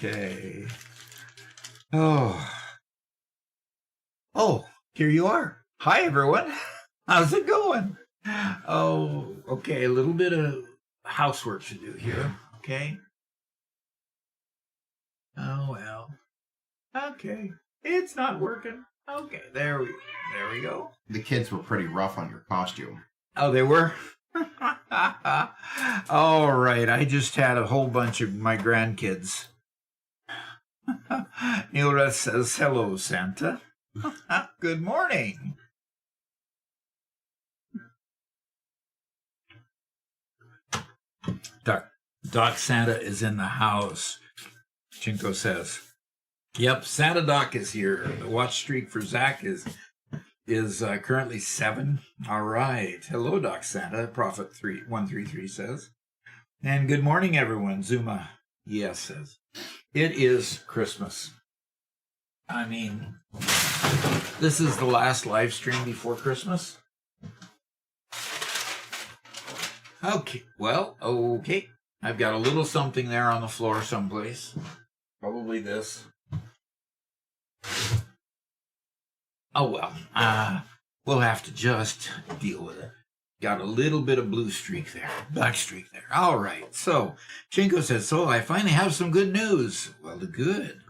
Okay. Oh, here you are. Hi, everyone. How's it going? Oh, okay. A little bit of housework to do here. Okay. Oh, well. Okay. It's not working. Okay. There we go. The kids were pretty rough on your costume. Oh, they were? All right. I just had a whole bunch of my grandkids. Neilra says, hello, Santa. Good morning. Doc Santa is in the house, Chinko says. Yep, Santa Doc is here. The watch streak for Zach is currently 7. All right. Hello, Doc Santa, Prophet 133 says. And good morning, everyone. Zuma, yes, says. It is Christmas. I mean, this is the last live stream before Christmas. Okay, well, okay. I've got a little something there on the floor someplace. Probably this. Oh, well, we'll have to just deal with it. Got a little bit of blue streak there, black streak there. All right, so Chinko says, so I finally have some good news. Well, the good.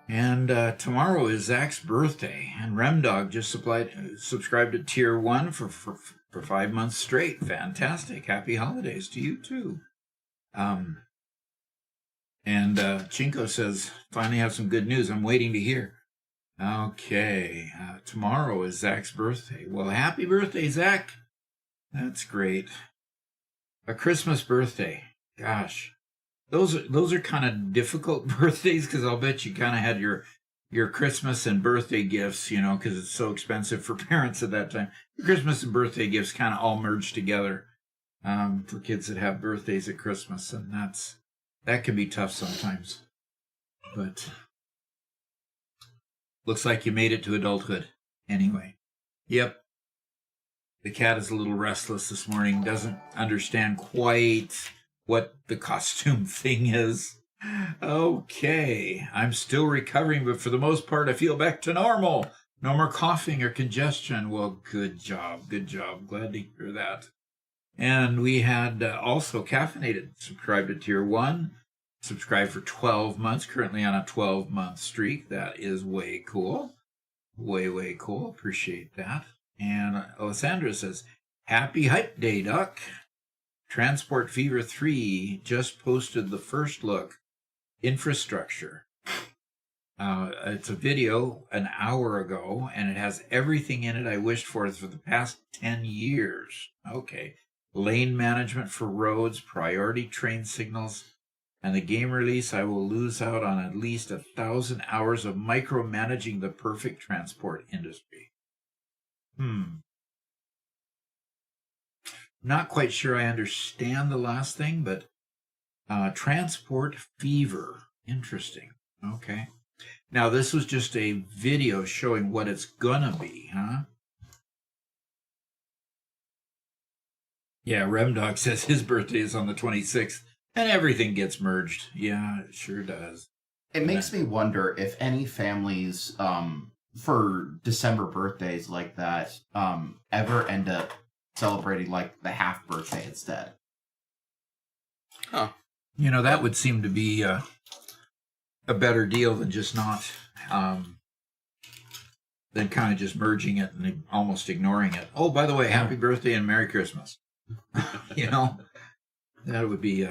And tomorrow is Zach's birthday, and Remdog just subscribed to Tier 1 for 5 months straight. Fantastic. Happy holidays to you, too. And Chinko says, finally have some good news. I'm waiting to hear. Okay. Tomorrow is Zach's birthday. Well, happy birthday, Zach. That's great. A Christmas birthday. Gosh. Those are kind of difficult birthdays because I'll bet you kind of had your Christmas and birthday gifts, you know, because it's so expensive for parents at that time. Your Christmas and birthday gifts kind of all merged together for kids that have birthdays at Christmas, and that can be tough sometimes. But looks like you made it to adulthood anyway. Yep. The cat is a little restless this morning, doesn't understand quite what the costume thing is. Okay, I'm still recovering, but for the most part, I feel back to normal. No more coughing or congestion. Well, good job, good job. Glad to hear that. And we had also Caffeinated, subscribed to Tier 1, subscribed for 12 months, currently on a 12-month streak. That is way cool. Way cool. Appreciate that. And Sandra says, happy Hype Day, Duck. Transport Fever 3 just posted the first look. Infrastructure. It's a video an hour ago, and it has everything in it I wished for the past 10 years. Okay. Lane management for roads, priority train signals, and the game release, I will lose out on at least 1,000 hours of micromanaging the perfect transport industry. Not quite sure I understand the last thing, but Transport Fever. Interesting. Okay. Now, this was just a video showing what it's gonna be, huh? Yeah, Remdog says his birthday is on the 26th, and everything gets merged. Yeah, it sure does. It makes me wonder if any families, for December birthdays like that, ever end up celebrating like the half birthday instead. Huh. You know, that would seem to be a better deal than just not, than kind of just merging it and almost ignoring it. Oh, by the way, happy birthday and Merry Christmas. You know, that would be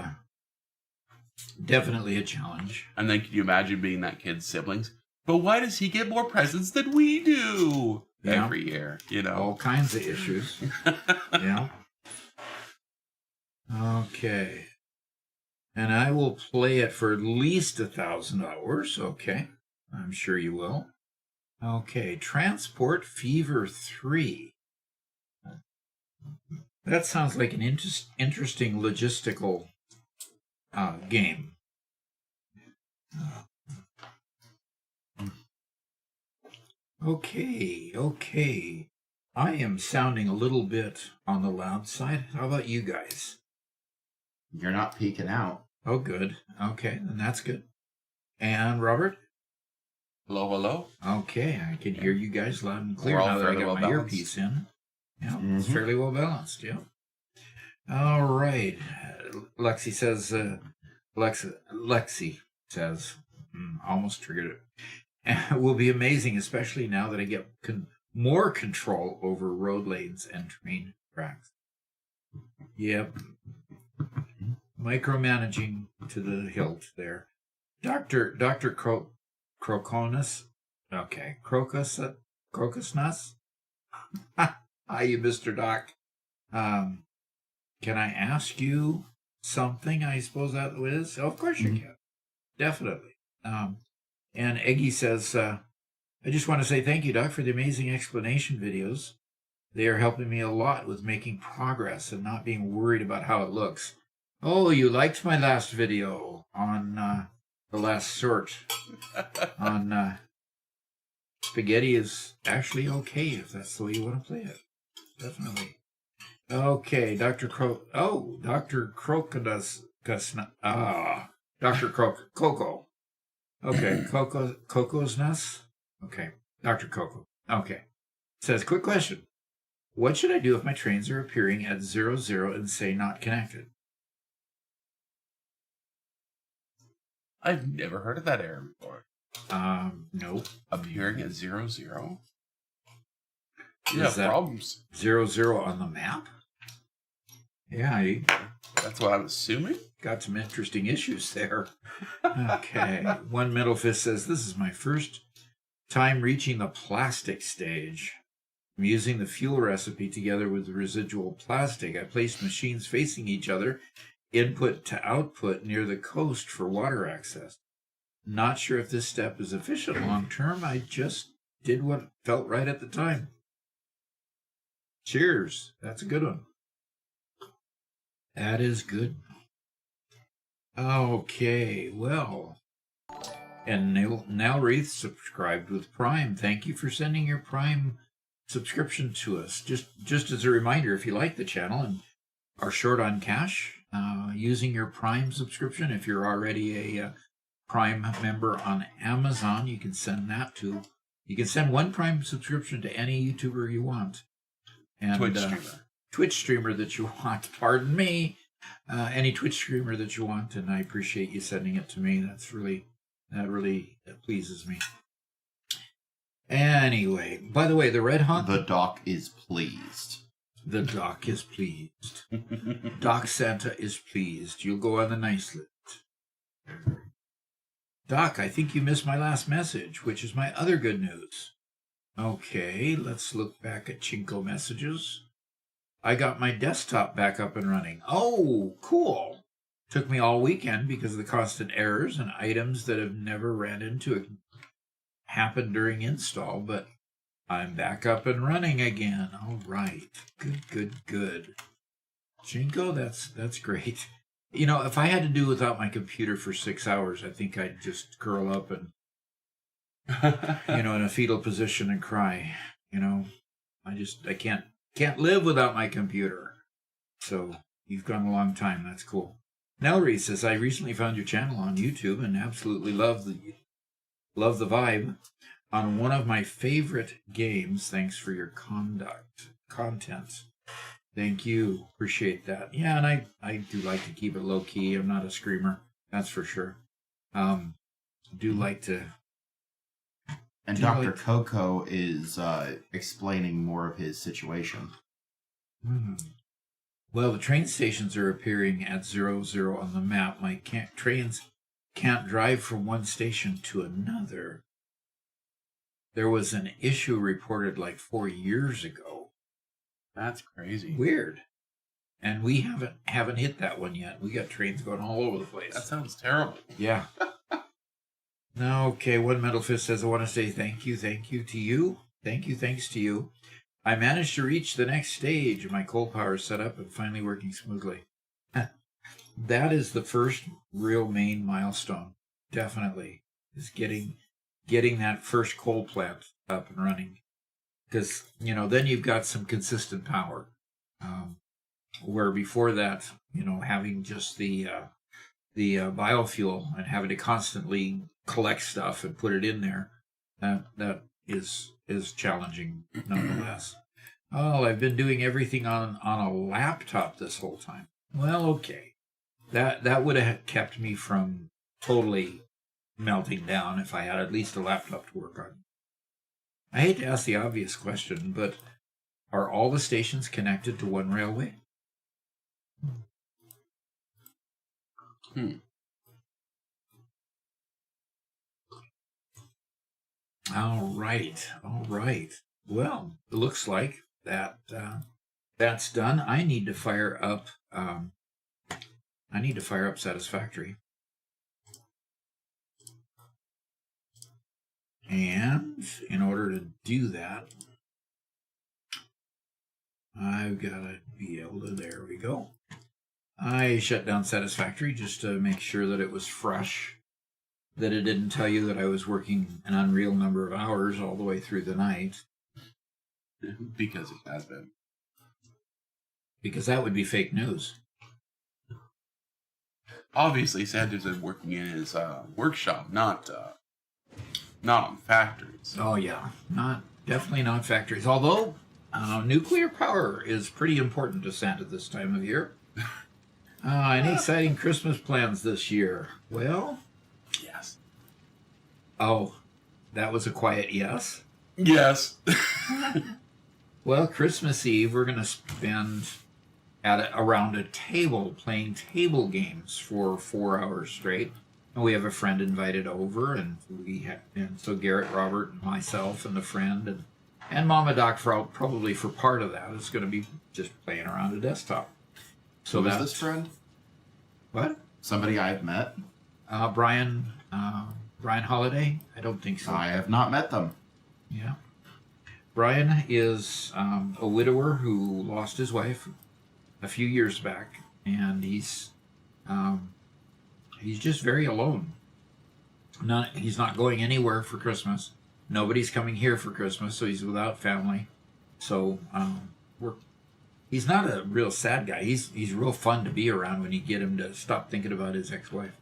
definitely a challenge. And then can you imagine being that kid's siblings? But why does he get more presents than we do every year? You know, all kinds of issues. Yeah. Okay. And I will play it for at least 1,000 hours. Okay. I'm sure you will. Okay. Transport Fever 3. That sounds like an interesting logistical game. Okay. I am sounding a little bit on the loud side. How about you guys? You're not peeking out. Oh, good. Okay, then that's good. And Robert? Hello, hello. Okay, I can hear you guys loud and clear We're all now that I fairly got my well balanced. earpiece in. Yeah, it's Mhm. fairly well balanced. Yeah. All right. Lexi says. Lexi says. Almost triggered it. It will be amazing, especially now that I get more control over road lanes and train tracks. Yep. Micromanaging to the hilt there. Dr. Croconus. Okay. Crocus Hi, you Mr. Doc. Can I ask you something? I suppose that is. Oh, of course you can. Definitely. And Eggy says, I just want to say thank you, Doc, for the amazing explanation videos. They are helping me a lot with making progress and not being worried about how it looks. Oh, you liked my last video on the last sort on spaghetti is actually okay if that's the way you want to play it. Definitely. Okay, Dr. Crocodus. Dr. Coco. Okay, Coco's Nest? Okay, Dr. Coco. Okay. Says, quick question. What should I do if my trains are appearing at 00 and say not connected? I've never heard of that error before. Nope. Appearing at 00. You Is have that problems. 00 on the map? Yeah, you That's what I'm assuming. got some interesting issues there. Okay. One Middle Fist says, this is my first time reaching the plastic stage. I'm using the fuel recipe together with the residual plastic. I placed machines facing each other, input to output near the coast for water access. Not sure if this step is efficient long term. I just did what felt right at the time. Cheers. That's a good one. That is good. Okay, well. And now Wreath subscribed with Prime. Thank you for sending your Prime subscription to us. Just as a reminder, if you like the channel and are short on cash, using your Prime subscription, if you're already a Prime member on Amazon, you can send that to. You can send one Prime subscription to any YouTuber you want. And Twitch streamer that you want. Pardon me. Any Twitch streamer that you want, and I appreciate you sending it to me. That really pleases me. Anyway, by the way, the Red Hot. The doc is pleased. The doc is pleased. Doc Santa is pleased. You'll go on the nice list. Doc, I think you missed my last message, which is my other good news. Okay, let's look back at Chinko messages. I got my desktop back up and running. Oh, cool. Took me all weekend because of the constant errors and items that have never ran into it happened during install, but I'm back up and running again. All right. Good. Chinko, that's great. You know, if I had to do without my computer for 6 hours, I think I'd just curl up and, in a fetal position and cry. I can't live without my computer. So you've gone a long time. That's cool. Nelry says, I recently found your channel on YouTube and absolutely love the vibe on one of my favorite games. Thanks for your content. Thank you. Appreciate that. Yeah, and I do like to keep it low key. I'm not a screamer. That's for sure. Do like to. And Dr. Coco is explaining more of his situation. Well, the train stations are appearing at 00 on the map. My trains can't drive from one station to another. There was an issue reported like 4 years ago. That's crazy. Weird. And we haven't hit that one yet. We got trains going all over the place. That sounds terrible. Yeah. Okay, One Metal Fist says, I want to say thank you to you. Thanks to you. I managed to reach the next stage. My coal power is set up and finally working smoothly. That is the first real main milestone. Definitely. Is getting that first coal plant up and running. Because, then you've got some consistent power. Where before that, having just the biofuel and having to constantly collect stuff and put it in there, that is challenging nonetheless. Oh, I've been doing everything on a laptop this whole time. Well, okay. That would have kept me from totally melting down if I had at least a laptop to work on. I hate to ask the obvious question, but are all the stations connected to one railway? All right. Well, it looks like that's done. I need to fire up Satisfactory. And in order to do that, I've got to be able to, there we go. I shut down Satisfactory just to make sure that it was fresh, that it didn't tell you that I was working an unreal number of hours all the way through the night. Because it has been. Because that would be fake news. Obviously, Santa's been working in his workshop, not on factories. Oh yeah, definitely not factories. Although nuclear power is pretty important to Santa this time of year. Any exciting Christmas plans this year? Well, Yes. Oh, that was a quiet yes. Yes. Well, Christmas Eve we're going to spend around a table playing table games for 4 hours straight. And we have a friend invited over, and so Garrett, Robert, and myself, and the friend, and Mama Doc probably for part of that is going to be just playing around a desktop. So who is this friend? What? Somebody I've met? Brian Holiday? I don't think so. I have not met them. Yeah. Brian is a widower who lost his wife a few years back, and he's just very alone. He's not going anywhere for Christmas. Nobody's coming here for Christmas, so he's without family. So he's not a real sad guy. He's real fun to be around when you get him to stop thinking about his ex-wife,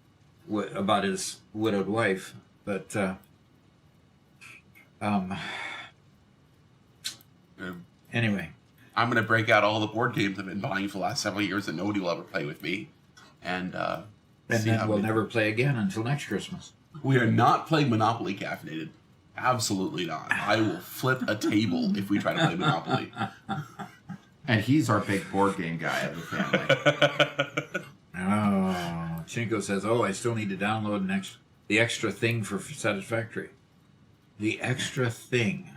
about his widowed wife. But anyway, I'm going to break out all the board games I've been buying for the last several years that nobody will ever play with me. And then we'll never play again until next Christmas. We are not playing Monopoly caffeinated. Absolutely not. I will flip a table if we try to play Monopoly. And he's our big board game guy of the family. Oh, Chinko says, I still need to download the extra thing for Satisfactory. The extra thing.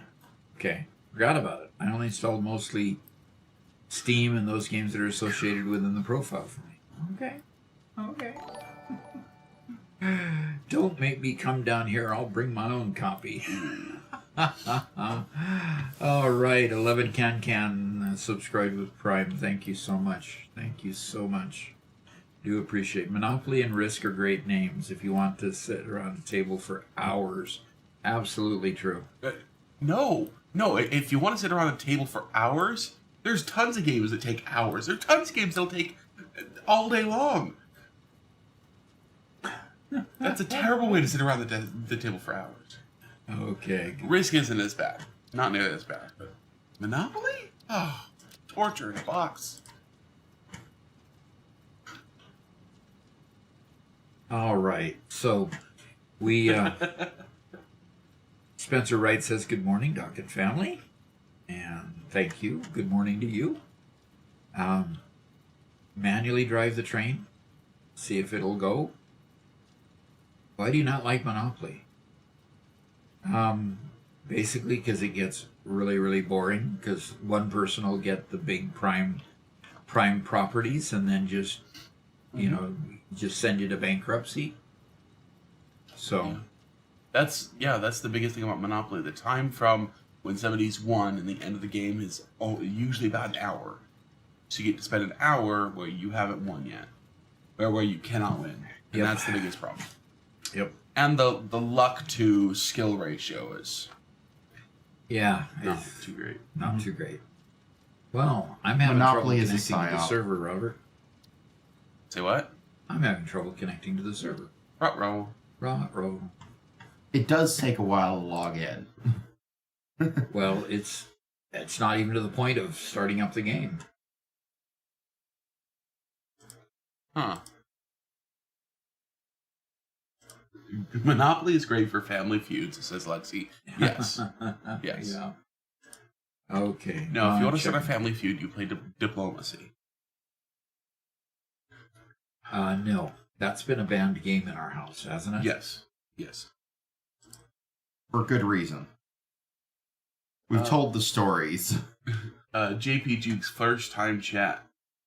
Okay, forgot about it. I only installed mostly Steam and those games that are associated within the profile for me. Okay. Don't make me come down here. I'll bring my own copy. All right, 11 Can subscribed with Prime. Thank you so much. Do appreciate. Monopoly and Risk are great names if you want to sit around a table for hours. Absolutely true. No. If you want to sit around a table for hours, there's tons of games that take hours. There's tons of games that'll take all day long. That's a terrible way to sit around the table for hours. Okay. Risk isn't as bad. Not nearly as bad. But Monopoly? Oh, torture in a box. All right. So we Spencer Wright says good morning, Doc and family. And thank you. Good morning to you. Manually drive the train. See if it'll go. Why do you not like Monopoly? Basically because it gets really, really boring, because one person will get the big prime properties and then just, just send you to bankruptcy. So that's the biggest thing about Monopoly. The time from when somebody's won and the end of the game is usually about an hour. So you get to spend an hour where you haven't won yet, or where you cannot win. And that's the biggest problem. Yep. And the luck to skill ratio is not too great. Not too great. Well, I'm having Monopoly trouble is a connecting to the psyop. server, Robert. Say what? I'm having trouble connecting to the server. Ruh-roh. It does take a while to log in. Well, it's not even to the point of starting up the game. Huh. Monopoly is great for family feuds, says Lexi. Yes. Yes. Yeah. Okay. No, if you want to start a family feud, you play diplomacy. No. That's been a banned game in our house, hasn't it? Yes. Yes. For good reason. We've told the stories. JP Juke's first time chat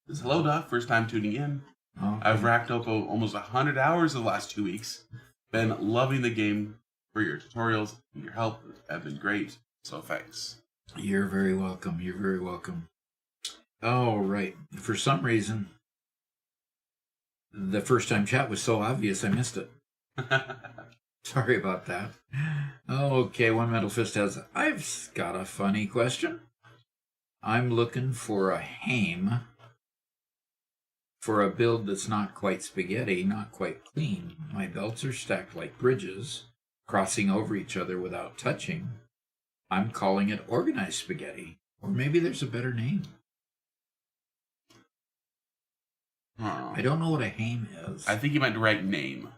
says, hello, Doc. First time tuning in. Okay. I've racked up almost 100 hours the last 2 weeks. Been loving the game for your tutorials and your help have been great. So thanks. You're very welcome. You're very welcome. Oh, right. For some reason, the first time chat was so obvious I missed it. Sorry about that. Okay, One Metal Fist has, I've got a funny question. I'm looking for a Haim for a build that's not quite spaghetti, not quite clean. My belts are stacked like bridges, crossing over each other without touching. I'm calling it organized spaghetti. Or maybe there's a better name. Oh. I don't know what a Haim is. I think you meant the right name.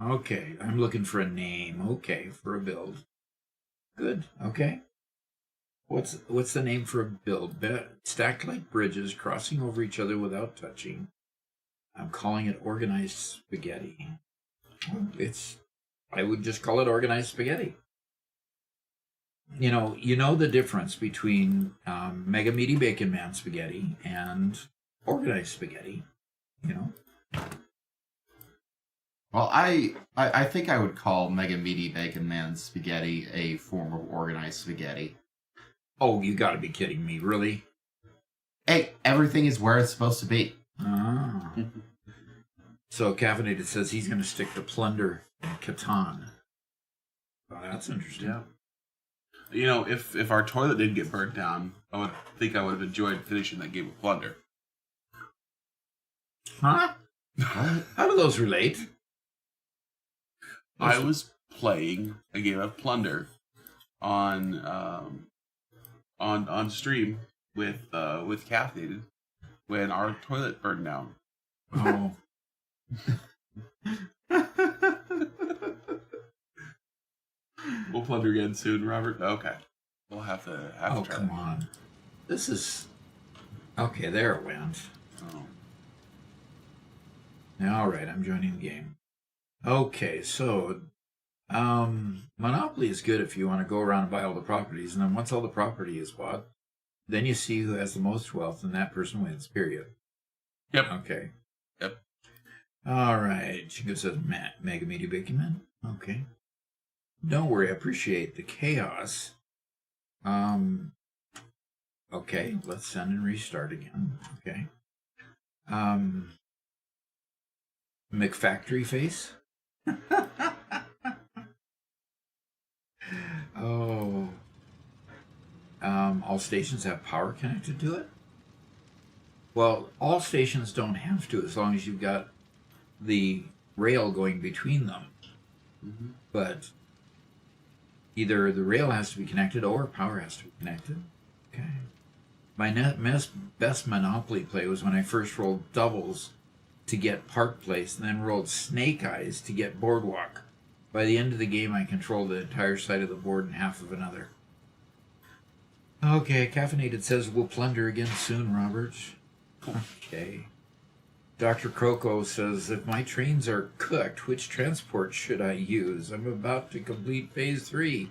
Okay, I'm looking for a name. Okay, for a build. Good. Okay. What's the name for a build? Stacked like bridges, crossing over each other without touching. I'm calling it organized spaghetti. I would just call it organized spaghetti. You know the difference between Mega Meaty Bacon Man spaghetti and organized spaghetti. You know. Well, I think I would call Mega Meaty Bacon Man spaghetti a form of organized spaghetti. Oh, you got to be kidding me! Really? Hey, everything is where it's supposed to be. Ah. So Caffeinated says he's going to stick to Plunder and Catan. Well, that's interesting. Yeah. You know, if our toilet didn't get burnt down, I would have enjoyed finishing that game of Plunder. Huh? How do those relate? I was playing a game of Plunder on stream with Caffeinated when our toilet burned down. Oh. We'll plunder again soon, Robert. Okay, we'll have to try. Oh, come on. This is okay. There it went. Oh. All right, I'm joining the game. Okay, so Monopoly is good if you want to go around and buy all the properties, and then once all the property is bought, then you see who has the most wealth, and that person wins. Period. Yep. Okay. Yep. All right. Chico says, Mega Meaty Bacon Man. Okay. Don't worry, I appreciate the chaos. Okay, let's send and restart again. Okay. McFactory face. Oh. All stations have power connected to it? Well, all stations don't have to as long as you've got the rail going between them. Mm-hmm. But either the rail has to be connected or power has to be connected. Okay. My best Monopoly play was when I first rolled doubles to get Park Place and then rolled Snake Eyes to get Boardwalk. By the end of the game, I controlled the entire side of the board and half of another. Okay, Caffeinated says we'll plunder again soon, Robert. Okay. Dr. Croco says, if my trains are cooked, which transport should I use? I'm about to complete phase 3.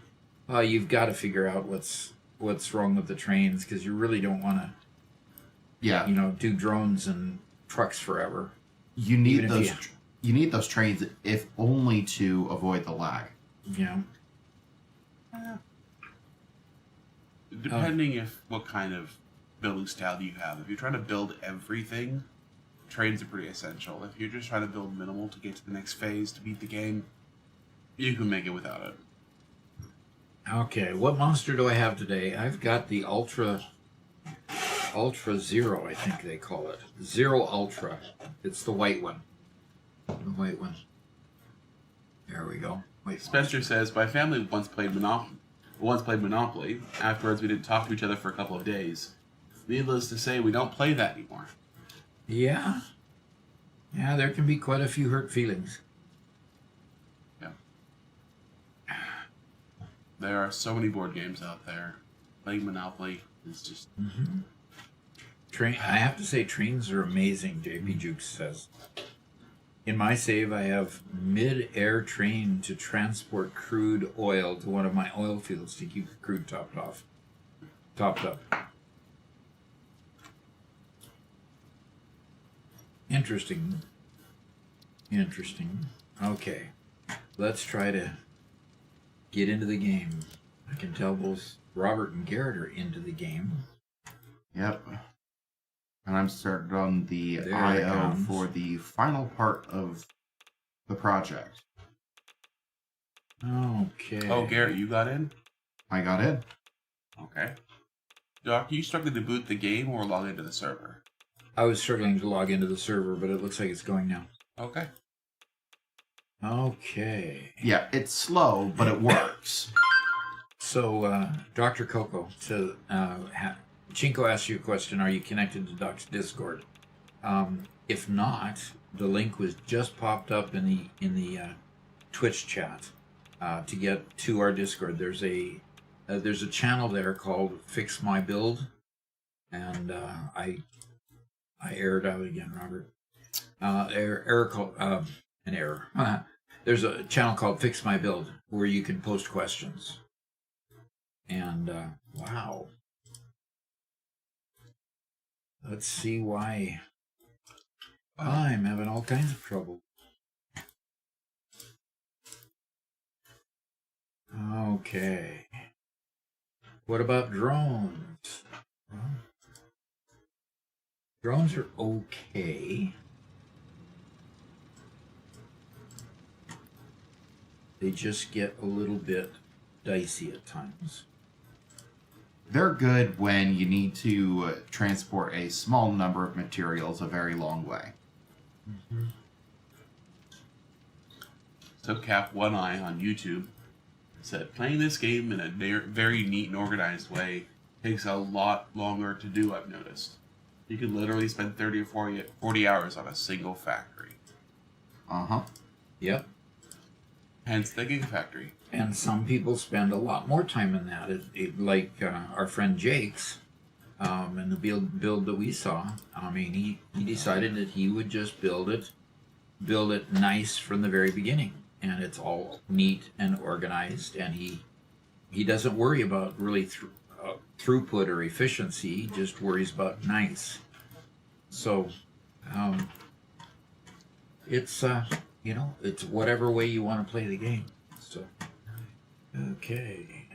You've got to figure out what's wrong with the trains, because you really don't want to, do drones and trucks forever. You need those. You need those trains, if only to avoid the lag. Yeah. Depending what kind of building style you have. If you're trying to build everything, trains are pretty essential. If you're just trying to build minimal to get to the next phase to beat the game, you can make it without it. Okay, what monster do I have today? I've got the Ultra Zero, I think they call it. Zero Ultra. It's the white one. The white one. There we go. Wait. Spencer says, my family once played Monopoly. Afterwards, we didn't talk to each other for a couple of days. Needless to say, we don't play that anymore. Yeah. Yeah, there can be quite a few hurt feelings. Yeah. There are so many board games out there. Playing Monopoly is just... Mm-hmm. I have to say, trains are amazing, JP Jukes says. In my save, I have mid-air train to transport crude oil to one of my oil fields to keep the crude topped up. Interesting. Okay. Let's try to get into the game. I can tell both Robert and Garrett are into the game. Yep. And I'm started on the There it IO comes. for the final part of the project. Okay. Oh, Garrett, you got in? I got in. Okay. Doc, you struggling to boot the game or log into the server? I was struggling to log into the server, but it looks like it's going now. Okay. Okay. Yeah, it's slow, but it works. So, Dr. Coco, so, Chinko asked you a question. Are you connected to Doc's Discord? If not, the link was just popped up in the Twitch chat to get to our Discord. There's a channel there called Fix My Build, and I aired out again, Robert. An error. There's a channel called Fix My Build where you can post questions. And wow. Let's see why I'm having all kinds of trouble. Okay. What about drones? Well, drones are okay. They just get a little bit dicey at times. They're good when you need to transport a small number of materials a very long way. Mm-hmm. So Cap One Eye on YouTube said, playing this game in a very neat and organized way takes a lot longer to do, I've noticed. You can literally spend 30 or 40 hours on a single factory. Uh-huh. Yep. Hence the Gigafactory. And some people spend a lot more time in that. Like our friend Jake's, in the build that we saw. I mean, he decided that he would just build it nice from the very beginning, and it's all neat and organized. And he doesn't worry about really throughput or efficiency. He just worries about nice. So, it's it's whatever way you want to play the game. So. Okay.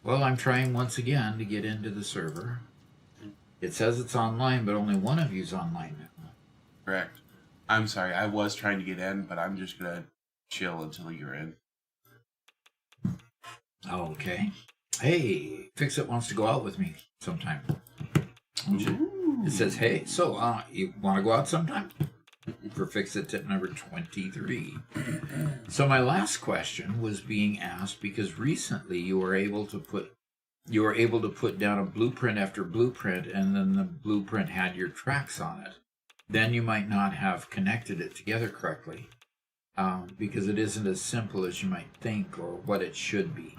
Well, I'm trying once again to get into the server. It says it's online, but only one of you's online now. Correct. I'm sorry, I was trying to get in, but I'm just gonna chill until you're in. Okay. Hey, Fix-It wants to go out with me sometime. It says, hey, so you want to go out sometime? For Fix-It tip number 23. So my last question was being asked because recently you were able to put down a blueprint after blueprint, and then the blueprint had your tracks on it. Then you might not have connected it together correctly, because it isn't as simple as you might think or what it should be.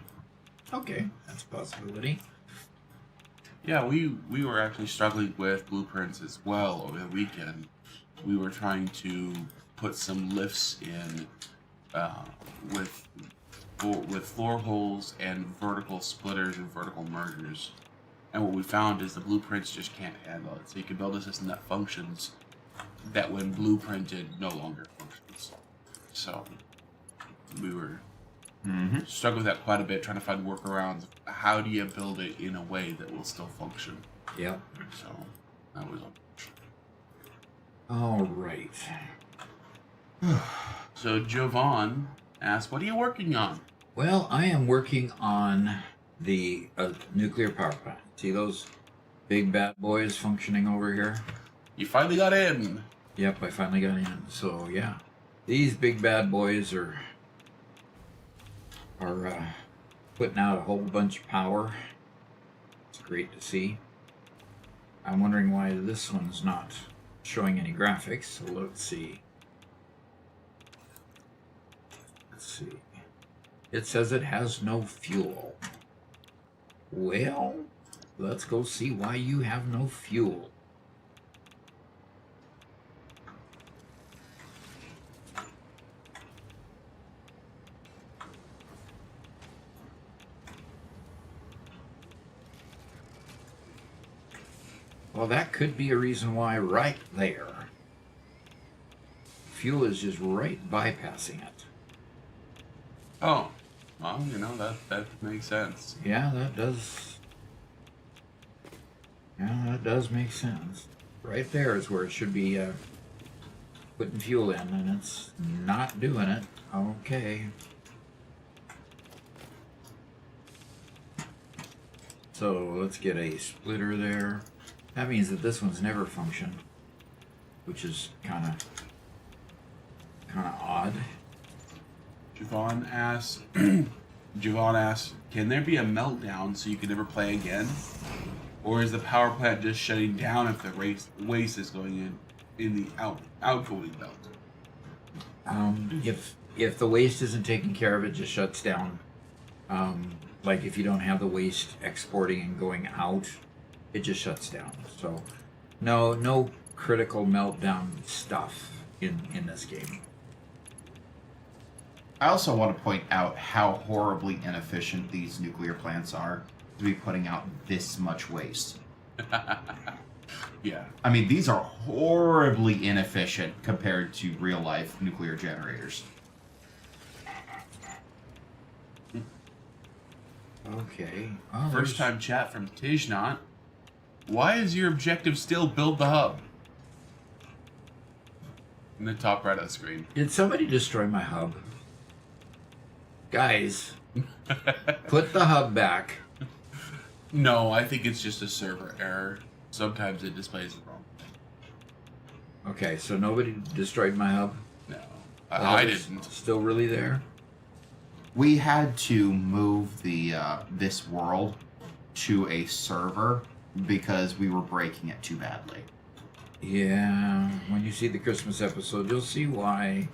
Okay, that's a possibility. Yeah, we were actually struggling with blueprints as well over the weekend. We were trying to put some lifts in with floor holes and vertical splitters and vertical mergers. And what we found is the blueprints just can't handle it. So you can build a system that functions that when blueprinted no longer functions. So we were struggling with that quite a bit, trying to find workarounds. How do you build it in a way that will still function? Yep. So that was All right. So Jovan asked, what are you working on? Well, I am working on the nuclear power plant. See those Big bad boy is functioning over here. You finally got in. Yep, I finally got in. So yeah, these big bad boys are putting out a whole bunch of power. It's great to see. I'm wondering why this one's not showing any graphics. So let's see. Let's see. It says it has no fuel. Well, let's go see why you have no fuel. Well, that could be a reason why right there. Fuel is just right bypassing it. Oh, well, you know, that makes sense. Yeah, that does. Yeah, that does make sense. Right there is where it should be putting fuel in, and it's not doing it. Okay. So let's get a splitter there. That means that this one's never functioned, which is kind of odd. Javon asks, can there be a meltdown so you can never play again? Or is the power plant just shutting down if the waste is going in the outgoing belt? If the waste isn't taken care of, it just shuts down. Like if you don't have the waste exporting and going out, it just shuts down. So no critical meltdown stuff in this game. I also want to point out how horribly inefficient these nuclear plants are to be putting out this much waste. Yeah. I mean, these are horribly inefficient compared to real-life nuclear generators. Okay. First time chat from Tijnot. Why is your objective still build the hub? In the top right of the screen. Did somebody destroy my hub? Guys, put the hub back. No, I think it's just a server error. Sometimes it displays it wrong. Okay, so nobody destroyed my hub? No, The I hub is didn't. Still really there? We had to move the this world to a server because we were breaking it too badly. Yeah, when you see the Christmas episode, you'll see why.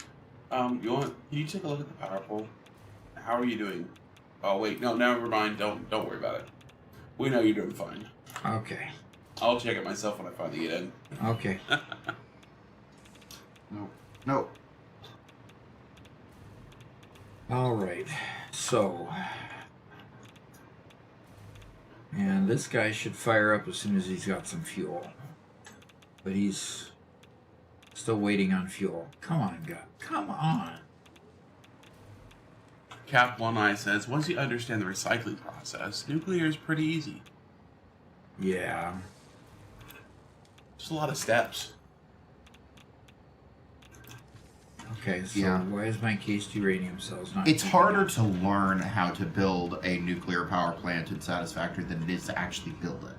Can you take a look at the power pole? How are you doing? Oh wait, no, never mind. Don't worry about it. We know you're doing fine. Okay. I'll check it myself when I finally get in. Okay. No. All right. So, and this guy should fire up as soon as he's got some fuel. But he's still waiting on fuel. Come on, God. Come on. Cap One Eye says, once you understand the recycling process, nuclear is pretty easy. Yeah. Just a lot of steps. Okay, so Yeah. why is my cased uranium cells not... It's keeping harder up? to learn how to build a nuclear power plant in Satisfactory than it is to actually build it.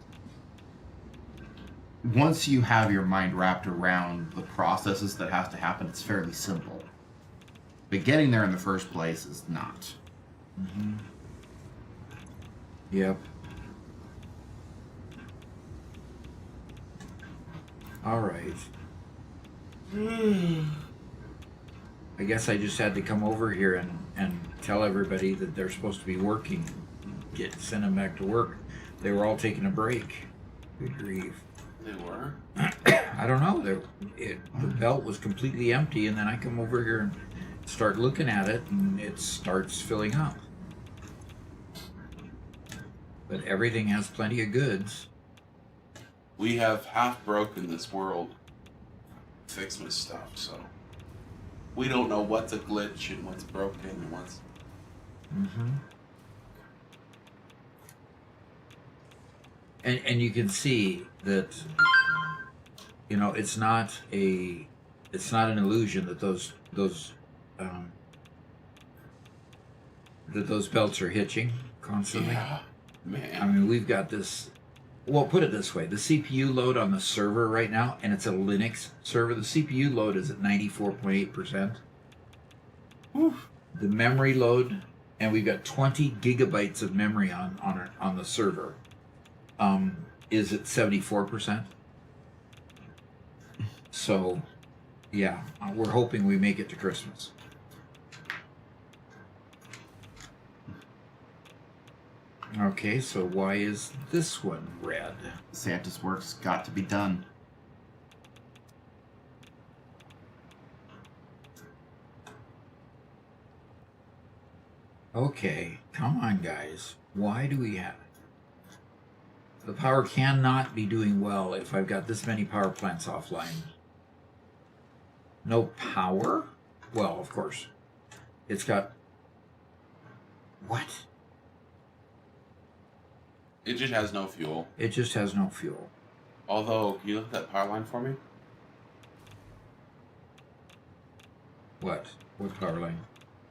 Once you have your mind wrapped around the processes that have to happen, it's fairly simple. But getting there in the first place is not. Mm-hmm. Yep. All right. I guess I just had to come over here and tell everybody that they're supposed to be working. Send them back to work. They were all taking a break. Good grief. They were? I don't know. The belt was completely empty, and then I come over here and start looking at it, and it starts filling up. But everything has plenty of goods. We have half broken this world. Fixmas stuff, so we don't know what's a glitch and what's broken and what's... Mm-hmm. And you can see that, you know, it's not an illusion that those belts are hitching constantly. Yeah, man. I mean, we've got this well, put it this way. The CPU load on the server right now, and it's a Linux server, the CPU load is at 94.8%. The memory load, and we've got 20 gigabytes of memory on the server, is at 74%. So, yeah, we're hoping we make it to Christmas. Okay, so why is this one red? Santa's work's got to be done. Okay, come on, guys. Why do we have... The power cannot be doing well if I've got this many power plants offline. No power? Well, of course. It's got... What? It just has no fuel. It just has no fuel. Although, can you look at that power line for me? What? What power line?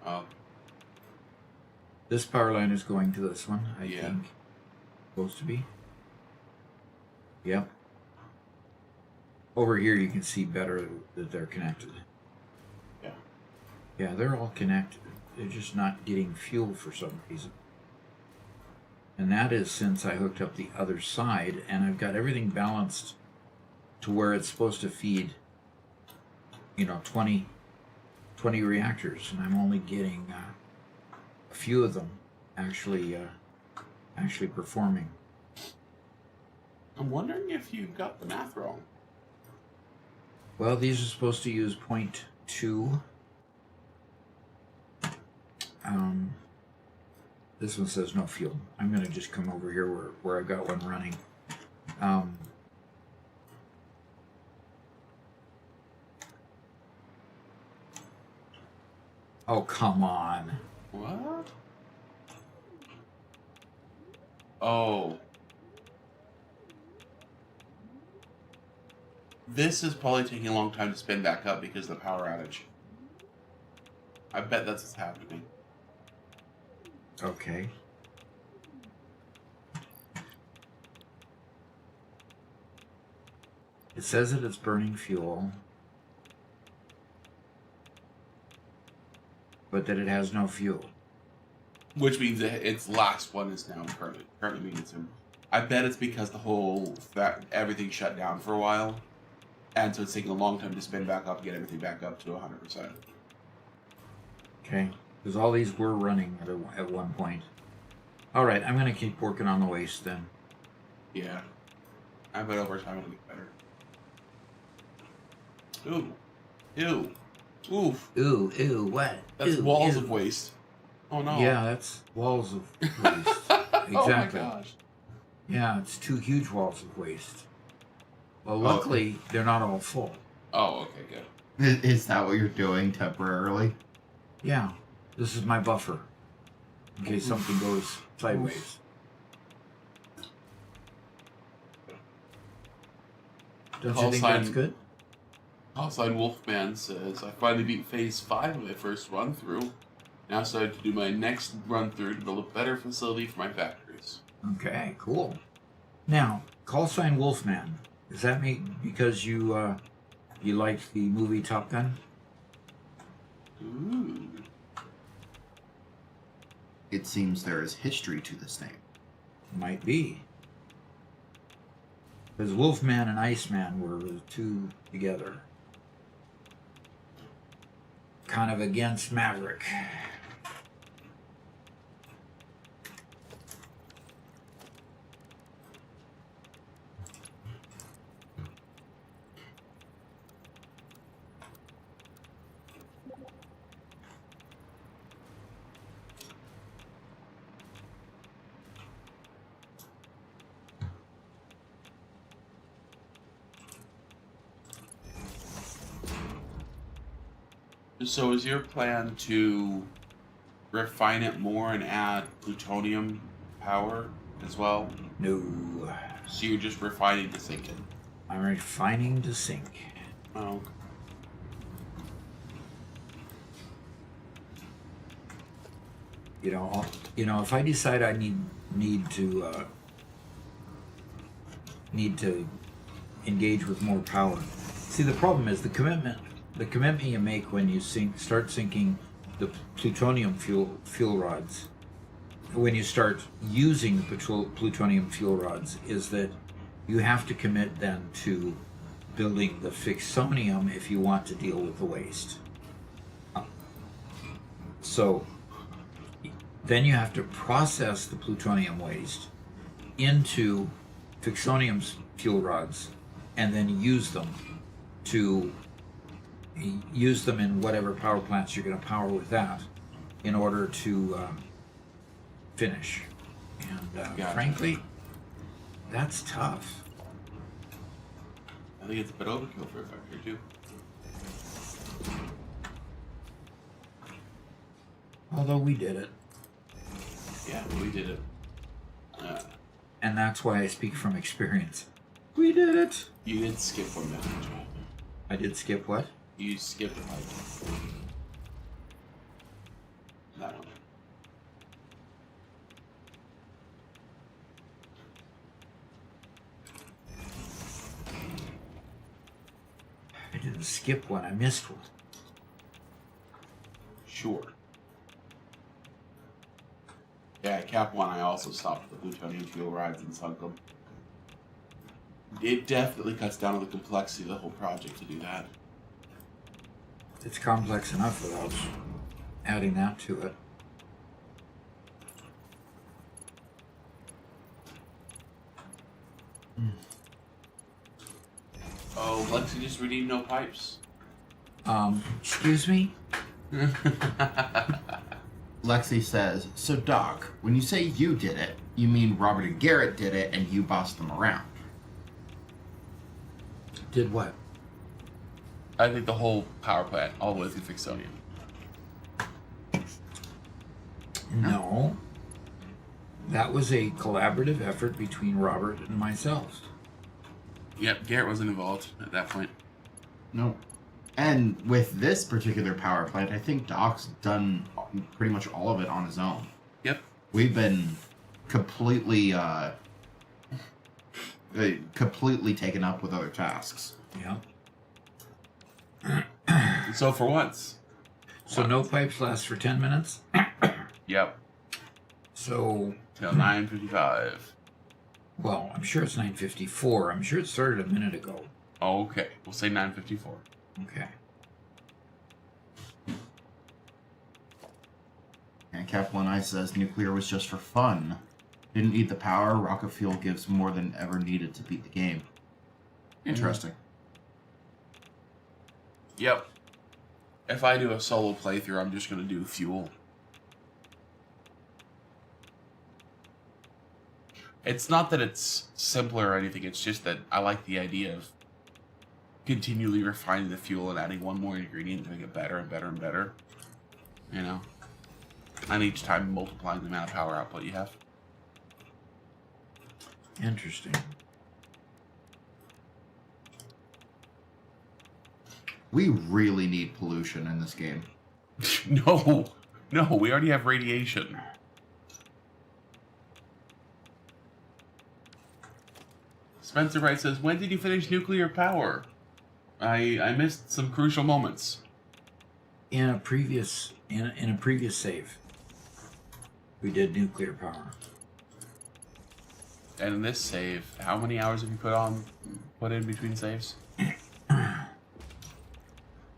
Oh, This power line is going to this one, I Yeah. think. Supposed to be. Yep. Over here you can see better that they're connected. yeah. Yeah, they're all connected. They're just not getting fuel for some reason. And that is since I hooked up the other side and I've got everything balanced to where it's supposed to feed, 20 reactors, and I'm only getting a few of them actually performing. I'm wondering if you got the math wrong. Well, these are supposed to use 0.2. This one says no fuel. I'm going to just come over here where I've got one running. Oh, come on. What? Oh. This is probably taking a long time to spin back up because of the power outage. I bet that's what's happening. Okay. It says that it's burning fuel, but that it has no fuel. Which means that its last one is now currently being consumed. I bet it's because everything shut down for a while, and so it's taking a long time to spin back up and get everything back up to 100%. Okay, because all these were running at one point. All right, I'm going to keep working on the waste then. Yeah. I bet over time it'll get better. Ooh. Ew. Oof. Ooh, what? That's Ooh, walls ew. of waste. Oh no. Yeah, that's walls of waste. Exactly. Oh my gosh. Yeah, it's two huge walls of waste. Well, luckily, they're not all full. Oh, okay, good. Is that what you're doing temporarily? Yeah, this is my buffer. In case something goes sideways. Don't you think that's good? Callsign Wolfman says, I finally beat phase 5 of my first run through. Now I started to do my next run through to build a better facility for my factories. Okay, cool. Now, Callsign Wolfman. Does that mean because you liked the movie Top Gun? Ooh. It seems there is history to this name. Might be. Because Wolfman and Iceman were the two together. Kind of against Maverick. So is your plan to refine it more and add plutonium power as well? No. So you're just refining to sink it? I'm refining to sink. Oh. You know, if I decide I need to need to engage with more power. See, the problem is the commitment you make when you start sinking the plutonium fuel rods, when you start using the plutonium fuel rods, is that you have to commit then to building the Fixonium if you want to deal with the waste. So then you have to process the plutonium waste into Fixonium's fuel rods and then use them in whatever power plants you're going to power with that in order to finish. And Gotcha. frankly, that's tough. I think it's a bit overkill for a factory too. Although we did it. Yeah, we did it. And that's why I speak from experience. We did it. You did skip one minute. I did skip what? You skipped like that one. I didn't skip one. I missed one. Sure. Yeah, at Cap 1 I also stopped the plutonium fuel rods and sunk them. It definitely cuts down on the complexity of the whole project to do that. It's complex enough without adding that to it. Oh, Lexi just redeemed no pipes. Excuse me? Lexi says, so Doc, when you say you did it, you mean Robert and Garrett did it and you bossed them around. Did what? I think the whole power plant, all the way through Fixonium. No. That was a collaborative effort between Robert and myself. Yep, Garrett wasn't involved at that point. No. And with this particular power plant, I think Doc's done pretty much all of it on his own. Yep. We've been completely taken up with other tasks. Yeah. So for once. So no pipes last for 10 minutes? Yep. So, Till 9:55. well, I'm sure it's 9:54. I'm sure it started a minute ago. Okay, we'll say 9:54. Okay. And Cap 1 I says nuclear was just for fun. Didn't need the power. Rocket fuel gives more than ever needed to beat the game. Interesting. Yep. If I do a solo playthrough, I'm just going to do fuel. It's not that it's simpler or anything, it's just that I like the idea of continually refining the fuel and adding one more ingredient to make it better and better and better. You know? And each time multiplying the amount of power output you have. Interesting. We really need pollution in this game. No, we already have radiation. Spencer Wright says, when did you finish nuclear power? I missed some crucial moments. In a previous save, we did nuclear power. And in this save, how many hours have you put in between saves?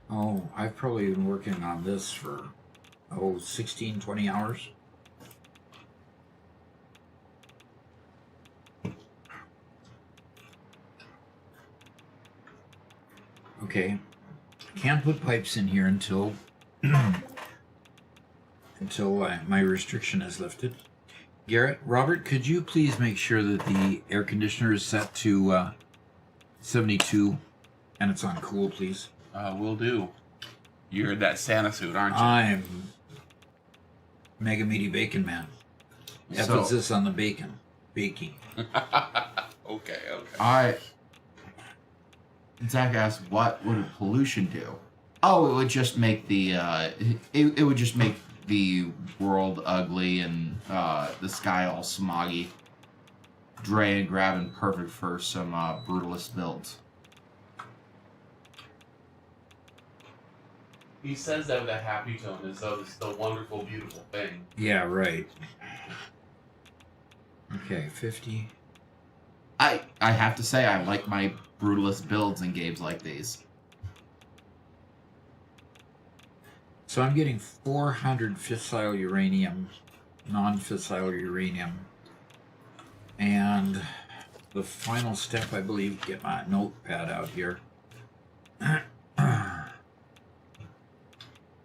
Oh, I've probably been working on this for 16, 20 hours. Okay, can't put pipes in here until my restriction is lifted. Garrett, Robert, could you please make sure that the air conditioner is set to 72 and it's on cool, please? Will do. You're in that Santa suit, aren't you? I'm Mega Meaty Bacon Man. Emphasis on the bacon. Baking. Okay. Zach asked, "What would pollution do?" Oh, it would just make the it would just make the world ugly and the sky all smoggy. Dre and grabbing perfect for some brutalist builds. He says that with a happy tone, as though it's the wonderful, beautiful thing. Yeah, right. Okay, 50. I have to say, I like my brutalist builds in games like these. So I'm getting 400 fissile uranium, non-fissile uranium. And the final step, I believe, get my notepad out here.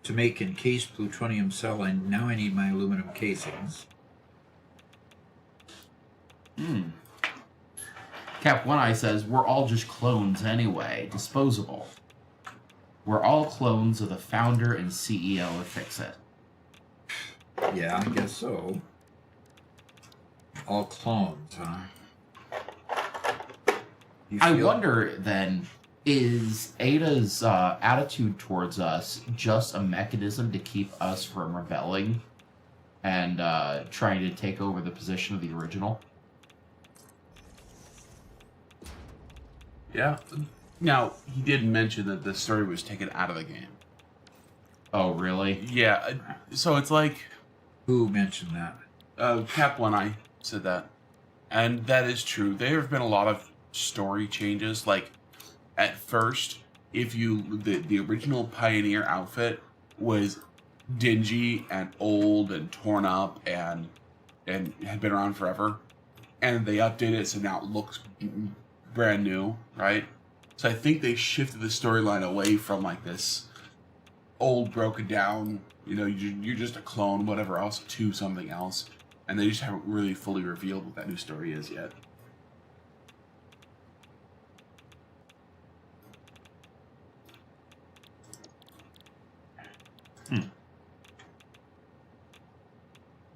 To make encased plutonium cell, and now I need my aluminum casings. Cap One Eye says, we're all just clones anyway, disposable. We're all clones of the founder and CEO of Fixit. Yeah, I guess so. All clones, huh? I wonder, then, is Ada's attitude towards us just a mechanism to keep us from rebelling and trying to take over the position of the original? Yeah. Now, he did mention that the story was taken out of the game. Oh, really? Yeah, so it's like... Who mentioned that? Cap One Eye said that. And that is true. There have been a lot of story changes. Like, at first, if you... The original Pioneer outfit was dingy and old and torn up and had been around forever. And they updated it so now it looks brand new, right? So I think they shifted the storyline away from like this old, broken down, you know, you're just a clone, whatever else, to something else. And they just haven't really fully revealed what that new story is yet.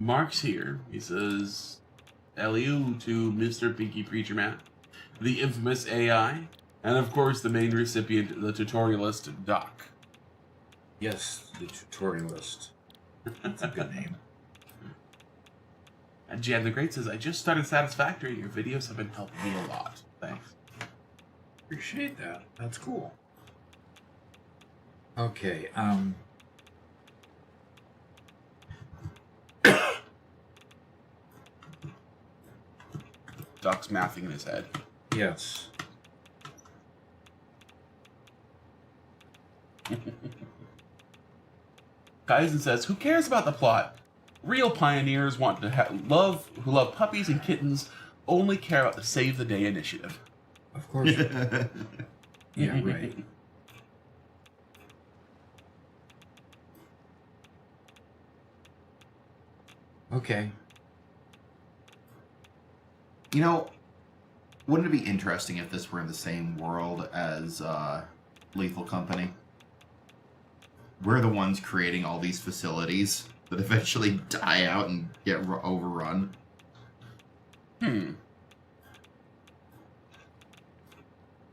Mark's here. He says, LU to Mr. Pinky Preacher Man, the infamous AI, and of course the main recipient, the tutorialist, Doc. Yes, the tutorialist. That's a good name. And Jan the Great says, I just started Satisfactory. Your videos have been helping me a lot. Thanks. Appreciate that. That's cool. Okay, Doc's mathing in his head. yes. Kaizen says, who cares about the plot? Real pioneers want to who love puppies and kittens, only care about the Save the Day initiative. Of course. Yeah, right. Okay. You know, wouldn't it be interesting if this were in the same world as Lethal Company? We're the ones creating all these facilities that eventually die out and get overrun.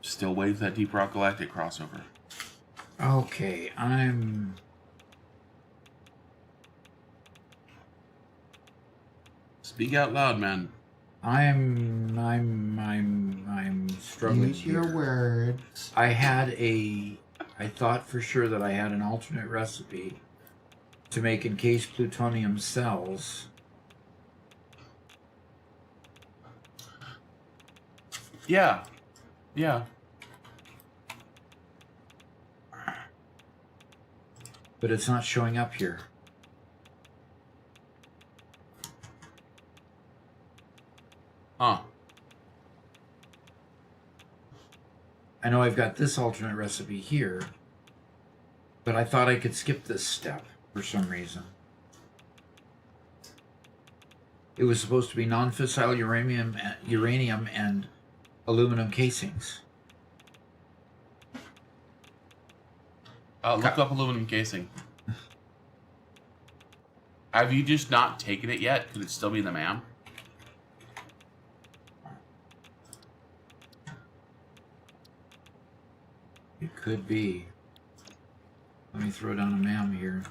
Still waiting for that Deep Rock Galactic crossover. Okay, Speak out loud, man. I'm struggling Use your here. words. I thought for sure that I had an alternate recipe to make encased plutonium cells. Yeah. Yeah. But it's not showing up here. Huh. I know I've got this alternate recipe here, but I thought I could skip this step for some reason. It was supposed to be non-fissile uranium and aluminum casings. Look up aluminum casing. Have you just not taken it yet? Could it still be in the MAM? It could be. Let me throw down a MAM here.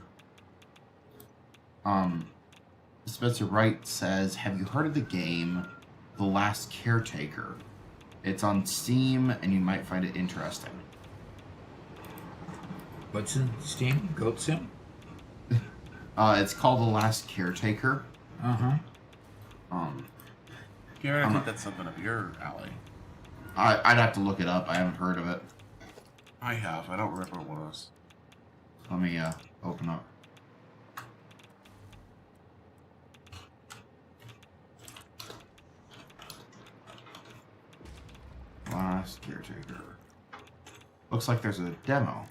Spencer Wright says, have you heard of the game The Last Caretaker. It's on Steam, and you might find it interesting. What's in Steam? Goat Sim? It's called The Last Caretaker. Uh-huh. Garrett, I think that's something up your alley. I'd have to look it up. I haven't heard of it. I have. I don't remember what it was. Let me open up. Last Caretaker. Looks like there's a demo.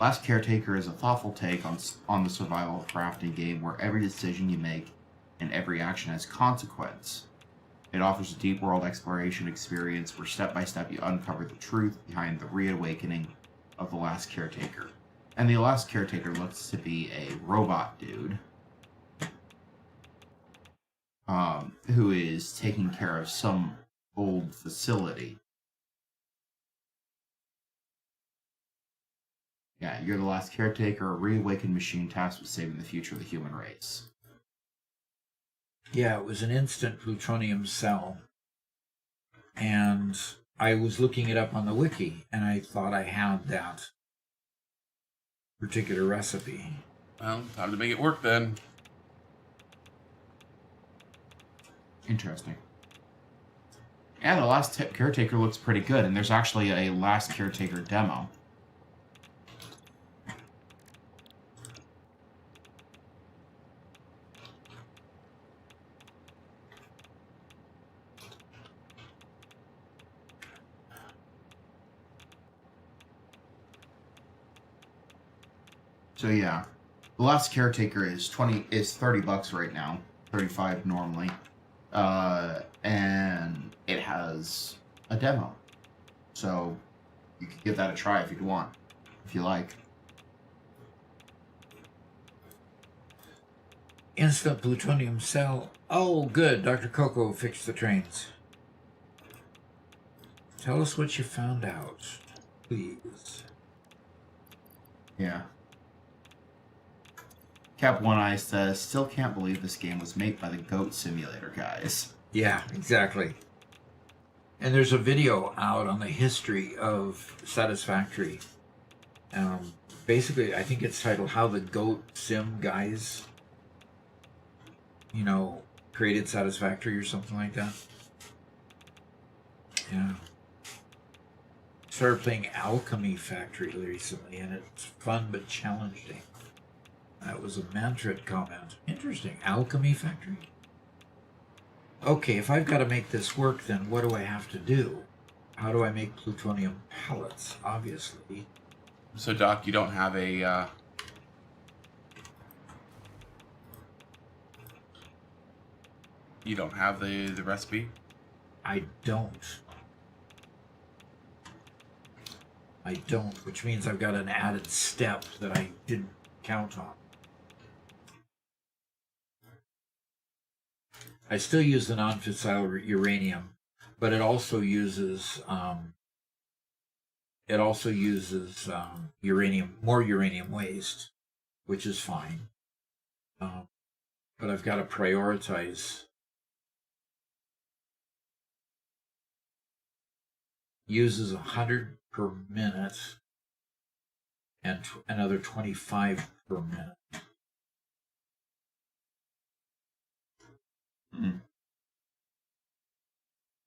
Last Caretaker is a thoughtful take on the survival crafting game where every decision you make and every action has consequence. It offers a deep world exploration experience where step by step you uncover the truth behind the reawakening of the Last Caretaker. And the Last Caretaker looks to be a robot dude who is taking care of some old facility. Yeah, you're the Last Caretaker, a reawakened machine tasked with saving the future of the human race. Yeah, it was an instant plutonium cell. And I was looking it up on the wiki, and I thought I had that particular recipe. Well, time to make it work then. Interesting. Yeah, the Last Caretaker looks pretty good, and there's actually a Last Caretaker demo. So yeah, the Last Caretaker is $30 right now, 35 normally, and it has a demo, so you could give that a try if you like. Instant plutonium cell. Oh, good. Dr. Coco fixed the trains. Tell us what you found out, please. Yeah. Cap One Eye says, still can't believe this game was made by the Goat Simulator guys. Yeah, exactly. And there's a video out on the history of Satisfactory. Basically, I think it's titled How the Goat Sim Guys, created Satisfactory or something like that. Yeah. Started playing Alchemy Factory recently, and it's fun but challenging. That was a Mantrid comment. Interesting. Alchemy Factory? Okay, if I've got to make this work, then what do I have to do? How do I make plutonium pellets? Obviously. So, Doc, you don't have a... You don't have the recipe? I don't, which means I've got an added step that I didn't count on. I still use the non-fissile uranium, but it also uses more uranium waste, which is fine. But I've got to prioritize uses 100 per minute and another 25 per minute.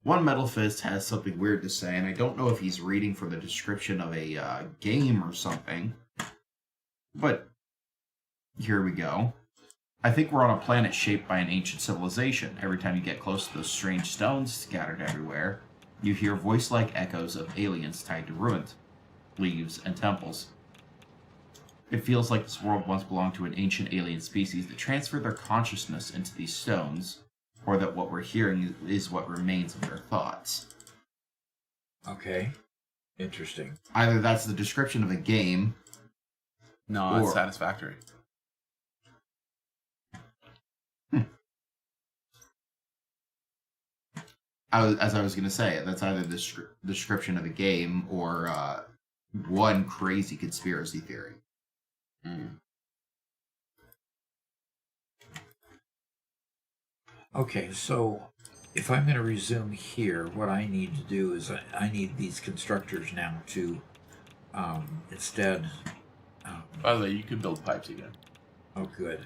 One Metal Fist has something weird to say, and I don't know if he's reading from the description of a game or something, but here we go. I think we're on a planet shaped by an ancient civilization. Every time you get close to those strange stones scattered everywhere, you hear voice-like echoes of aliens tied to ruins, leaves, and temples. It feels like this world once belonged to an ancient alien species that transferred their consciousness into these stones, or that what we're hearing is what remains of their thoughts. Okay. Interesting. Either that's the description of a game. No, it's Satisfactory. As I was going to say, that's either the description of a game or one crazy conspiracy theory. Okay, so if I'm going to resume here, what I need to do is I need these constructors now to instead. By the way, you can build pipes again. Oh, good.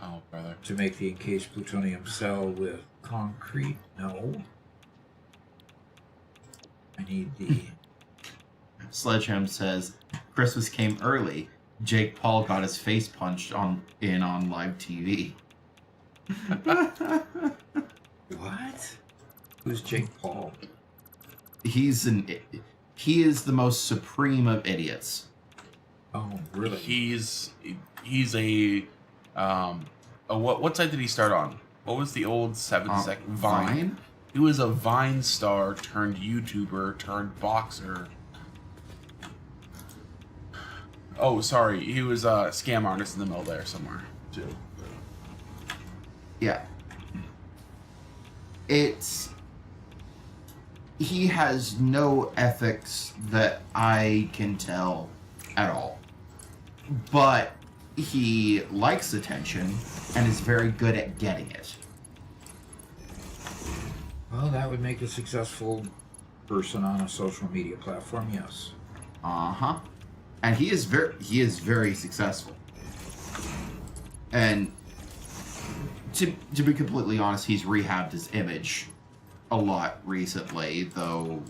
Oh, brother. To make the encased plutonium cell with concrete. No. I need the. Sledgehammer says, Christmas came early. Jake Paul got his face punched on live TV. What? Who's Jake Paul? He is the most supreme of idiots. Oh, really? He's a what site did he start on? What was the old 7-second Vine? He was a Vine star turned YouTuber turned boxer. Oh, sorry, he was a scam artist in the middle there somewhere too. Yeah. He has no ethics that I can tell at all. But he likes attention and is very good at getting it. Well, that would make a successful person on a social media platform, yes. Uh-huh. And he is very successful. And to be completely honest, he's rehabbed his image a lot recently, though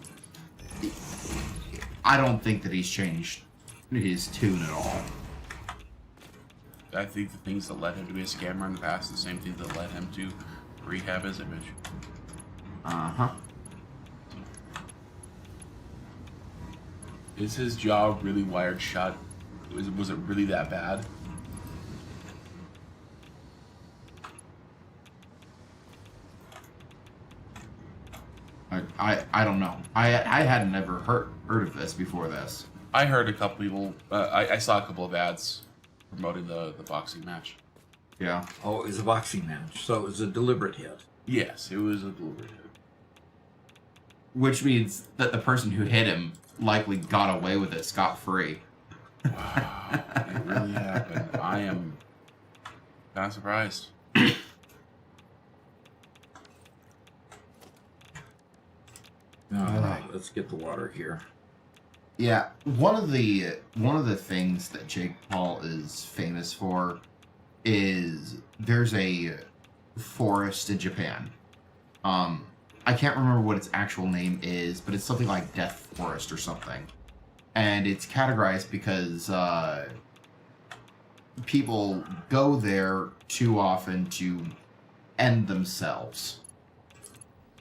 I don't think that he's changed his tune at all. I think the things that led him to be a scammer in the past are the same things that led him to rehab his image. Uh-huh. Is his jaw really wired shut? Was it really that bad? I don't know. I hadn't never heard of this before this. I heard a couple people. I saw a couple of ads promoting the boxing match. Yeah. Oh, it was a boxing match, so it was a deliberate hit. Yes, it was a deliberate hit. Which means that the person who hit him likely got away with it scot-free. Wow, it really happened. I am kind of surprised. All right, let's get the water here. Yeah, one of the things that Jake Paul is famous for is there's a forest in Japan. I can't remember what its actual name is, but it's something like Death Forest or something. And it's categorized because people go there too often to end themselves.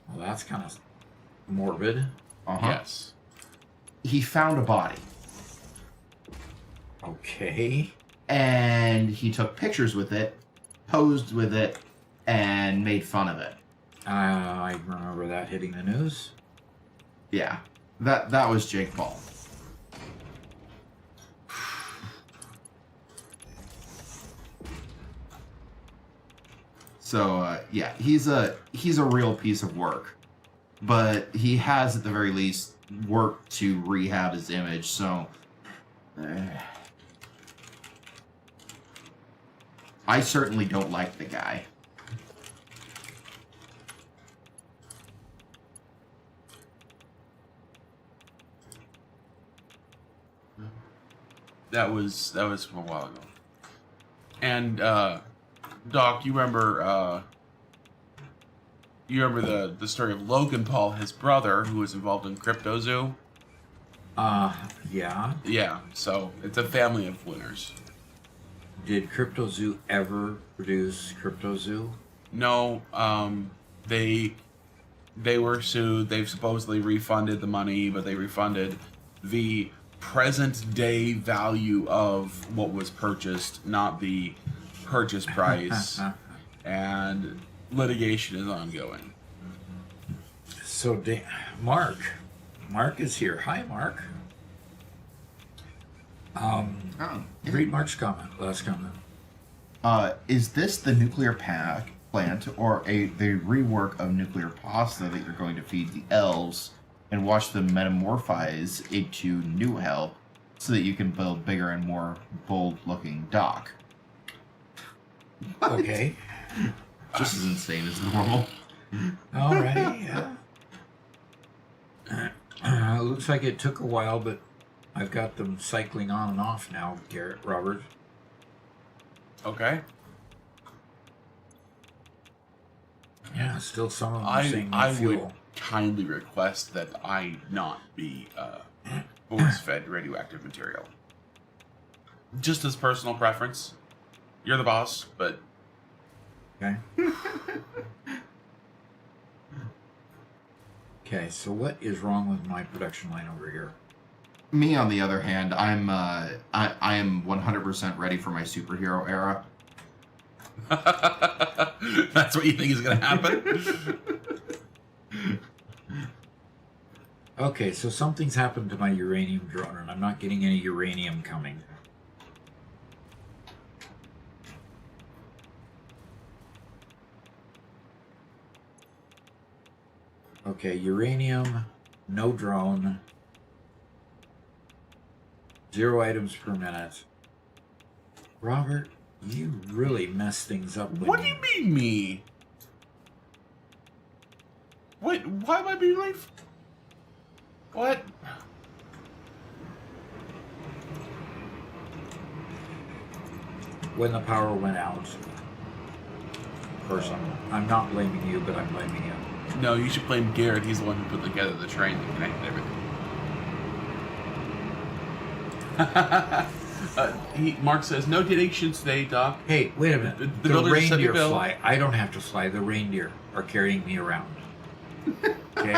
Well, that's kind of morbid. Uh-huh. Yes. He found a body. Okay. And he took pictures with it, posed with it, and made fun of it. I remember that hitting the news. Yeah. That was Jake Paul. So yeah, he's a real piece of work. But he has at the very least worked to rehab his image, so I certainly don't like the guy. That was from a while ago. And Doc, you remember the story of Logan Paul, his brother, who was involved in CryptoZoo? Yeah. Yeah, so it's a family of winners. Did CryptoZoo ever produce CryptoZoo? No, they were sued. They've supposedly refunded the money, but they refunded the present day value of what was purchased, not the purchase price. And litigation is ongoing. So, Mark is here. Hi, Mark. Read Mark's comment. Last comment. Is this the nuclear pack plant or the rework of nuclear pasta that you're going to feed the elves and watch them metamorphose into new hell so that you can build bigger and more bold-looking dock. Okay. Just as insane as normal. Alrighty. Looks like it took a while, but I've got them cycling on and off now, Robert. Okay. Yeah, still some of them are saying no I fuel. would kindly request that I not be force-fed radioactive material. Just as personal preference. You're the boss, but... Okay. Okay, so what is wrong with my production line over here? Me, on the other hand, I am 100% ready for my superhero era. That's what you think is going to happen? Okay, so something's happened to my uranium drone, and I'm not getting any uranium coming. Okay, uranium, no drone, 0 items per minute. Robert, you really mess things up. What do you mean, me? What? Why am I being late? What? When the power went out. Of course, I'm not blaming you, but I'm blaming him. No, you should blame Garrett. He's the one who put together the train that connected everything. Mark says, no donations today, Doc. Hey, wait a minute. The The builder just sent me a reindeer bill. fly. I don't have to fly. The reindeer are carrying me around. Okay?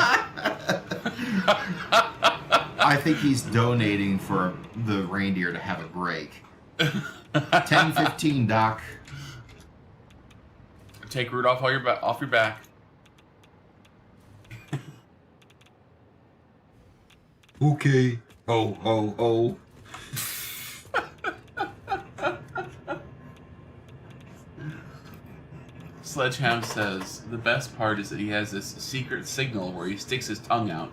I think he's donating for the reindeer to have a break. 10:15, Doc. Take root off off your back. Okay. Ho, ho, ho. Sledgeham says, the best part is that he has this secret signal where he sticks his tongue out,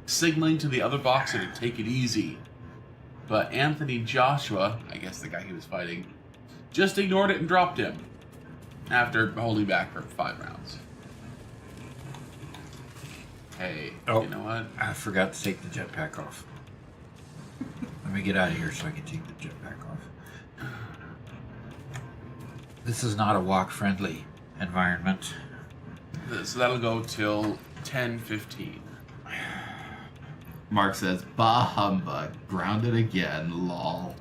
signaling to the other boxer to take it easy. But Anthony Joshua, I guess the guy he was fighting, just ignored it and dropped him after holding back for 5 rounds. Hey, Oh. you know what? I forgot to take the jetpack off. Let me get out of here so I can take the jetpack off. This is not a walk-friendly environment. So that'll go till 10:15. Mark says, bah humbug, grounded again, lol.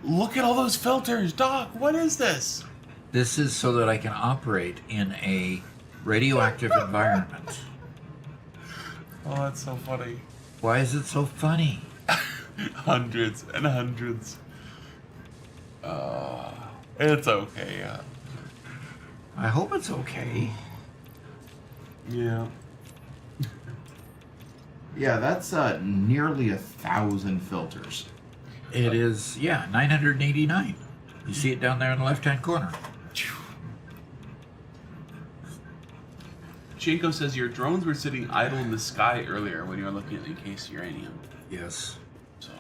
Look at all those filters, Doc. What is this? This is so that I can operate in a radioactive environment. Oh, that's so funny. Why is it so funny? Hundreds and hundreds. It's okay. I hope it's okay. Yeah. Yeah, that's nearly 1,000 filters. It is, yeah, 989. You see it down there in the left-hand corner. Chinko says your drones were sitting idle in the sky earlier when you were looking at the encased uranium. Yes. So,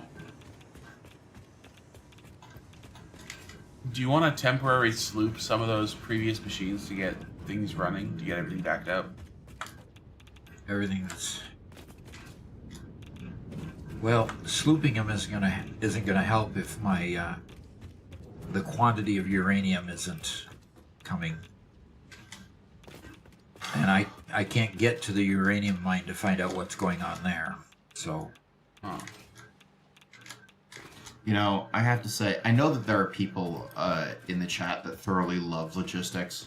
do you want to temporary sloop some of those previous machines to get things running, to get everything backed up? Everything that's... Well, slooping them isn't gonna help if my the quantity of uranium isn't coming, and I can't get to the uranium mine to find out what's going on there. So, You know, I have to say, I know that there are people in the chat that thoroughly love logistics,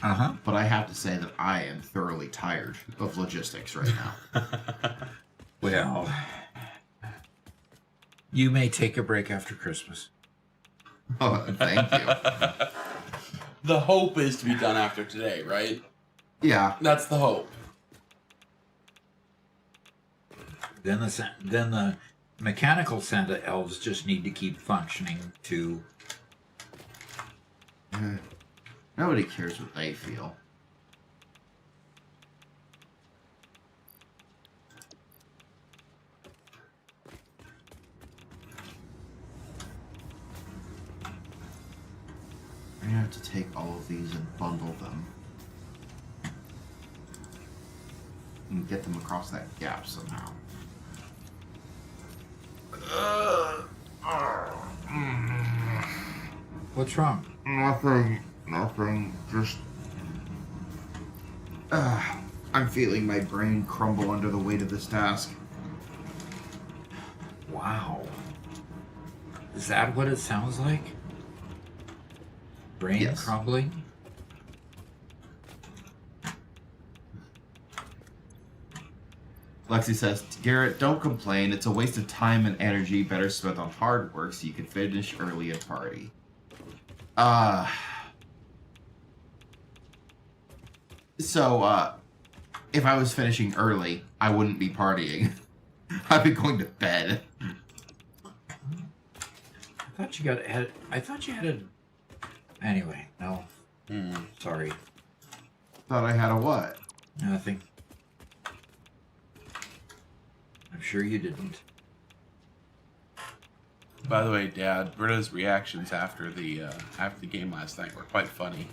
but I have to say that I am thoroughly tired of logistics right now. Well, you may take a break after Christmas. Oh, thank you. The hope is to be done after today, right? Yeah. That's the hope. Then the mechanical Santa elves just need to keep functioning to Nobody cares what they feel. I'm gonna have to take all of these and bundle them. And get them across that gap somehow. What's wrong? Nothing. Just. I'm feeling my brain crumble under the weight of this task. Wow. Is that what it sounds like? Brain Yes. crumbling? Lexi says, Garrett, don't complain. It's a waste of time and energy better spent on hard work so you can finish early and party. So, if I was finishing early, I wouldn't be partying. I'd be going to bed. I thought you had a... Anyway, no. Sorry. Thought I had a what? Nothing. I'm sure you didn't. By the way, Dad, Britta's reactions after the game last night were quite funny.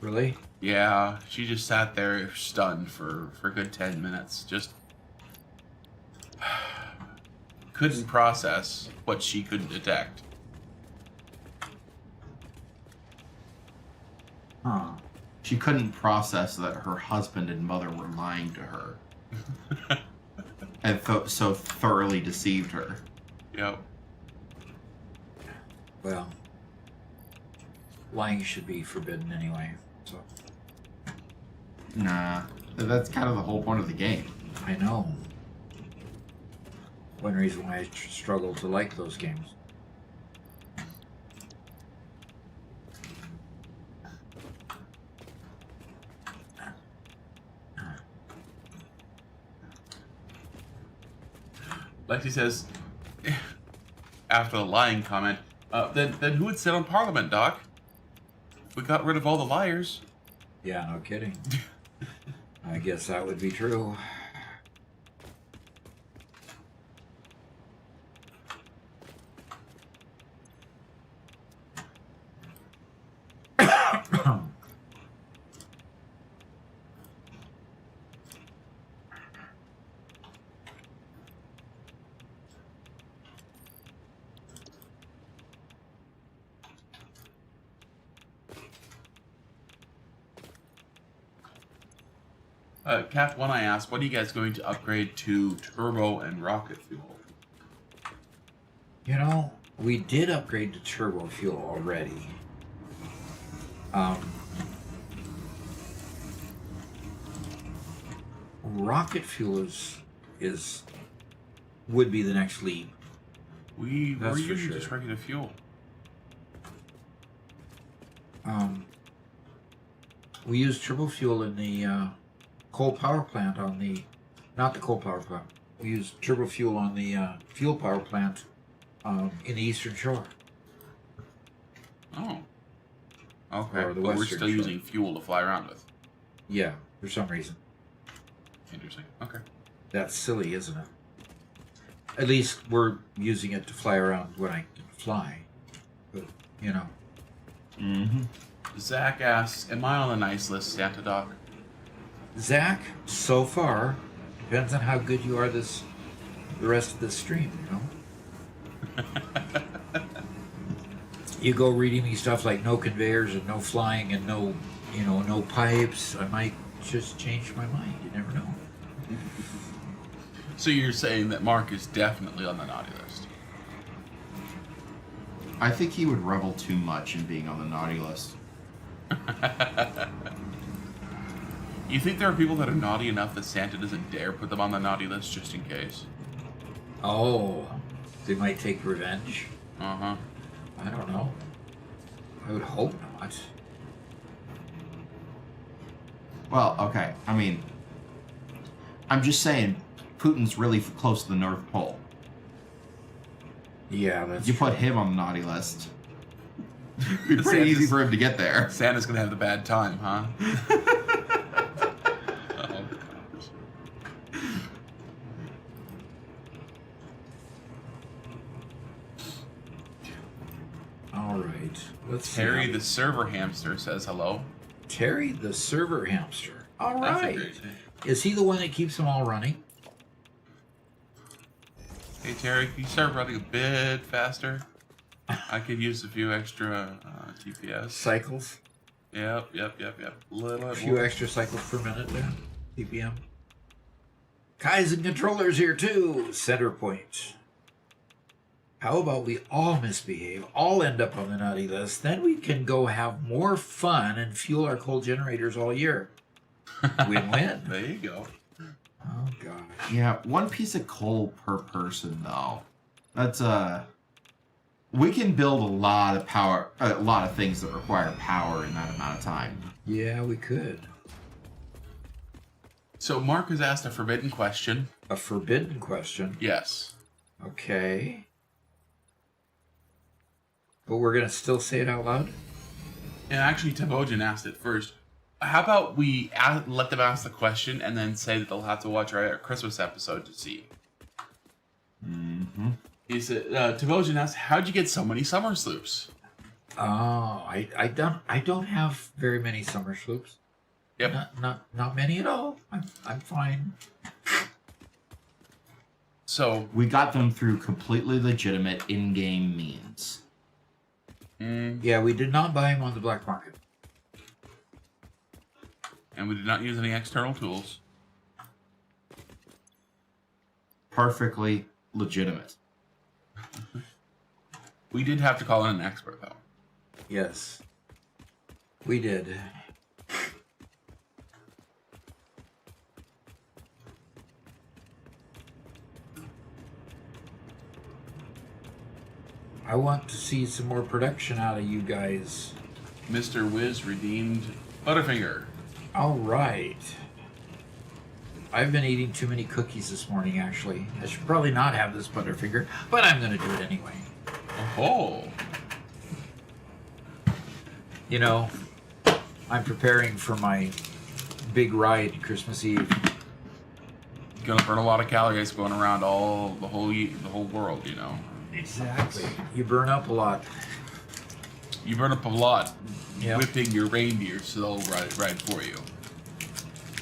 Really? Yeah, she just sat there stunned for a good 10 minutes. Just couldn't process what she couldn't detect. Huh. She couldn't process that her husband and mother were lying to her. And so thoroughly deceived her. Yep. Well, lying should be forbidden anyway, so... Nah, that's kind of the whole point of the game. I know. One reason why I struggle to like those games. Lexi says, after the lying comment, then who would sit on Parliament, Doc? We got rid of all the liars. Yeah, no kidding. I guess that would be true. Cap 1, I asked, what are you guys going to upgrade to turbo and rocket fuel? You know, we did upgrade to turbo fuel already. Rocket fuel would be the next leap. We're That's for using sure. just regular fuel. We use turbo fuel in the coal power plant on the... Not the coal power plant. We use turbo fuel on the fuel power plant in the Eastern Shore. Oh. Okay, Or the but we're Western still Shore. using fuel to fly around with. Yeah, for some reason. Interesting. Okay. That's silly, isn't it? At least we're using it to fly around when I can fly. But, you know. Mm-hmm. Zach asks, am I on the nice list, Santa Doc? Zach, so far, depends on how good you are the rest of this stream, you know? You go reading me stuff like no conveyors and no flying and no, no pipes, I might just change my mind. You never know. So you're saying that Mark is definitely on the naughty list? I think he would revel too much in being on the naughty list. You think there are people that are naughty enough that Santa doesn't dare put them on the naughty list just in case? Oh, they might take revenge? Uh-huh. I don't know. I would hope not. Well, okay. I mean, I'm just saying, Putin's really close to the North Pole. Yeah, that's You put true. him on the naughty list. It'd be pretty easy for him to get there. Santa's gonna have the bad time, huh? All right. Let's see. Terry the server hamster says hello. Terry the server hamster. All That's a right. great name. Is he the one that keeps them all running? Hey Terry, can you start running a bit faster? I could use a few extra TPS. Cycles? Yep. Little A bit few more. extra cycles per minute there. PPM. Kaizen controllers here too. Center point. How about we all misbehave, all end up on the naughty list, then we can go have more fun and fuel our coal generators all year. Win-win. There you go. Oh, gosh. Yeah, 1 piece of coal per person, though. That's, we can build a lot of things that require power in that amount of time. Yeah, we could. So Mark has asked a forbidden question. A forbidden question. Yes. Okay. But we're going to still say it out loud? And actually, Tebojan asked it first. How about we let them ask the question and then say that they'll have to watch our Christmas episode to see? Mm-hmm. He said, Tebojan asked, how'd you get so many summer sloops? Oh, I don't have very many summer sloops. Yep. Not many at all. I'm fine. So We got them through completely legitimate in-game means. Yeah, we did not buy them on the black market. And we did not use any external tools. Perfectly legitimate. We did have to call in an expert, though. Yes, we did. I want to see some more production out of you guys. Mr. Wiz redeemed Butterfinger. All right. I've been eating too many cookies this morning, actually. I should probably not have this Butterfinger, but I'm going to do it anyway. Oh. You know, I'm preparing for my big ride Christmas Eve. Gonna burn a lot of calories going around the whole world, you know. Exactly. You burn up a lot. You burn up a lot Yep. whipping your reindeer so they'll ride for you.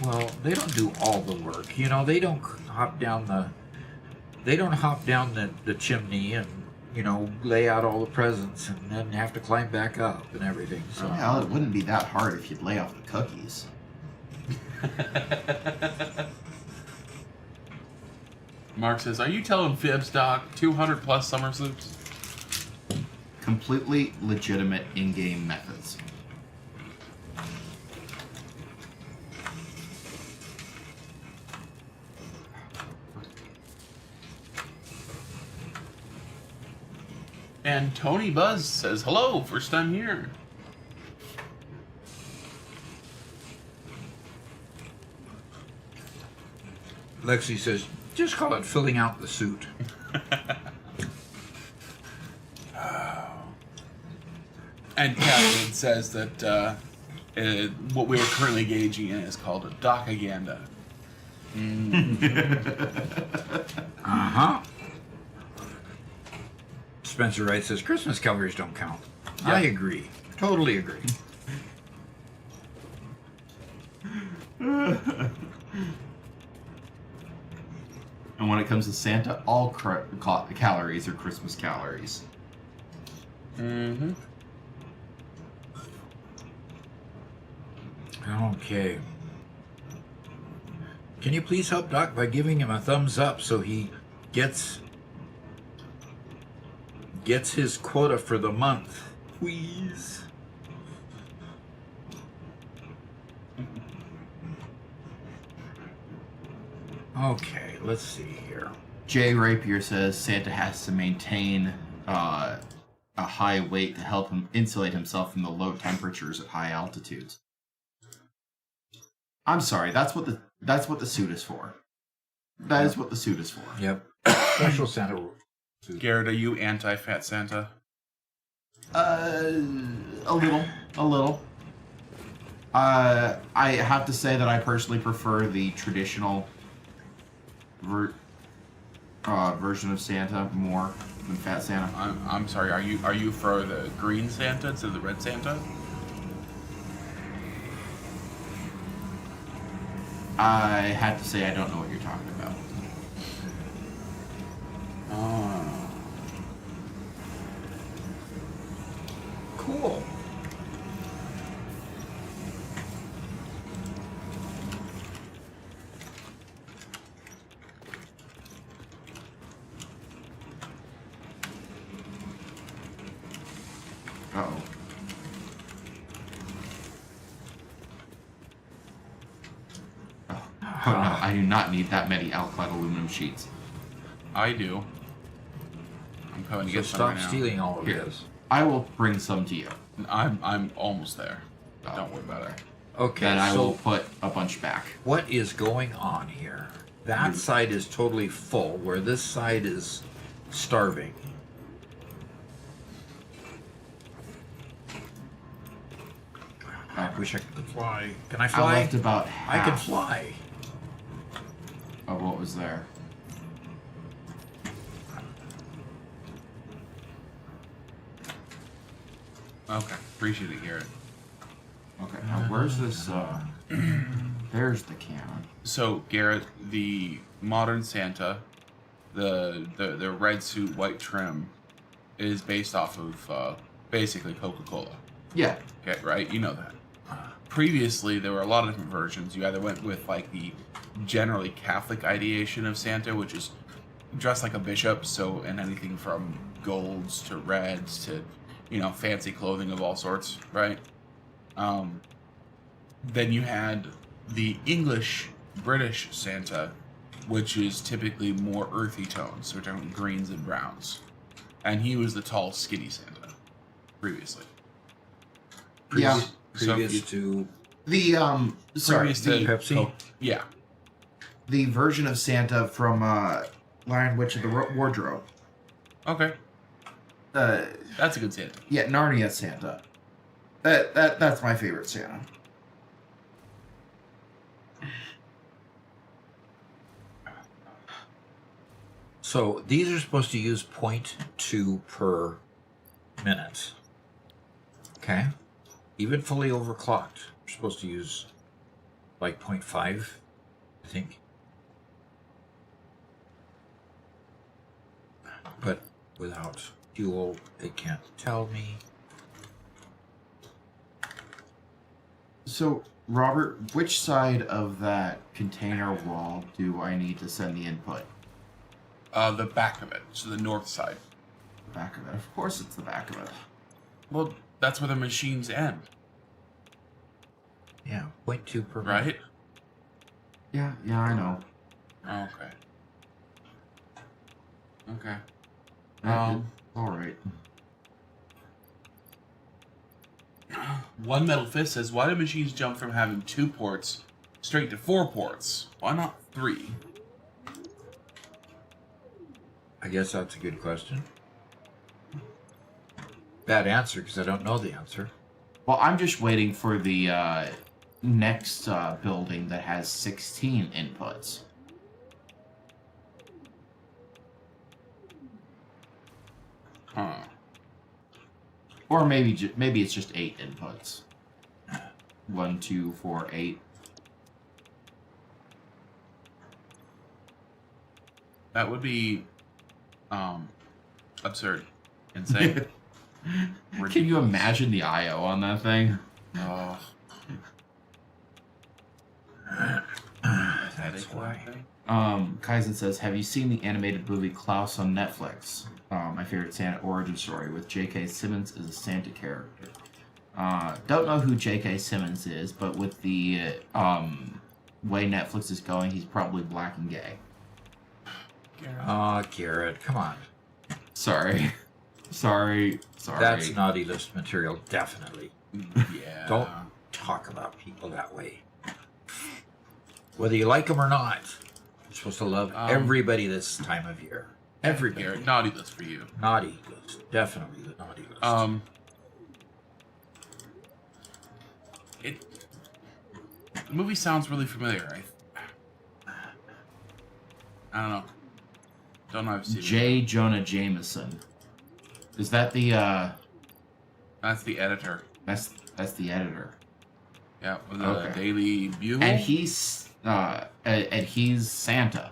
Well, they don't do all the work. You know, they don't hop down the chimney and, you know, lay out all the presents and then have to climb back up and everything. So Well, it wouldn't be that hard if you'd lay off the cookies. Mark says, are you telling fibs, Doc? 200 plus summer sloops? Completely legitimate in-game methods. And Tony Buzz says, hello, first time here. Lexi says, just call it filling out the suit. And Catherine says that what we are currently engaging in is called a docaganda. Uh-huh. Spencer Wright says, Christmas calories don't count. Yeah. I agree. Totally agree. And when it comes to Santa, all calories are Christmas calories. Mm-hmm. Okay. Can you please help Doc by giving him a thumbs up so he gets his quota for the month, please? Okay, let's see here. Jay Rapier says Santa has to maintain a high weight to help him insulate himself from the low temperatures at high altitudes. I'm sorry, that's what the suit is for. That is what the suit is for. Yep. Special Santa rule. Garrett, are you anti-fat Santa? A little. I have to say that I personally prefer the traditional version of Santa more than Fat Santa. I'm sorry. Are you for the green Santa instead of the red Santa? I have to say I don't know what you're talking about. Oh. Cool. Uh-oh. Oh no, I do not need that many alkaline aluminum sheets. I do. I'm coming to So get some stop right now. stealing all of Here. this. I will bring some to you. I'm almost there. Oh, Don't worry about it. Okay, Then I so will put a bunch back. what is going on here? That side is totally full, where this side is starving. I wish I could fly. Can I I fly? left about I half can fly. of what was there. Okay, appreciate it, Garrett. Okay, now where's this, there's the cannon. So, Garrett, the modern Santa, the red suit, white trim, is based off of basically Coca-Cola. Yeah. Okay, right? You know that. Previously, there were a lot of different versions. You either went with like the generally Catholic ideation of Santa, which is dressed like a bishop, so and anything from golds to reds to, you know, fancy clothing of all sorts, right? Then you had the English British Santa, which is typically more earthy tones, so we're talking greens and browns. And he was the tall, skinny Santa previously. Yeah. Previous So to The, sorry, Previous to the, Pepsi? Yeah. the version of Santa from, Lion Witch of the Wardrobe. Okay. Uh, That's a good Santa. yeah, Narnia Santa. That's my favorite Santa. So these are supposed to use 0.2 per minute. Okay? Even fully overclocked, we're supposed to use like 0.5, I think. But without fuel, it can't tell me. So, Robert, which side of that container wall do I need to send the input? The back of it, so the north side. The back of it. Of course it's the back of it. Well, that's where the machines end, Yeah, 0.2 per minute. right? Yeah, I know. Okay. Okay. Alright. One Metal Fist says, why do machines jump from having 2 ports straight to 4 ports? Why not 3? I guess that's a good question. Bad answer, because I don't know the answer. Well, I'm just waiting for the next building that has 16 inputs. Huh. Or maybe it's just 8 inputs. 1, 2, 4, 8. That would be, absurd. Insane. Can you imagine the I/O on that thing? Oh. That's why. Kaizen says, have you seen the animated movie Klaus on Netflix? My favorite Santa origin story with J.K. Simmons as a Santa character. Don't know who J.K. Simmons is, but with the way Netflix is going, he's probably black and gay. Garrett, come on. Sorry. That's naughty list material, definitely. Yeah. Don't talk about people that way. Whether you like them or not, you're supposed to love everybody this time of year. Everybody. Garrett, naughty list for you. Naughty list. Definitely the naughty list. The movie sounds really familiar. I don't know. Don't know if I've seen J. it. Jonah Jameson. Is that the That's the editor. that's the editor. Yeah, with the Okay. Daily Bugle. And he's Santa.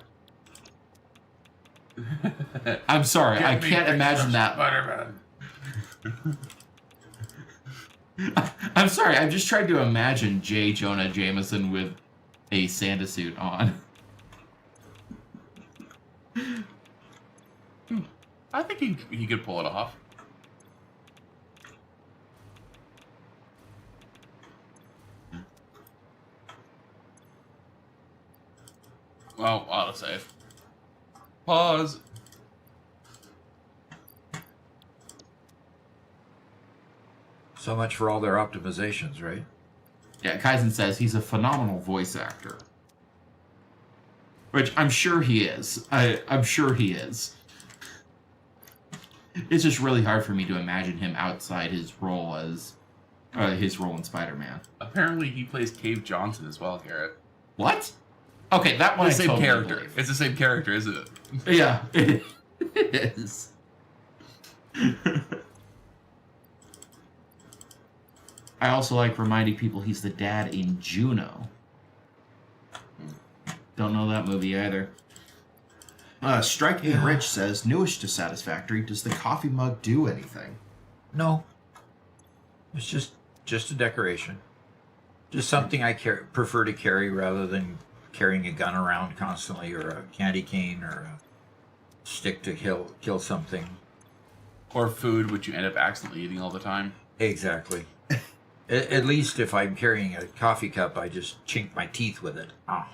I'm sorry, I can't imagine that. Spider-Man. I'm sorry, I'm just trying to imagine J. Jonah Jameson with a Santa suit on. I think he could pull it off. Well, autosave. Pause. So much for all their optimizations, right? Yeah, Kaizen says he's a phenomenal voice actor. Which I'm sure he is. I'm sure he is. It's just really hard for me to imagine him outside his role as his role in Spider-Man. Apparently, he plays Cave Johnson as well, Garrett. What? Okay, that one The I same totally character. believe. It's the same character, isn't it? Yeah, it is. I also like reminding people he's the dad in Juno. Don't know that movie either. Striking Rich says, newish to Satisfactory, does the coffee mug do anything? No. It's just a decoration. Just something I prefer to carry rather than carrying a gun around constantly, or a candy cane, or a stick to kill something. Or food, which you end up accidentally eating all the time. Exactly. At least if I'm carrying a coffee cup, I just chink my teeth with it. Oh.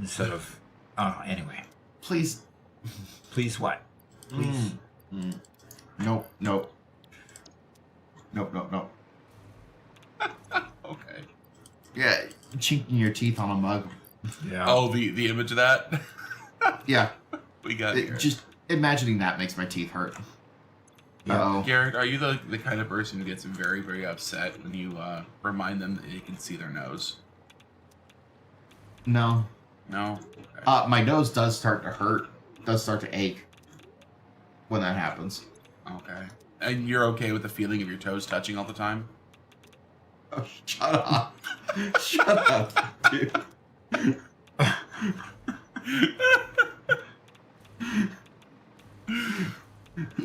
Instead of... anyway. Please. Please what? Please. Nope, nope. Nope, nope, nope. Okay. Yeah, chinking your teeth on a mug. Yeah. Oh, the image of that? Yeah, We got it. just imagining that makes my teeth hurt. Yeah. Uh-oh. Garrett, are you the kind of person who gets very, very upset when you remind them that you can see their nose? No. No? Okay. My nose does start to hurt, does start to ache when that happens. Okay. And you're okay with the feeling of your toes touching all the time? Oh, shut up. Shut up, dude.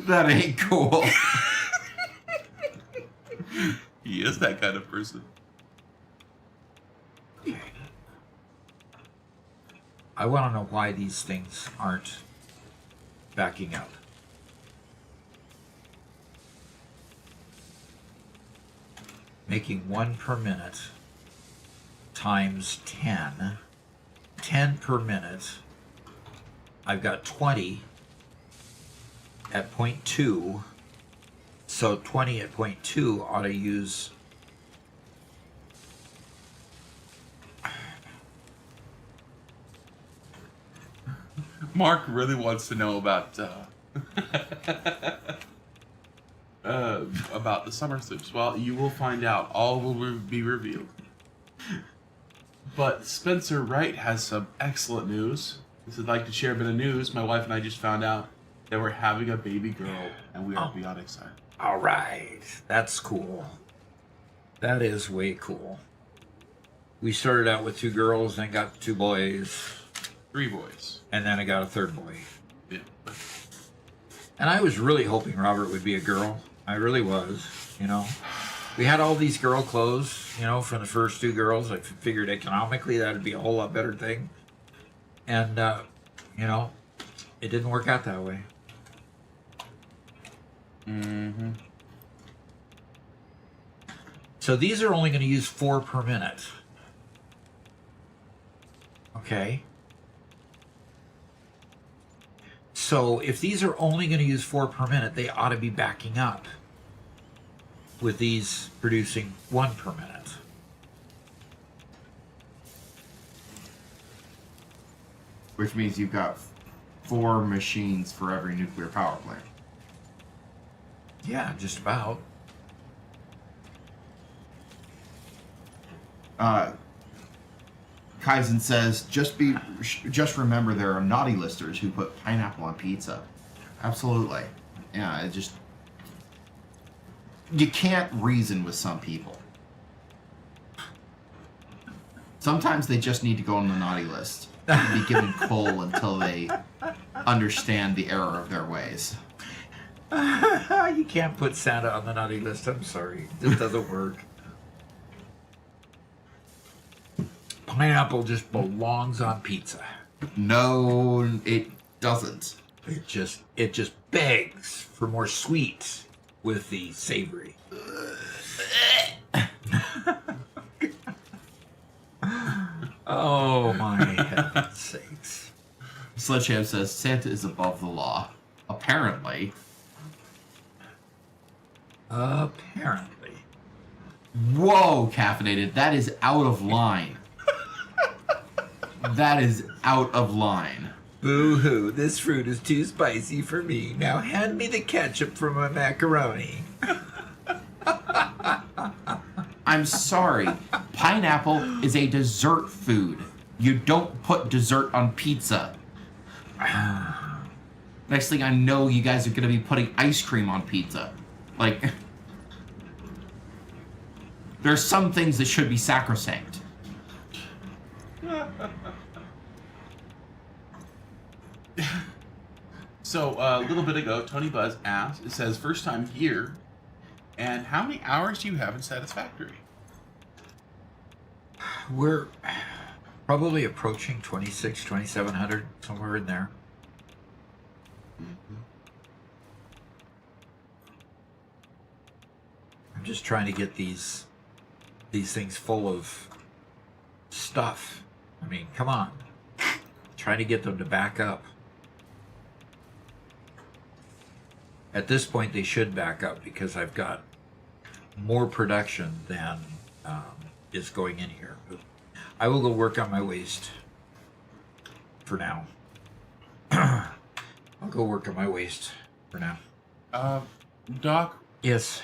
That ain't cool. He is that kind of person. I want to know why these things aren't backing up. Making 1 per minute times 10. 10 per minute. I've got 20 at 0.2. So 20 at 0.2 ought to use... Mark really wants to know about about the summer sloops. Well, you will find out. All will be revealed. But Spencer Wright has some excellent news. He said, I'd like to share a bit of news. My wife and I just found out that we're having a baby girl, and we are beyond excited. All right, that's cool. That is way cool. We started out with 2 girls, then got 2 boys, 3 boys. and then I got a 3rd boy. Yeah. And I was really hoping Robert would be a girl. I really was, you know. We had all these girl clothes, you know, from the first 2 girls. I figured economically that would be a whole lot better thing. And, you know, it didn't work out that way. Mm-hmm. So these are only going to use 4 per minute. Okay. So if these are only going to use 4 per minute, they ought to be backing up with these producing 1 per minute. Which means you've got 4 machines for every nuclear power plant. Yeah, just about. Kaizen says, just remember there are naughty listers who put pineapple on pizza. Absolutely. Yeah, you can't reason with some people. Sometimes they just need to go on the naughty list and be given coal until they understand the error of their ways. You can't put Santa on the naughty list. I'm sorry. This doesn't work. Pineapple just belongs on pizza. No, it doesn't. It just begs for more sweet with the savory. Oh my heaven's sakes. Sledgehammer says Santa is above the law. Apparently. Apparently. Whoa, caffeinated. That is out of line. That is out of line. Boo-hoo, this fruit is too spicy for me. Now hand me the ketchup for my macaroni. I'm sorry. Pineapple is a dessert food. You don't put dessert on pizza. Next thing I know, you guys are going to be putting ice cream on pizza. Like, there's some things that should be sacrosanct. So, a little bit ago, Tony Buzz asked, it says, first time here, and how many hours do you have in Satisfactory? We're probably approaching 2,700, somewhere in there. I'm just trying to get these things full of stuff. I mean, come on. Trying to get them to back up. At this point, they should back up because I've got more production than is going in here. But I will go work on my waste for now. I'll go work on my waste for now. Doc, Yes.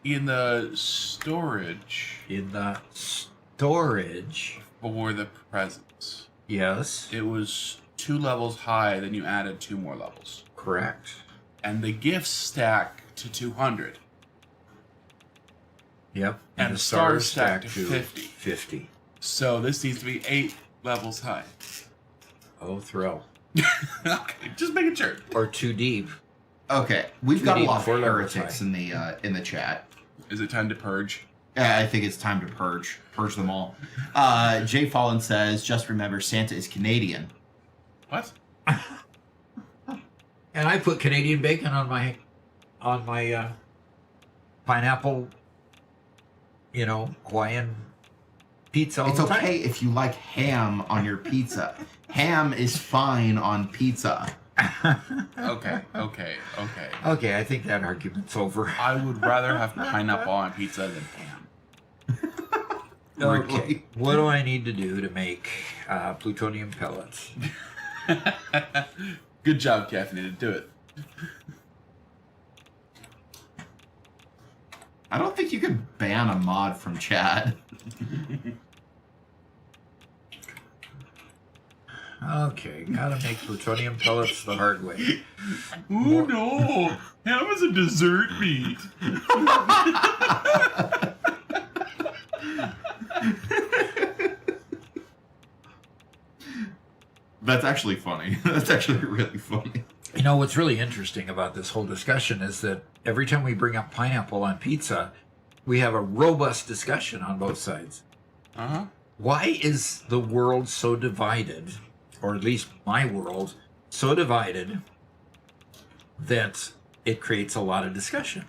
in the storage In the storage. for the presents, Yes. it was 2 levels high, then you added 2 more levels. Correct. And the gifts stack to 200. Yep. And the stars stack stack to 50. 50. So this needs to be 8 levels high. Oh, thrill. Okay, just making sure. Or too deep. Okay, we've Too got a deep, lot of 4 levels heretics high. in the chat. Is it time to purge? I think it's time to purge them all. Jay Fallen says, just remember Santa is Canadian. What? And I put Canadian bacon on my pineapple, Hawaiian pizza all It's the time. okay if you like ham on your pizza. Ham is fine on pizza. Okay. Okay, I think that argument's over. I would rather have pineapple on pizza than ham. Okay, what do I need to do to make plutonium pellets? Good job, Caffeinated. Do it. I don't think you could ban a mod from chat. Okay, gotta make plutonium pellets the hard way. Oh no! Ham is a dessert meat. That's actually funny. That's actually really funny. What's really interesting about this whole discussion is that every time we bring up pineapple on pizza, we have a robust discussion on both sides. Uh-huh. Why is the world so divided, or at least my world, so divided that it creates a lot of discussion?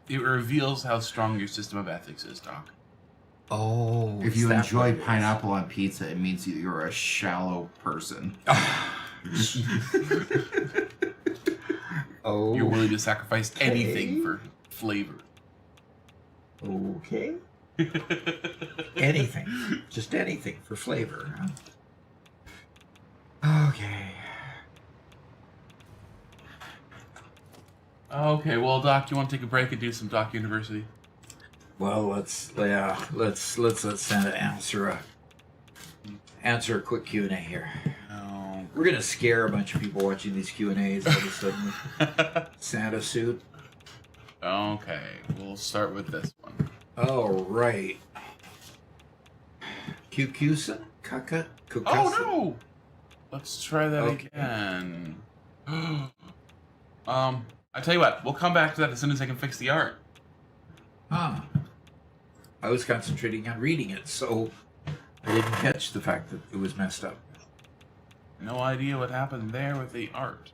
It reveals how strong your system of ethics is, Doc. Oh, If is you that what enjoy it is? pineapple on pizza, it means you're a shallow person. Oh, You're willing to sacrifice anything for flavor. okay. Anything, just anything for flavor. Huh? Okay. Okay, well, Doc, you want to take a break and do some Doc University? Well, let's let Santa answer a quick Q&A here. No. We're gonna scare a bunch of people watching these Q&As all of a sudden with Santa suit. Okay, we'll start with this one. All right. Kukusa? Kaka? Kukusa? Oh no! Let's try that Okay. again. I tell you what, we'll come back to that as soon as I can fix the art. Huh. I was concentrating on reading it, so I didn't catch the fact that it was messed up. No idea what happened there with the art.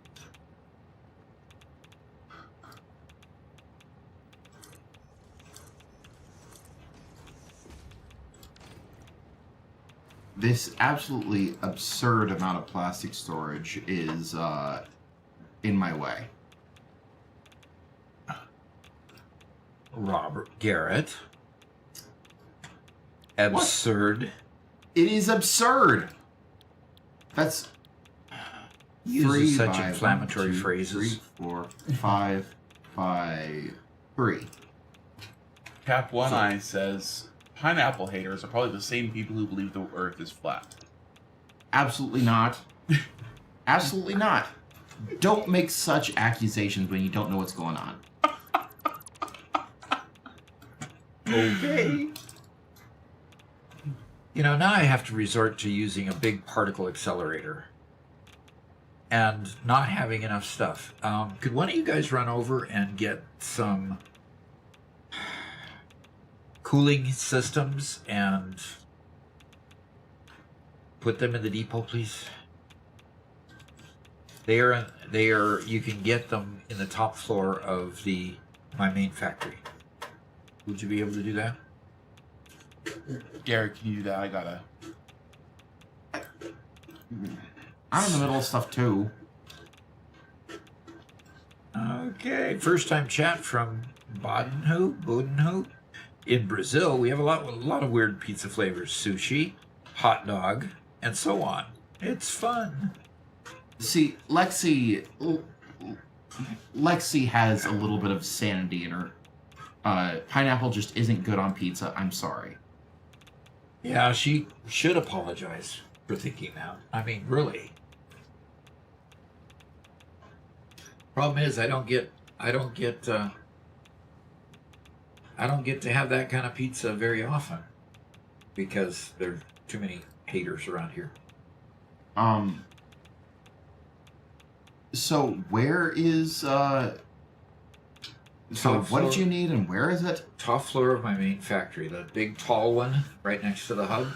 This absolutely absurd amount of plastic storage is in my way. Robert Garrett. Absurd. It is absurd. That's Uses such by inflammatory 1, 2, phrases. 3, 4, 5 by 3. Cap One Eye says pineapple haters are probably the same people who believe the Earth is flat. Absolutely not. Absolutely not. Don't make such accusations when you don't know what's going on. Okay. You know, now I have to resort to using a big particle accelerator and not having enough stuff. Could one of you guys run over and get some cooling systems and put them in the depot, please? They are. You can get them in the top floor of my main factory. Would you be able to do that? Garrett, can you do that? I gotta. I'm in the middle of stuff too. Okay, first time chat from Bodenhoop. In Brazil, we have a lot of weird pizza flavors: sushi, hot dog, and so on. It's fun. See, Lexi has a little bit of sanity in her. Pineapple just isn't good on pizza. I'm sorry. Yeah, she should apologize for thinking that. I mean, really. Problem is, I don't get to have that kind of pizza very often because there are too many haters around here. So where is So what did you need and where is it? Top floor of my main factory, the big tall one right next to the hub.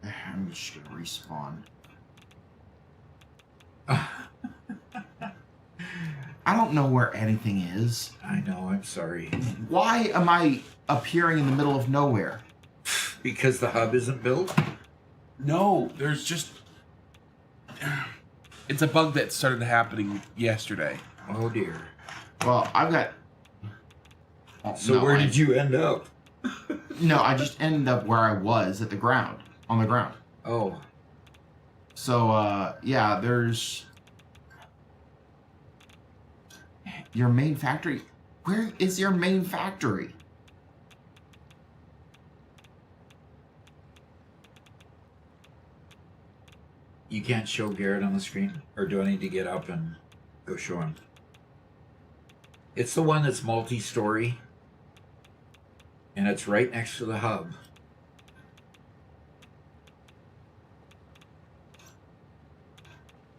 I'm just gonna respawn. I don't know where anything is. I know, I'm sorry. Why am I appearing in the middle of nowhere? Because the hub isn't built? No, there's just. It's a bug that started happening yesterday. Oh dear. Well, I've got. So where did you end up? No, I just ended up where I was at the ground, on the ground. Oh. So, yeah, there's your main factory. Where is your main factory? You can't show Garrett on the screen? Or do I need to get up and go show him? It's the one that's multi-story. And it's right next to the hub.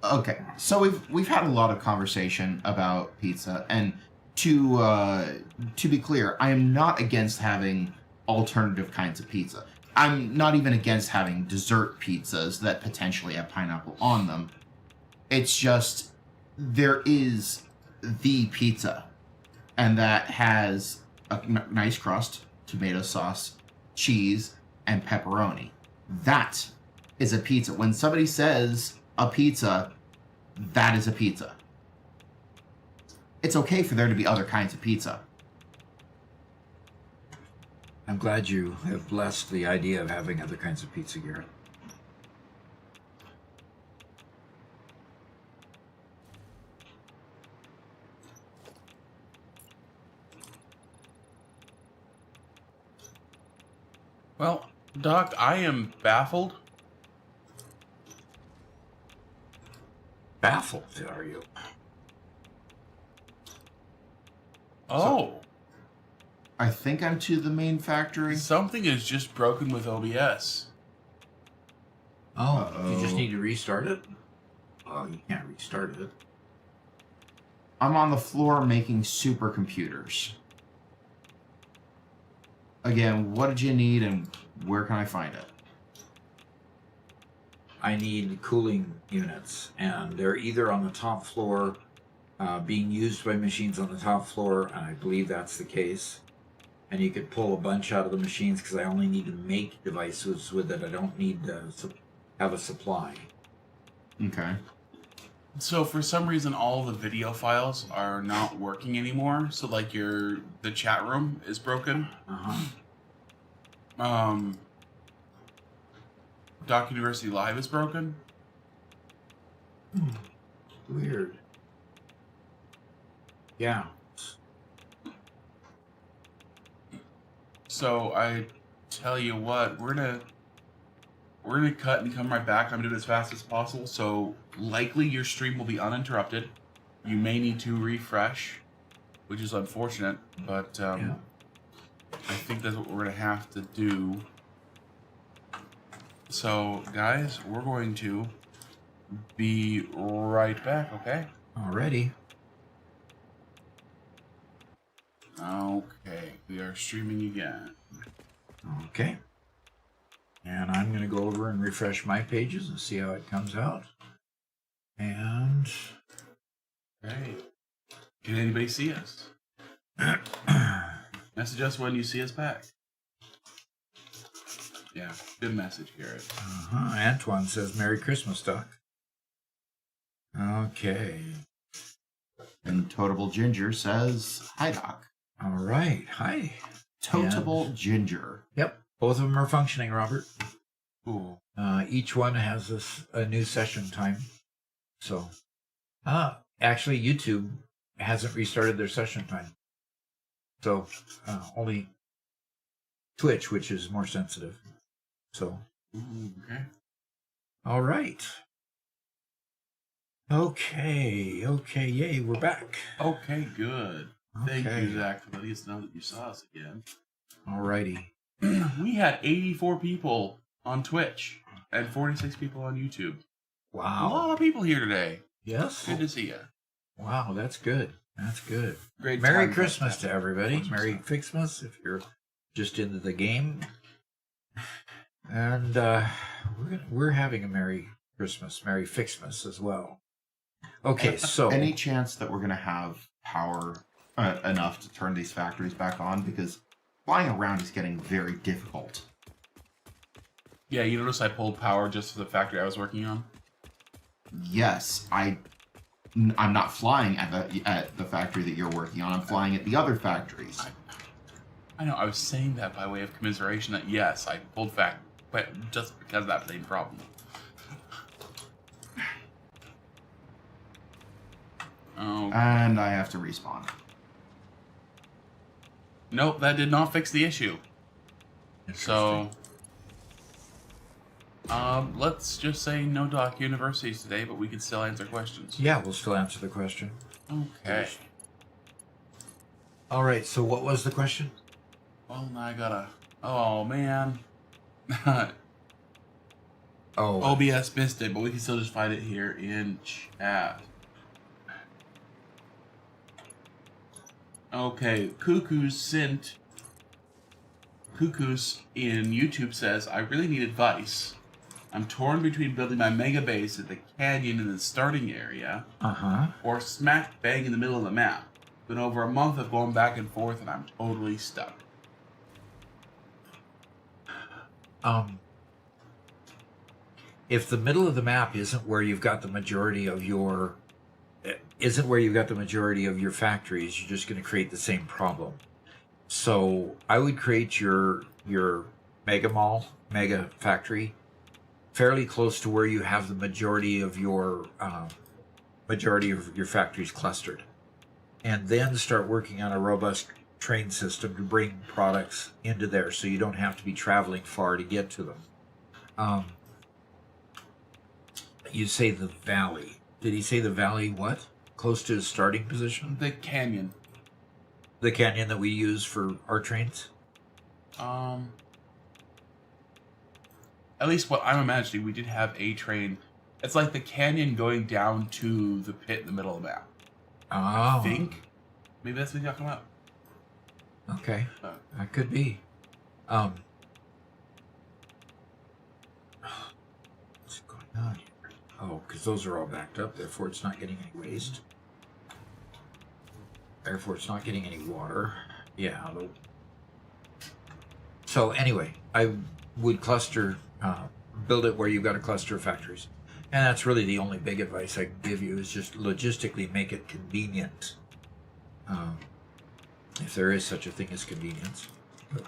Okay, so we've had a lot of conversation about pizza, and to be clear, I am not against having alternative kinds of pizza. I'm not even against having dessert pizzas that potentially have pineapple on them. It's just there is the pizza, and that has a nice crust, tomato sauce, cheese, and pepperoni. That is a pizza. When somebody says a pizza, that is a pizza. It's okay for there to be other kinds of pizza. I'm glad you have blessed the idea of having other kinds of pizza, Garrett. Well, Doc, I am baffled. Baffled, are you? Oh, I think I'm to the main factory. something is just broken with OBS. Oh, you just Uh-oh. need to restart it? Oh, you can't restart it. I'm on the floor making supercomputers. Again, what did you need and where can I find it? I need cooling units, and they're either on the top floor, being used by machines on the top floor, and I believe that's the case. And you could pull a bunch out of the machines because I only need to make devices with it. I don't need to have a supply. Okay. So for some reason, all the video files are not working anymore. So like the chat room is broken. Doc University Live is broken. Weird. Yeah. So I tell you what, we're gonna cut and come right back. I'm doing it as fast as possible. So likely your stream will be uninterrupted. You may need to refresh, which is unfortunate, but Yeah. I think that's what we're gonna have to do. So guys, we're going to be right back, okay? Alrighty. Okay, we are streaming again. Okay. And I'm going to go over and refresh my pages and see how it comes out. And Okay. Can anybody see us? Message us when you see us back. Yeah, good message, Garrett. Antoine says, Merry Christmas, Doc. Okay. And Totable Ginger says, hi, Doc. All right. Hi. Totable Ginger. Yep. Both of them are functioning, Robert. Cool. Each one has a new session time. So, actually, YouTube hasn't restarted their session time. So, only Twitch, which is more sensitive. So, Okay. all right. Okay, yay, we're back. Okay, good. Thank Okay. you, Zach, for letting us know that you saw us again. Alrighty. We had 84 people on Twitch and 46 people on YouTube. A Wow. lot of people here today. Yes. Good to see you. Wow, that's good. That's good. Great. Merry time Christmas that. to everybody. Awesome Merry stuff. Fixmas if you're just into the game. And we're having a Merry Christmas, Merry Fixmas as well. Okay, so Any chance that we're going to have power enough to turn these factories back on? Because flying around is getting very difficult. Yeah, you notice I pulled power just for the factory I was working on? Yes, I'm not flying at the factory that you're working on. I'm flying at the other factories. I know, I was saying that by way of commiseration that yes, I pulled back, but just because of that same problem. Oh, And I have to respawn. nope, that did not fix the issue. So, let's just say no Doc Universities today, but we can still answer questions. yeah, we'll still answer the question. Okay. All right, so what was the question? Well, now I gotta. Oh man. Oh, OBS missed it, but we can still just find it here in chat. Okay, Cuckoo's in YouTube says, I really need advice. I'm torn between building my mega base at the canyon in the starting area or smack bang in the middle of the map. Been over a month of going back and forth and I'm totally stuck. If the middle of the map isn't where you've got the majority of your factories, you're just going to create the same problem. So I would create your mega factory fairly close to where you have the majority of your factories clustered, and then start working on a robust train system to bring products into there, so you don't have to be traveling far to get to them. You say the valley. Did he say the valley what? Close to his starting position? The canyon. The canyon that we use for our trains? At least what I'm imagining, we did have a train. It's like the canyon going down to the pit in the middle of the map. Oh. I think. Maybe that's what you're talking about. Okay. That could be. What's going on here? Oh, because those are all backed up, therefore it's not getting any waste. Therefore it's not getting any water. Yeah. So anyway, I would cluster, build it where you've got a cluster of factories. And that's really the only big advice I can give you, is just logistically make it convenient. If there is such a thing as convenience. But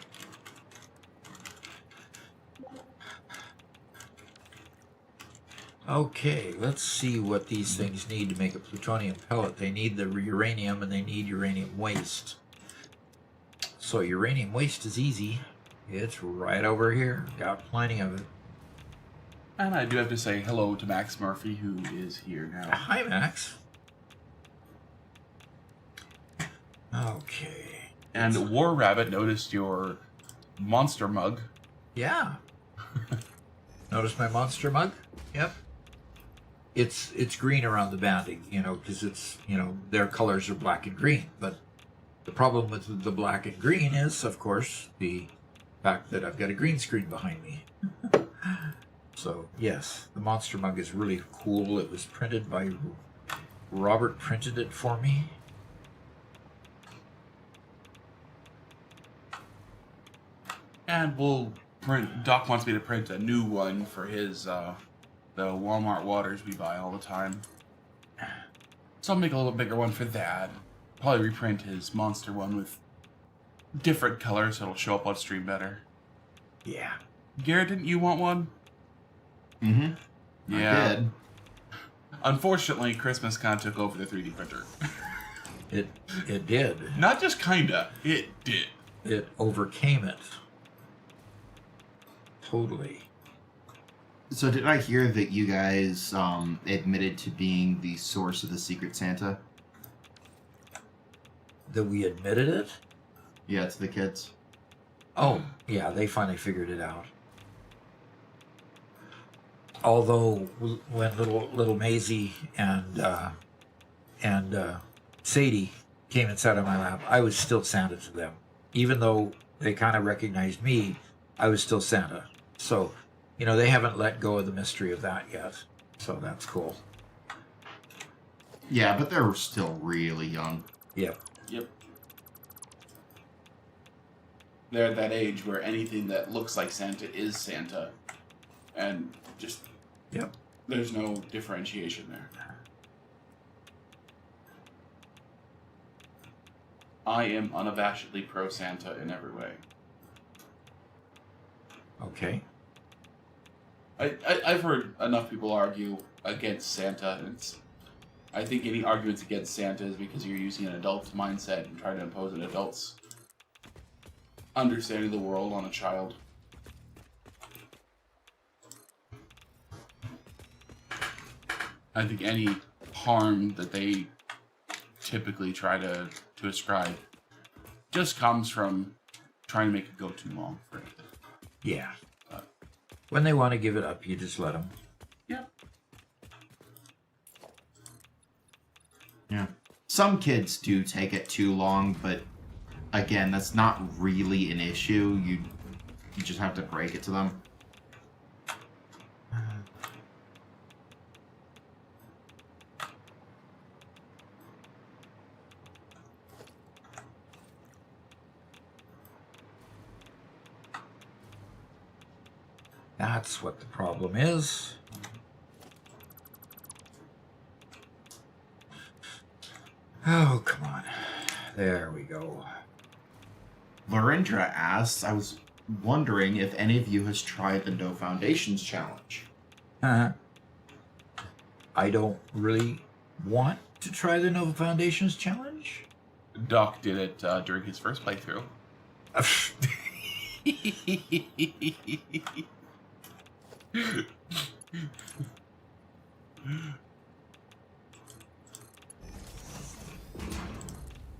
okay, let's see what these things need to make a plutonium pellet. They need the uranium, and they need uranium waste. So uranium waste is easy. It's right over here. Got plenty of it. And I do have to say hello to Max Murphy, who is here now. Hi, Max. Okay. And War Rabbit noticed your monster mug. Yeah. Notice my monster mug? Yep. It's green around the banding, because it's, their colors are black and green. But the problem with the black and green is, of course, the fact that I've got a green screen behind me. So, yes, the monster mug is really cool. It was printed by Robert, printed it for me. And we'll print. Doc wants me to print a new one for his the Walmart waters we buy all the time. So I'll make a little bigger one for that. Probably reprint his monster one with different colors so it'll show up on stream better. Yeah. Garrett, didn't you want one? Mm-hmm. Yeah. I did. Unfortunately, Christmas kind of took over the 3D printer. It did. Not just kinda, it did. It overcame it. Totally. So did I hear that you guys admitted to being the source of the Secret Santa? That we admitted it? Yeah, to the kids. Oh, yeah, they finally figured it out. Although when little Maisie and Sadie came and sat on my lap, I was still Santa to them. Even though they kind of recognized me, I was still Santa. So, they haven't let go of the mystery of that yet. So that's cool. Yeah, but they're still really young. Yep. Yep. They're at that age where anything that looks like Santa is Santa. And just... Yep. There's no differentiation there. I am unabashedly pro-Santa in every way. Okay. I've heard enough people argue against Santa, and I think any arguments against Santa is because you're using an adult's mindset and trying to impose an adult's understanding of the world on a child. I think any harm that they typically try to ascribe just comes from trying to make it go too long for anything. Yeah. When they want to give it up, you just let them. Yeah. Yeah. Some kids do take it too long, but again, that's not really an issue. You just have to break it to them. That's what the problem is. Oh, come on. There we go. Larindra asks, I was wondering if any of you has tried the No Foundations challenge. I don't really want to try the Nova Foundations challenge. Doc did it during his first playthrough.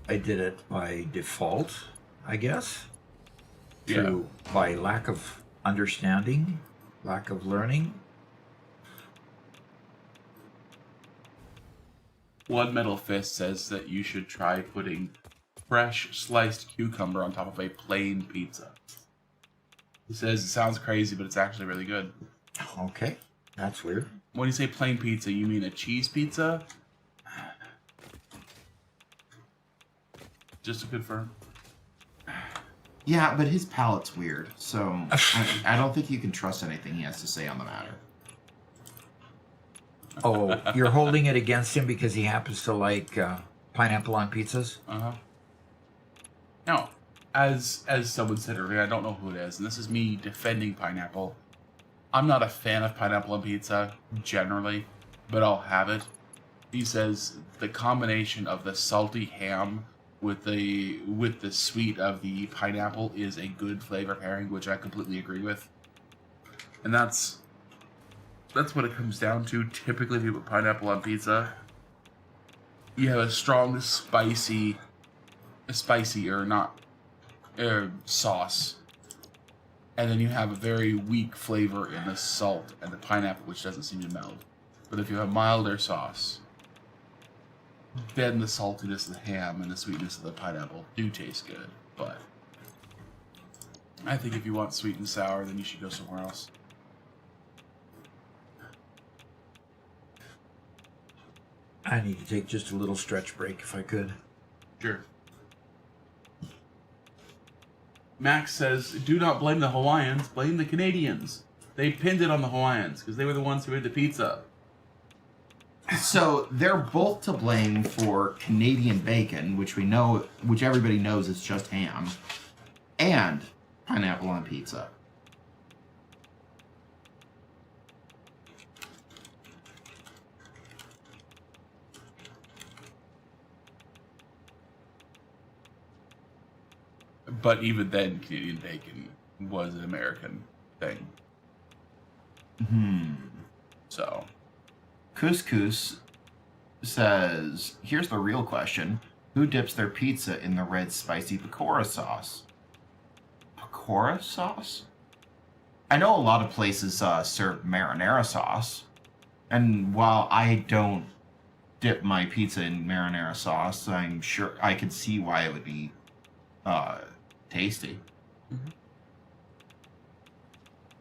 I did it by default, I guess. By lack of understanding, lack of learning. One Metal Fist says that you should try putting fresh sliced cucumber on top of a plain pizza. He says it sounds crazy, but it's actually really good. Okay, that's weird. When you say plain pizza, you mean a cheese pizza? Just to confirm. Yeah, but his palate's weird, so I don't think you can trust anything he has to say on the matter. Oh, you're holding it against him because he happens to like pineapple on pizzas? Uh-huh. Now, as someone said earlier, I don't know who it is, and this is me defending pineapple. I'm not a fan of pineapple on pizza, generally, but I'll have it. He says the combination of the salty ham with the sweet of the pineapple is a good flavor pairing, which I completely agree with. And that's what it comes down to. Typically, if you put pineapple on pizza, you have a strong, spicy sauce, and then you have a very weak flavor in the salt and the pineapple, which doesn't seem to meld. But if you have milder sauce, then the saltiness of the ham and the sweetness of the pineapple do taste good. But I think if you want sweet and sour, then you should go somewhere else. I need to take just a little stretch break if I could. Sure. Max says, do not blame the Hawaiians, blame the Canadians. They pinned it on the Hawaiians because they were the ones who made the pizza. So they're both to blame for Canadian bacon, which everybody knows is just ham, and pineapple on pizza. But even then, Canadian bacon was an American thing. So. Couscous says, here's the real question. Who dips their pizza in the red spicy pakora sauce? Pakora sauce? I know a lot of places serve marinara sauce. And while I don't dip my pizza in marinara sauce, I'm sure I could see why it would be tasty.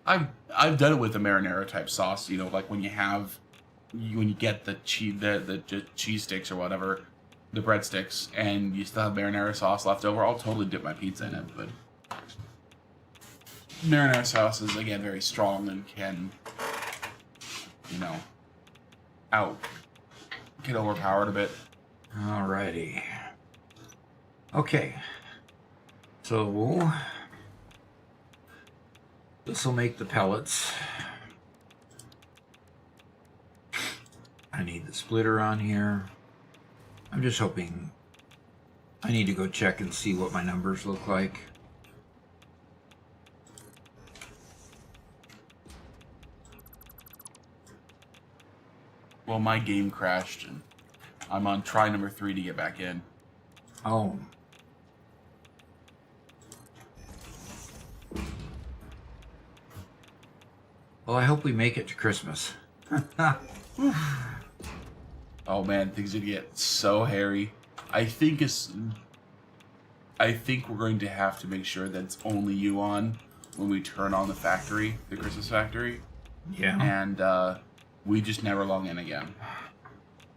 I've done it with a marinara type sauce, like when you get the cheese sticks or whatever, the breadsticks, and you still have marinara sauce left over, I'll totally dip my pizza in it. But marinara sauce is, again, very strong and can overpower it a bit. Alrighty. Okay. So this will make the pellets. I need the splitter on here. I'm just hoping. I need to go check and see what my numbers look like. Well, my game crashed, and I'm on try number 3 to get back in. Oh. Well, I hope we make it to Christmas. Oh man, things are gonna get so hairy. I think we're going to have to make sure that it's only you on when we turn on the Christmas factory. Yeah. And we just never log in again.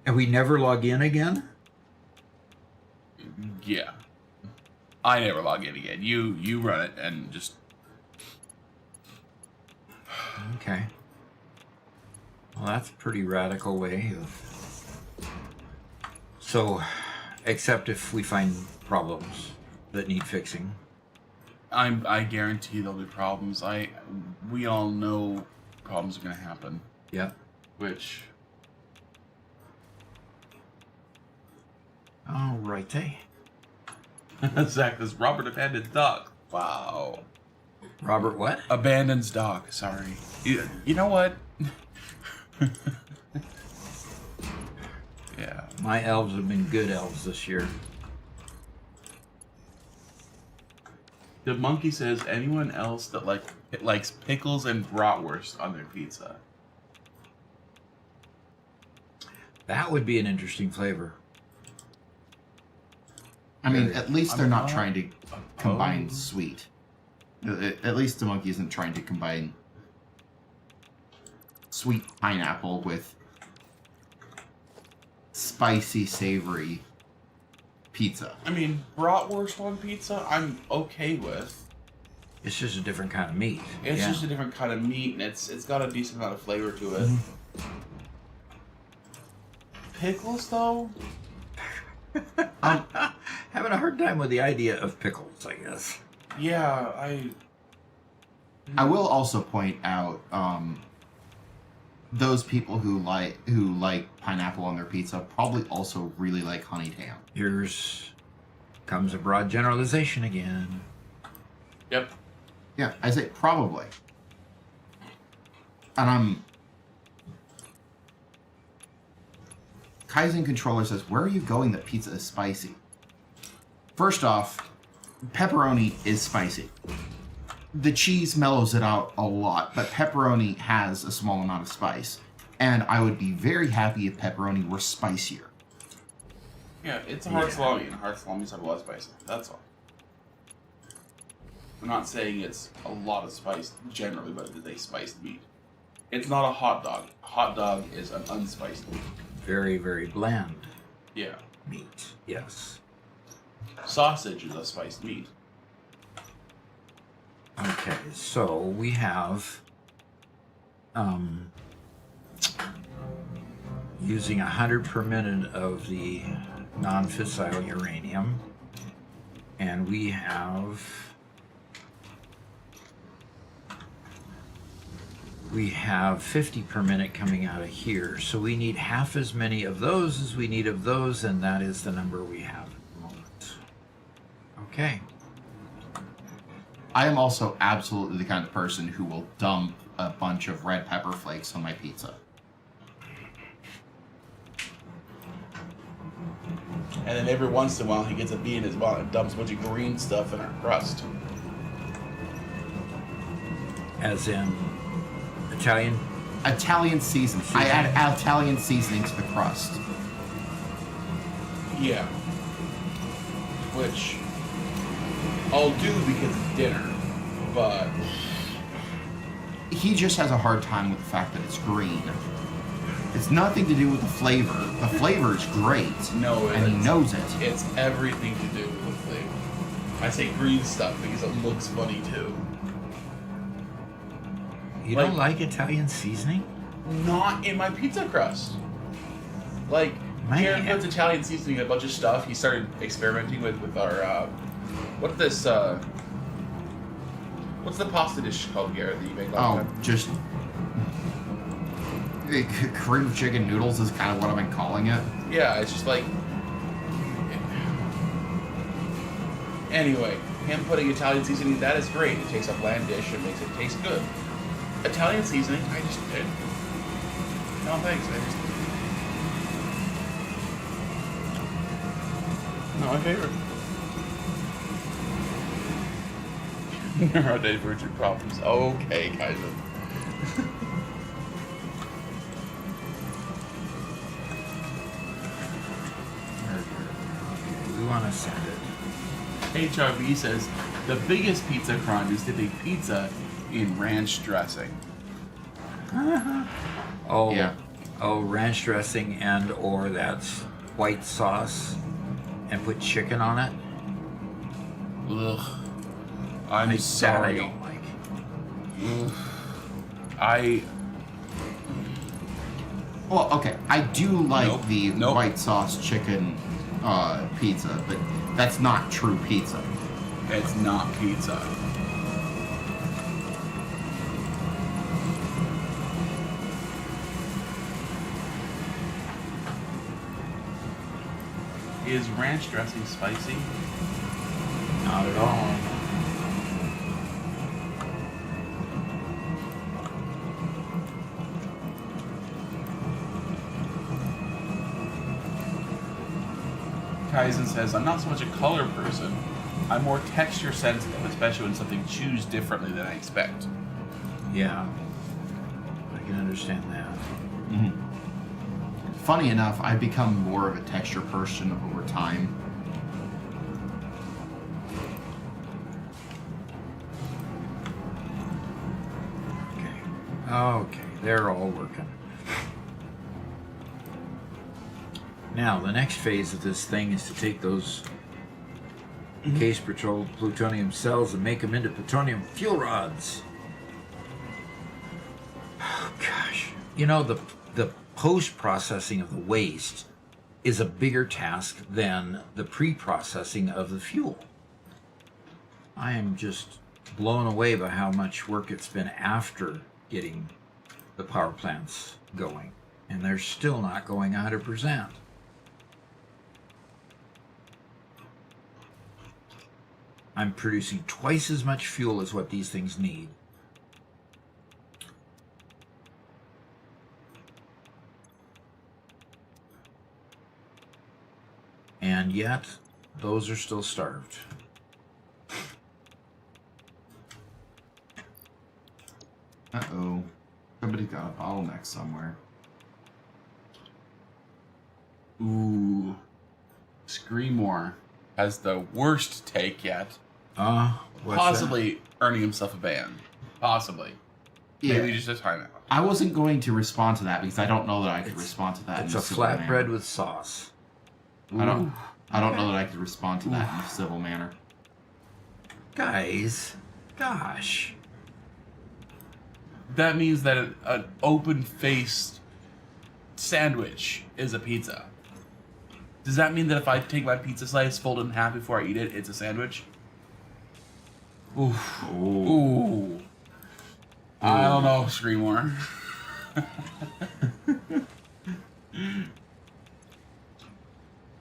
And we never log in again? Yeah. I never log in again. You run it and just. Okay. Well, that's a pretty radical way of... So, except if we find problems that need fixing. I guarantee there'll be problems. We all know problems are going to happen. Yeah. Which... Alrighty. Zach, this Robert abandoned dog. Wow. Robert, what? Abandons dog. Sorry. You know what? Yeah. My elves have been good elves this year. The monkey says anyone else that likes pickles and bratwurst on their pizza. That would be an interesting flavor. I mean, at least they're not trying to combine opposed. sweet. At least the monkey isn't trying to combine sweet pineapple with spicy, savory pizza. I mean, bratwurst on pizza, I'm okay with. It's just a different kind of meat. It's just a different kind of meat, and it's got a decent amount of flavor to it. Pickles, though? Having a hard time with the idea of pickles, I guess. Yeah, I will also point out those people who like pineapple on their pizza probably also really like honey ham. Here's comes a broad generalization again. Yep. Yeah, I say probably. And Kaizen Controller says, where are you going that pizza is spicy? First off, pepperoni is spicy. The cheese mellows it out a lot, but pepperoni has a small amount of spice. And I would be very happy if pepperoni were spicier. Yeah, it's a hard salami, and hard salamis have a lot of spice. That's all. I'm not saying it's a lot of spice generally, but it is a spiced meat. It's not a hot dog. A hot dog is an unspiced meat. Very, very bland Yeah. meat. Yes. Sausage is a spiced meat. Okay, so we have using 100 per minute of the non-fissile uranium, and we have 50 per minute coming out of here. So we need half as many of those as we need of those, and that is the number we have at the moment. Okay. I am also absolutely the kind of person who will dump a bunch of red pepper flakes on my pizza. And then every once in a while, he gets a bee in his mouth and dumps a bunch of green stuff in our crust. As in Italian. Italian seasoning. I add Italian seasoning to the crust. Yeah. Which I'll do because it's dinner, but He just has a hard time with the fact that it's green. It's nothing to do with the flavor. The flavor is great. no, and he knows it. It's everything to do with the flavor. I say green stuff because it looks funny too. You don't like Italian seasoning? Not in my pizza crust. Like, Karen puts Italian seasoning in a bunch of stuff. He started experimenting with our, what's this, what's the pasta dish called, Garrett, that you make all the time? Just cream chicken noodles is kind of what I've been calling it. Yeah, it's just like... Anyway, him putting Italian seasoning, that is great. It takes a bland dish and makes it taste good. Italian seasoning, I just did. No thanks, not my favorite. Neurodivergent problems. Okay, kind of. Okay, we want to send it. HRB says the biggest pizza crime is dipping pizza in ranch dressing. Oh, Yeah. Oh, ranch dressing and or that's white sauce and put chicken on it. Ugh. I'm That I sorry. don't like. Well, okay, I do like Nope. the Nope. white sauce chicken pizza, but that's not true pizza. It's not pizza. Is ranch dressing spicy? Not at all. Kaizen says, I'm not so much a color person. I'm more texture sensitive, especially when something chews differently than I expect. Yeah. I can understand that. Mm-hmm. Funny enough, I've become more of a texture person over time. Okay, they're all working. Now, the next phase of this thing is to take those case-patrolled plutonium cells and make them into plutonium fuel rods. Oh, gosh. You know, the post-processing of the waste is a bigger task than the pre-processing of the fuel. I am just blown away by how much work it's been after getting the power plants going, and they're still not going 100%. I'm producing twice as much fuel as what these things need. And yet, those are still starved. Uh-oh. Somebody's got a bottleneck somewhere. Ooh. Screamore has the worst take yet. What's Possibly earning himself a ban. Possibly. Yeah. Maybe just a timeout. I wasn't going to respond to that because I don't know that I could respond to that. that? It's in a civil flatbread manner. with sauce. I don't know that I could respond to that in a civil manner. Guys, gosh. That means that an open-faced sandwich is a pizza. Does that mean that if I take my pizza slice, fold it in half before I eat it, it's a sandwich? Oof. Ooh. I don't know, Screamore. All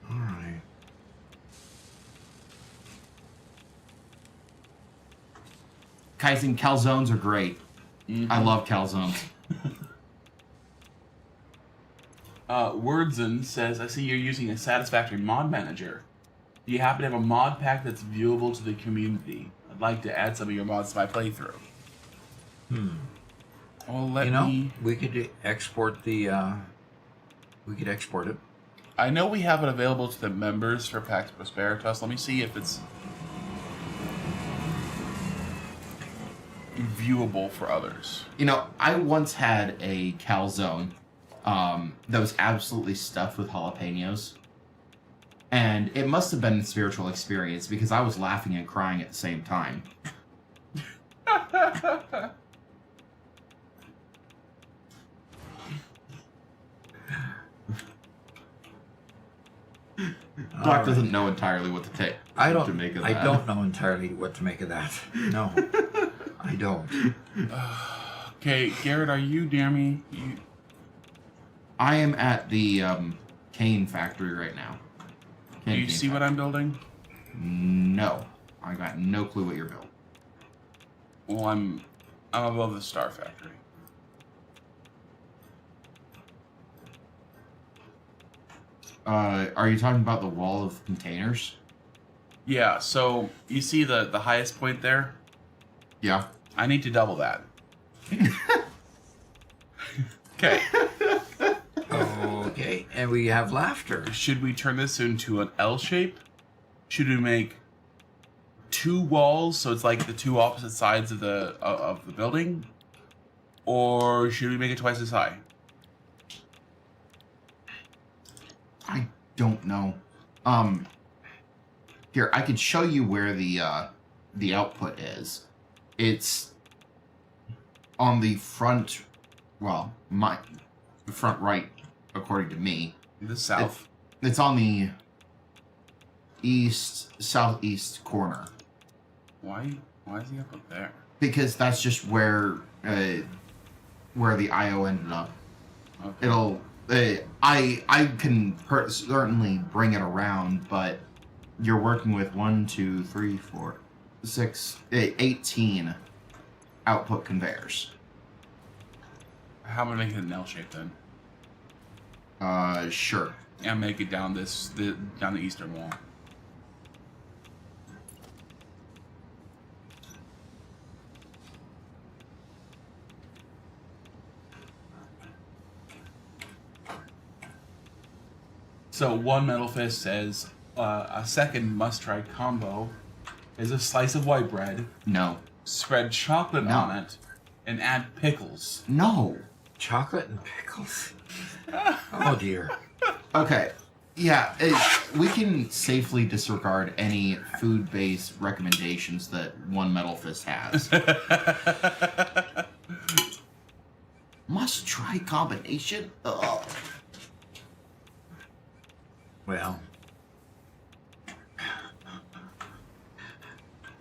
right. Kaizen, calzones are great. Mm-hmm. I love calzones. Wordson says, I see you're using a Satisfactory mod manager. Do you happen to have a mod pack that's viewable to the community? I'd like to add some of your mods to my playthrough. Well, let me... we could export the, we could export it. I know we have it available to the members for Pax Prosperitas. Let me see if it's viewable for others. You know, I once had a calzone that was absolutely stuffed with jalapenos. And it must have been a spiritual experience because I was laughing and crying at the same time. Doc doesn't know entirely what to make of that. I don't know entirely what to make of that. No, I don't. Okay, Garrett, are you near me? I am at the cane factory right now. Do you see what I'm building? No. I got no clue what you're building. Well, I'm above the Star Factory. Are you talking about the wall of containers? Yeah, so you see the highest point there? Yeah. I need to double that. Okay. Okay, and we have laughter. Should we turn this into an L shape? Should we make two walls so it's like the two opposite sides of the building? Or should we make it twice as high? I don't know. Here, I could show you where the output is. It's on the front, well, the front right, according to me. The south. It's on the southeast corner. Why is he up there? Because that's just where the IO ended up. Okay. It'll I can certainly bring it around, but You're working with 18 output conveyors. How am I making it an L shape then? Sure. And make it down down the eastern wall. So one Metal Fist says a second must-try combo is a slice of white bread, No. spread chocolate No. on it, and add pickles. No. Chocolate and pickles. Oh dear. Okay. Yeah, we can safely disregard any food-based recommendations that one Metal Fist has. Must try combination? Ugh. Well.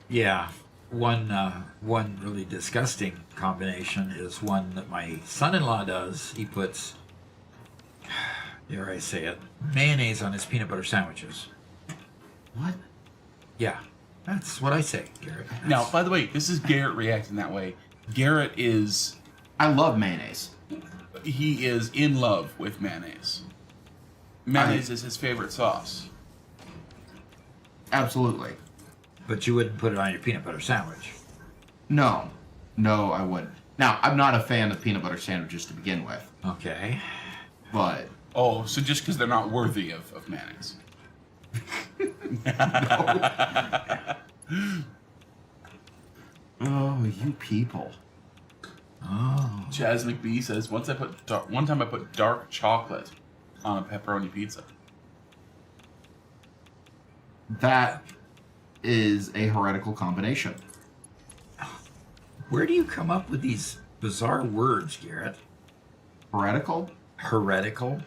Yeah. One really disgusting combination is one that my son-in-law does. He puts, dare I say it, mayonnaise on his peanut butter sandwiches. What? Yeah, that's what I say, Garrett. Now, by the way, this is Garrett reacting that way. Garrett is... I love mayonnaise. He is in love with mayonnaise. Mayonnaise is his favorite sauce. Absolutely. But you wouldn't put it on your peanut butter sandwich. No. No, I wouldn't. Now, I'm not a fan of peanut butter sandwiches to begin with, Okay. but... Oh, so just because they're not worthy of mayonnaise. Oh, you people. Oh. Chaz McBee says, one time I put dark chocolate on a pepperoni pizza. That is a heretical combination. Where do you come up with these bizarre words, Garrett? Heretical? Heretical?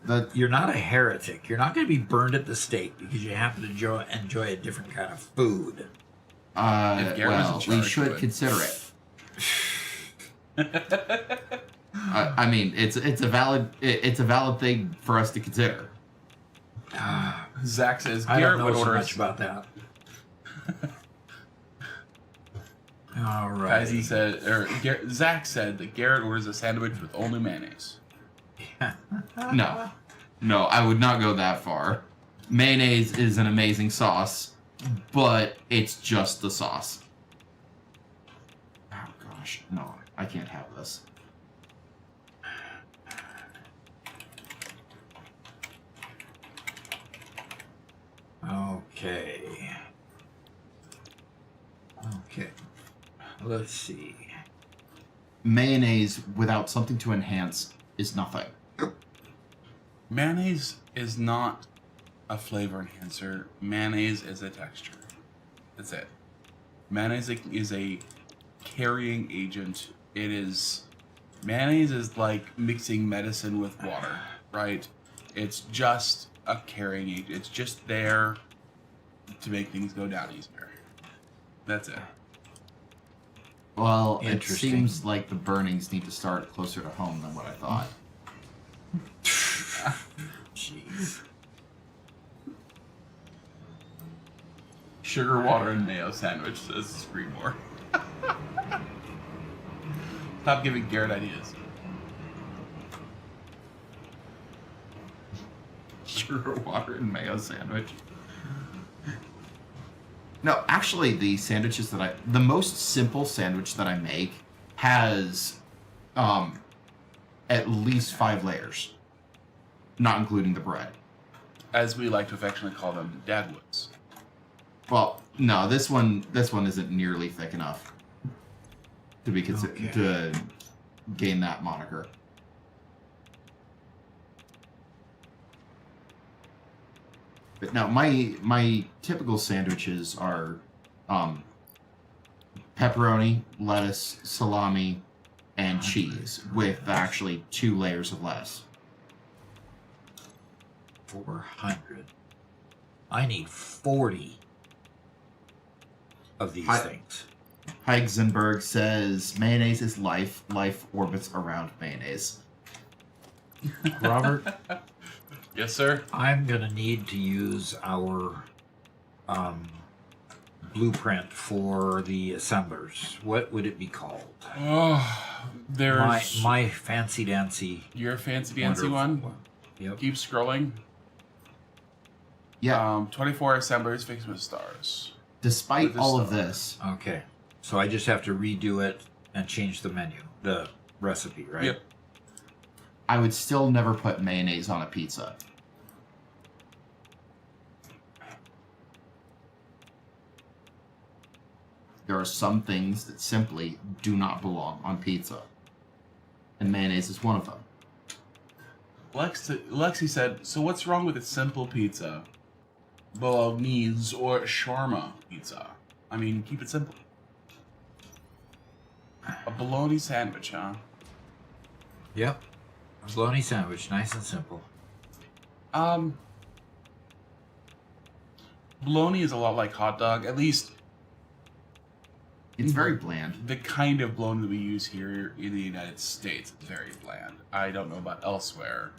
That You're not a heretic. You're not going to be burned at the stake because you happen to enjoy a different kind of food. If Garrett was in well, charge, we he should would. consider it. I mean, it's a valid thing for us to consider. Zach says, I Garrett don't would know so order much about that. All right. Kaisen said, Zach said that Garrett orders a sandwich with only mayonnaise. No, I would not go that far. Mayonnaise is an amazing sauce, but it's just the sauce. Oh gosh, no, I can't have this. Okay. Let's see. Mayonnaise without something to enhance is nothing. Mayonnaise is not a flavor enhancer. Mayonnaise is a texture. That's it. Mayonnaise is a carrying agent. Mayonnaise is like mixing medicine with water, right? It's just a carrying agent. It's just there to make things go down easier. That's it. Well, it Interesting. seems like the burnings need to start closer to home than what I thought. Jeez. Sugar, water, and mayo sandwich, says Screamore. Stop giving Garrett ideas. Sugar, water, and mayo sandwich. No, actually, the most simple sandwich that I make has, at least 5 layers, not including the bread. As we like to affectionately call them, Dadwoods. Well, no, this one isn't nearly thick enough to be to gain that moniker. But now my typical sandwiches are pepperoni, lettuce, salami, and cheese with actually 2 layers of lettuce. 400. I need 40 of these things. Heisenberg says mayonnaise is life. Life orbits around mayonnaise. Robert, Yes, sir. I'm gonna need to use our blueprint for the assemblers. What would it be called? Oh, there's My fancy dancy. your fancy dancy wonderful one. Yep. Keep scrolling. Yeah. 24 assemblers, Fixmas stars. Despite with the all of star. this, Okay. So I just have to redo it and change the menu, the recipe, right? Yep. I would still never put mayonnaise on a pizza. There are some things that simply do not belong on pizza. And mayonnaise is one of them. Lexi said, so what's wrong with a simple pizza? Bolognese or shawarma pizza? I mean, keep it simple. A bologna sandwich, huh? Yep. A bologna sandwich, nice and simple. Bologna is a lot like hot dog, at least It's very bland. the kind of bologna that we use here in the United States is very bland. I don't know about elsewhere.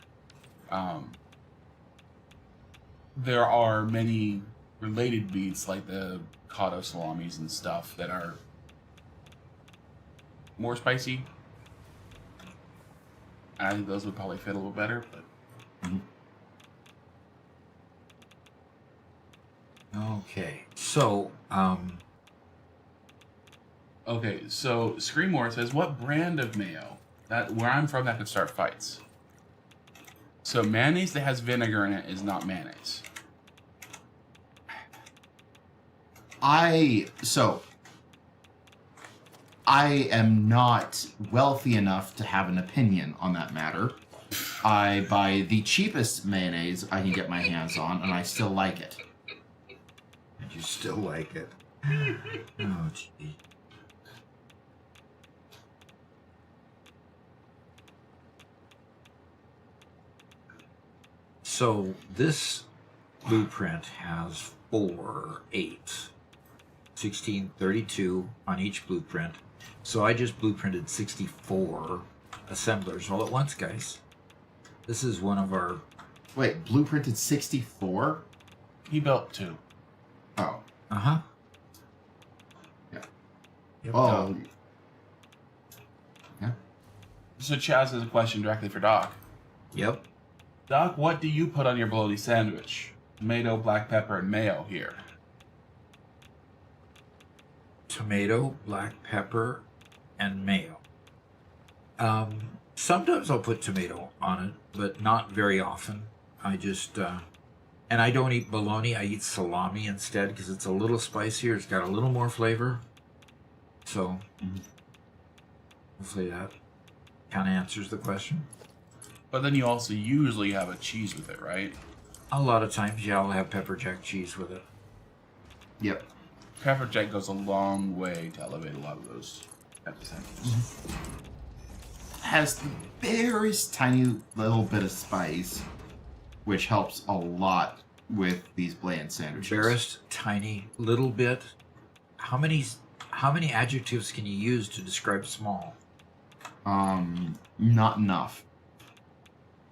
There are many related meats like the cotto salamis and stuff that are more spicy. I think those would probably fit a little better, but Okay. So, okay, so Screamore says, what brand of mayo? That where I'm from, that could start fights. So mayonnaise that has vinegar in it is not mayonnaise. I am not wealthy enough to have an opinion on that matter. I buy the cheapest mayonnaise I can get my hands on, and I still like it. and you still like it. Oh, gee. So this blueprint has 4, 8, 16, 32 on each blueprint. So I just blueprinted 64 assemblers all at once, guys. This is one of our... Wait, blueprinted 64? He built 2. Oh. Uh-huh. Yeah. Yep. Oh. Yeah. So Chaz has a question directly for Doc. Yep. Doc, what do you put on your bologna sandwich? Tomato, black pepper, and mayo here. Tomato, black pepper, and mayo. Sometimes I'll put tomato on it, but not very often. I just, and I don't eat bologna, I eat salami instead because it's a little spicier, it's got a little more flavor. So, hopefully that kind of answers the question. But then you also usually have a cheese with it, right? A lot of times, yeah, I'll have pepper jack cheese with it. Yep. Pepper jack goes a long way to elevate a lot of those types of sandwiches. Has the barest tiny little bit of spice, which helps a lot with these bland sandwiches. Barest, tiny, little bit. How many adjectives can you use to describe small? Not enough.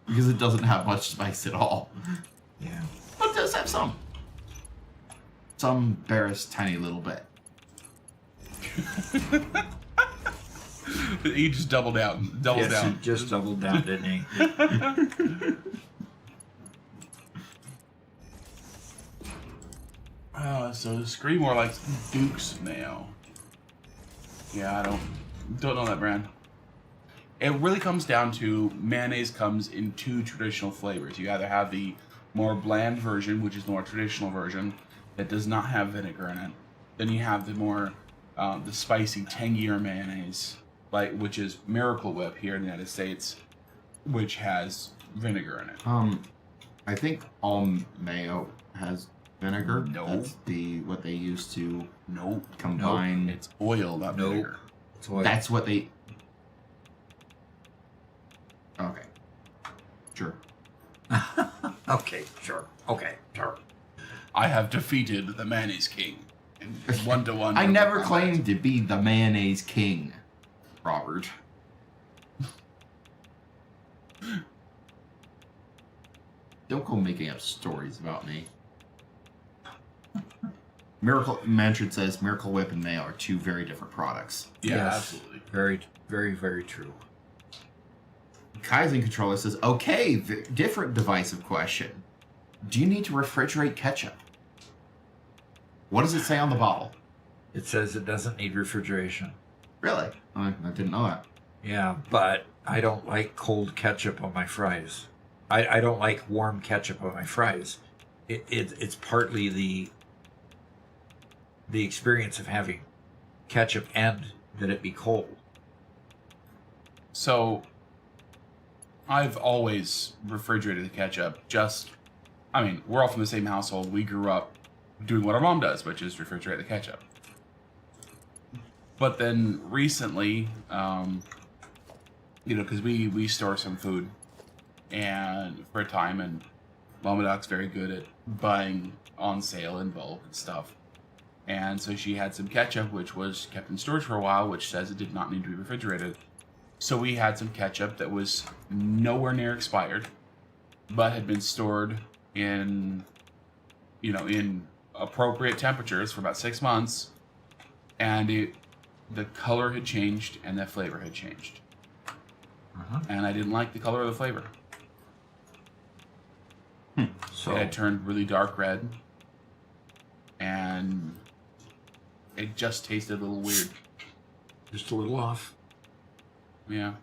Because it doesn't have much spice at all. Yeah. But it does have some. Some barest tiny little bit. He just doubled down. Yes, Down. he just doubled down, didn't he? So Screamore likes Duke's mayo. Yeah, I don't know that brand. It really comes down to mayonnaise comes in 2 traditional flavors. You either have the more bland version, which is the more traditional version, that does not have vinegar in it. Then you have the more the spicy tangier mayonnaise, which is Miracle Whip here in the United States, which has vinegar in it. I think all mayo has vinegar. No. That's what they use to Nope. combine. It's oil, not Nope. vinegar. That's what they. Okay. Sure. Okay, sure. Okay, sure. I have defeated the mayonnaise king in 1-to-1. I never combat. claimed to be the mayonnaise king, Robert. Don't go making up stories about me. Miracle Manfred says Miracle Whip and Mayo are two very different products. Yeah, Yes. absolutely. Very, very, very true. Kaizen Controller says, okay, different divisive question. Do you need to refrigerate ketchup? What does it say on the bottle? It says it doesn't need refrigeration. Really? I didn't know that. Yeah, but I don't like cold ketchup on my fries. I don't like warm ketchup on my fries. It's partly the experience of having ketchup and that it be cold. So, I've always refrigerated the ketchup. We're all from the same household. We grew up doing what our mom does, which is refrigerate the ketchup. But then recently, because we store some food, and for a time, and Mama Doc's very good at buying on sale in bulk and stuff. And so she had some ketchup, which was kept in storage for a while, which says it did not need to be refrigerated. So we had some ketchup that was nowhere near expired, but had been stored in appropriate temperatures for about 6 months, and the color had changed and the flavor had changed. And I didn't like the color or the flavor. So It had turned really dark red, and it just tasted a little weird. just a little off. Yeah.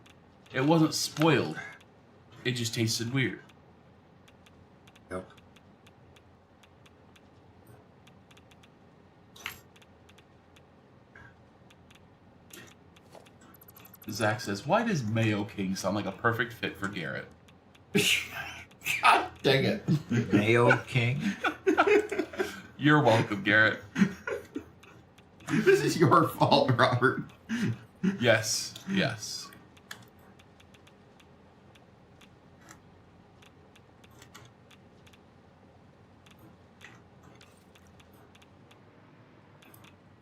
It wasn't spoiled. It just tasted weird. Yep. Zach says, why does Mayo King sound like a perfect fit for Garrett? God dang it. Mayo King. You're welcome, Garrett. This is your fault, Robert. Yes.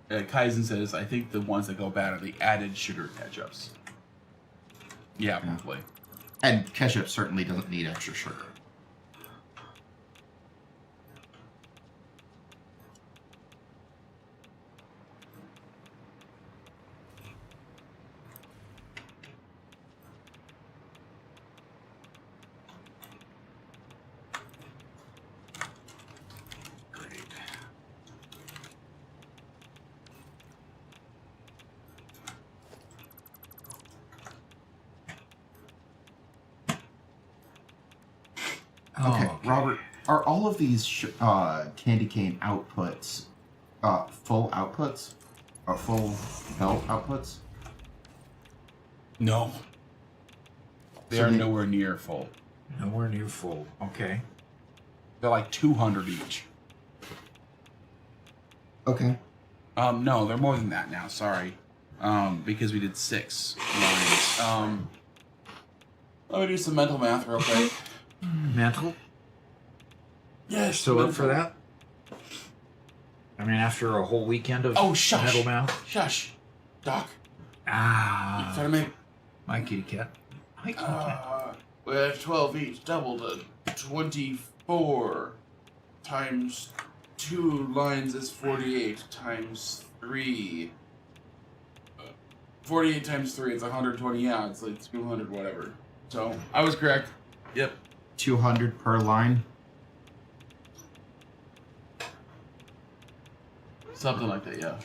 Kaizen says, I think the ones that go bad are the added sugar ketchups. Yeah, probably. And ketchup certainly doesn't need extra sugar. Okay, Robert, are all of these candy cane outputs full outputs? Or full belt outputs? No. They So are they- nowhere near full. Nowhere near full. Okay. They're like 200 each. Okay. No, they're more than that now, sorry. Because we did 6 lines. Let me do some mental math real quick. Mental? Yes. Still up for that? I mean, after a whole weekend of Oh, shush. metal math? Shush. Doc. Ah. Try to make... My kitty cat. My kitty cat. we have 12 each, double to 24 times 2 lines is 48 times 3. 48 times 3 is 120. Yeah, it's like 200 whatever. So I was correct. Yep. 200 per line. Something like that, yeah.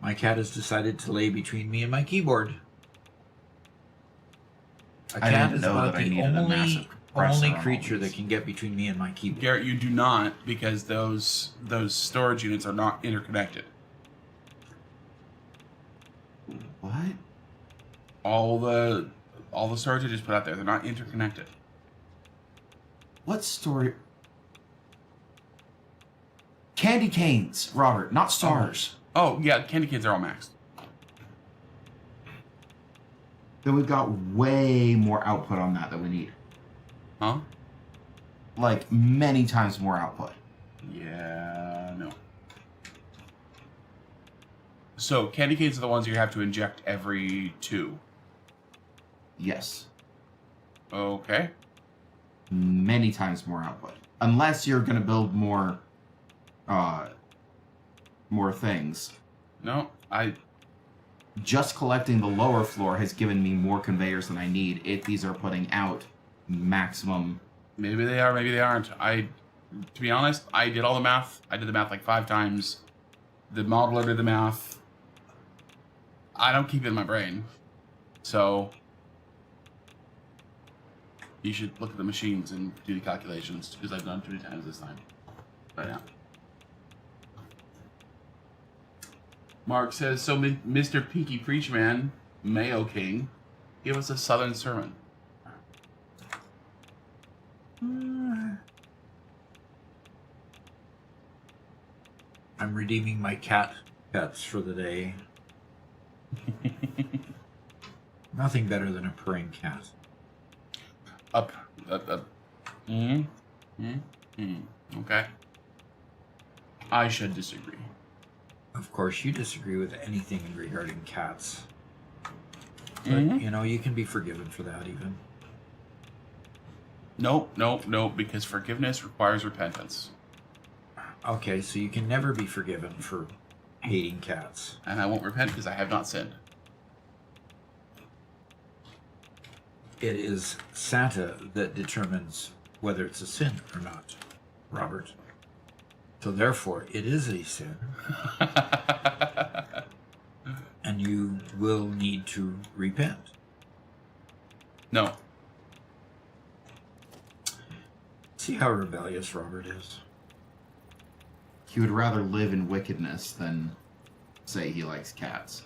My cat has decided to lay between me and my keyboard. A I cat didn't is know about that I the needed a massive compressor only on all creature these. that can get between me and my keyboard. Garrett, you do not, because those storage units are not interconnected. What? All the storage I just put out there, they're not interconnected. What story? Candy canes, Robert, not stars. Oh yeah, candy canes are all maxed. Then we've got way more output on that than we need. Huh? Like, many times more output. Yeah, no. So candy canes are the ones you have to inject every 2. Yes. Okay. Many times more output. Unless you're going to build more things. No, Just collecting the lower floor has given me more conveyors than I need if these are putting out maximum. maybe they are, maybe they aren't. To be honest, I did all the math. I did the math like 5 times. The modeler did the math. I don't keep it in my brain. So you should look at the machines and do the calculations, because I've done it 2 times this time. But yeah. Mark says, so Mr. Peaky Preachman, Mayo King, give us a Southern sermon. I'm redeeming my cat pets for the day. Nothing better than a purring cat. Up. Okay. I should disagree. Of course, you disagree with anything regarding cats. But, you know, you can be forgiven for that even. Nope, because forgiveness requires repentance. Okay, so you can never be forgiven for hating cats. And I won't repent because I have not sinned. It is Santa that determines whether it's a sin or not, Robert. So therefore, it is a sin. And you will need to repent. No. See how rebellious Robert is? He would rather live in wickedness than say he likes cats.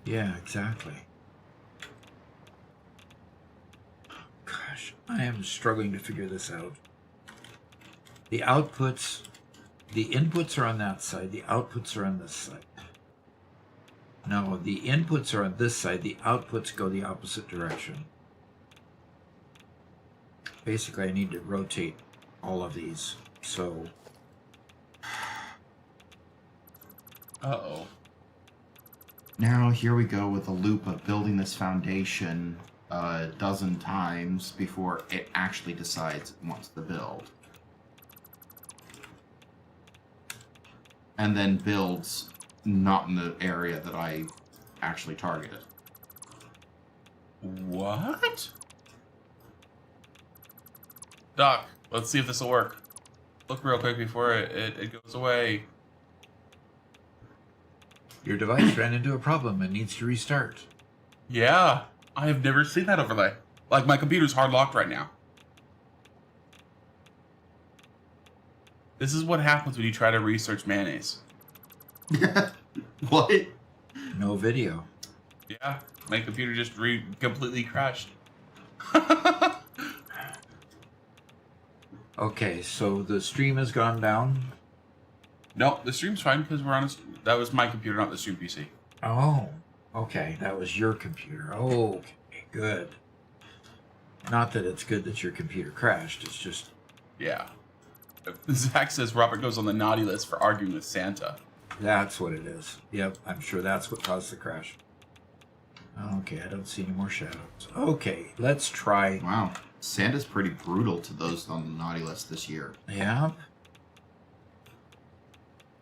Yeah, exactly. Gosh, I am struggling to figure this out. The inputs are on that side, the outputs are on this side. No, the inputs are on this side, the outputs go the opposite direction. Basically, I need to rotate all of these, so... Uh-oh. Now here we go with a loop of building this foundation a dozen times before it actually decides it wants to build. And then builds not in the area that I actually targeted. What? Doc, let's see if this will work. Look real quick before it goes away. Your device ran into a problem and needs to restart. Yeah, I have never seen that overlay. Like, my computer's hard locked right now. This is what happens when you try to research mayonnaise. What? No video. Yeah, my computer just completely crashed. Okay, so the stream has gone down. No, the stream's fine because we're on that was my computer, not the stream PC. Oh, okay, that was your computer. Okay, good. Not that it's good that your computer crashed, it's just... Yeah. Zach says Robert goes on the naughty list for arguing with Santa. That's what it is. Yep, I'm sure that's what caused the crash. Okay, I don't see any more shadows. Okay, let's try... Wow. Santa's pretty brutal to those on the naughty list this year. Yeah.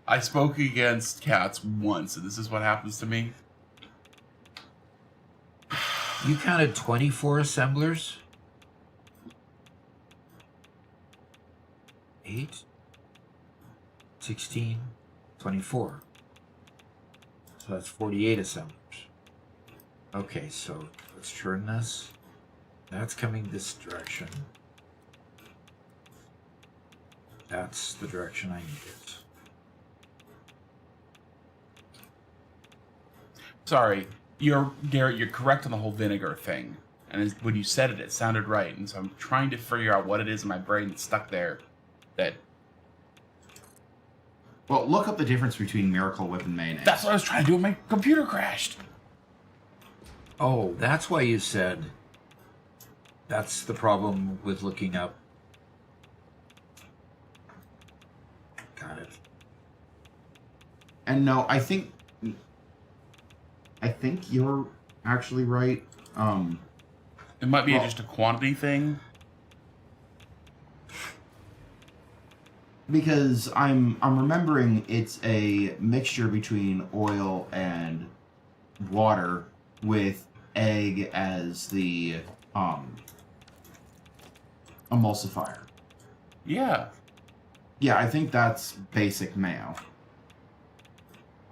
I spoke against cats once, and this is what happens to me. You counted 24 assemblers? 8, 16, 24. So that's 48 assemblers. Okay, so let's turn this. That's coming this direction. That's the direction I need it. Sorry, Garrett, you're correct on the whole vinegar thing. And when you said it, it sounded right. And so I'm trying to figure out what it is in my brain that's stuck there. That... Well, look up the difference between Miracle Whip and mayonnaise. That's what I was trying to do when my computer crashed. Oh, that's why you said that's the problem with looking up. Got it. And no, I think you're actually right. It might be just a quantity thing. Because I'm remembering it's a mixture between oil and water with egg as the emulsifier. Yeah. Yeah, I think that's basic mayo.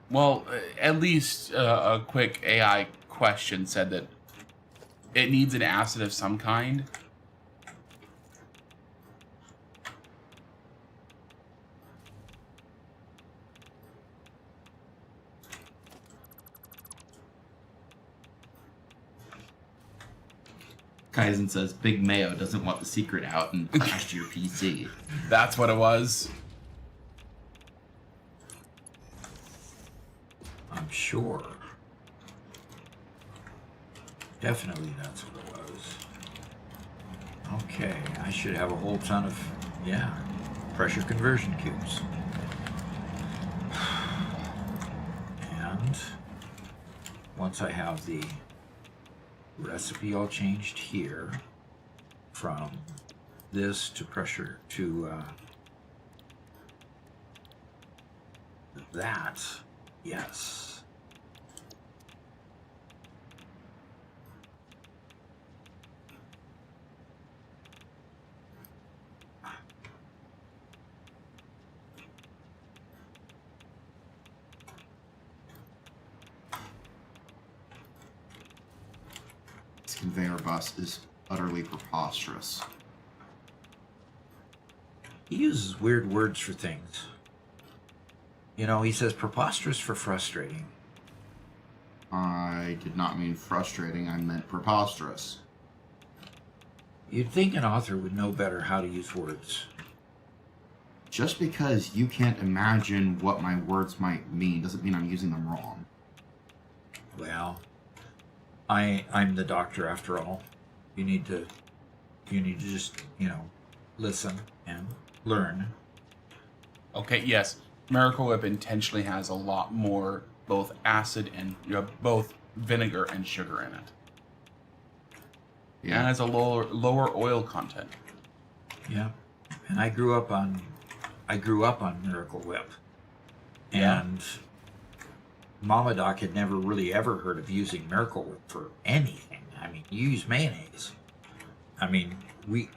Well, at least a quick AI question said that it needs an acid of some kind. Kaizen says Big Mayo doesn't want the secret out and crashed your PC. That's what it was. I'm sure. Definitely that's what it was. Okay, I should have a whole ton of, pressure conversion cubes. And once I have the recipe all changed here from this to pressure to that, yes. This conveyor bus is utterly preposterous. He uses weird words for things. You know, he says preposterous for frustrating. I did not mean frustrating, I meant preposterous. You'd think an author would know better how to use words. Just because you can't imagine what my words might mean doesn't mean I'm using them wrong. Well, I'm the doctor after all. You need to just, listen and learn. Okay, yes. Miracle Whip intentionally has a lot more both acid and both vinegar and sugar in it. Yeah. And has a lower oil content. Yeah. And I grew up on Miracle Whip. Yeah. And Mama Doc had never really ever heard of using Miracle Whip for anything. I mean, you use mayonnaise. I mean,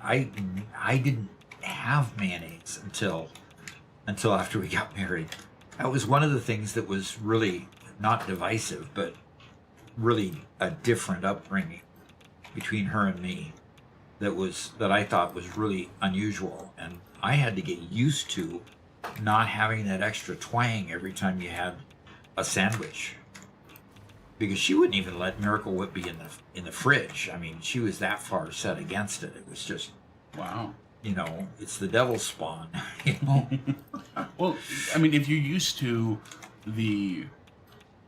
I didn't have mayonnaise until after we got married. That was one of the things that was really not divisive, but really a different upbringing between her and me that I thought was really unusual. And I had to get used to not having that extra twang every time you had a sandwich, because she wouldn't even let Miracle Whip be in the fridge. I mean, she was that far set against it. It was just, Wow. It's the devil's spawn. Well, I mean, if you're used to the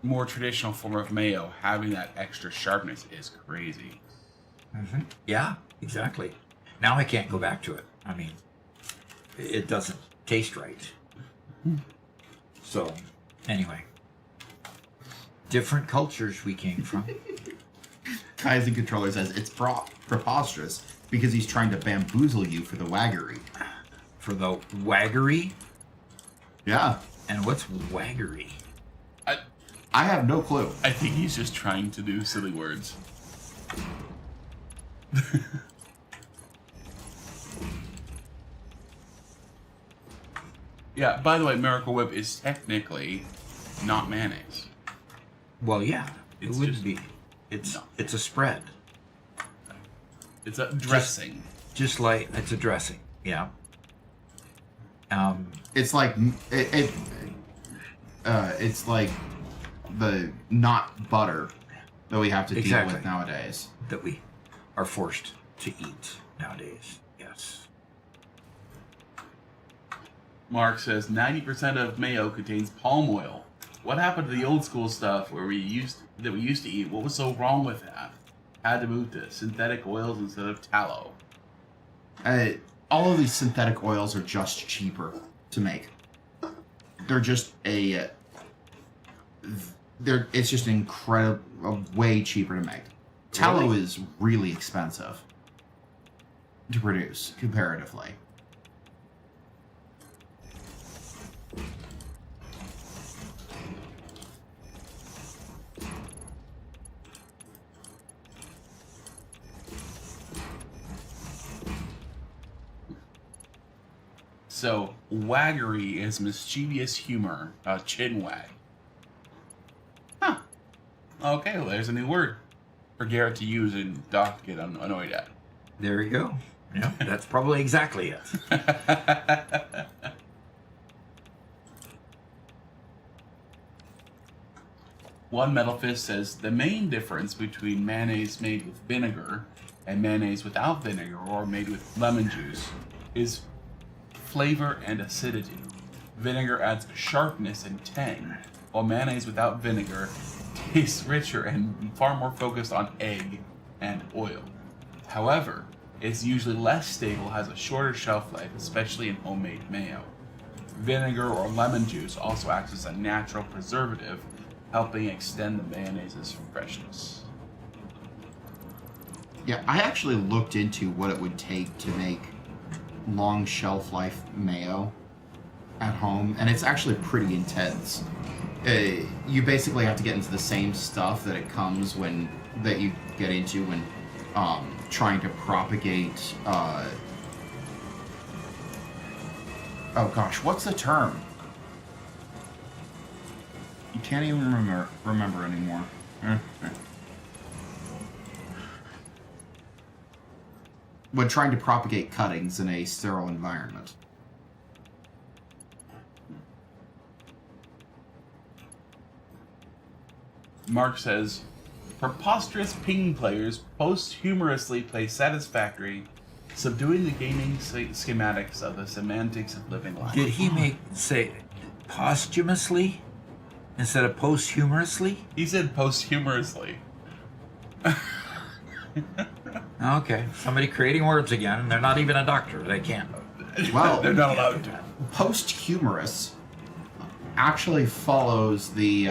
more traditional form of mayo, having that extra sharpness is crazy. Mm-hmm. Yeah, exactly. Now I can't go back to it. I mean, it doesn't taste right. So, anyway, different cultures we came from. Kaizen Controller says it's preposterous because he's trying to bamboozle you for the waggery. For the waggery? Yeah. And what's waggery? I have no clue. I think he's just trying to do silly words. Yeah, by the way, Miracle Whip is technically not mayonnaise. Well, yeah, it It's would just be. It's not. it's a spread. It's a dressing. Just like it's a dressing. Yeah. It's like it's like the not butter that we have to deal Exactly. with nowadays. That we are forced to eat nowadays. Yes. Mark says 90% of mayo contains palm oil. What happened to the old school stuff where we used to eat? What was so wrong with that? Had to move to synthetic oils instead of tallow. All of these synthetic oils are just cheaper to make. They're just it's just incredible, way cheaper to make. Tallow Really? is really expensive to produce, comparatively. So, waggery is mischievous humor, chin wag. Huh. Okay, well, there's a new word for Garrett to use and Doc to get annoyed at. There you go. Yeah, that's probably exactly it. One Metal Fist says the main difference between mayonnaise made with vinegar and mayonnaise without vinegar or made with lemon juice is flavor and acidity. Vinegar adds sharpness and tang, while mayonnaise without vinegar tastes richer and far more focused on egg and oil. However, it's usually less stable, has a shorter shelf life, especially in homemade mayo. Vinegar or lemon juice also acts as a natural preservative, helping extend the mayonnaise's freshness. Yeah, I actually looked into what it would take to make long shelf life mayo at home, and it's actually pretty intense. You basically have to get into the same stuff that it comes that you get into when trying to propagate. Oh gosh, what's the term? You can't even remember anymore. When trying to propagate cuttings in a sterile environment. Mark says, preposterous ping players posthumously play Satisfactory, subduing the gaming schematics of the semantics of living life. Did he say posthumously instead of posthumously? He said posthumously. Okay, somebody creating words again, and they're not even a doctor. They can't. Well, They're not allowed to. Posthumorous actually follows the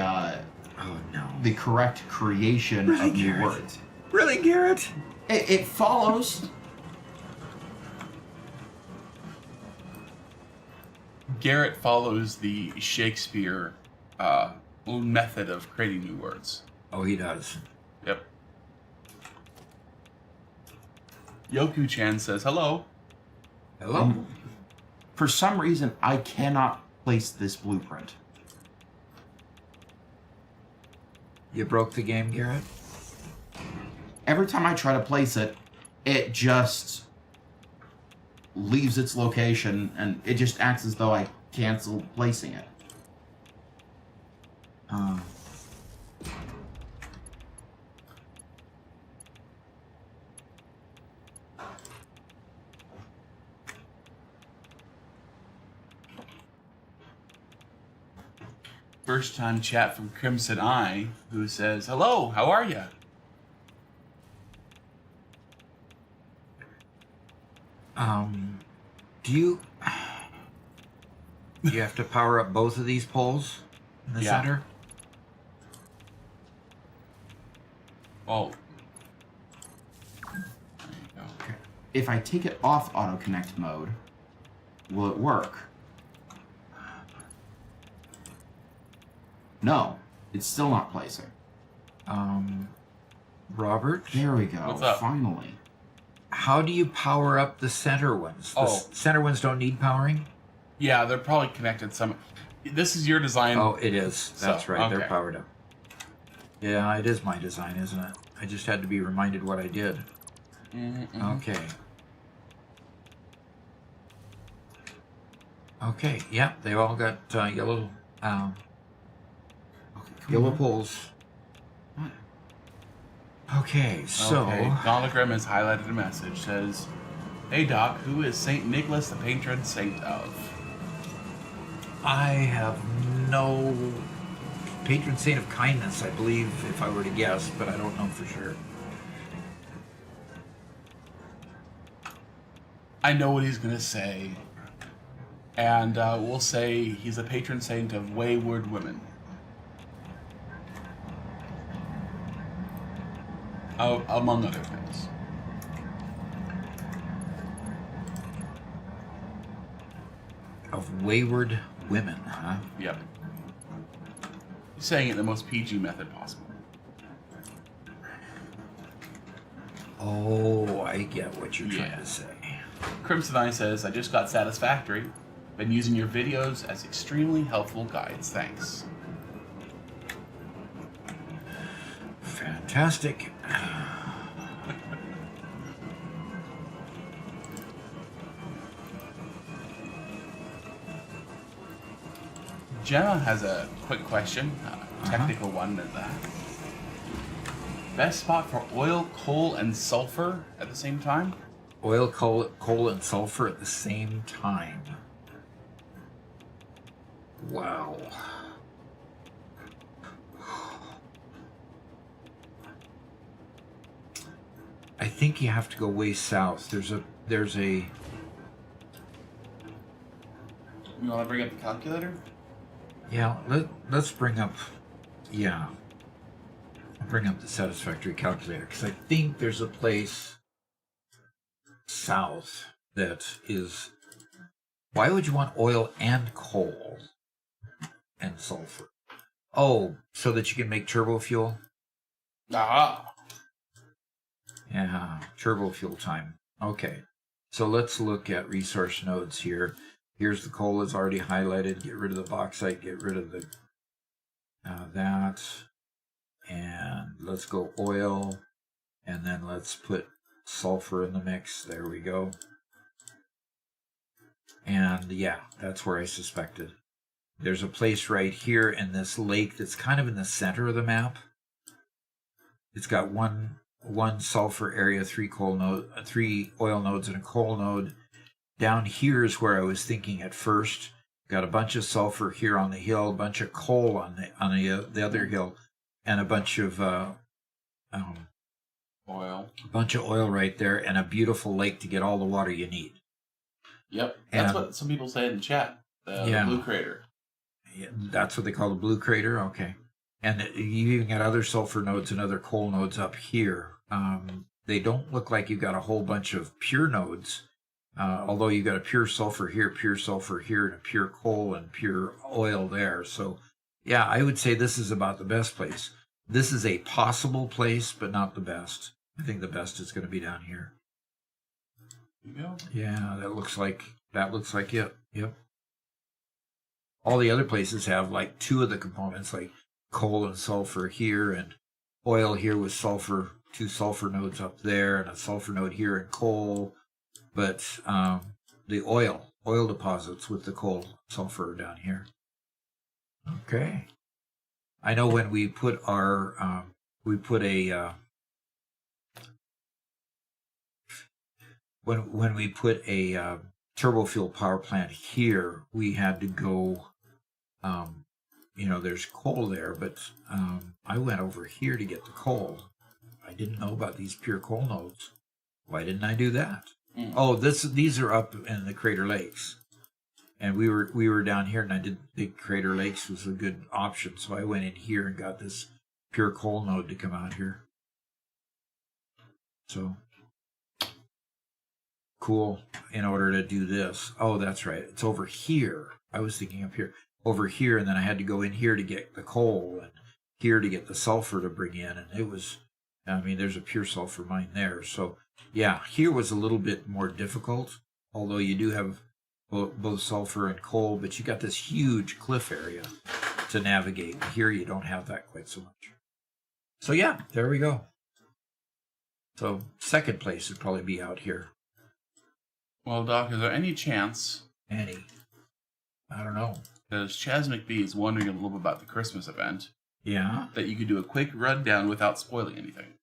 Oh no. the correct creation Really, of new Garrett? words. Really, Garrett? It follows. Garrett follows the Shakespeare method of creating new words. Oh, he does. Yep. Yoku-chan says, hello. Hello? For some reason, I cannot place this blueprint. You broke the game, Garrett? Every time I try to place it, it just leaves its location, and it just acts as though I canceled placing it. First time chat from Crimson Eye, who says, hello, how are ya? Do you have to power up both of these poles in the Yeah. center? Oh. There you go. If I take it off auto connect mode, will it work? No, it's still not placing. Robert? There we go. What's up? Finally. How do you power up the center ones? The center ones don't need powering? Yeah, they're probably connected some. This is your design. Oh, it is. That's So, right. They're okay. powered up. Yeah, it is my design, isn't it? I just had to be reminded what I did. Okay. Okay, yeah, they all got yellow yellow poles. Okay, so... Okay, Hologram has highlighted a message. Says, hey Doc, who is Saint Nicholas the patron saint of? I have no patron saint of kindness, I believe, if I were to guess, but I don't know for sure. I know what he's going to say. And we'll say he's a patron saint of wayward women. among other things. Of wayward women, huh? Yep. He's saying it in the most PG method possible. Oh, I get what you're trying to say. Crimson Eye says, I just got Satisfactory. Been using your videos as extremely helpful guides. Thanks. Fantastic. Jenna has a quick question, a technical one at that. Best spot for oil, coal, and sulfur at the same time? Oil, coal, and sulfur at the same time. Wow. I think you have to go way south. There's a You want to bring up the calculator? yeah, let's bring up the satisfactory calculator, because I think there's a place south that is. Why would you want oil and coal and sulfur? Oh, so that you can make turbo fuel? Ah. Yeah, turbo fuel time. Okay, so let's look at resource nodes here. Here's the coal that's already highlighted. Get rid of the bauxite. Get rid of the that. And let's go oil. And then let's put sulfur in the mix. There we go. And yeah, that's where I suspected. There's a place right here in this lake that's kind of in the center of the map. It's got one sulfur area, 3 oil nodes, and a coal node. Down here is where I was thinking at first. Got a bunch of sulfur here on the hill, a bunch of coal on the other hill, and a bunch of Oil. A bunch of oil right there, and a beautiful lake to get all the water you need. Yep, that's what some people say in the chat. The blue crater. Yeah, that's what they call the blue crater. Okay, and you even got other sulfur nodes and other coal nodes up here. They don't look like you've got a whole bunch of pure nodes, although you've got a pure sulfur here, and a pure coal and pure oil there. So, yeah, I would say this is about the best place. This is a possible place, but not the best. I think the best is going to be down here. Yeah, that looks like it. Yep. All the other places have like 2 of the components, like coal and sulfur here, and oil here with sulfur, 2 sulfur nodes up there, and a sulfur node here, and coal. But the oil deposits with the coal sulfur down here. Okay. I know when we put our when we put a turbo fuel power plant here, we had to go. There's coal there, but I went over here to get the coal. I didn't know about these pure coal nodes. Why didn't I do that? Oh, these are up in the Crater Lakes, and we were down here, and I did think Crater Lakes was a good option, so I went in here and got this pure coal node to come out here. So cool. In order to do this, oh, that's right, it's over here. I was thinking up here, over here, and then I had to go in here to get the coal, and here to get the sulfur to bring in, and it was. There's a pure sulfur mine there, so. Yeah, here was a little bit more difficult, although you do have both sulfur and coal, but you got this huge cliff area to navigate. Here you don't have that quite so much. So yeah, there we go. So second place would probably be out here. Well, Doc, is there any chance? I don't know. Because Chaz McBee is wondering a little bit about the Christmas event. Yeah? That you could do a quick rundown without spoiling anything.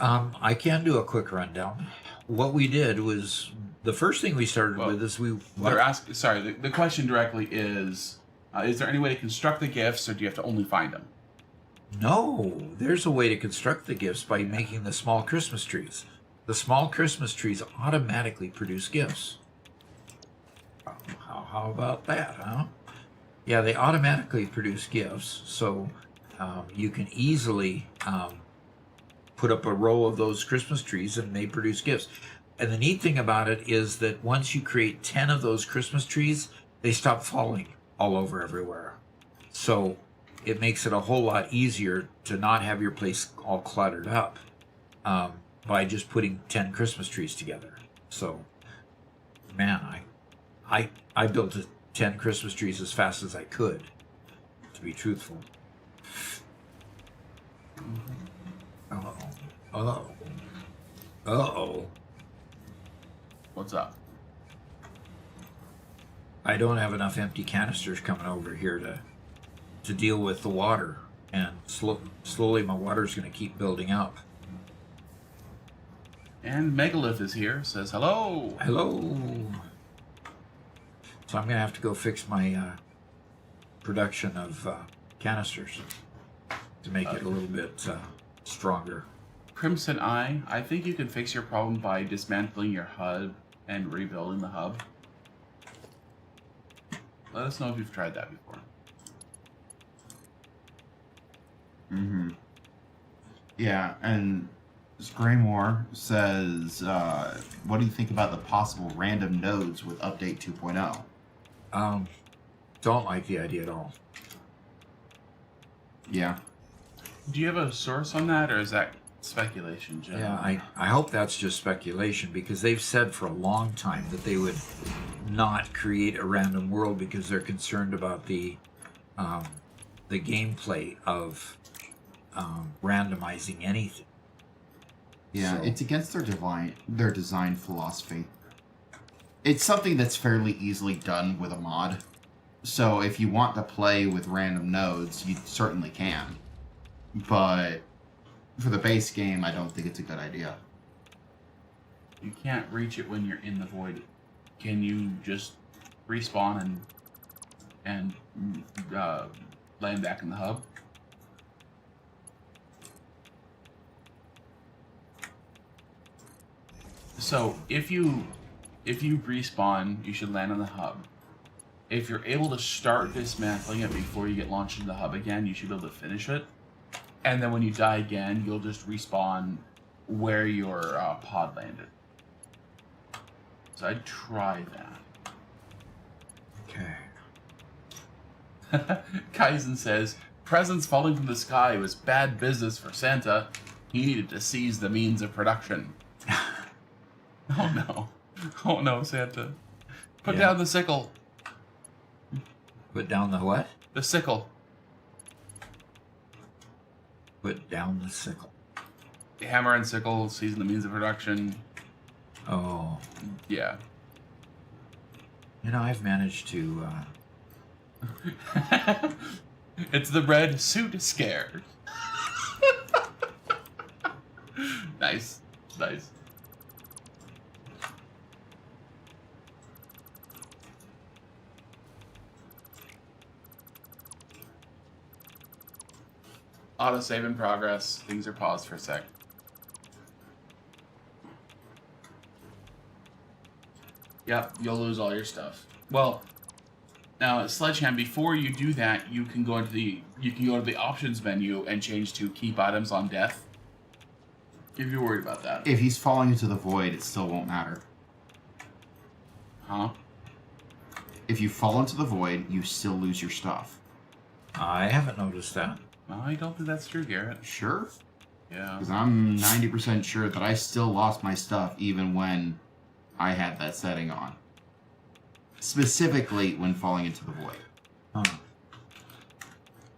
I can do a quick rundown. What we did was, the first thing we started with is They're asking. Sorry, the question directly is there any way to construct the gifts, or do you have to only find them? No, there's a way to construct the gifts by making the small Christmas trees. The small Christmas trees automatically produce gifts. How about that, huh? Yeah, they automatically produce gifts, so you can easily put up a row of those Christmas trees and they produce gifts. And the neat thing about it is that once you create 10 of those Christmas trees, they stop falling all over everywhere. So it makes it a whole lot easier to not have your place all cluttered up by just putting 10 Christmas trees together. So, man, I built 10 Christmas trees as fast as I could, to be truthful. Uh-oh. Uh-oh. Uh-oh. What's up? I don't have enough empty canisters coming over here to deal with the water. And slowly my water's going to keep building up. And Megalith is here, says hello. Hello. So I'm going to have to go fix my production of canisters to make it a little bit stronger. Crimson Eye, I think you can fix your problem by dismantling your HUD and rebuilding the hub. Let us know if you've tried that before. Mm-hmm. Yeah, and Graymore says, what do you think about the possible random nodes with update 2.0? Don't like the idea at all. Yeah. Do you have a source on that, or is that speculation, Jim? Yeah, I hope that's just speculation, because they've said for a long time that they would not create a random world because they're concerned about the gameplay of randomizing anything. Yeah, So- it's against their design philosophy. It's something that's fairly easily done with a mod. So if you want to play with random nodes, you certainly can. But for the base game, I don't think it's a good idea. You can't reach it when you're in the void. Can you just respawn and land back in the hub? So if you respawn, you should land on the hub. If you're able to start dismantling it before you get launched into the hub again, you should be able to finish it. And then when you die again, you'll just respawn where your pod landed. So I'd try that. Okay. Kaizen says, presents falling from the sky was bad business for Santa. He needed to seize the means of production. Oh no. Oh no, Santa. Put Yeah. down the sickle. Put down the what? The sickle. Put down the sickle. The hammer and sickle, seizing the means of production. Oh. Yeah. You know, I've managed to... It's the red suit scare. Nice. Nice. Autosave in progress. Things are paused for a sec. Yep, you'll lose all your stuff. Well, now at Sledgeham, before you do that, you can go into the options menu and change to keep items on death. If you're worried about that. If he's falling into the void, it still won't matter. Huh? If you fall into the void, you still lose your stuff. I haven't noticed that. I don't think that's true, Garrett. Sure? Yeah. Because I'm 90% sure that I still lost my stuff even when I had that setting on. Specifically when falling into the void. Huh.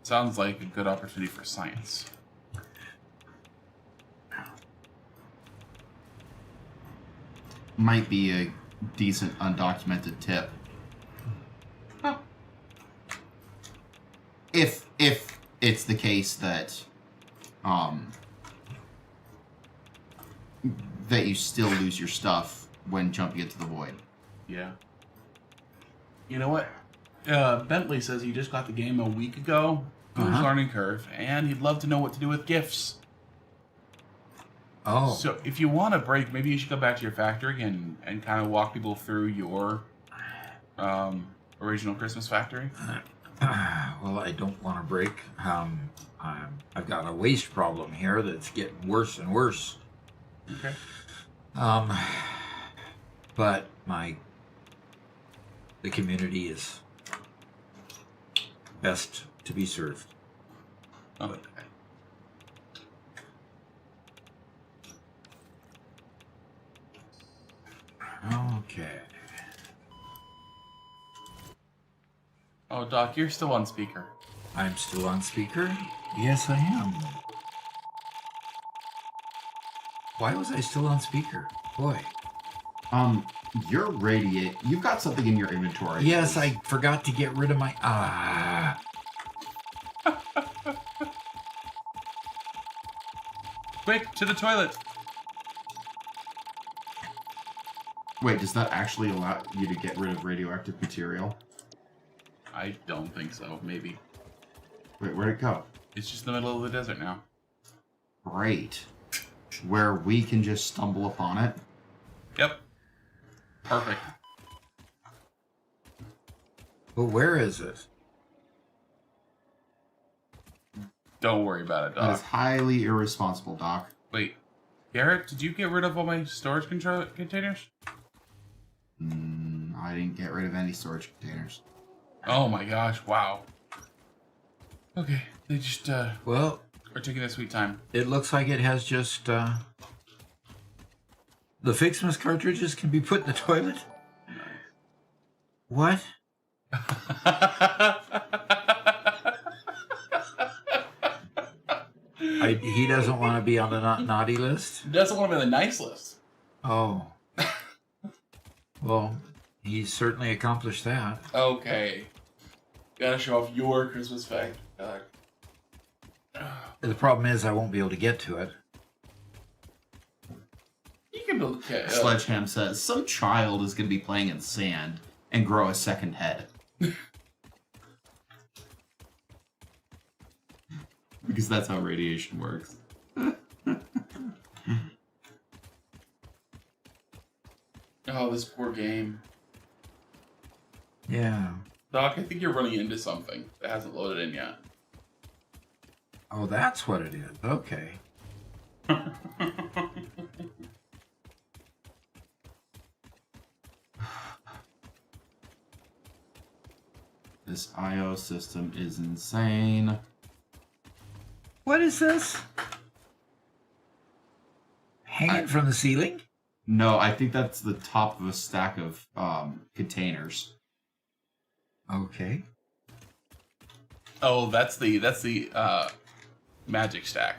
Sounds like a good opportunity for science. Might be a decent undocumented tip. Huh. If it's the case that that you still lose your stuff when jumping into the void. Yeah. You know what? Bentley says he just got the game a week ago. Huge learning curve, and he'd love to know what to do with gifts. Oh. So if you want a break, maybe you should go back to your factory and kind of walk people through your original Christmas factory. Well, I don't want to break. I've got a waste problem here that's getting worse and worse. Okay. But the community is best to be served. Okay. Okay. Oh, Doc, you're still on speaker. I'm still on speaker? Yes, I am. Why was I still on speaker? Boy. You've got something in your inventory. Yes, I forgot to get rid of my... Quick, to the toilet. Wait, does that actually allow you to get rid of radioactive material? I don't think so. Maybe. Wait, where'd it go? It's just in the middle of the desert now. Great. Where we can just stumble upon it. Yep. Perfect. But where is it? Don't worry about it, That is Doc. highly irresponsible, Doc. Wait. Garrett, did you get rid of all my storage containers? I didn't get rid of any storage containers. Oh my gosh, wow. Okay, they just Well, are taking their sweet time. it looks like it has just... The Fixmas cartridges can be put in the toilet? What? He doesn't want to be on the naughty list? Doesn't want to be on the nice list. Oh. Well, he's certainly accomplished that. Okay. Gotta show off your Christmas fact. The problem is I won't be able to get to it. You can build a Sledgeham says, some child is going to be playing in sand and grow a second head. Because that's how radiation works. Oh, this poor game. Yeah. Doc, I think you're running into something that hasn't loaded in yet. Oh, that's what it is. Okay. This IO system is insane. What is this? Hanging from the ceiling? No, I think that's the top of a stack of containers. Okay. Oh, that's the magic stack.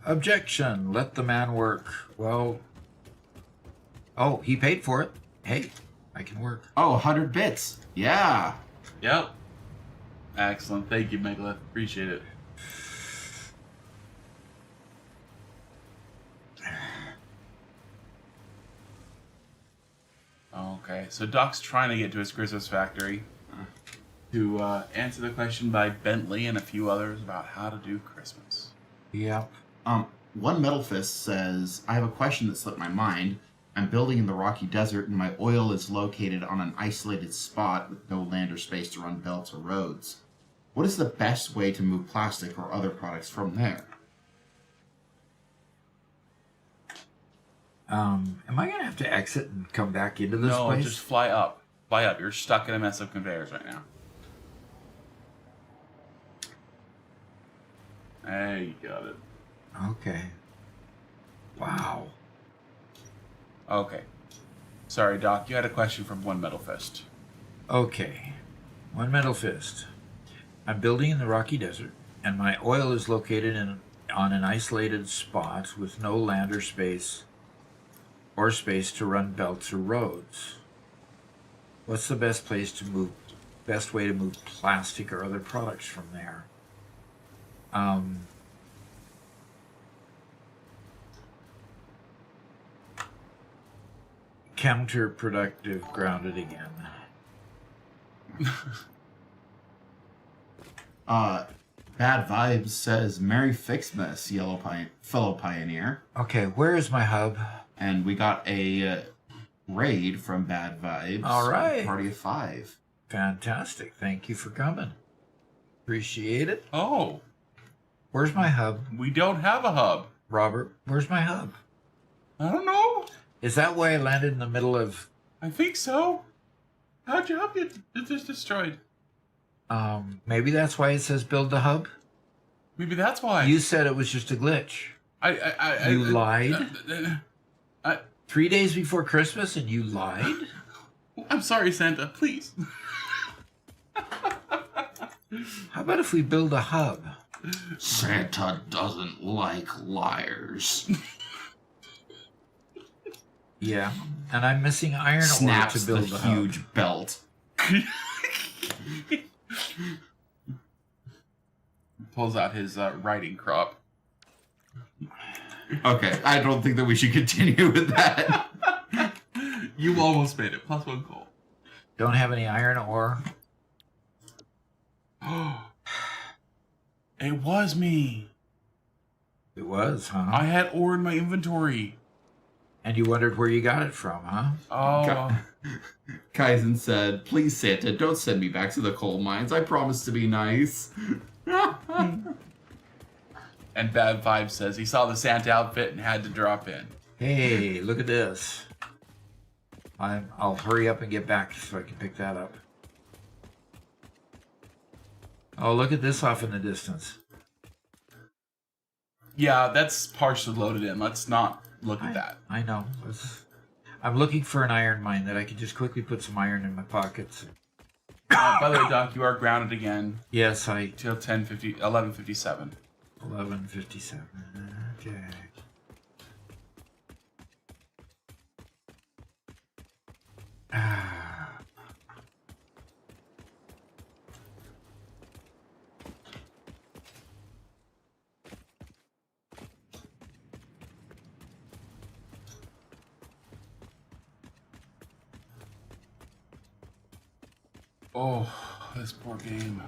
Objection. Let the man work. Well. Oh, he paid for it. Hey, I can work. Oh, 100 bits. Yeah. Yep. Excellent. Thank you, Megalith. Appreciate it. Okay, so Doc's trying to get to his Christmas factory to answer the question by Bentley and a few others about how to do Christmas. Yep. One Metal Fist says, I have a question that slipped my mind. I'm building in the rocky desert and my oil is located on an isolated spot with no land or space to run belts or roads. What is the best way to move plastic or other products from there? Am I going to have to exit and come back into this No, place? just fly up. Fly up. You're stuck in a mess of conveyors right now. Hey, you got it. Okay. Wow. Okay. Sorry, Doc. You had a question from One Metal Fist. Okay. One Metal Fist. I'm building in the rocky desert, and my oil is located on an isolated spot with no land or space to run belts or roads. What's the best way to move plastic or other products from there? Counterproductive, grounded again. Bad Vibes says, Merry Fixmas, fellow pioneer. Okay, where is my hub? And we got a raid from Bad Vibes. All right. Party of 5. Fantastic. Thank you for coming. Appreciate it. Oh, Where's my hub? we don't have a hub. Robert, where's my hub? I don't know. Is that why I landed in the middle of... I think so. How'd your hub get just destroyed? Maybe that's why it says build the hub? Maybe that's why. You said it was just a glitch. You lied? 3 days before Christmas and you lied? I'm sorry, Santa. Please. How about if we build a hub? Santa doesn't like liars. Yeah, and I'm missing iron ore Snaps to build the the hub. huge belt. Pulls out his riding crop. Okay, I don't think that we should continue with that. You almost made it. +1 coal. Don't have any iron ore. It was me. It was, huh? I had ore in my inventory. And you wondered where you got it from, huh? Oh. Kaizen said, please, Santa, don't send me back to the coal mines. I promise to be nice. And Bad Vibe says he saw the Santa outfit and had to drop in. Hey, look at this. I'll hurry up and get back so I can pick that up. Oh, look at this off in the distance. Yeah, that's partially loaded in. Let's not look at that. I know. I'm looking for an iron mine that I can just quickly put some iron in my pockets. By the way, Doc, you are grounded again Yes, till 11:57. 11:57. Okay. Oh, this poor game.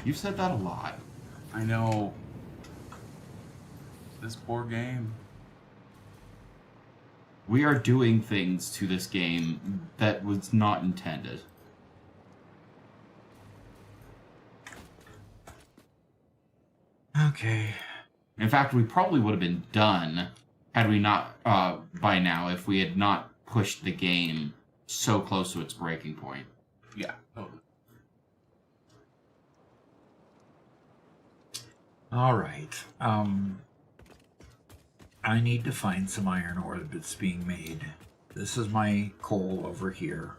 You've said that a lot. I know. This poor game. We are doing things to this game that was not intended. Okay. In fact, we probably would have been done had we not, by now, if we had not pushed the game so close to its breaking point. Yeah, totally. All right. I need to find some iron ore that's being made. This is my coal over here.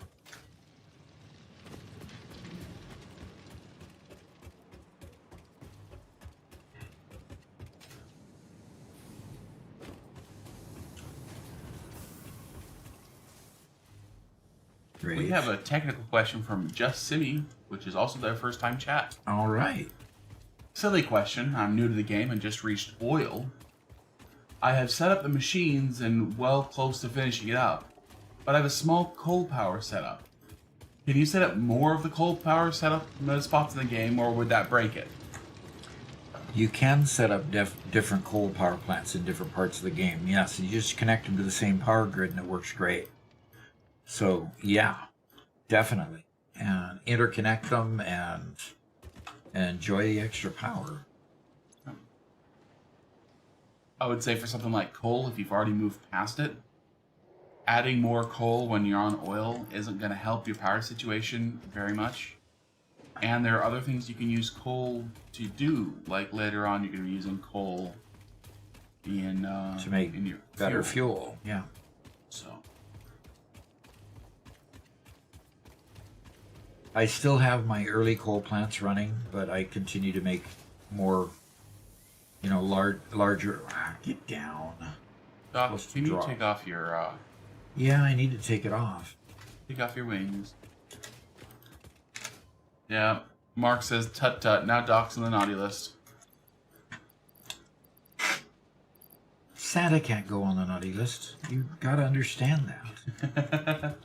Great. We have a technical question from Just City, which is also their first time chat. All right. Silly question. I'm new to the game and just reached oil. I have set up the machines and well close to finishing it up, but I have a small coal power setup. Can you set up more of the coal power setup spots in the game, or would that break it? You can set up different coal power plants in different parts of the game. Yes, you just connect them to the same power grid and it works great. So, yeah, definitely. And interconnect them and enjoy the extra power. I would say for something like coal, if you've already moved past it, adding more coal when you're on oil isn't going to help your power situation very much. And there are other things you can use coal to do, like later on you're going to be using coal in To make in your better fuel. Yeah. So I still have my early coal plants running, but I continue to make more, larger. Get down. Doc, Supposed to can you drop. take off your Yeah, I need to take it off. wings? Yeah, Mark says tut tut. Now Doc's on the naughty list. Santa can't go on the naughty list. You gotta understand that.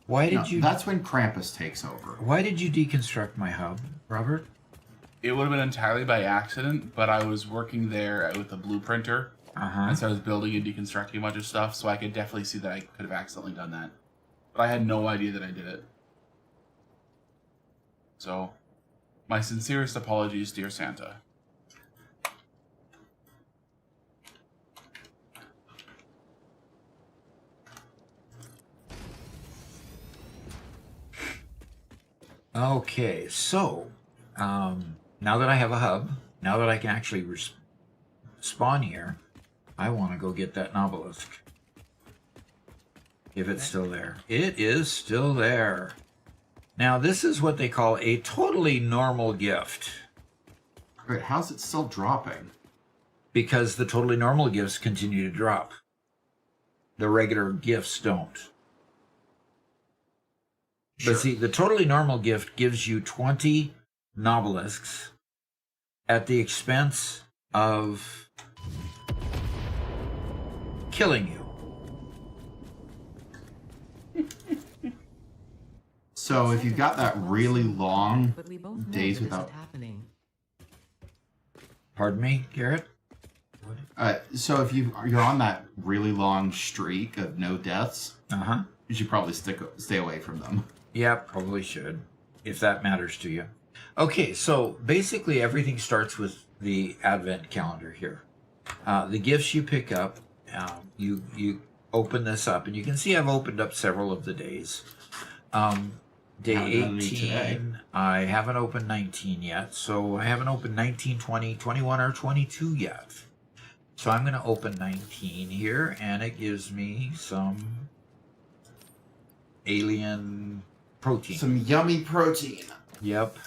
Why No, did you? that's when Krampus takes over. Why did you deconstruct my hub, Robert? It would have been entirely by accident, but I was working there with a blueprinter, and so I was building and deconstructing a bunch of stuff, so I could definitely see that I could have accidentally done that. But I had no idea that I did it. So, my sincerest apologies, dear Santa. Okay, so now that I have a hub, now that I can actually spawn here, I want to go get that Nobelisk. If it's still there. It is still there. Now, this is what they call a totally normal gift, Wait, how's it still dropping? because the totally normal gifts continue to drop. The regular gifts don't. Sure. But see, the totally normal gift gives you 20 Nobelisks at the expense of killing you. So if you've got that really long But we both know days that without... isn't happening. Pardon me, Garrett? So if you're on that really long streak of no deaths, Uh-huh. you should probably stay away from them. Yeah, probably should, if that matters to you. Okay, so basically everything starts with the Advent calendar here. The gifts you pick up, you open this up, and you can see I've opened up several of the days. Day Haven't done any today. 18, I haven't opened 19 yet, so I haven't opened 19, 20, 21, or 22 yet. So I'm going to open 19 here, and it gives me some alien protein. Some yummy protein. Yep.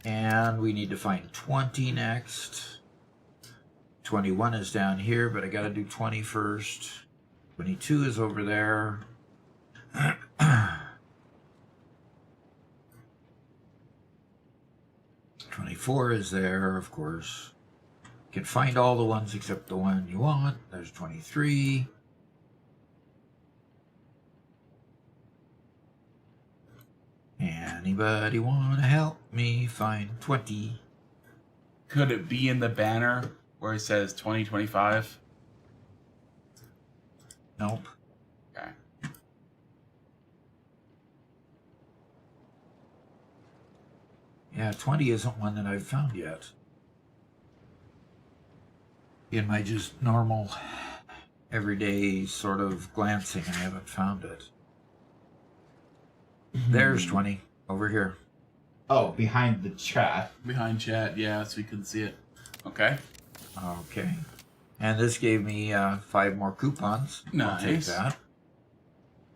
And we need to find 20 next. 21 is down here, but I got to do 20 first. 22 is over there. 24 is there, of course. You can find all the ones except the one you want. There's 23. Anybody want to help me find 20? Could it be in the banner where it says 2025? Nope. Okay. Yeah, 20 isn't one that I've found yet. In my just normal, everyday sort of glancing, I haven't found it. There's 20 over here. Oh, behind the chat. Behind chat, yeah, so we couldn't see it. Okay. Okay. And this gave me 5 more coupons. I'll take Nice. that.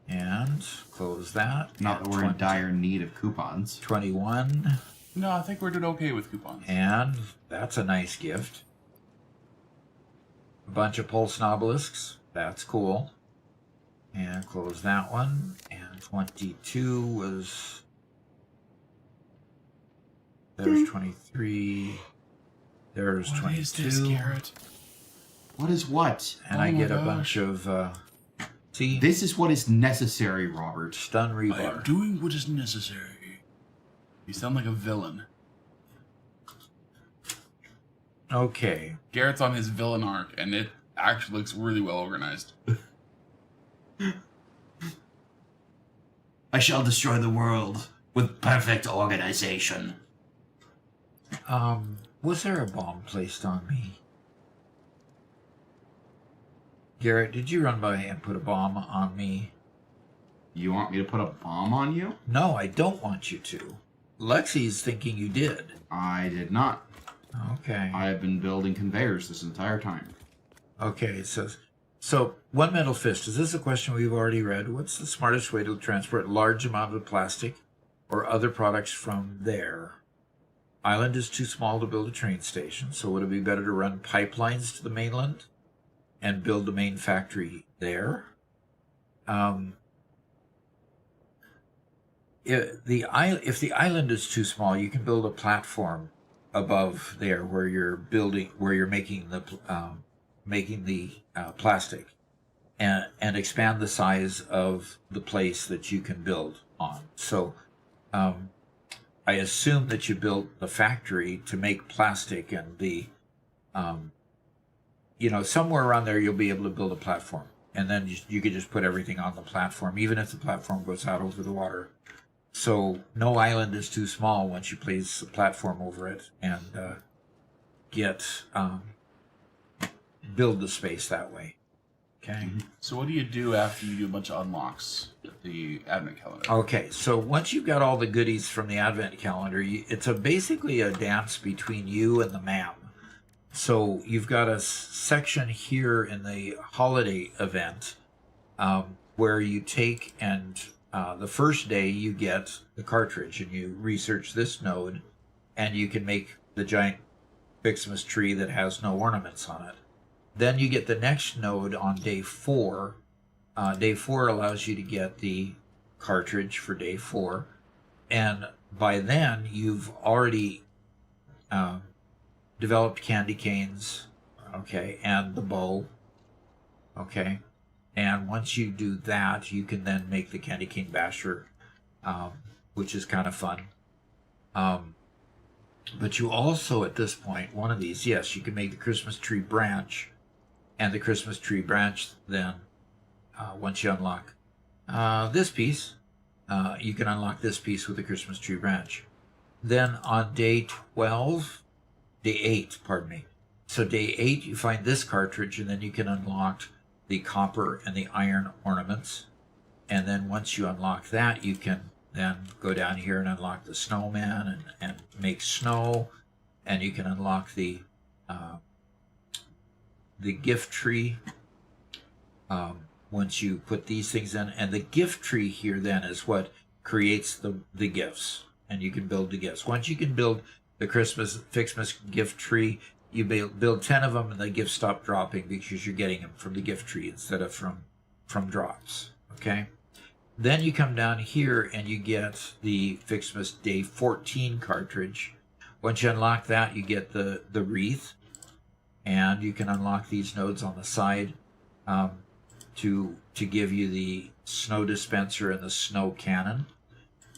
And close that. Not And that we're in dire need of coupons. 21. No, I think we're doing okay with coupons. And that's a nice gift. A bunch of pulse nobelisks. That's cool. And close that one. And 22 was... There's 23. There's What 22. is this, Garrett? What is what? And Oh I my get a gosh. bunch of... see? This is what is necessary, Robert. Stun I am rebar. doing what is necessary. You sound like a villain. Okay. Garrett's on his villain arc, and it actually looks really well organized. I shall destroy the world with perfect organization. Was there a bomb placed on me? Garrett, did you run by and put a bomb on me? You want me to put a bomb on you? No, I don't want you to. Lexi's thinking you did. I did not. Okay. I have been building conveyors this entire time. Okay, it says, so one metal fist. Is this a question we've already read? What's the smartest way to transport large amount of plastic or other products from there? Island is too small to build a train station, so would it be better to run pipelines to the mainland and build the main factory there? If the island is too small, you can build a platform above there where you're building, where you're making the plastic, and expand the size of the place that you can build on. So I assume that you built the factory to make plastic, and the somewhere around there you'll be able to build a platform, and then you could just put everything on the platform, even if the platform goes out over the water. So no island is too small once you place a platform over it and build the space that way. Okay. So what do you do after you do a bunch of unlocks with the advent calendar? Okay, so once you've got all the goodies from the advent calendar, it's basically a dance between you and the ma'am. So you've got a section here in the holiday event where you take and the first day you get the cartridge and you research this node, and you can make the giant Fixmas tree that has no ornaments on it. Then you get the next node on day 4. Day 4 allows you to get the cartridge for day 4. And by then, you've already developed candy canes, okay, and the bow, okay. And once you do that, you can then make the candy cane basher, which is kind of fun. But you also, at this point, one of these, yes, you can make the Christmas tree branch. And the Christmas tree branch, then, once you unlock this piece, you can unlock this piece with the Christmas tree branch. Then on day 8, pardon me. So day 8, you find this cartridge, and then you can unlock the copper and the iron ornaments. And then once you unlock that, you can then go down here and unlock the snowman and make snow. And you can unlock the gift tree once you put these things in. And the gift tree here then is what creates the gifts. And you can build the gifts. Once you can build the Christmas Fixmas gift tree, you build 10 of them, and the gifts stop dropping because you're getting them from the gift tree instead of from drops. Okay? Then you come down here and you get the Fixmas Day 14 cartridge. Once you unlock that, you get the Wreath. And you can unlock these nodes on the side to give you the snow dispenser and the snow cannon,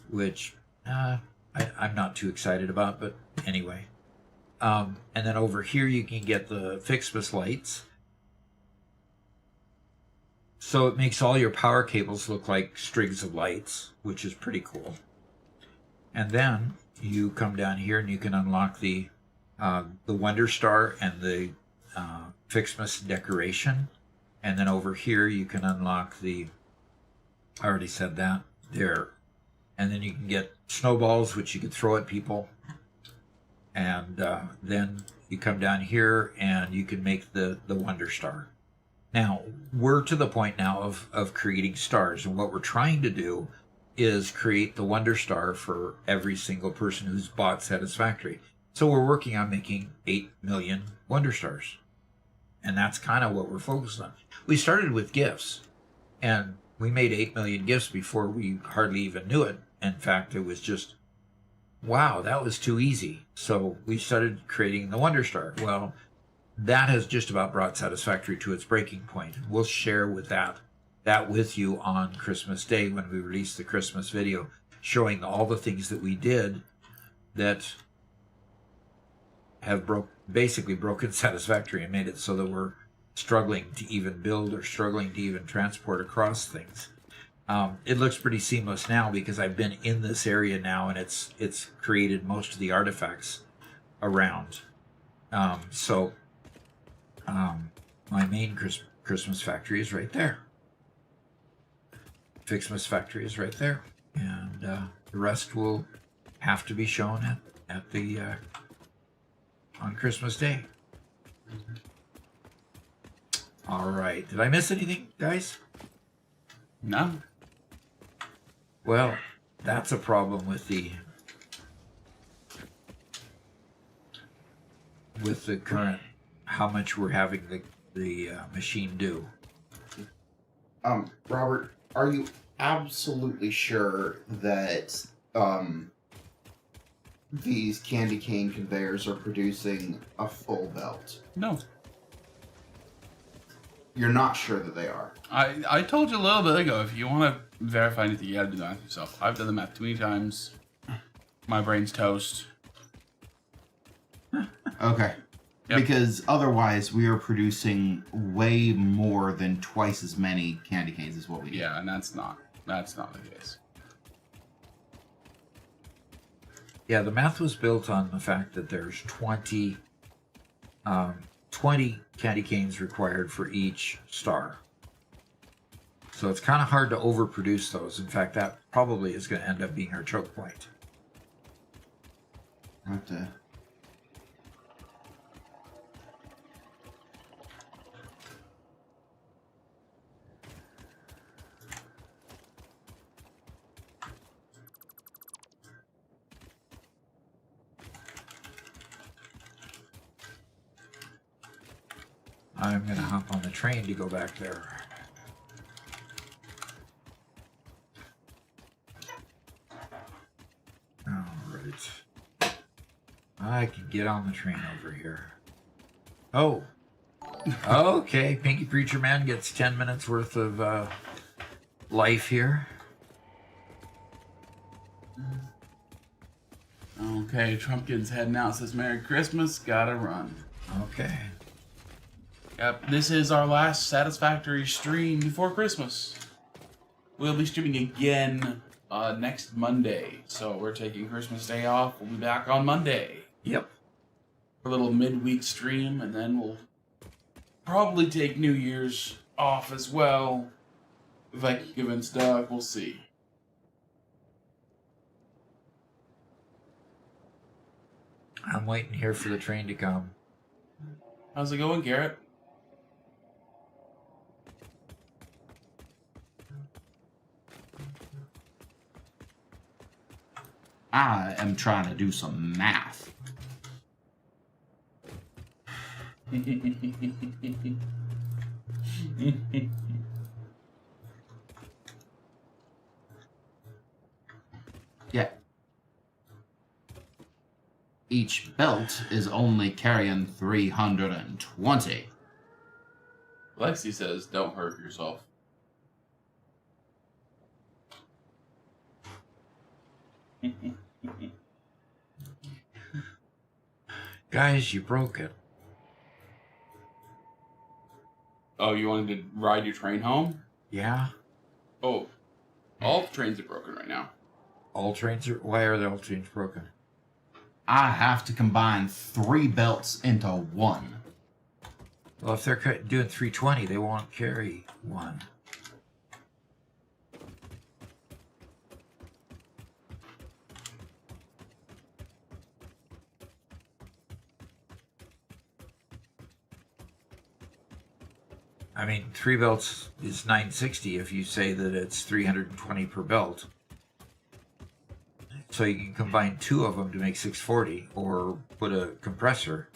which I'm not too excited about, but anyway. And then over here you can get the Fixmas lights. So it makes all your power cables look like strings of lights, which is pretty cool. And then you come down here and you can unlock the Wonder Star and the Fixmas decoration. And then over here you can unlock I already said that, there. And then you can get snowballs, which you can throw at people. And then you come down here and you can make the Wonder Star. Now, we're to the point now of creating stars. And what we're trying to do is create the Wonder Star for every single person who's bought Satisfactory. So we're working on making 8 million Wonder Stars. And that's kind of what we're focused on. We started with gifts. And we made 8 million gifts before we hardly even knew it. In fact, it was just, wow, that was too easy. So we started creating the Wonder Star. Well, that has just about brought Satisfactory to its breaking point. We'll share with that with you on Christmas Day when we release the Christmas video, showing all the things that we did that have basically broken Satisfactory and made it so that we're struggling to even build or struggling to even transport across things. It looks pretty seamless now because I've been in this area now, and it's created most of the artifacts around. My main Christmas factory is right there. Fixmas factory is right there, and the rest will have to be shown at the on Christmas Day. All right. Did I miss anything, guys? No. Well, that's a problem with the current, how much we're having the machine do. Robert, are you absolutely sure that these candy cane conveyors are producing a full belt? No. You're not sure that they are. I told you a little bit ago, if you want to verify anything, you gotta do the math yourself. I've done the math too many times. My brain's toast. Okay. Yep. Because otherwise we are producing way more than twice as many candy canes as what we need. Yeah, and that's not the case. Yeah, the math was built on the fact that there's 20 candy canes required for each star. So it's kind of hard to overproduce those. In fact, that probably is going to end up being our choke point. I have to... I'm going to hop on the train to go back there. All right. I can get on the train over here. Oh. Okay. Pinky Preacher Man gets 10 minutes worth of life here. Okay, Trumpkin's heading out. Says Merry Christmas. Gotta run. Okay. Yep, this is our last Satisfactory stream before Christmas. We'll be streaming again next Monday. So we're taking Christmas Day off. We'll be back on Monday. Yep. A little midweek stream, and then we'll probably take New Year's off as well. Viking and stuff, we'll see. I'm waiting here for the train to come. How's it going, Garrett? I am trying to do some math. Yeah. Each belt is only carrying 320. Lexi says, don't hurt yourself. Guys, you broke it. Oh, you wanted to ride your train home? Yeah? Oh, all the trains are broken right now. All trains are... Why are the all trains broken? I have to combine 3 belts into one. Well, if they're doing 320, they won't carry one. I mean, 3 belts is 960 if you say that it's 320 per belt. So you can combine 2 of them to make 640, or put a compressor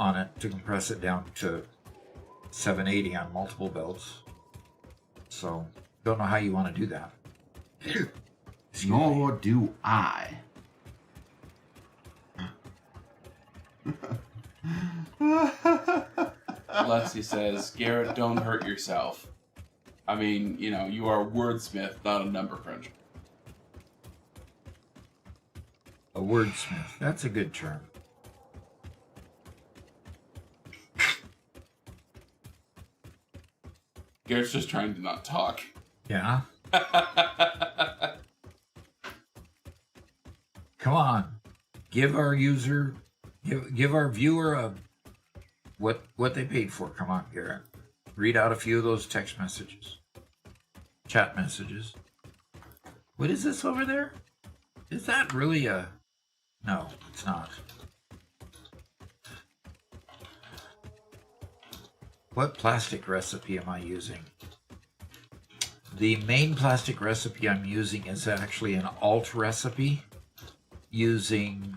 on it to compress it down to 780 on multiple belts. So, don't know how you want to do that. Nor do I. Lexi says, Garrett, don't hurt yourself. I mean, you know, you are a wordsmith, not a number cruncher. A wordsmith. That's a good term. Garrett's just trying to not talk. Yeah? Come on. Give our user... Give our viewer a... What they paid for. Come on, Garrett. Read out a few of those text messages. Chat messages. What is this over there? Is that really a... No, it's not. What plastic recipe am I using? The main plastic recipe I'm using is actually an alt recipe using...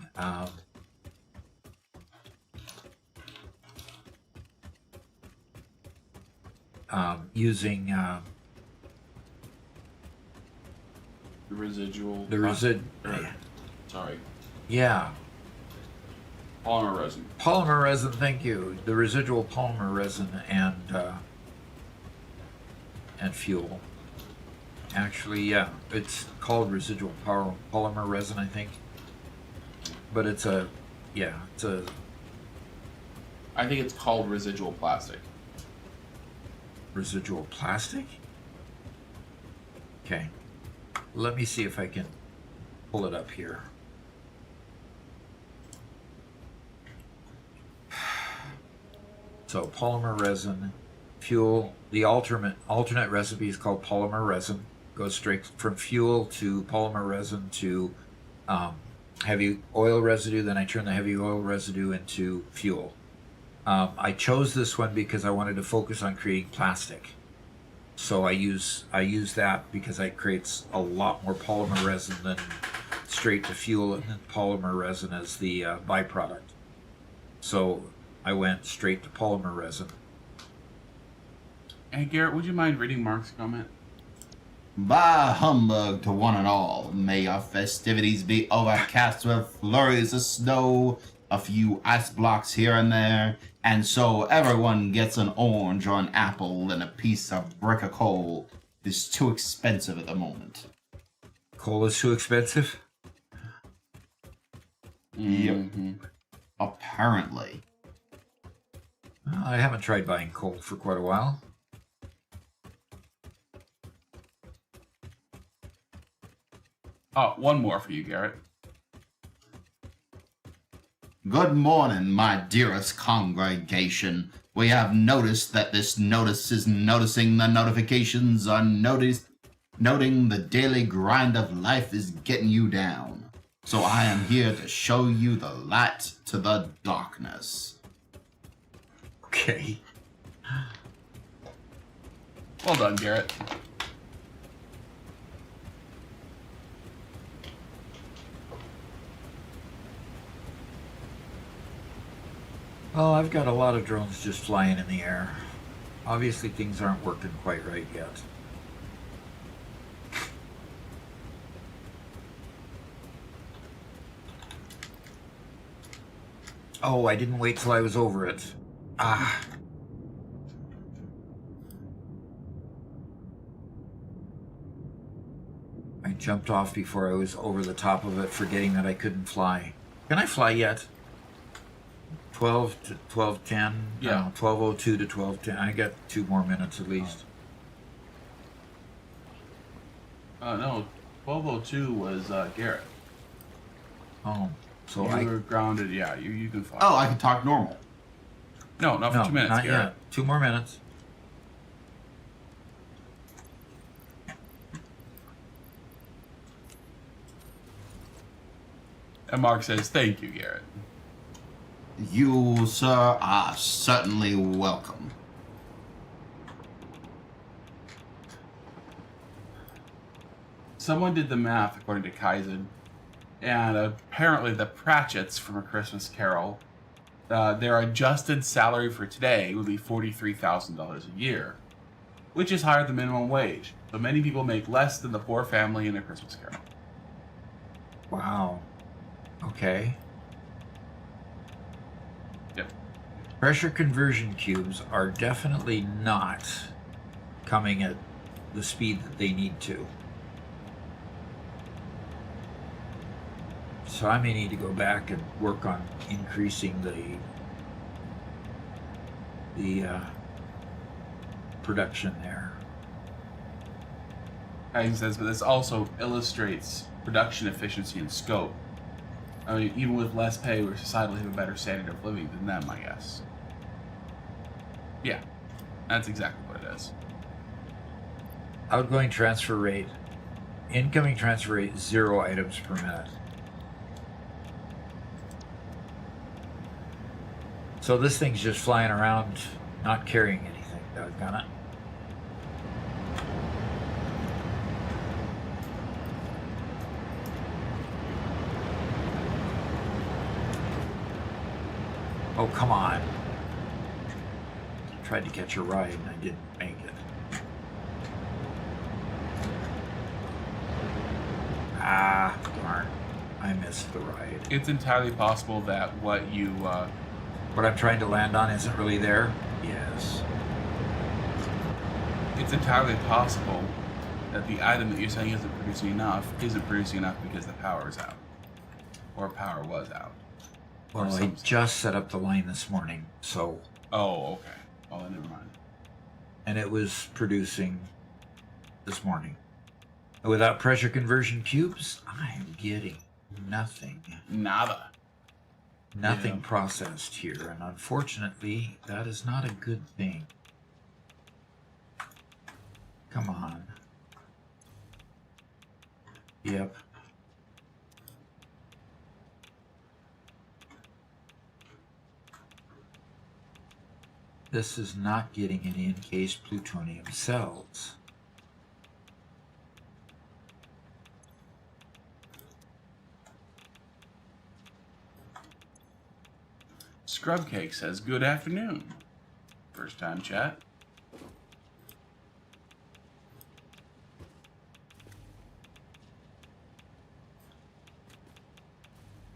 The residual. the resid... Sorry. Yeah. Polymer resin. Polymer resin, thank you. The residual polymer resin and fuel. Actually, yeah, it's called residual polymer resin, I think. But it's a I think it's called residual plastic. residual plastic? Okay. Let me see if I can pull it up here. So polymer resin, fuel. The alternate recipe is called polymer resin. Goes straight from fuel to polymer resin to heavy oil residue. Then I turn the heavy oil residue into fuel. I chose this one because I wanted to focus on creating plastic. So I use that because it creates a lot more polymer resin than straight to fuel, and then polymer resin as the byproduct. So I went straight to polymer resin. Hey Garrett, would you mind reading Mark's comment? Bah humbug to one and all. May your festivities be overcast with flurries of snow, a few ice blocks here and there, and so everyone gets an orange or an apple and a piece of brick of coal. It's too expensive at the moment. Coal is too expensive? Yep. Apparently. I haven't tried buying coal for quite a while. Oh, one more for you, Garrett. Good morning, my dearest congregation. We have noticed that this notice is noticing the notifications are noting the daily grind of life is getting you down. So I am here to show you the light to the darkness. Okay. Well done, Garrett. Well, I've got a lot of drones just flying in the air. Obviously, things aren't working quite right yet. Oh, I didn't wait till I was over it. Ah. I jumped off before I was over the top of it, forgetting that I couldn't fly. Can I fly yet? 12 to 12:10? Yeah. 12:02 to 12:10. I got 2 more minutes at least. No, 12:02 was Garrett. Oh, so You were grounded. Yeah, you can fly. Oh, I can talk normal. No, not for 2 minutes, not Garrett. yet. 2 more minutes. And Mark says, "Thank you, Garrett." You, sir, are certainly welcome. Someone did the math according to Kaizen, and apparently the Pratchett's from A Christmas Carol, their adjusted salary for today would be $43,000 a year, which is higher than minimum wage. So many people make less than the poor family in A Christmas Carol. Wow. Okay. Yep. Pressure conversion cubes are definitely not coming at the speed that they need to. So I may need to go back and work on increasing the production there. Kaizen says, but this also illustrates production efficiency and scope. I mean, even with less pay, we're societally have a better standard of living than them, I guess. Yeah, that's exactly what it is. Outgoing transfer rate. Incoming transfer rate, 0 items per minute. So this thing's just flying around, not carrying anything, doggone it. Oh, come on. Tried to catch a ride and I didn't make it. Ah, darn. I missed. the ride. It's entirely possible that what What I'm trying to land on isn't really there. Yes. it's entirely possible that the item that you're saying isn't producing enough because the power is out. Or power was out. Well, I just set up the line this morning, so... Oh, okay. Oh, then never mind. And it was producing this morning. Without pressure conversion cubes, I'm getting nothing. Nada. Nothing processed here, and unfortunately, that is not a good thing. Come on. Yep. This is not getting any encased plutonium cells. Scrubcake says, good afternoon. First time chat.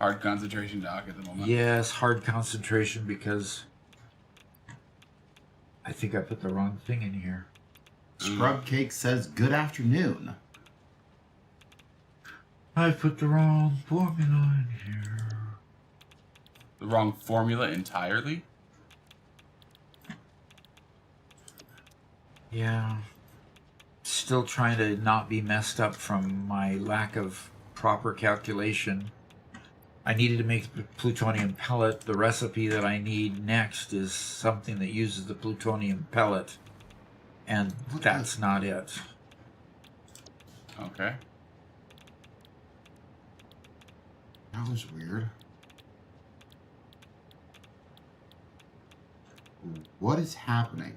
Hard concentration dock at the moment. Yes, hard concentration because I think I put the wrong thing in here. Scrubcake says, good afternoon. I put the wrong formula in here. The wrong formula entirely? Yeah. Still trying to not be messed up from my lack of proper calculation. I needed to make the plutonium pellet. The recipe that I need next is something that uses the plutonium pellet. And that's not it. Okay. That was weird. What is happening?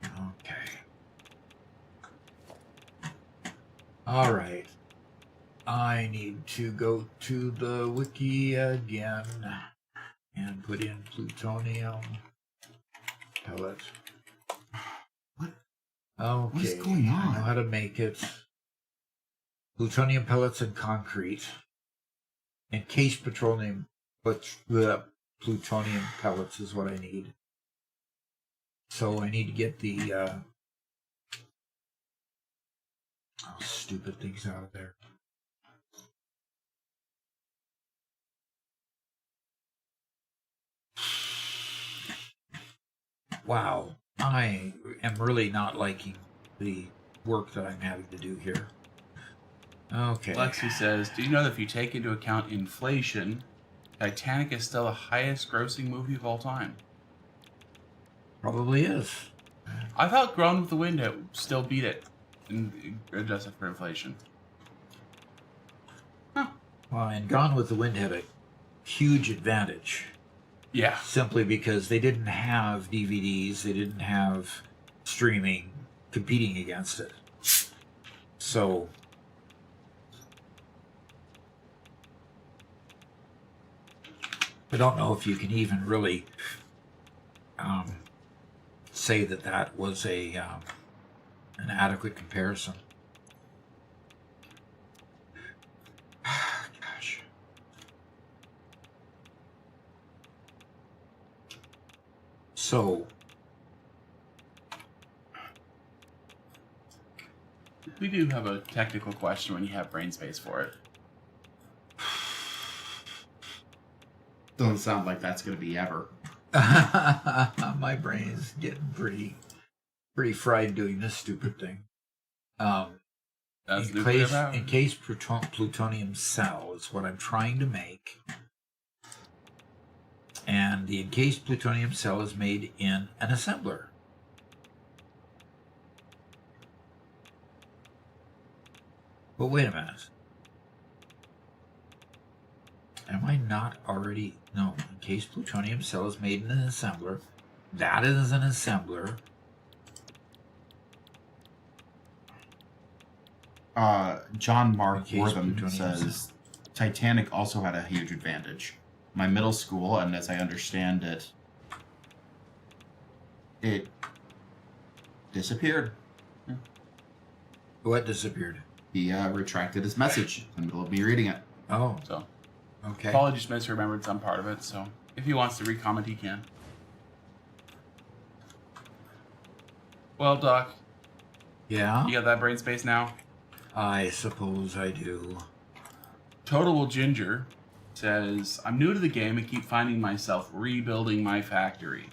Okay. All right. I need to go to the wiki again and put in plutonium pellet. What? Okay. What is going on? I know how to make it. Plutonium pellets and concrete. Encased plutonium, plutonium pellets is what I need. So I need to get the stupid things out of there. Wow, I am really not liking the work that I'm having to do here. Okay. Lexi says, do you know that if you take into account inflation, Titanic is still the highest grossing movie of all time? Probably is. I thought Gone with the Wind still beat it, adjusted for inflation. Huh. Well, and Gone with the Wind had a huge advantage. Yeah. Simply because they didn't have DVDs, they didn't have streaming competing against it. So... I don't know if you can even really say that that was a an adequate comparison. Gosh. So We do have a technical question when you have brain space for it. Doesn't sound like that's going to be ever. my brain is getting pretty fried doing this stupid thing. Encased plutonium cell is what I'm trying to make. And the encased plutonium cell is made in an assembler. But wait a minute. Am I not already... No, encased plutonium cell is made in an assembler. That is an assembler. John Mark Encased Wortham plutonium says, Titanic also had a huge advantage. My middle school, and as I understand it, it disappeared. What disappeared? He retracted his message in the middle of me reading it. Oh, So, okay. Paul just misremembered some part of it, so if he wants to recomment, he can. Well, Doc, Yeah? you got that brain space now? I suppose I do. Total Ginger says, I'm new to the game and keep finding myself rebuilding my factory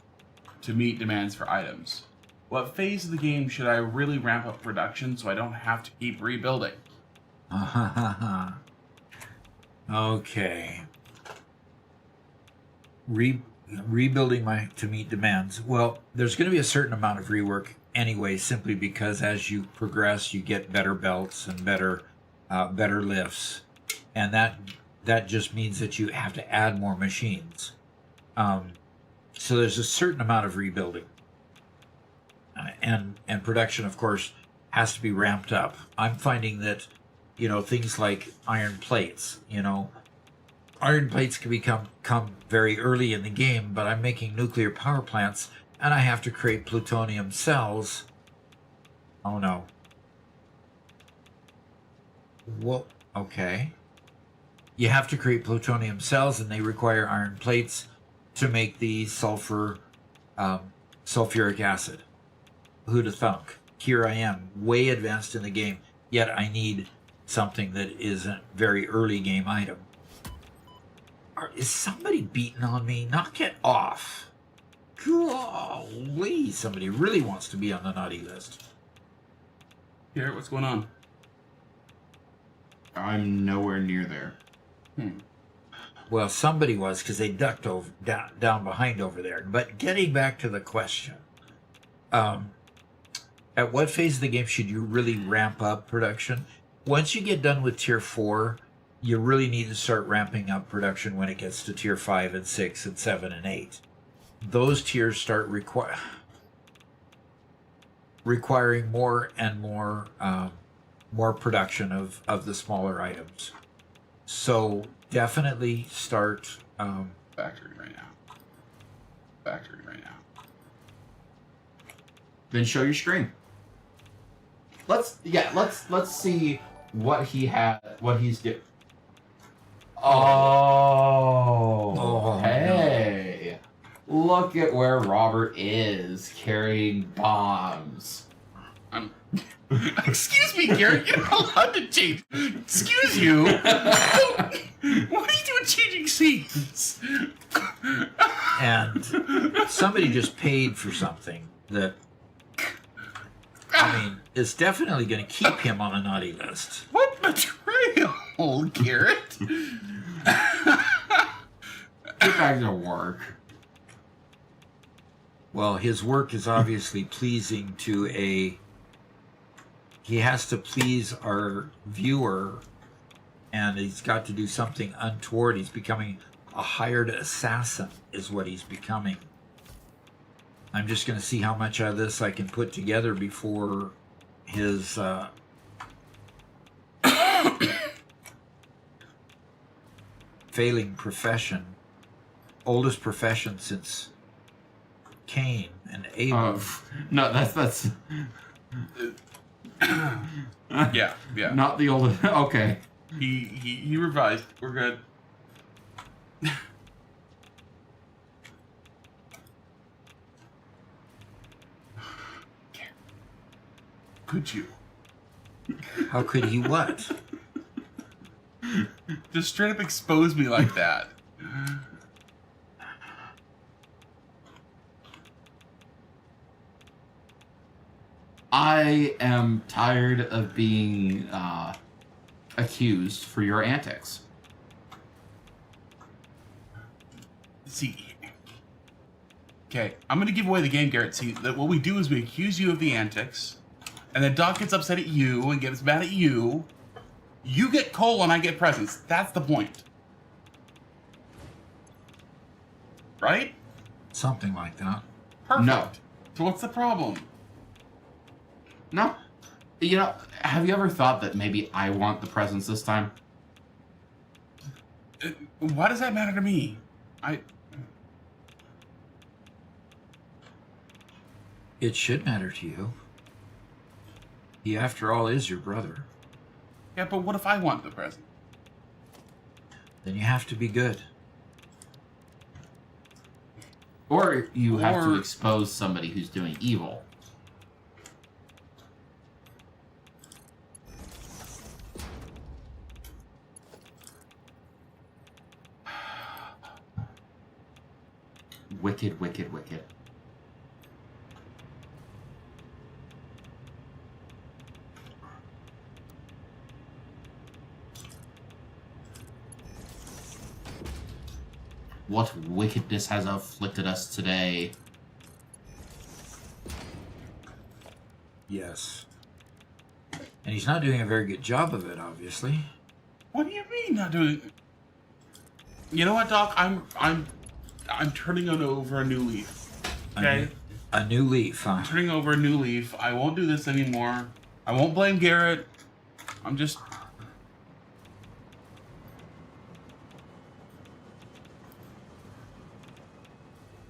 to meet demands for items. What phase of the game should I really ramp up production so I don't have to keep rebuilding? Okay. Rebuilding to meet demands. Well, there's going to be a certain amount of rework anyway, simply because as you progress, you get better belts and better lifts, and that just means that you have to add more machines. So there's a certain amount of rebuilding, and production, of course, has to be ramped up. I'm finding that, things like iron plates, iron plates can come very early in the game, but I'm making nuclear power plants, and I have to create plutonium cells. Oh no. Well, okay. You have to create plutonium cells, and they require iron plates to make the sulfuric acid. Who'd have thunk? Here I am, way advanced in the game, yet I need something that is a very early game item. Is somebody beating on me? Knock it off. Golly, somebody really wants to be on the naughty list. Garrett, what's going on? I'm nowhere near there. Well, somebody was, because they ducked down behind over there. But getting back to the question, at what phase of the game should you really ramp up production? Once you get done with Tier 4, you really need to start ramping up production when it gets to Tier 5 and 6 and 7 and 8. Those tiers start requiring more and more production of the smaller items. So definitely start Factory right now. Factory right now. Then show your screen. Let's see what he's doing. Oh, hey. Look at where Robert is carrying bombs. Excuse me, Garrett, you're not allowed to change. Excuse you. What are you doing changing scenes? and somebody just paid for something that, I mean, is definitely going to keep him on a naughty list. What betrayal, Garrett? Get back to work. Well, his work is obviously pleasing to he has to please our viewer, and he's got to do something untoward. He's becoming a hired assassin is what he's becoming. I'm just going to see how much of this I can put together before his failing profession, oldest profession since Cain and Abel. No, that's Yeah. not the oldest. Okay. He revised. We're good. Could you? How could he what? Just straight up expose me like that. I am tired of being accused for your antics. See. Okay, I'm gonna give away the game, Garrett. See, that what we do is we accuse you of the antics, and then Doc gets upset at you and gets mad at you. You get coal and I get presents. That's the point. Right? Something like that. Perfect. No. So what's the problem? No. You know, have you ever thought that maybe I want the presents this time? Why does that matter to me? It should matter to you. He, after all, is your brother. Yeah, but what if I want the present? Then you have to be good. Or you have to Or- expose somebody who's doing evil. Wicked, wicked, wicked. What wickedness has afflicted us today? Yes. And he's not doing a very good job of it, obviously. What do you mean not doing? You know what, Doc? I'm turning over a new leaf. Okay, A new leaf, huh? turning over a new leaf. I won't do this anymore. I won't blame Garrett. I'm just.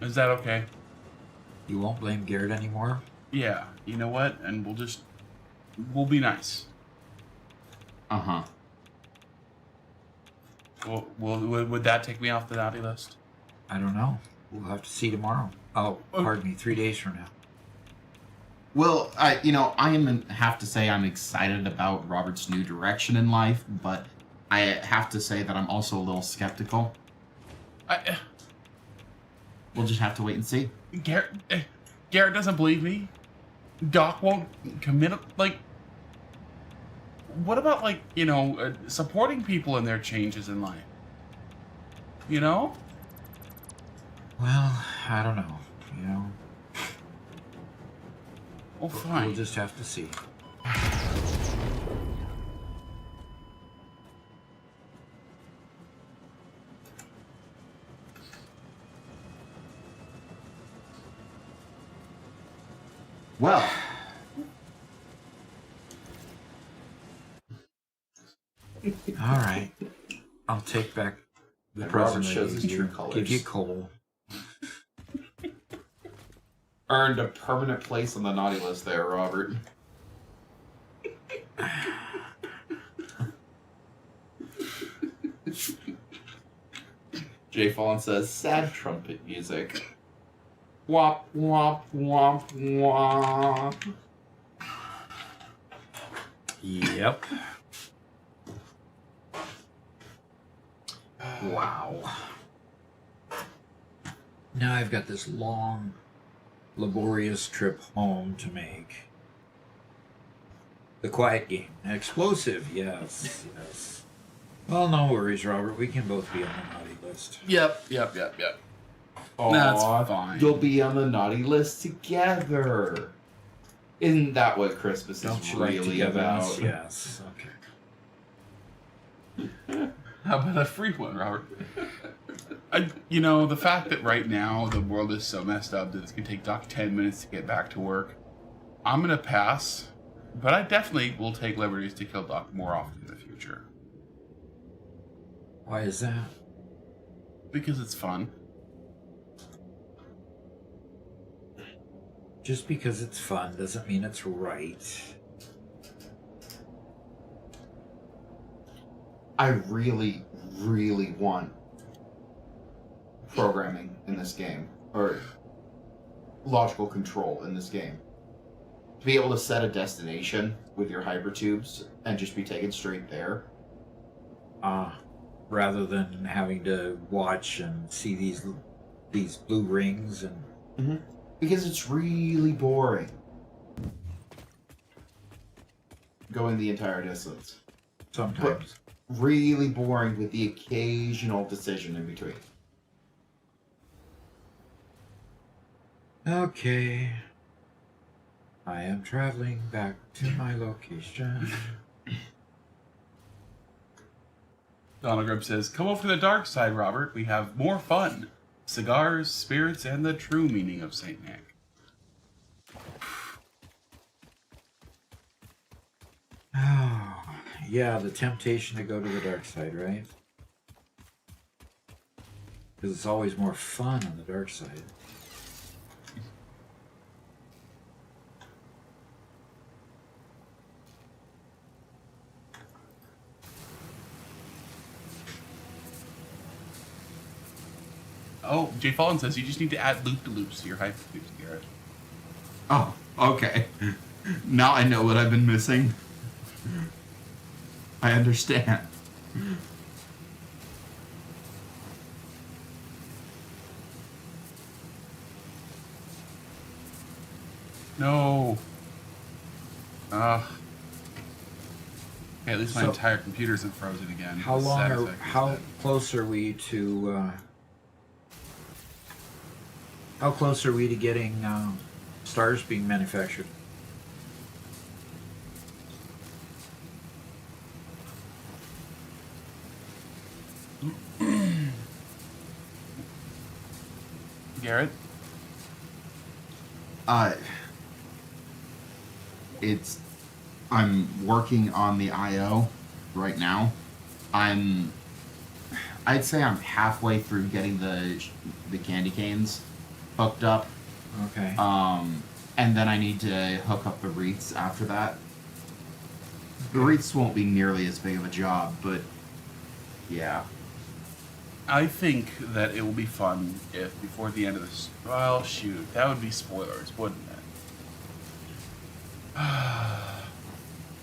Is that okay? You won't blame Garrett anymore? Yeah. You know what? And we'll be nice. Uh-huh. Would that take me off the naughty list? I don't know. We'll have to see tomorrow. Oh, pardon me, 3 days from now. Well, have to say I'm excited about Robert's new direction in life, but I have to say that I'm also a little skeptical. We'll just have to wait and see. Garrett doesn't believe me. Doc won't commit. Like, what about supporting people in their changes in life? You know? Well, I don't know. You know, Well, fine. we'll just have to see. Well, All right. I'll take back the And present. Robert I shows gave his you. true colors. Give you coal. earned a permanent place on the naughty list there, Robert. Jay Fallon says, sad trumpet music. Womp, womp, womp, womp. Yep. Wow. Now I've got this long, laborious trip home to make. The quiet game. Explosive, yes, yes. Well, no worries, Robert. We can both be on the naughty list. Yep. Aw, That's fine. You'll be on the naughty list together. Isn't that what Christmas Don't is you like really togetherness? about? Yes. Okay. How about a free one, Robert? The fact that right now the world is so messed up that it's going to take Doc 10 minutes to get back to work, I'm going to pass, but I definitely will take liberties to kill Doc more often in the future. Why is that? Because it's fun. Just because it's fun doesn't mean it's right. I really, really want programming in this game, or logical control in this game. To be able to set a destination with your hypertubes and just be taken straight there. Rather than having to watch and see these blue rings and... Because it's really boring. Going the entire distance. Sometimes. Really boring with the occasional decision in between. Okay. I am traveling back to my location. Donald says, come over to the dark side, Robert. We have more fun. Cigars, spirits, and the true meaning of St. Nick. Oh, yeah, the temptation to go to the dark side, right? Because it's always more fun on the dark side. Oh, Jay Fallen says you just need to add loop-to-loops to your hyperloops, Garrett. Oh, okay. Now I know what I've been missing. I understand. No. Okay, at least my So- entire computer's frozen again. How The long? status Are, effect is how dead. close are we to? How close are we to getting stars being manufactured? Garrett? I'm working on the IO right now. I'd say I'm halfway through getting the candy canes hooked up. Okay. And then I need to hook up the wreaths after that. The wreaths won't be nearly as big of a job, but yeah. I think that it will be fun if before the end of this... Well, shoot. That would be spoilers, wouldn't it?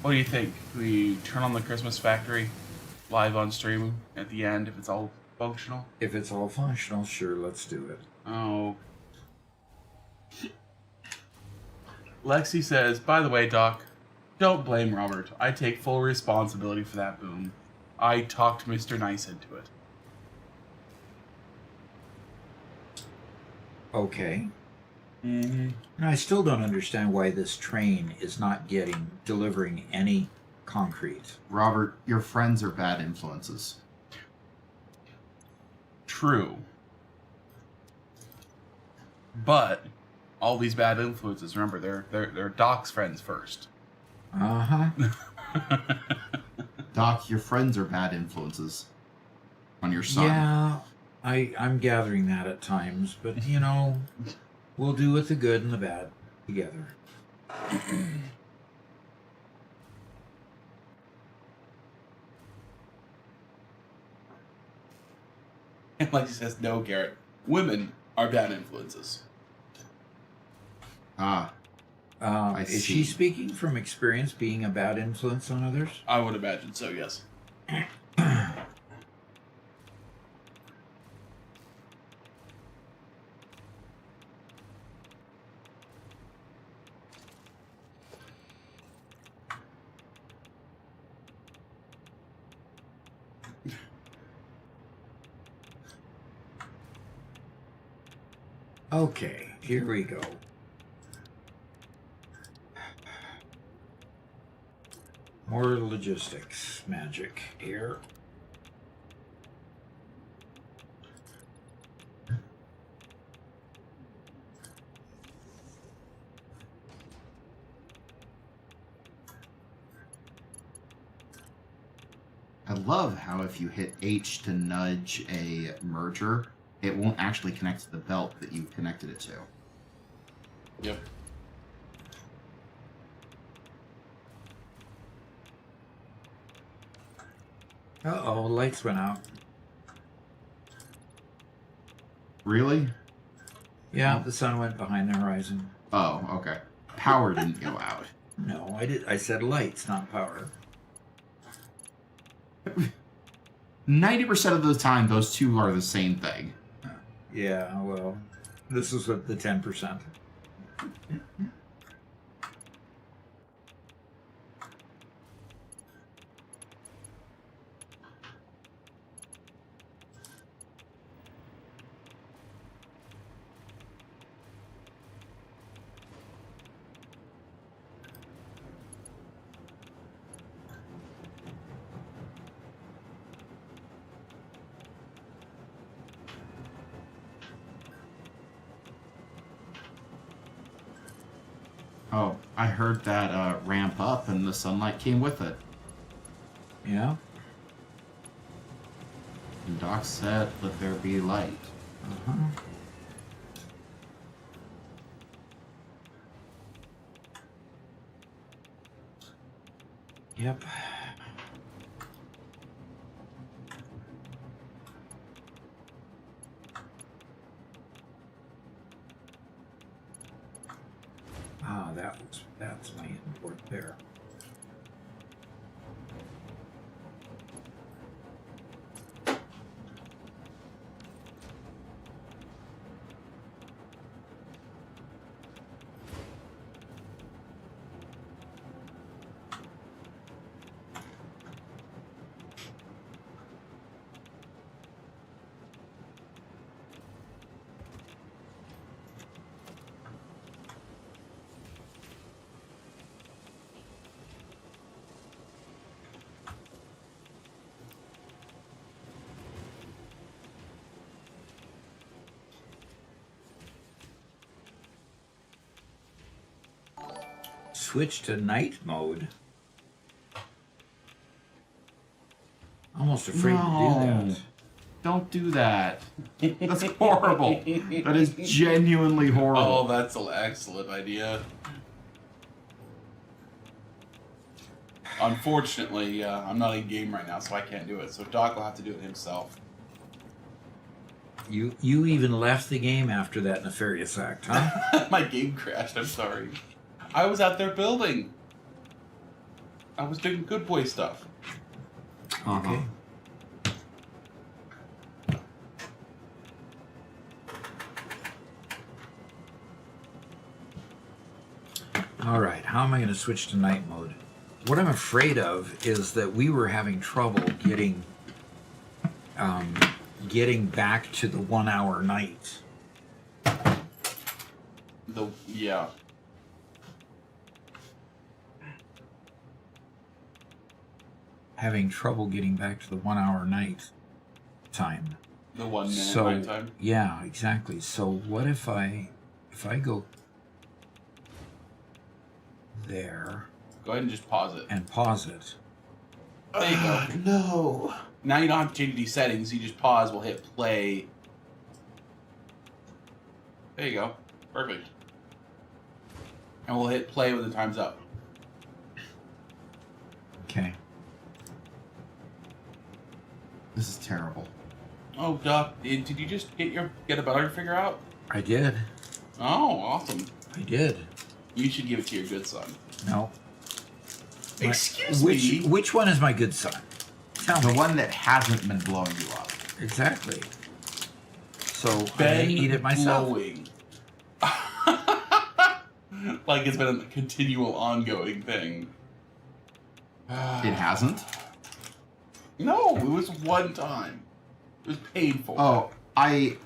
What do you think? We turn on the Christmas Factory live on stream at the end if it's all functional? If it's all functional, sure, let's do it. Oh. Lexi says, by the way, Doc, don't blame Robert. I take full responsibility for that boom. I talked Mr. Nice into it. Okay. Mm-hmm. And I still don't understand why this train is not delivering any concrete. Robert, your friends are bad influences. True. But all these bad influences, remember, they're Doc's friends first. Uh-huh. Doc, your friends are bad influences on your son. Yeah, I'm gathering that at times, but you know, we'll do with the good and the bad together. And Lexi says, no, Garrett. Women are bad influences. Ah, I Is see. she speaking from experience being a bad influence on others? I would imagine so, yes. Okay, here we go. More logistics magic here. I love how if you hit H to nudge a merger, it won't actually connect to the belt that you've connected it to. Yep. Uh-oh, lights went out. Really? Yeah, the sun went behind the horizon. Oh, okay. Power didn't go out. No, I said lights, not power. 90% of the time, those two are the same thing. Yeah, well, this is with the 10%. Oh, I heard that ramp up and the sunlight came with it. Yeah? And Doc said, let there be light. Uh-huh. Yep. that's my import there. Switch to night mode. Almost afraid to do that. Don't do that. That's horrible. That is genuinely horrible. Oh, that's an excellent idea. Unfortunately, I'm not in game right now, so I can't do it. So Doc will have to do it himself. You even left the game after that nefarious act, huh? My game crashed. I'm sorry. I was out there building. I was doing good boy stuff. Okay. All right, how am I going to switch to night mode? What I'm afraid of is that we were having trouble getting back to the 1 hour night. Yeah. Having trouble getting back to the 1 hour night time. The 1 minute So night time. yeah, exactly. So what if I go there Go ahead and just pause it. and pause it? There you go. No. Now you don't have to change these settings. You just pause. We'll hit play. There you go. Perfect. And we'll hit play when the time's up. Okay. This is terrible. Oh, Doc, did you just get a better figure out? I did. Oh, awesome. I did. You should give it to your good son. No. Excuse me? Which one is my good son? Tell The me. one that hasn't been blowing you up. Exactly. So I'm Ben gonna eat it myself. blowing. Like it's been a continual, ongoing thing. It hasn't? No, it was one time. It was painful. Oh, I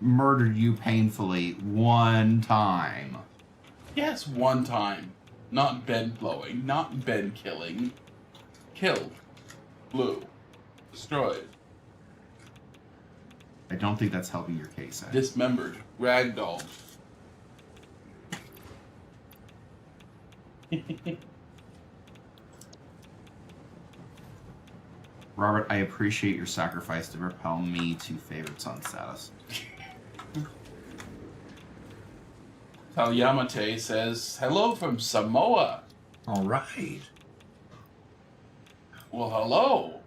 murdered you painfully one time. Yes, one time. Not Ben blowing, not Ben killing. Killed. Blew. Destroyed. I don't think that's helping your case. Ed. Dismembered. Ragdolled. Robert, I appreciate your sacrifice to propel me to favorite son status. Talyamate says, hello from Samoa. All right. Well, hello.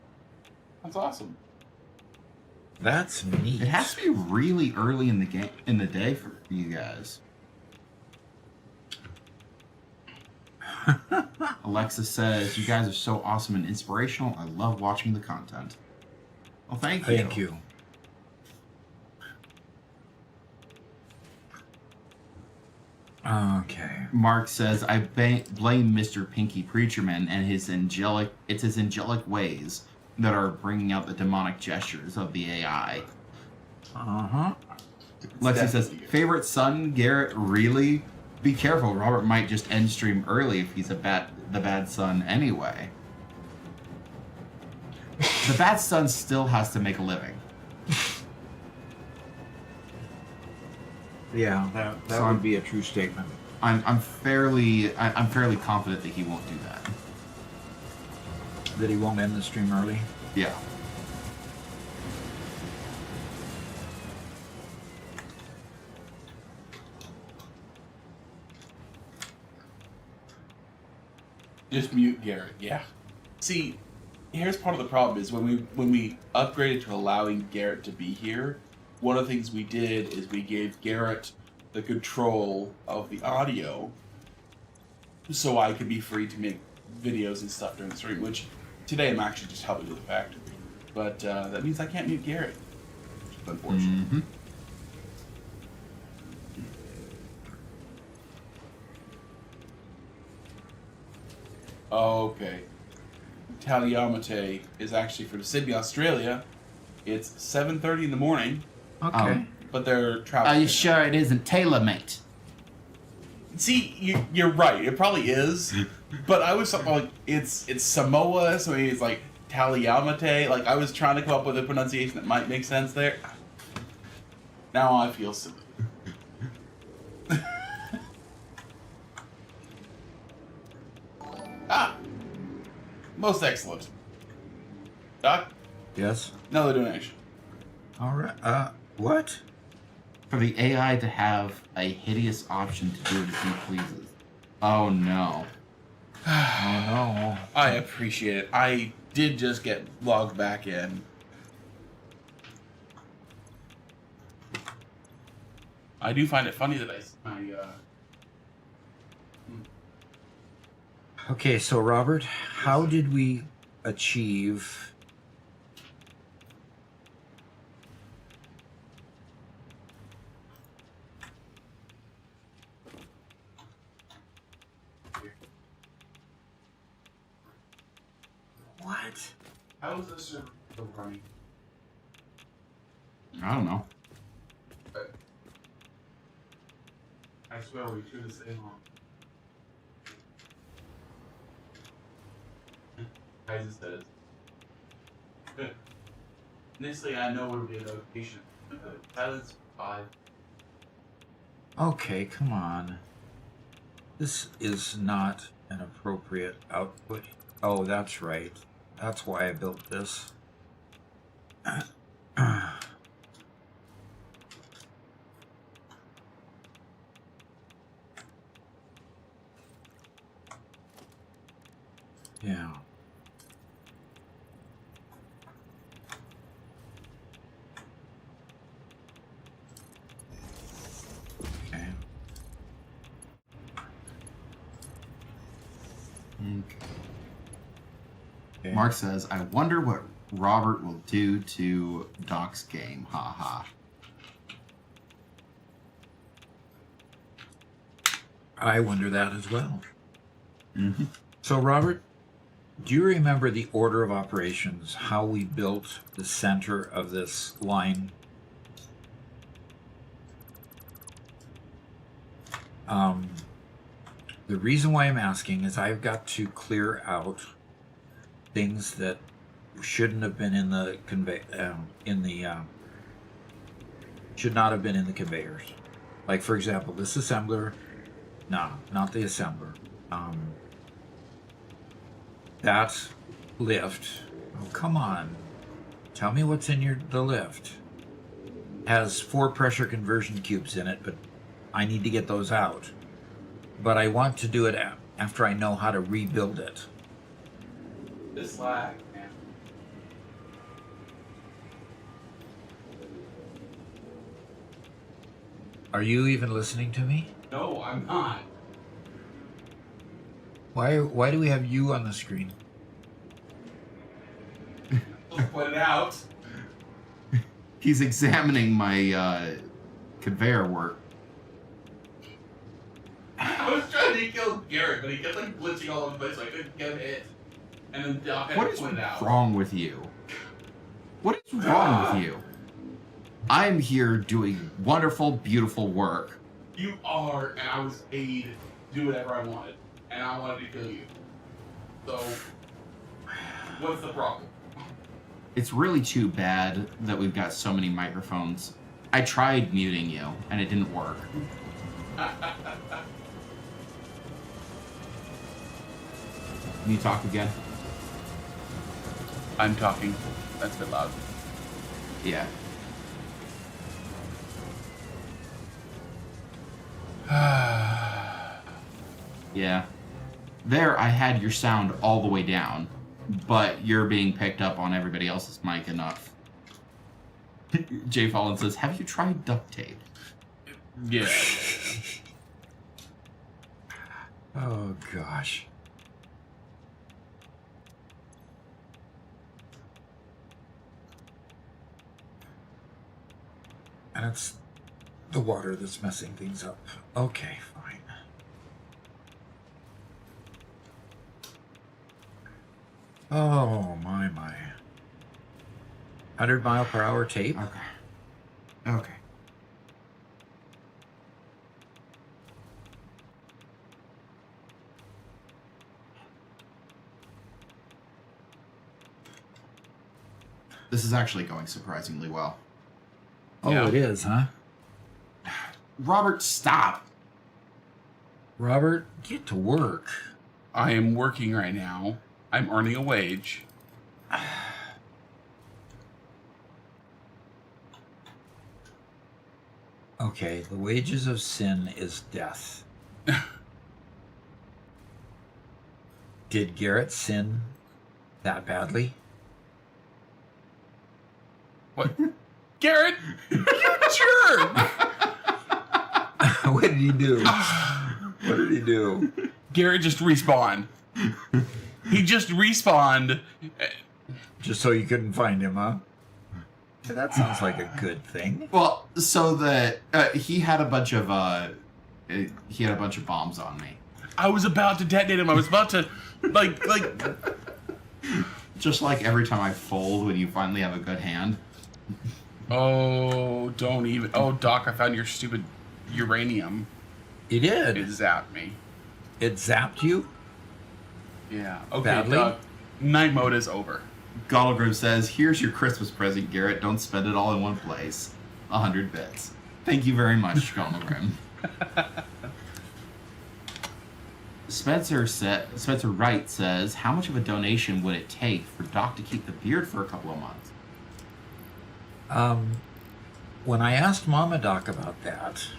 That's awesome. That's neat. It has to be really early in the game, in the day for you guys. Alexa says, you guys are so awesome and inspirational. I love watching the content. Well, thank you. Thank you. Okay. Mark says, I blame Mr. Pinky Preacherman and his angelic ways that are bringing out the demonic gestures of the AI. Uh-huh. Lexi says, definitely good. favorite son, Garrett, really? Be careful, Robert might just end stream early if he's the bad son anyway. The bad son still has to make a living. Yeah, that So would be a true statement. I'm fairly confident that he won't do that. That he won't end the stream early. Yeah. Just mute Garrett. Yeah. See, here's part of the problem is when we upgraded to allowing Garrett to be here, one of the things we did is we gave Garrett the control of the audio so I could be free to make videos and stuff during the stream, which today I'm actually just helping with the factory. But that means I can't mute Garrett, which is unfortunate. Mm-hmm. Okay. Taliamate is actually from Sydney, Australia. It's 7:30 in the morning, Okay. but they're traveling. Are you sure it isn't tailor-made? See, you're right. It probably is, but I was like, it's Samoa, so it's like Taliamate. Like I was trying to come up with a pronunciation that might make sense there. Now I feel silly. Most excellent. Doc, Yes. another donation. All right. What? For the AI to have a hideous option to do as he pleases. Oh no. Oh no. I appreciate it. I did just get logged back in. I do find it funny that Okay, so Robert, how did we achieve? What? How is this server still running? I don't know. I swear we should have stayed on. Guys, it says. Good. Initially, I know it would be a notification. Silence 5. Okay, come on. This is not an appropriate output. Oh, that's right. That's why I built this. Yeah. Okay. Okay. Mark says, I wonder what Robert will do to Doc's game. Ha ha. I wonder that as well. Mm-hmm. So, Robert, do you remember the order of operations, how we built the center of this line? The reason why I'm asking is I've got to clear out things that shouldn't have been in the should not have been in the conveyors. Like, for example, this assembler. No, not the assembler. That lift. Oh, come on. Tell me what's in the lift. Has 4 pressure conversion cubes in it, but I need to get those out. But I want to do it after I know how to rebuild it. This lag, man. Are you even listening to me? No, I'm not. Why do we have you on the screen? Just put it out. He's examining my conveyor work. I was trying to kill Garrett, but he kept like glitching all over the place, so I couldn't get hit. And then Doc had What to is point it out. wrong with you? What is wrong with you? I'm here doing wonderful, beautiful work. You are, and I was paid to do whatever I wanted, and I wanted to kill you. So, what's the problem? It's really too bad that we've got so many microphones. I tried muting you, and it didn't work. Can you talk again? I'm talking. That's a bit loud. Yeah. Yeah. There, I had your sound all the way down, but you're being picked up on everybody else's mic enough. Jay Fallon says, have you tried duct tape? Yeah. Oh, gosh. And it's the water that's messing things up. Okay, fine. Oh, my. 100-mile-per-hour tape? Okay. This is actually going surprisingly well. Oh, Yeah. it is, huh? Robert, stop. Robert, get to work. I am working right now. I'm earning a wage. Okay, the wages of sin is death. Did Garrett sin that badly? What? Garrett! You jerk! What did he do? What did he do? Garrett just respawned. He just respawned. Just so you couldn't find him, huh? That sounds like a good thing. Well, so that he had a bunch of bombs on me. I was about to detonate him. I was about to, like. Just like every time I fold when you finally have a good hand. Oh, don't even. Oh, Doc, I found your stupid uranium. You did. It zapped me. It zapped you? Yeah. Okay, Badly? Doc. Night mode is over. Gottlegrim says, "Here's your Christmas present, Garrett. Don't spend it all in one place. 100 bits." Thank you very much, Gottlegrim. Spencer Wright says, "How much of a donation would it take for Doc to keep the beard for a couple of months?" When I asked Mama Doc about that,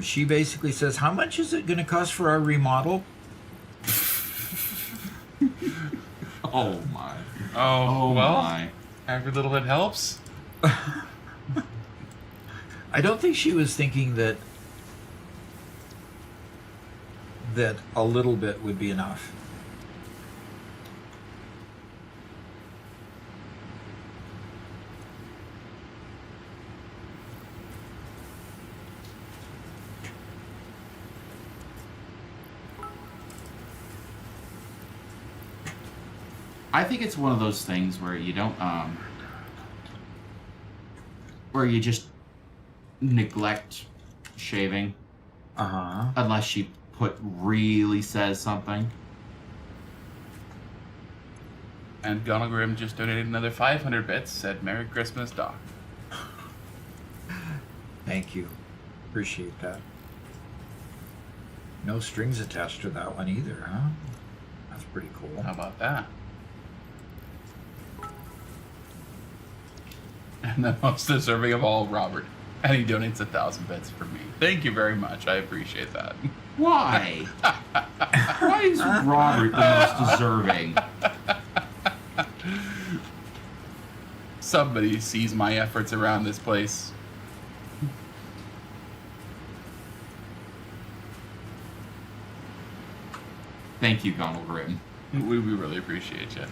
she basically says, "How much is it going to cost for our remodel?" Oh my. Oh, well, my. every little bit helps. I don't think she was thinking that a little bit would be enough. I think it's one of those things where you don't, where you just neglect shaving Uh-huh. unless she really says something. And Gonagrim just donated another 500 bits. Said, "Merry Christmas, Doc." Thank you. Appreciate that. No strings attached to that one either, huh? That's pretty cool. How about that? And the most deserving of all, Robert. And he donates 1,000 bits for me. Thank you very much. I appreciate that. Why? Why is Robert the most deserving? Somebody sees my efforts around this place. Thank you, Gottlegrim. We really appreciate you.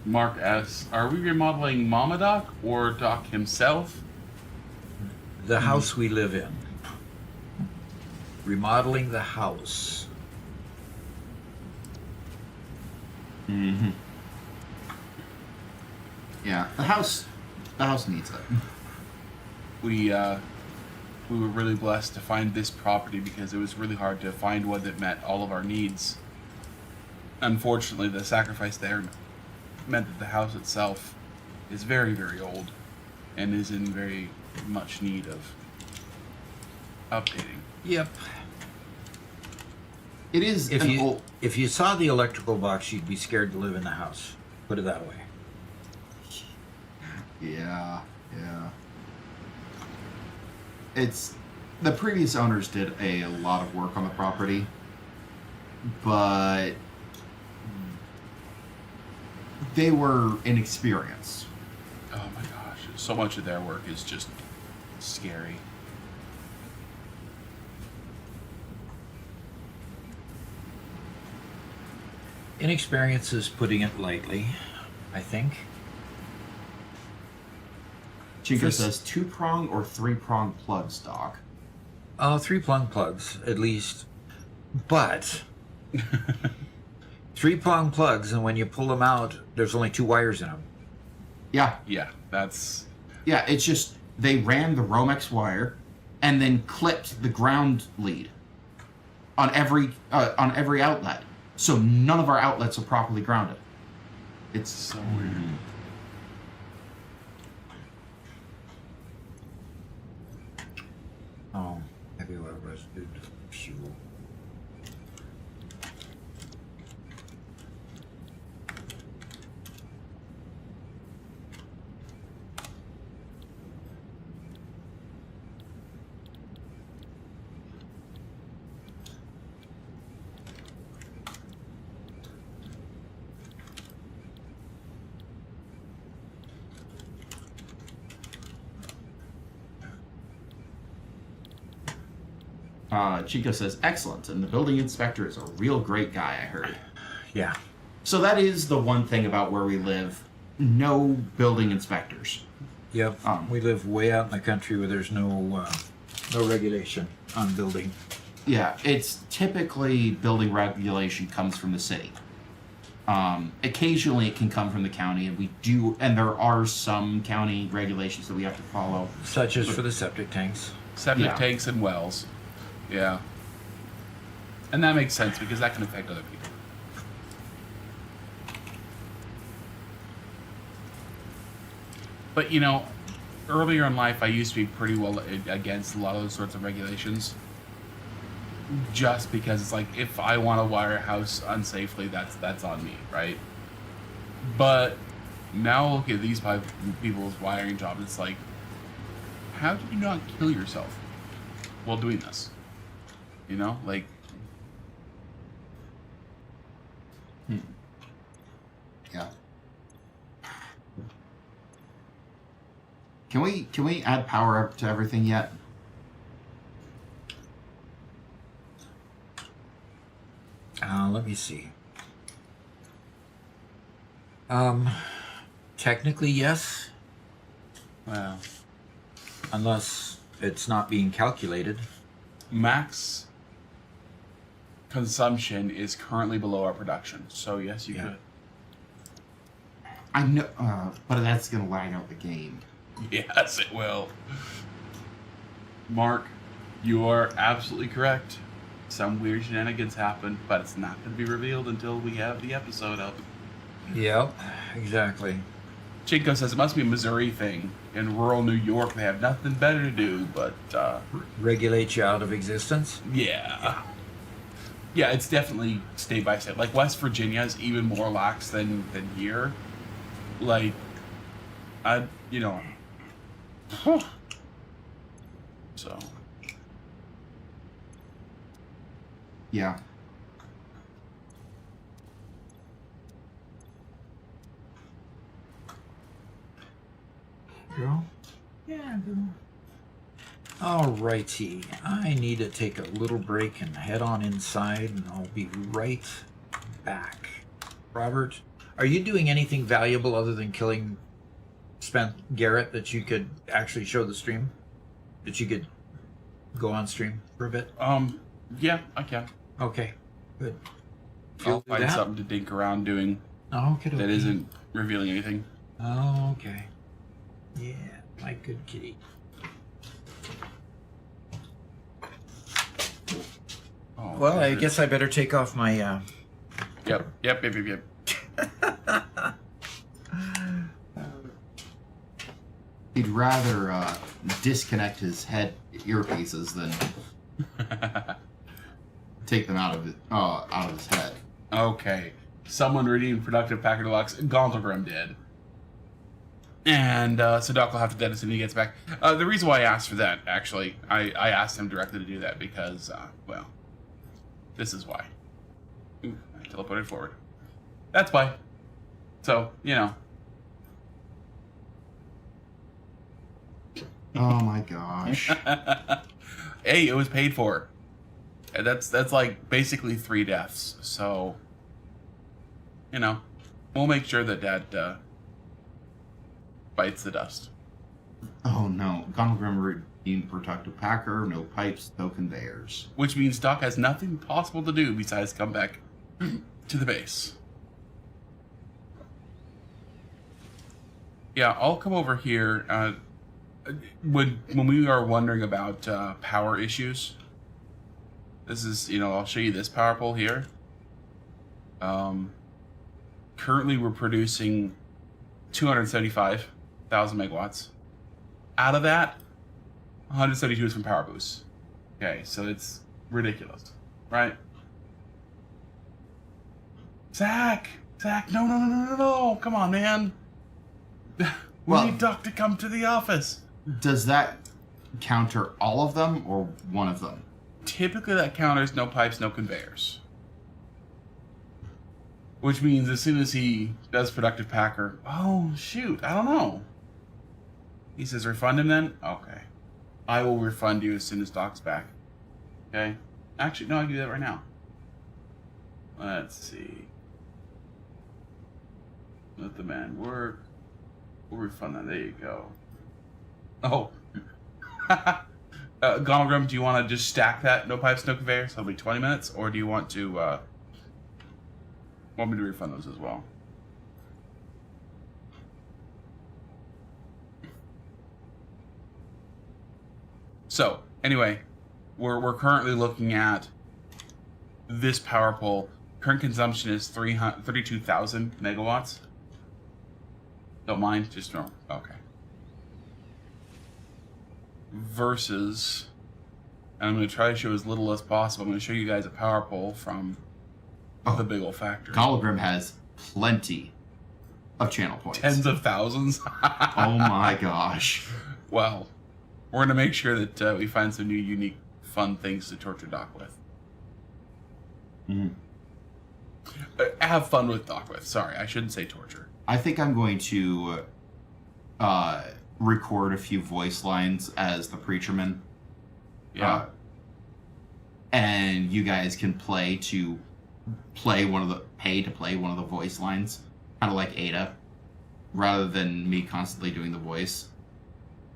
Mark asks, "Are we remodeling Mama Doc or Doc himself?" The house we live in. Remodeling the house. Mm-hmm. Yeah, the house needs it. We were really blessed to find this property because it was really hard to find one that met all of our needs. Unfortunately, the sacrifice there meant that the house itself is very, very old and is in very much need of updating. Yep. It is If you saw the electrical box, you'd be scared to live in the house. Put it that way. Yeah. It's the previous owners did a lot of work on the property, but they were inexperienced. Oh my gosh, so much of their work is just scary. Inexperience is putting it lightly, I think. Chico says 2-prong or 3-prong plugs, Doc. 3-prong plugs, at least. But 3-prong plugs, and when you pull them out, there's only 2 wires in them. Yeah. Yeah, that's... Yeah, it's just they ran the Romex wire and then clipped the ground lead on every outlet. So none of our outlets are properly grounded. It's so weird. Oh, heavy oil residue fuel. Chico says, excellent, and the building inspector is a real great guy, I heard. Yeah. So that is the one thing about where we live. No building inspectors. Yep. We live way out in the country where there's no regulation on building. Yeah, it's typically building regulation comes from the city. Occasionally it can come from the county, and there are some county regulations that we have to follow. Such as for the septic tanks. Septic tanks and wells. Yeah. And that makes sense because that can affect other people. But, you know, earlier in life, I used to be pretty well against a lot of those sorts of regulations. Just because it's like, if I want to wire a house unsafely, that's on me, right? But now look at these people's wiring jobs. It's like, how do you not kill yourself while doing this? You know, like... Yeah. Can we add power up to everything yet? Let me see. Technically, yes. Wow. Unless it's not being calculated. Max consumption is currently below our production, so yes, you could. I know, but that's gonna lag out the game. Yes, it will. Mark, you are absolutely correct. Some weird shenanigans happen, but it's not going to be revealed until we have the episode up. Yep, exactly. Chinko says it must be a Missouri thing. In rural New York, they have nothing better to do, but... regulate you out of existence? Yeah. Yeah, it's definitely state by state. Like, West Virginia is even more lax than here. Like, you know... So... Yeah. Girl? Yeah, girl. Alrighty. I need to take a little break and head on inside, and I'll be right back. Robert, are you doing anything valuable other than killing Garrett that you could actually show the stream? That you could go on stream for a bit? Yeah, I can. Okay, good. I'll find something to dink around doing Okay. that isn't revealing anything. Okay. Yeah, my good kitty. Oh, Well, I guess I better take off my, Yep. He'd rather disconnect his head earpieces than take them out of his head. Okay. Someone redeemed Productive Packer Deluxe. Gauntlegram did. And so Doc will have to dentist when he gets back. The reason why I asked for that, actually, I asked him directly to do that because, well, this is why. Ooh, I teleported forward. That's why. So, you know. Oh my gosh. Hey, it was paid for. And that's like basically 3 deaths. So, you know, we'll make sure that Dad bites the dust. Oh no. Gonogrim being productive packer, no pipes, no conveyors. Which means Doc has nothing possible to do besides come back to the base. Yeah, I'll come over here. When we are wondering about power issues, this is, I'll show you this power pole here. Currently, we're producing 275,000 megawatts. Out of that, 172 is from power boosts. Okay, so it's ridiculous, right? Zach, no! Come on, man. We need Doc to come to the office. Does that counter all of them or one of them? Typically, that counters no pipes, no conveyors. Which means as soon as he does productive packer, oh shoot, I don't know. He says refund him then? Okay. I will refund you as soon as Doc's back. Okay? Actually, no, I can do that right now. Let's see. Let the man work. We'll refund that. There you go. Oh. Gonogrim, do you want to just stack that? No pipes, no conveyors? That'll be 20 minutes? Or do you want me to refund those as well? So, anyway, we're currently looking at this power pole. Current consumption is 32,000 megawatts. Don't mind, just normal. Okay. Versus, and I'm going to try to show as little as possible. I'm going to show you guys a power pole from the big old factory. Gonogrim has plenty of channel points. Tens of thousands. Oh my gosh. Well, we're going to make sure that we find some new, unique, fun things to torture Doc with. Have fun with Doc with. Sorry, I shouldn't say torture. I think I'm going to record a few voice lines as the preacherman. Yeah. And you guys can pay to play one of the voice lines, kind of like Ada, rather than me constantly doing the voice.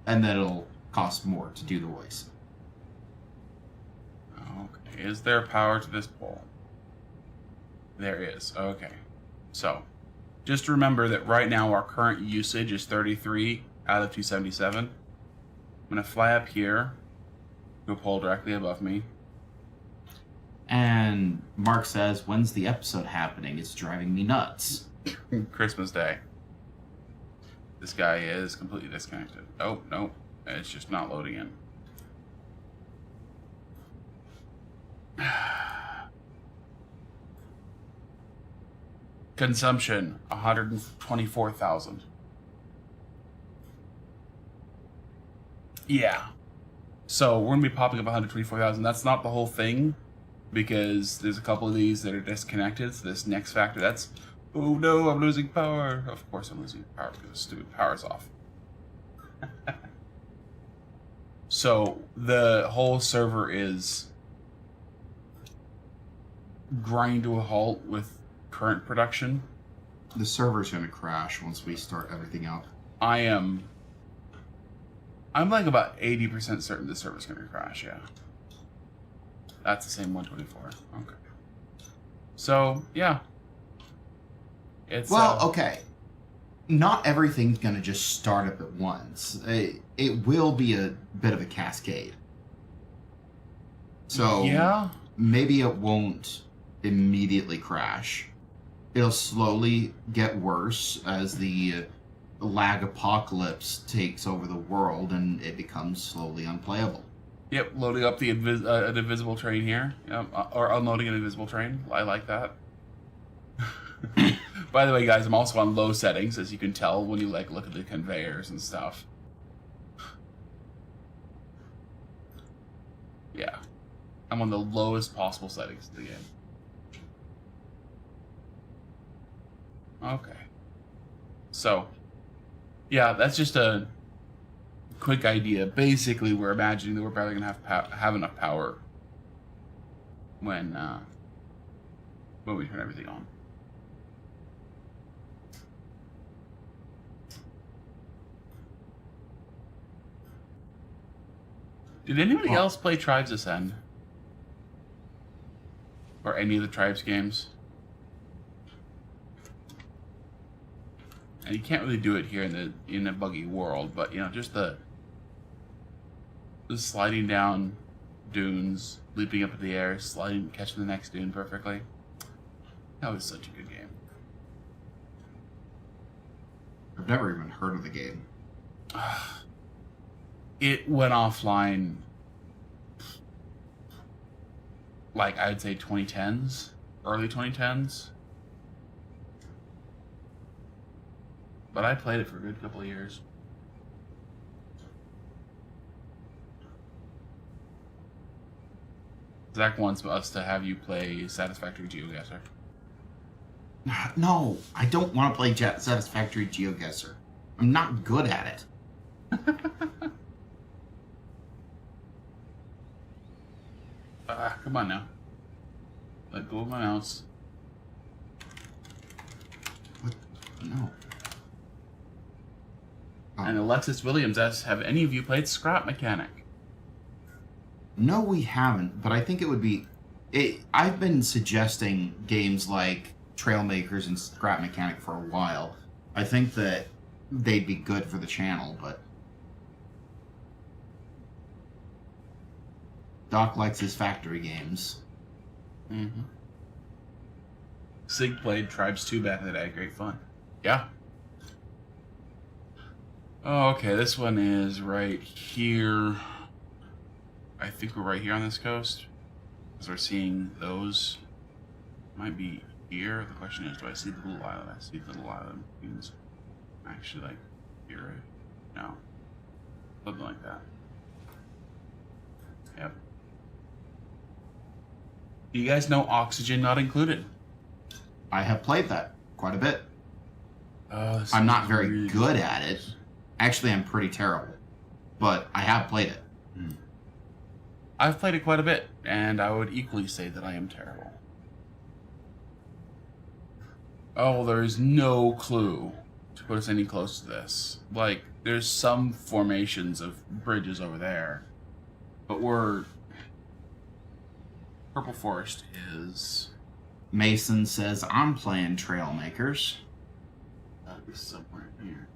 And then it'll cost more to do the voice. Okay. Is there power to this pole? There is. Okay. So, just remember that right now our current usage is 33 out of 277. I'm going to fly up here to a pole directly above me. And Mark says, when's the episode happening? It's driving me nuts. Christmas Day. This guy is completely disconnected. Oh, no. It's just not loading in. Consumption, 124,000. Yeah. So we're going to be popping up 124,000. That's not the whole thing, because there's a couple of these that are disconnected. So this next factor, that's, oh no, I'm losing power. Of course I'm losing power because the stupid power's off. So the whole server is grind to a halt with current production. The server's going to crash once we start everything up. I'm like about 80% certain the server's going to crash, yeah. That's the same 124. Okay. So, yeah. It's okay. Not everything's going to just start up at once. It will be a bit of a cascade. So, yeah. Maybe it won't immediately crash. It'll slowly get worse as the lag apocalypse takes over the world and it becomes slowly unplayable. Yep, loading up the an invisible train here. Yep, or unloading an invisible train. I like that. By the way, guys, I'm also on low settings, as you can tell when you look at the conveyors and stuff. Yeah, I'm on the lowest possible settings in the game. Okay. So, yeah, that's just a quick idea. Basically, we're imagining that we're probably going to have enough power when we turn everything on. Did anybody else play Tribes Ascend? Or any of the Tribes games? And you can't really do it here in a buggy world, but you know, just the sliding down dunes, leaping up in the air, sliding, catching the next dune perfectly. That was such a good game. I've never even heard of the game. It went offline, like I'd say 2010s, early 2010s. But I played it for a good couple of years. Zach wants us to have you play Satisfactory GeoGuessr. No, I don't want to play Satisfactory GeoGuessr. I'm not good at it. Come on now. Let go of my mouse. What? No. And Alexis Williams asks, have any of you played Scrap Mechanic? No, we haven't, but I think it would be... I've been suggesting games like Trailmakers and Scrap Mechanic for a while. I think that they'd be good for the channel, but... Doc likes his factory games. Mm-hmm. Sig played Tribes 2 back in the day. Great fun. Yeah. Oh, okay, this one is right here. I think we're right here on this coast. Because we're seeing those. Might be here. The question is, do I see the little island? I see the little island. Means actually, like, here. No. Something like that. Yep. Do you guys know Oxygen Not Included? I have played that quite a bit. Oh, I'm not very good at it. Actually, I'm pretty terrible. But I have played it. I've played it quite a bit, and I would equally say that I am terrible. Oh, there's no clue to put us any close to this. Like, there's some formations of bridges over there, but we're... Purple Forest is... Mason says, I'm playing Trailmakers. That'd be somewhere here.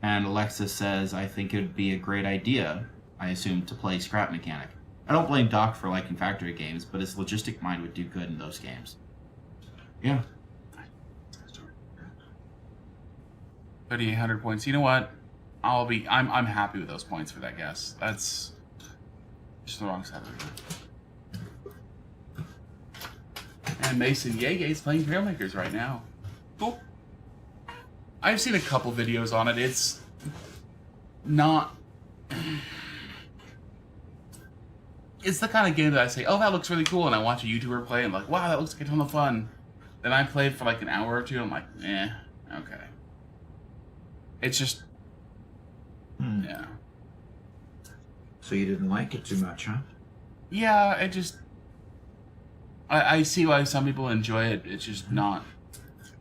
And Alexis says, I think it would be a great idea, I assume, to play Scrap Mechanic. I don't blame Doc for liking factory games, but his logistic mind would do good in those games. Yeah. 3,800 points. You know what? I'm happy with those points for that guess. That's just the wrong side of it. And Mason Yege's playing Trailmakers right now. Cool. I've seen a couple videos on it. It's not... It's the kind of game that I say, oh, that looks really cool, and I watch a YouTuber play, and I'm like, wow, that looks like a ton of fun. Then I played for like an hour or two, and I'm like, okay. It's just... Yeah. So you didn't like it too much, huh? Yeah, it just... I see why some people enjoy it. It's just not...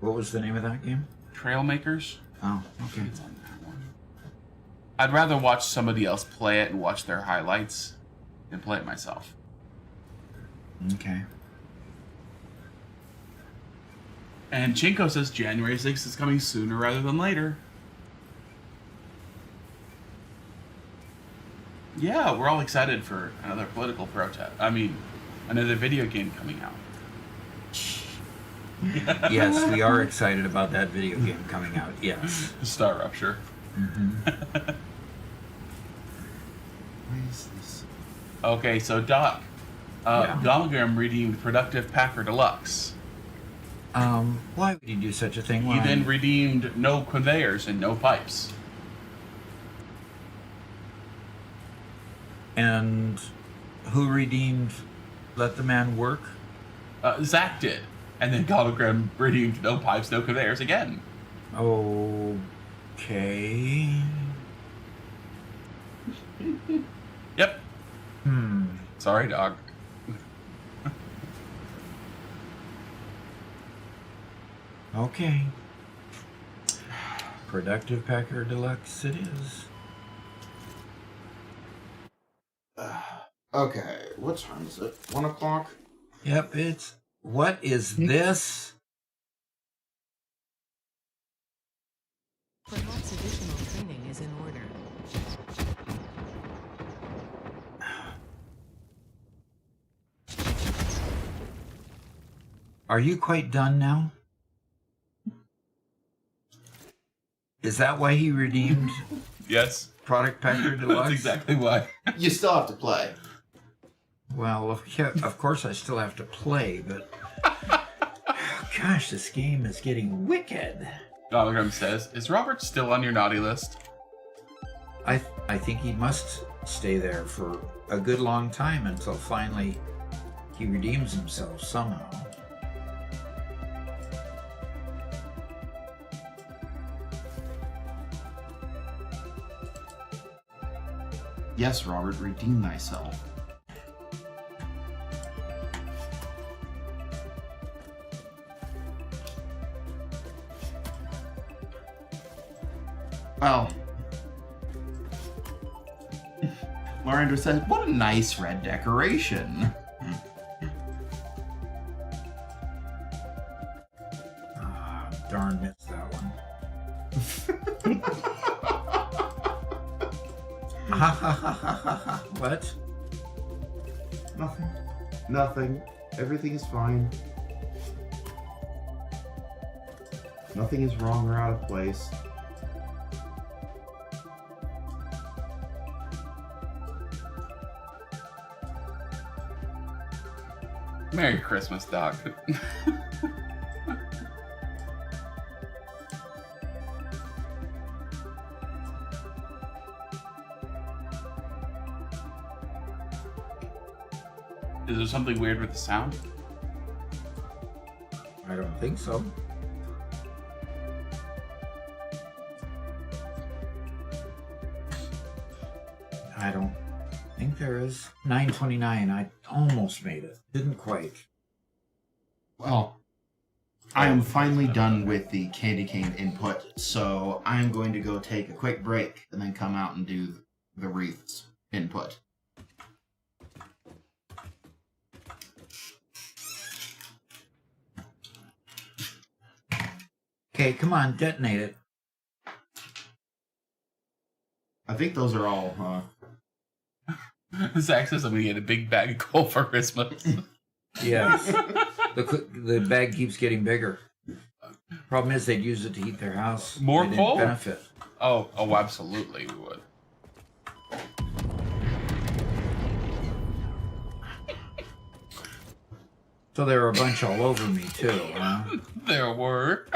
What was the name of that game? Trailmakers? Oh, okay. It's on that one. I'd rather watch somebody else play it and watch their highlights than play it myself. Okay. And Chinko says January 6th is coming sooner rather than later. Yeah, we're all excited for another political protest. I mean, another video game coming out. Yes, we are excited about that video game coming out. Yes. Star Rupture. Mm-hmm. What is this? Okay, so Doc, Yeah. Donogram redeemed Productive Packer Deluxe. Why would you do such a thing? He then redeemed No Conveyors and No Pipes. And who redeemed Let the Man Work? Zach did. And then Donogram redeemed No Pipes, No Conveyors again. Okay. Yep. Sorry, dog. Okay. Productive Packer Deluxe it is. Okay, what time is it? 1 o'clock? Yep, it's... What is this? Perhaps additional training is in order. Are you quite done now? Is that why he redeemed Yes. Product Packer Deluxe? That's exactly why. You still have to play. Well, of course I still have to play, but... Gosh, this game is getting wicked. Hologram says, is Robert still on your naughty list? I think he must stay there for a good long time until finally he redeems himself somehow. Yes, Robert, redeem thyself. Well, Miranda says, what a nice red decoration. Ah, darn, missed that one. What? Nothing. Nothing. Everything is fine. Nothing is wrong or out of place. Merry Christmas, Doc. Is there something weird with the sound? I don't think so. I don't think there is. 9:29. I almost made it. Didn't quite. Well, I am finally done with the candy cane input, so I'm going to go take a quick break and then come out and do the Wreath's input. Okay, come on, detonate it. I think those are all, Zach says I'm gonna get a big bag of coal for Christmas. Yes. The bag keeps getting bigger. Problem is, they'd use it to heat their house. More They didn't coal? benefit. Oh, absolutely we would. So there were a bunch all over me too, huh? There were.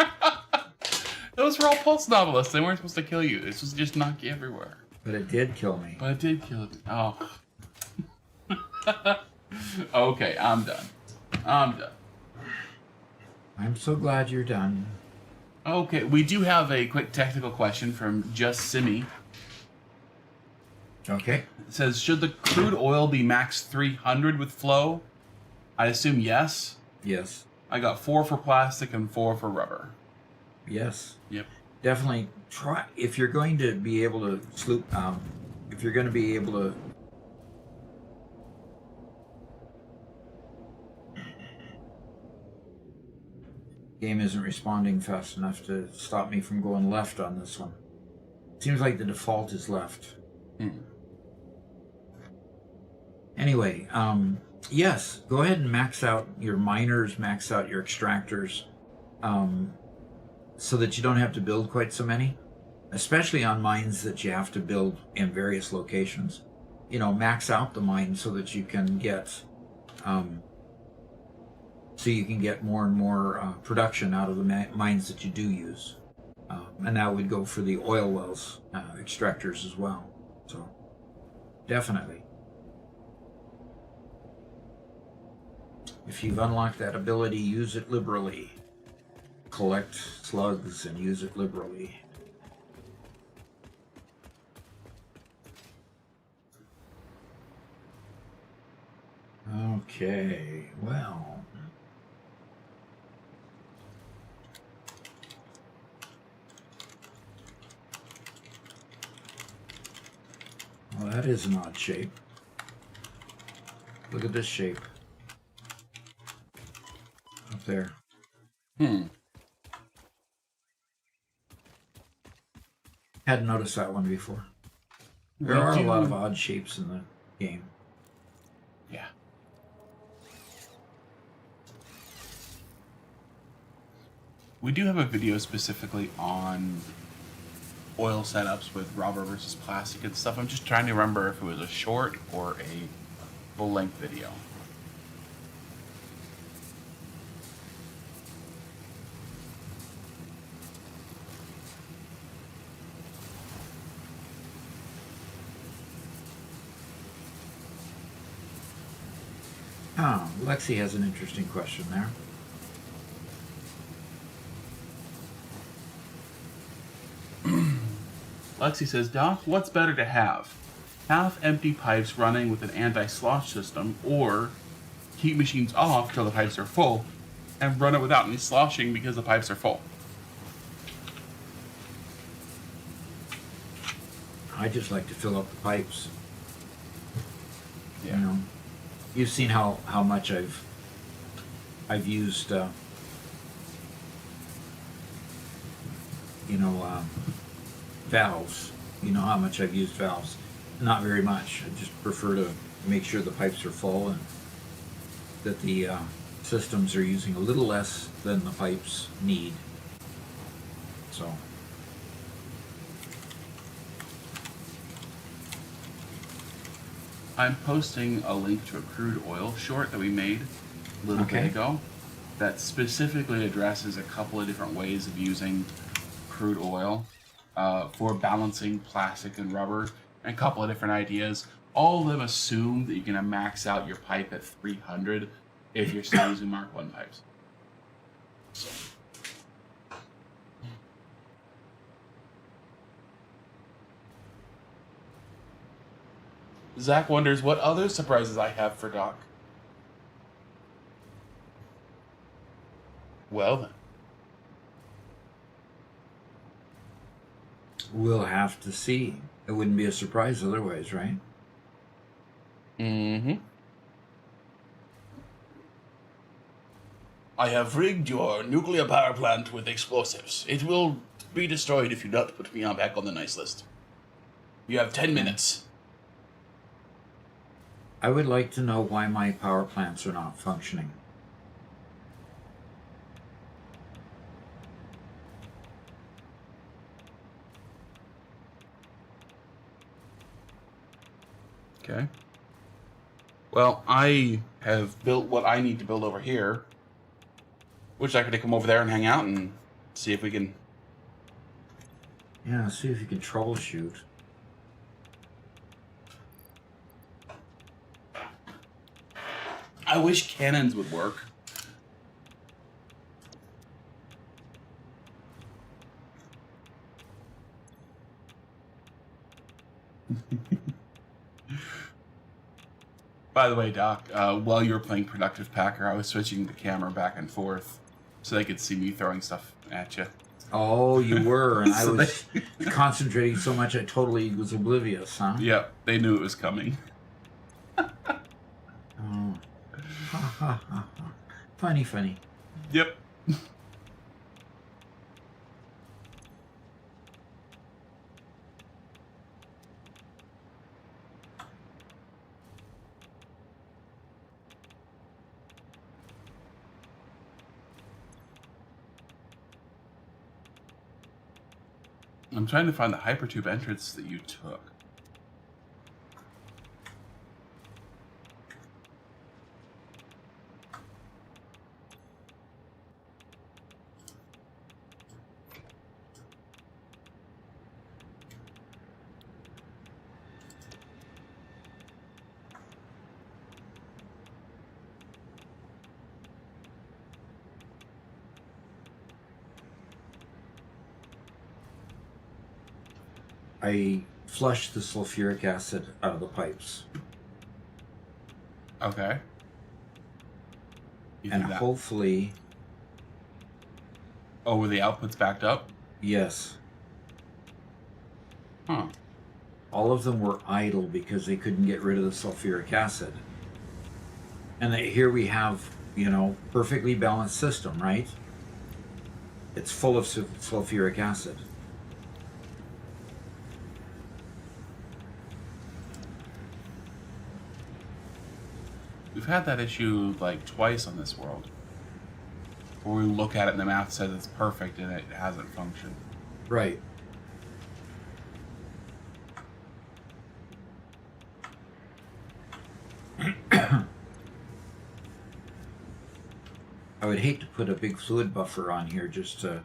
Those were all pulse novelists. They weren't supposed to kill you. This was just knock you everywhere. But it did kill me. But it did kill me. Oh. Okay, I'm done. I'm so glad you're done. Okay, we do have a quick technical question from Just Simi. Okay. It says, should the crude oil be max 300 with flow? I assume yes. Yes. I got 4 for plastic and 4 for rubber. Yes. Yep. Definitely try if you're going to be able to sloop. If you're going to be able to. Game isn't responding fast enough to stop me from going left on this one. Seems like the default is left. Anyway, yes, go ahead and max out your miners, max out your extractors, so that you don't have to build quite so many, especially on mines that you have to build in various locations. You know, max out the mine so that you can get, more and more production out of the mines that you do use. And that would go for the oil wells, extractors as well. So, definitely. If you've unlocked that ability, use it liberally. Collect slugs and use it liberally. Okay, well. Well, that is an odd shape. Look at this shape. Up there. Hadn't noticed that one before. There are a lot of odd shapes in the game. Yeah. We do have a video specifically on oil setups with rubber versus plastic and stuff. I'm just trying to remember if it was a short or a full-length video. Oh, Lexi has an interesting question there. Lexi says, Doc, what's better to have? Half-empty pipes running with an anti-slosh system, or keep machines off till the pipes are full and run it without any sloshing because the pipes are full? I just like to fill up the pipes. Yeah. You know, you've seen how much I've used, valves. You know how much I've used valves. Not very much. I just prefer to make sure the pipes are full and that the systems are using a little less than the pipes need. So. I'm posting a link to a crude oil short that we made a little bit ago that specifically addresses a couple of different ways of using crude oil for balancing plastic and rubber, and a couple of different ideas. All of them assume that you're going to max out your pipe at 300 if you're still using Mark 1 pipes. Zach wonders what other surprises I have for Doc. Well then. We'll have to see. It wouldn't be a surprise otherwise, right? Mm-hmm. I have rigged your nuclear power plant with explosives. It will be destroyed if you don't put me back on the nice list. You have 10 minutes. I would like to know why my power plants are not functioning. Okay. Well, I have built what I need to build over here. Wish I could come over there and hang out and see if we can... Yeah, see if you can troubleshoot. I wish cannons would work. By the way, Doc, while you were playing Productive Packer, I was switching the camera back and forth so they could see me throwing stuff at you. Oh, you were, and I So was concentrating so much I totally was oblivious, huh? Yep, they knew it was coming. Oh. Ha ha ha ha. Funny, funny. Yep. I'm trying to find the hypertube entrance that you took. I flushed the sulfuric acid out of the pipes. Okay. You And think that? hopefully, Oh, were the outputs backed up? yes, Huh. all of them were idle because they couldn't get rid of the sulfuric acid. And here we have, perfectly balanced system, right? It's full of sulfuric acid. We've had that issue like twice on this world. Where we look at it and the math says it's perfect and it hasn't functioned. Right. I would hate to put a big fluid buffer on here just to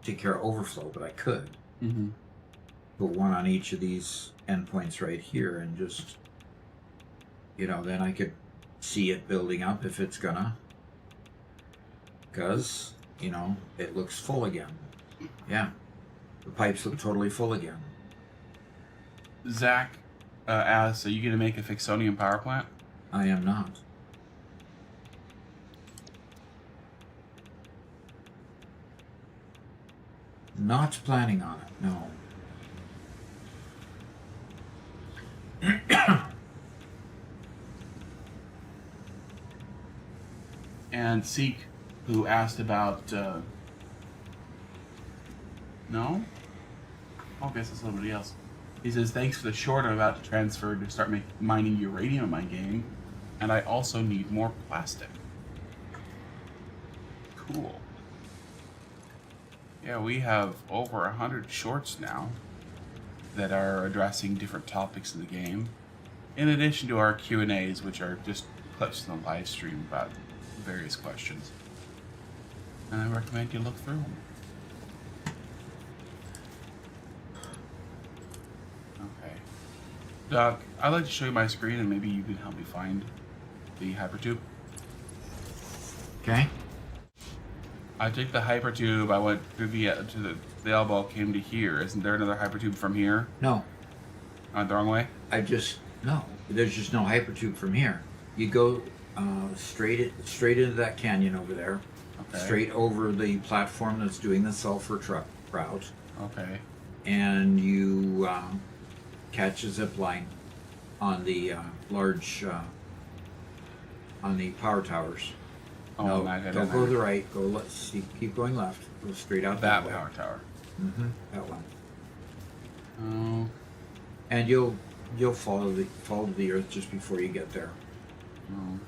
take care of overflow, but I could. Mm-hmm. Put one on each of these endpoints right here and just, then I could see it building up if it's gonna. Because, it looks full again. Yeah. The pipes look totally full again. Zach asks, are you going to make a Fixonium power plant? I am not. Not planning on it, no. And Seek, who asked about... No? Oh, I guess it's somebody else. He says, thanks for the short. I'm about to transfer to start mining uranium in my game. And I also need more plastic. Cool. Yeah, we have over 100 shorts now that are addressing different topics in the game. In addition to our Q&As, which are just clips in the live stream about various questions. And I recommend you look through them. Okay. Doc, I'd like to show you my screen and maybe you can help me find the hypertube. Okay. I took the hypertube, I went through the elbow, came to here. Isn't there another hypertube from here? No. The wrong way? No. There's just no hypertube from here. You go straight into that canyon over there. Okay. Straight over the platform that's doing the sulfur truck route. Okay. And you catch a zip line on the large on the power towers. Oh, No, I got don't go to the right. Keep going left. Go straight out that way. power tower. Mm-hmm. That one. Oh. And you'll fall to the earth just before you get there. Oh.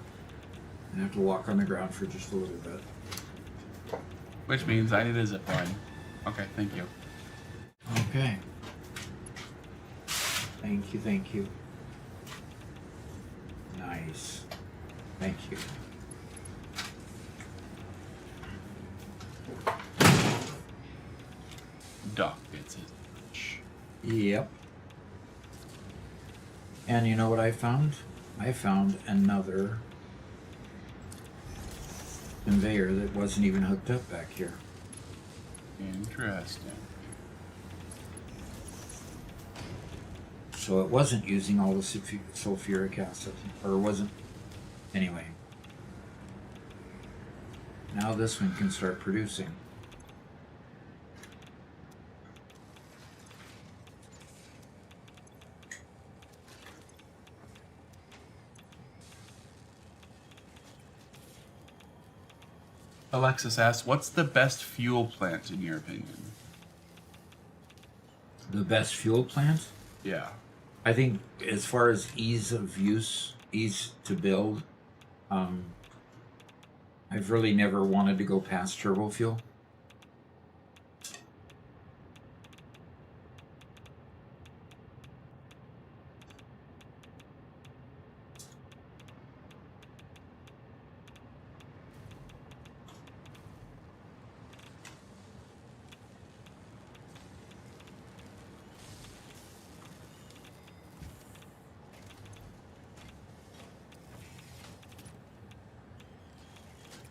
And have to walk on the ground for just a little bit. Which means I need a zip line. Okay, thank you. Okay. Thank you. Nice. Thank you. Doc gets his itch. Yep. And you know what I found? I found another conveyor that wasn't even hooked up back here. Interesting. So it wasn't using all the sulfuric acid, or wasn't. Anyway. Now this one can start producing. Alexis asks, what's the best fuel plant in your opinion? The best fuel plant? Yeah. I think as far as ease of use, ease to build, I've really never wanted to go past turbo fuel.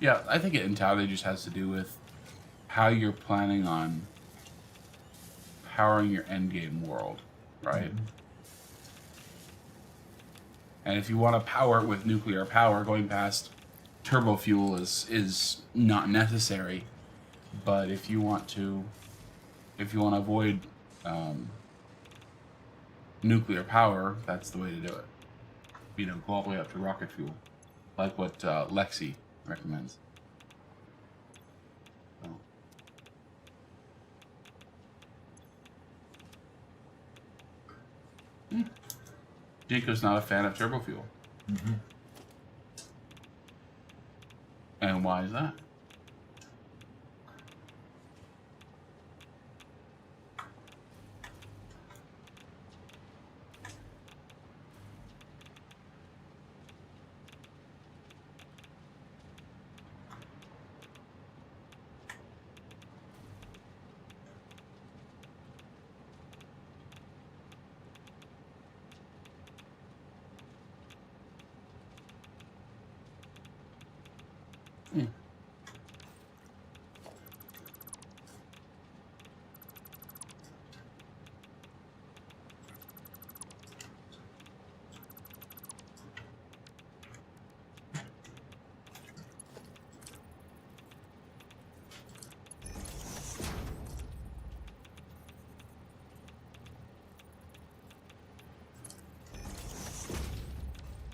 Yeah, I think it entirely just has to do with how you're planning on powering your endgame world, right? And if you want to power it with nuclear power, going past turbo fuel is not necessary. But if you want to avoid nuclear power, that's the way to do it. You know, go all the way up to rocket fuel, like what Lexi recommends. So. Jinko's not a fan of turbo fuel. Mm-hmm. And why is that?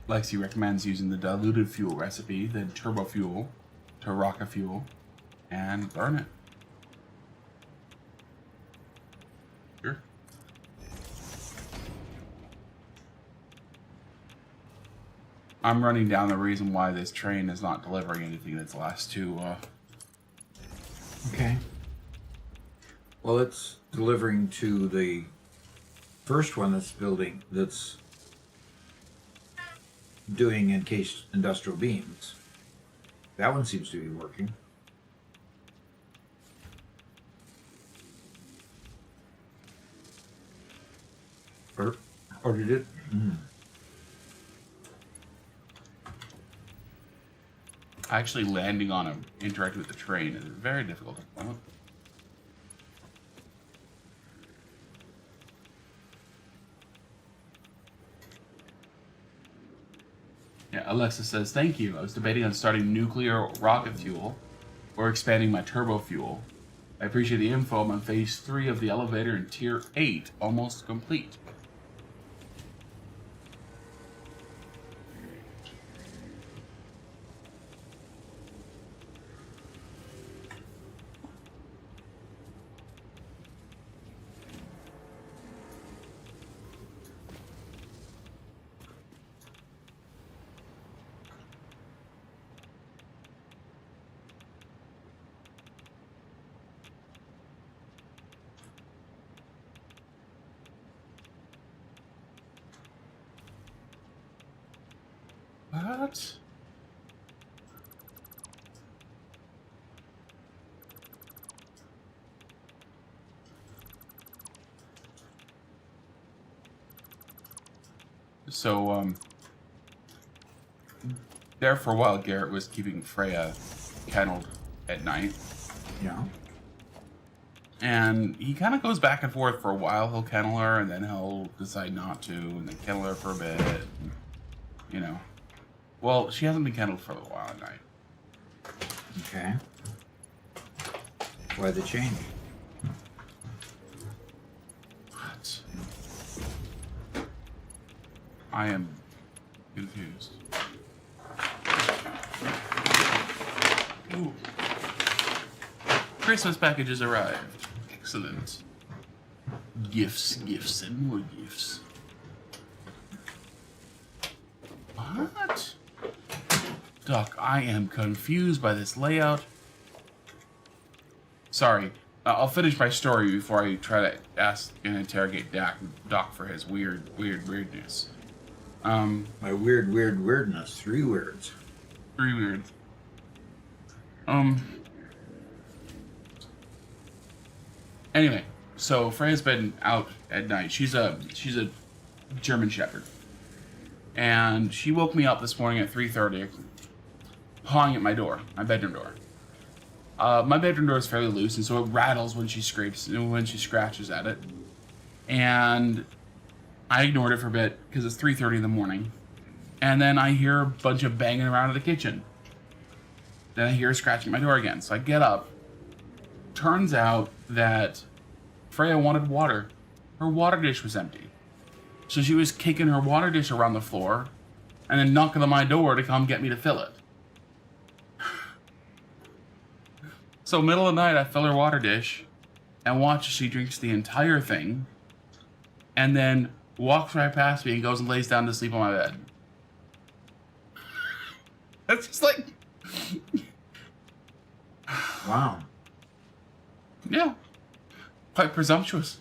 Lexi recommends using the diluted fuel recipe, then turbo fuel to rocket fuel, and burn it. Sure. I'm running down the reason why this train is not delivering anything that's last two. Okay. Well, it's delivering to the first one that's doing encased industrial beams. That one seems to be working. Or did it? Actually landing on him, interacting with the train is very difficult at the moment. Yeah, Alexa says, thank you. I was debating on starting nuclear rocket fuel or expanding my turbo fuel. I appreciate the info. I'm on phase 3 of the elevator in tier 8, almost complete. What? So, there for a while, Garrett was keeping Freya kenneled at night. Yeah. And he kind of goes back and forth for a while. He'll kennel her, and then he'll decide not to, and then kennel her for a bit. And, you know. Well, she hasn't been kenneled for a while at night. Okay. Why the change? What? I am confused. Ooh. Christmas packages arrived. Excellent. Gifts, gifts, and more gifts. What? Doc, I am confused by this layout. Sorry, I'll finish my story before I try to ask and interrogate Doc for his weirdness. My weirdness. 3 words. 3 weird. Anyway, so Freya's been out at night. She's a German Shepherd, and she woke me up this morning at 3:30, pawing at my door, my bedroom door. My bedroom door is fairly loose, and so it rattles when she scratches at it. And I ignored it for a bit because it's 3:30 in the morning, And then I hear a bunch of banging around in the kitchen. Then I hear her scratching my door again. So I get up. Turns out that Freya wanted water. Her water dish was empty. So she was kicking her water dish around the floor and then knocking on my door to come get me to fill it. So middle of the night, I fill her water dish and watch as she drinks the entire thing and then walks right past me and goes and lays down to sleep on my bed. That's just like... Wow. Yeah. Quite presumptuous.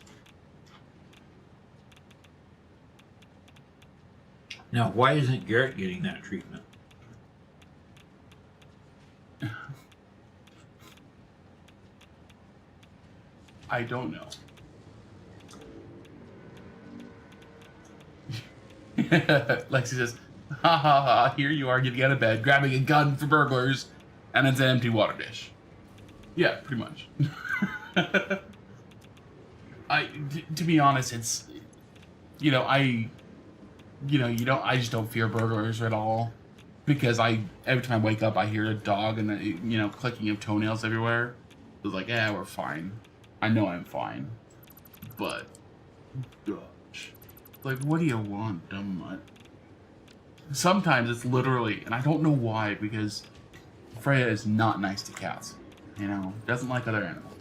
Now, why isn't Garrett getting that treatment? I don't know. Lexi says, ha ha ha, here you are getting out of bed, grabbing a gun for burglars, and it's an empty water dish. Yeah, pretty much. To be honest, it's, I just don't fear burglars at all. Because every time I wake up, I hear a dog and, clicking of toenails everywhere. It's like, yeah, we're fine. I know I'm fine. But, gosh. Like, what do you want, dumb mutt? Sometimes it's literally, and I don't know why, because Freya is not nice to cats. Doesn't like other animals.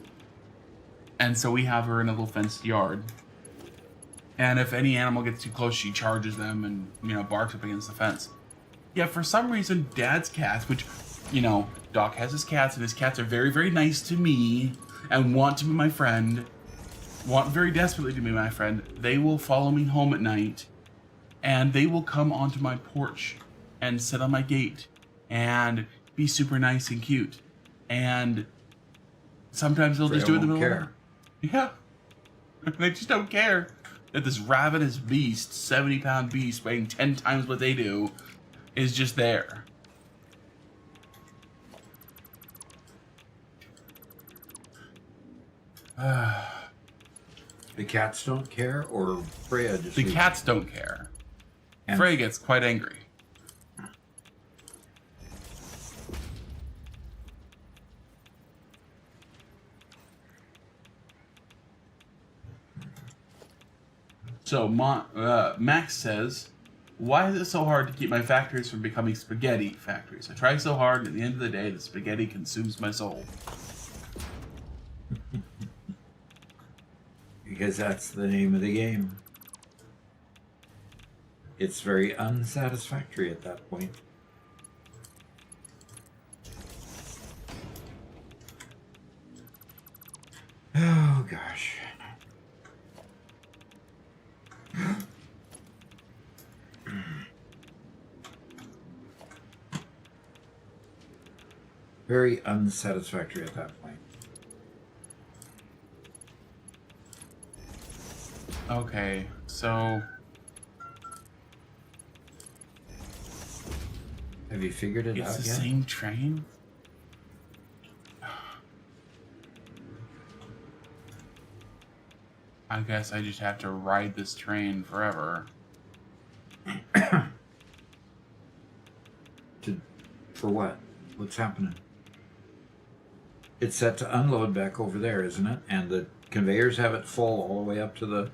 And so we have her in a little fenced yard. And if any animal gets too close, she charges them and, barks up against the fence. Yeah, for some reason, Dad's cats, which, Doc has his cats, and his cats are very, very nice to me and want to be my friend, want very desperately to be my friend. They will follow me home at night, and they will come onto my porch and sit on my gate and be super nice and cute. And sometimes they'll just do it in the middle of the night. Yeah. They just don't care that this ravenous beast, 70-pound beast weighing 10 times what they do, is just there. The cats don't care, or Freya just... The cats don't care. And Freya gets quite angry. So Max says, why is it so hard to keep my factories from becoming spaghetti factories? I try so hard, and at the end of the day, the spaghetti consumes my soul. Because that's the name of the game. It's very unsatisfactory at that point. Oh, gosh. Very unsatisfactory at that point. Okay, so... Have you figured it out yet? It's the same train? I guess I just have to ride this train forever. For what? What's happening? It's set to unload back over there, isn't it? And the conveyors have it full all the way up to the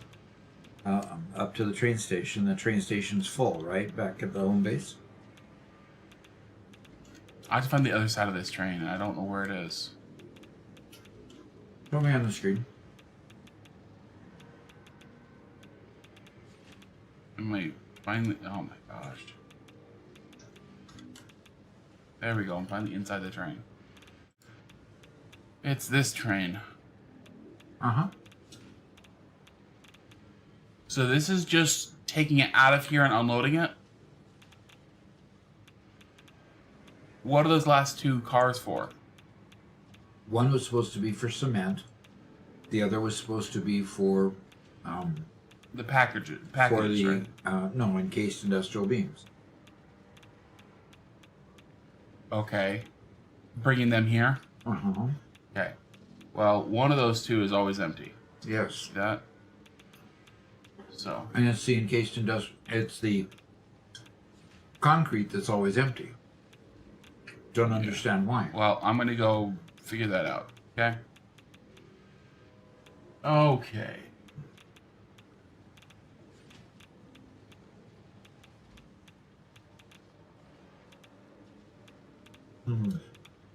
train station. The train station's full, right? Back at the home base. I have to find the other side of this train, and I don't know where it is. Show me on the screen. And wait, finally, oh my gosh. There we go, I'm finally inside the train. It's this train. Uh-huh. So this is just taking it out of here and unloading it? What are those last two cars for? One was supposed to be for cement. The other was supposed to be for The package, for the right? no, encased industrial beams. Okay. Bringing them here? Uh-huh. Okay. Well, one of those two is always empty. Yes. See that? So. And it's the encased industrial. It's the concrete that's always empty. Don't understand why. Well, I'm gonna go figure that out. Okay. Okay.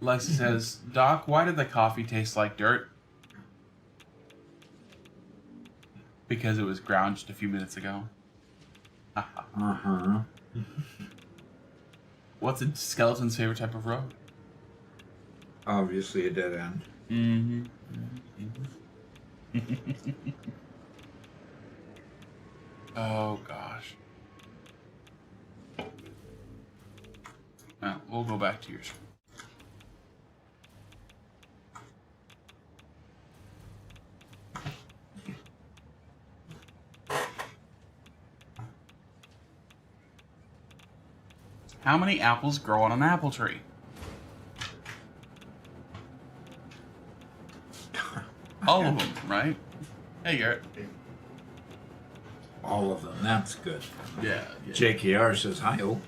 Lexi says, Doc, why did the coffee taste like dirt? Because it was ground just a few minutes ago. Uh-huh. What's a skeleton's favorite type of road? Obviously a dead end. Mm-hmm. Oh, gosh. Well, we'll go back to yours. How many apples grow on an apple tree? All of them, right? Hey, Garrett. All of them. That's good. Yeah. JKR says, hi-oh.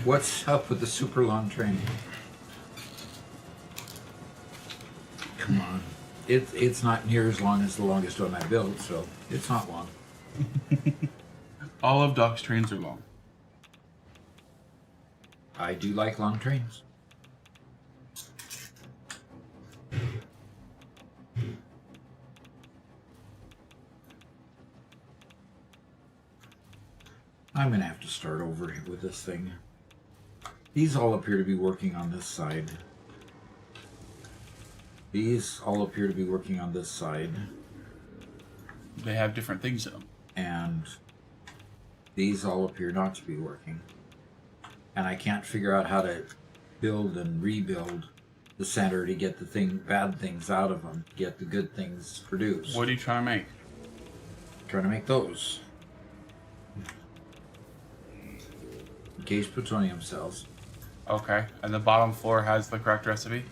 What's up with the super long train? Come on. It's not near as long as the longest one I built, so it's not long. All of Doc's trains are long. I do like long trains. I'm going to have to start over with this thing. These all appear to be working on this side. These all appear to be working on this side. They have different things in them. And these all appear not to be working. And I can't figure out how to build and rebuild the center to get the bad things out of them, get the good things produced. What are you trying to make? Trying to make those. Encased plutonium cells. Okay. And the bottom floor has the correct recipe?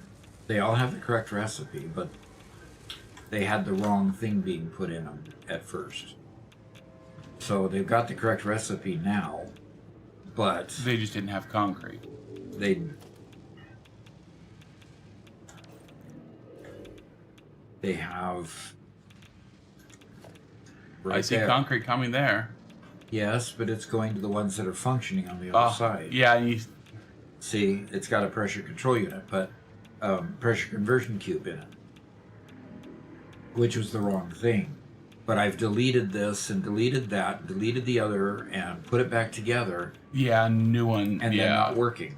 They all have the correct recipe, but they had the wrong thing being put in them at first. So they've got the correct recipe now, but They just didn't have concrete. they have right I see there. concrete coming there. Yes, but it's going to the ones that are functioning on the other side. Yeah, and you, See, it's got a pressure control unit, but pressure conversion cube in it, which was the wrong thing. But I've deleted this and deleted that, deleted the other, and put it back together, yeah, new one. and yeah. they're not working.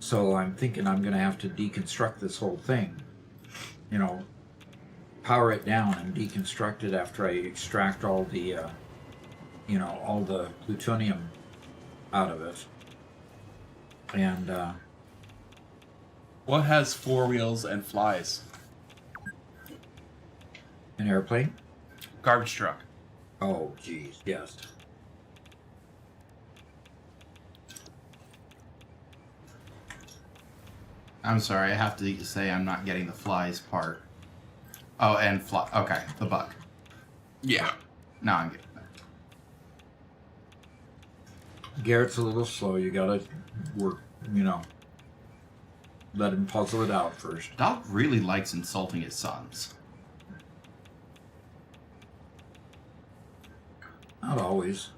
So I'm thinking I'm going to have to deconstruct this whole thing. You know, power it down and deconstruct it after I extract all the, all the plutonium out of it. And, What has four wheels and flies? an airplane? Garbage truck. Oh, geez, yes. I'm sorry, I have to say I'm not getting the flies part. Oh, and okay, the bug. Yeah. Now I'm getting that. Garrett's a little slow. You gotta work, let him puzzle it out first. Doc really likes insulting his sons. Not always.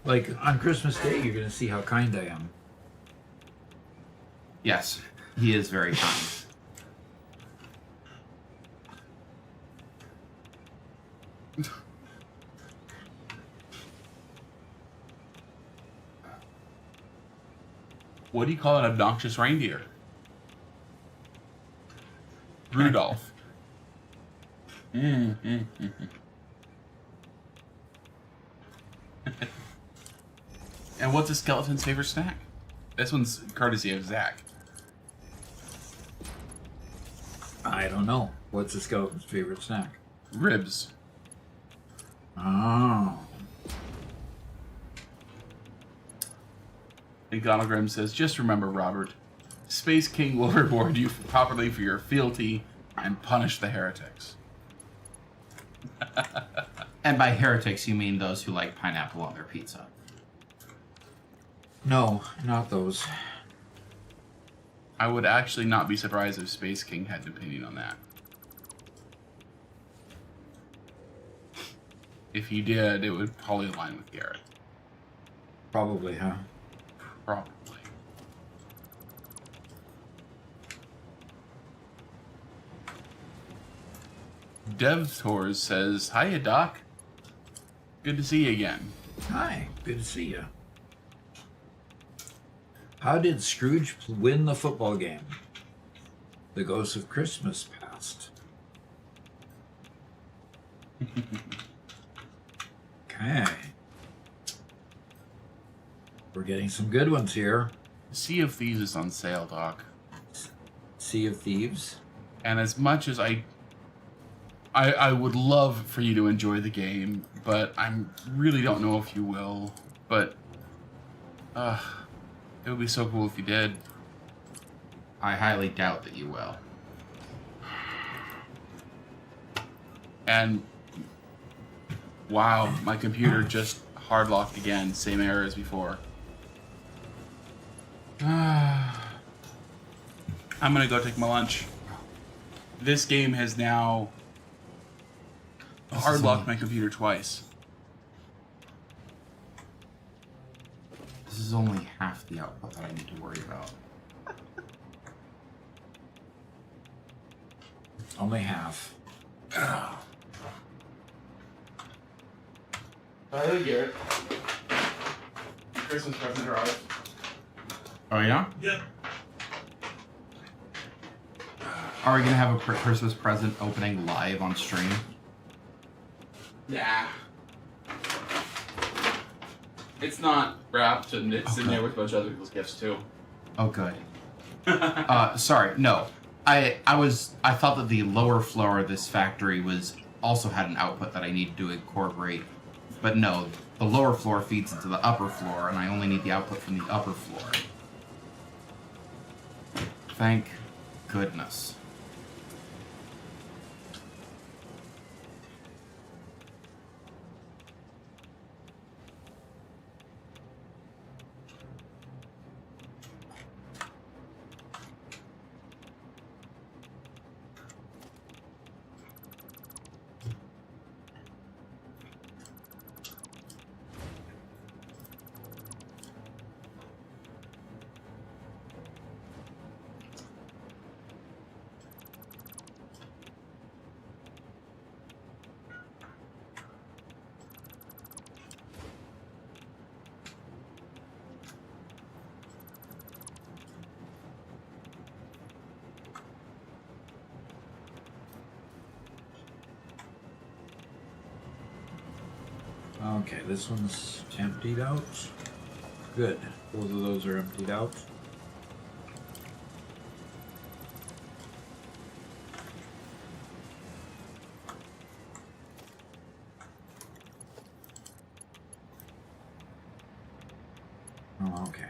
Like, on Christmas Day, you're gonna see how kind I am. Yes, he is very kind. What do you call an obnoxious reindeer? Rudolph. And what's a skeleton's favorite snack? This one's courtesy of Zach. I don't know. What's a skeleton's favorite snack? Ribs. Oh. And Donald Grimm says, just remember, Robert, Space King will reward you properly for your fealty and punish the heretics. And by heretics, you mean those who like pineapple on their pizza. No, not those. I would actually not be surprised if Space King had an opinion on that. If he did, it would probably align with Garrett. Probably, huh? Probably. Dev Tours says, "Hiya, Doc. Good to see you again." Hi, good to see you. How did Scrooge win the football game? The ghost of Christmas past. Okay. We're getting some good ones here. Sea of Thieves is on sale, Doc. Sea of Thieves. And as much as I would love for you to enjoy the game, but I really don't know if you will. But it would be so cool if you did. I highly doubt that you will. And wow, my computer just hard locked again. Same error as before. I'm gonna go take my lunch. This game has now hard locked my computer twice. This is only half the output that I need to worry about. Only half. Hey, Garrett. Christmas present arrived. Oh yeah? Yep. Are we gonna have a Christmas present opening live on stream? Nah. It's not wrapped, and it's in there with a bunch of other people's gifts too. Oh, good. Sorry, no. I thought that the lower floor of this factory also had an output that I needed to incorporate, but no, the lower floor feeds into the upper floor, and I only need the output from the upper floor. Thank goodness. Okay, this one's emptied out. Good. Both of those are emptied out. Oh, okay.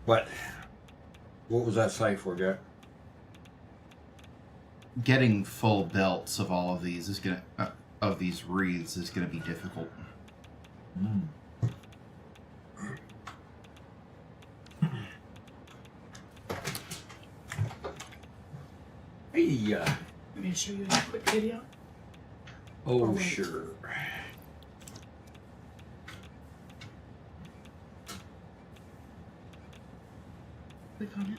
What was that site for, Jack? Getting full belts of all of these is gonna of these wreaths is gonna be difficult. Hey, Want me to show you a quick video? oh, wait. sure. Click on it.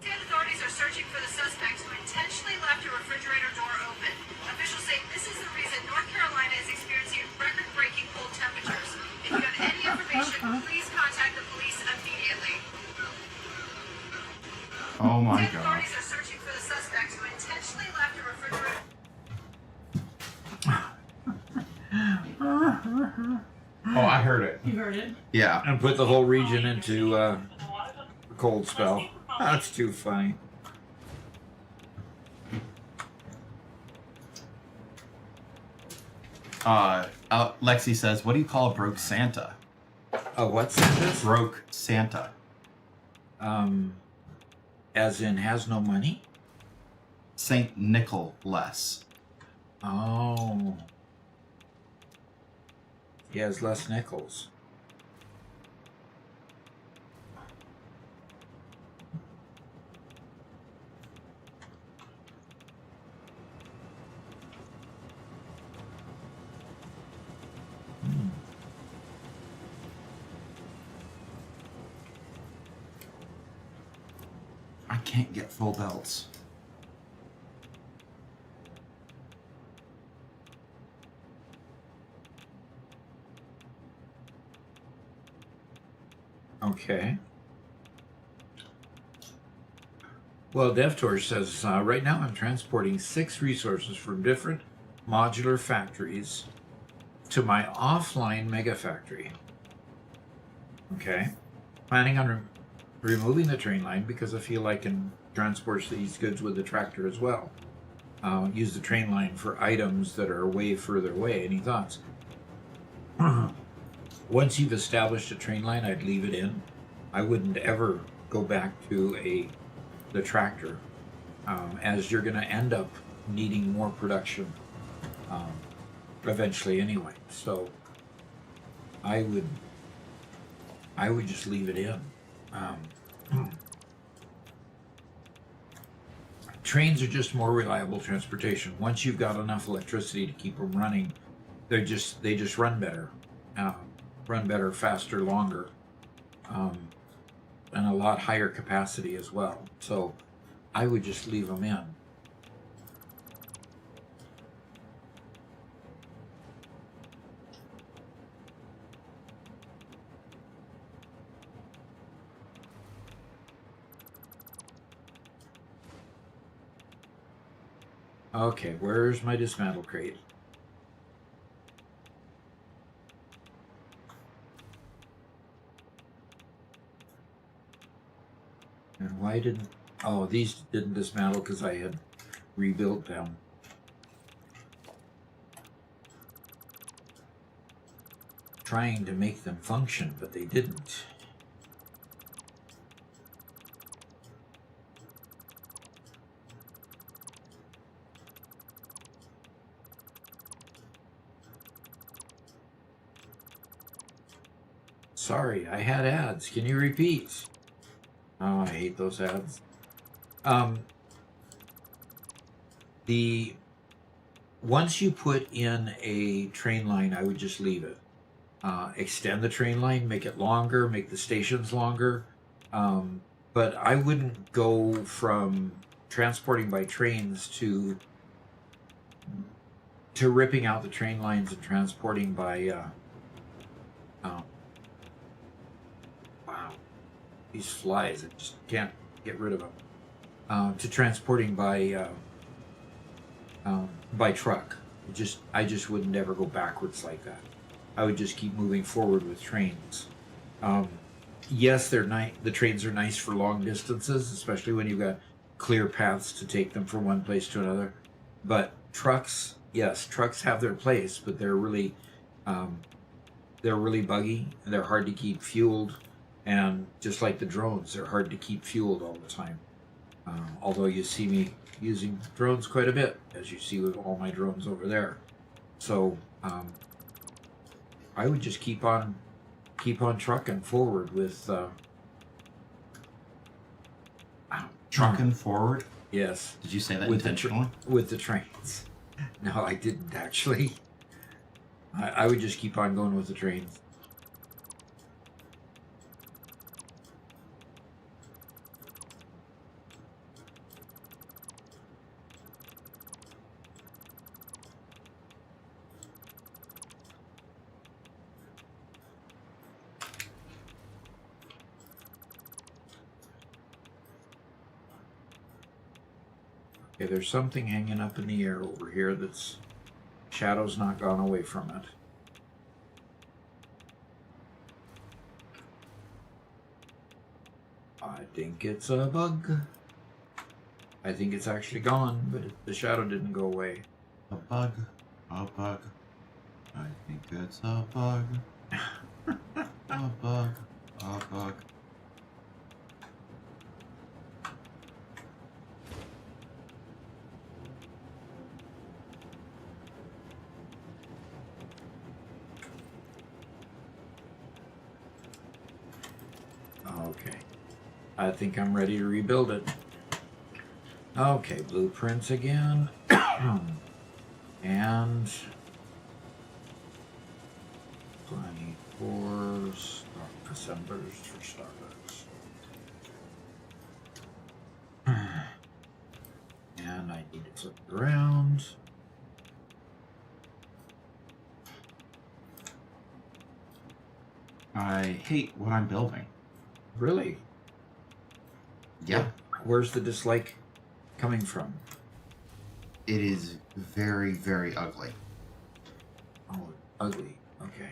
Authorities are searching for the suspect who intentionally left a refrigerator door open. Officials say this is the reason North Carolina is experiencing record-breaking cold temperatures. If you have any information, please contact the police immediately. Oh my Authorities gosh. are searching for the suspect who intentionally left a refrigerator. Oh, I heard it. You heard it? Yeah. And put the whole region into a cold spell. That's too funny. Lexi says, what do you call a broke Santa? Oh, what's this? Broke Santa. As in has no money? St. Nicholas. Oh. He has less nickels. I can't get full belts. Okay. Well, DevTorch says, right now I'm transporting 6 resources from different modular factories to my offline mega factory. Okay. Planning on removing the train line because I feel I can transport these goods with the tractor as well. Use the train line for items that are way further away. Any thoughts? Once you've established a train line, I'd leave it in. I wouldn't ever go back to the tractor, as you're going to end up needing more production eventually anyway. So I would just leave it in. Trains are just more reliable transportation. Once you've got enough electricity to keep them running, they just run better. Run better, faster, longer, and a lot higher capacity as well. So I would just leave them in. Okay, where's my dismantle crate? And why didn't... Oh, these didn't dismantle because I had rebuilt them. Trying to make them function, but they didn't. Sorry, I had ads. Can you repeat? Oh, I hate those ads. Once you put in a train line, I would just leave it. Extend the train line, make it longer, make the stations longer. But I wouldn't go from transporting by trains to ripping out the train lines and transporting by wow, these flies, I just can't get rid of them. To transporting by truck. I just would never go backwards like that. I would just keep moving forward with trains. Yes, the trains are nice for long distances, especially when you've got clear paths to take them from one place to another. But trucks, yes, trucks have their place, but they're really buggy and they're hard to keep fueled. And just like the drones, they're hard to keep fueled all the time. Although you see me using drones quite a bit, as you see with all my drones over there. So I would just keep on trucking forward with Trucking forward? yes, Did you say that with intentionally? with the trains. No, I didn't actually. I would just keep on going with the trains. Okay, there's something hanging up in the air over here that's shadow's not gone away from it. I think it's a bug. I think it's actually gone, but the shadow didn't go away. A bug. A bug. I think it's a bug. A bug. A bug. I think I'm ready to rebuild it. Okay, blueprints again. And 24 assemblers for Starbucks. And I need to flip it around. I hate what I'm building. Really? Yeah. Where's the dislike coming from? It is very, very ugly. Oh, ugly. Okay.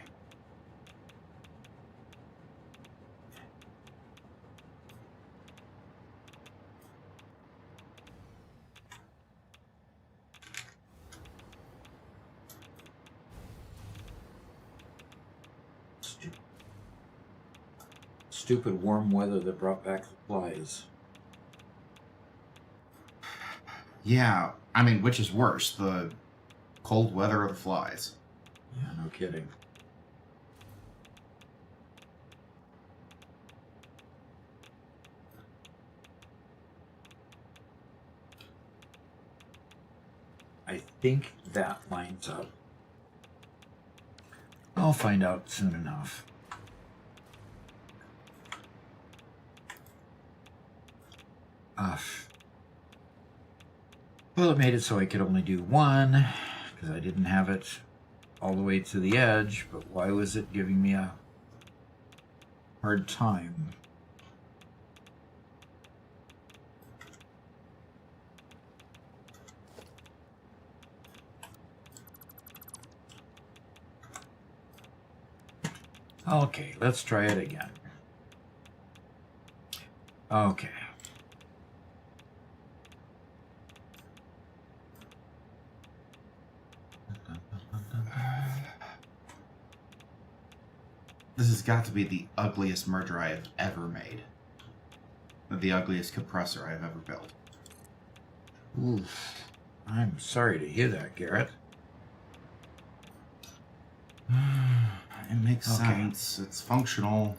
Stupid warm weather that brought back the flies. Yeah, I mean, which is worse, the cold weather or the flies? Yeah, no kidding. I think that lines up. I'll find out soon enough. Well, it made it so I could only do one, because I didn't have it all the way to the edge, but why was it giving me a hard time? Okay, let's try it again. Okay. This has got to be the ugliest merger I have ever made. The ugliest compressor I have ever built. Oof. I'm sorry to hear that, Garrett. It makes Okay. sense. It's functional.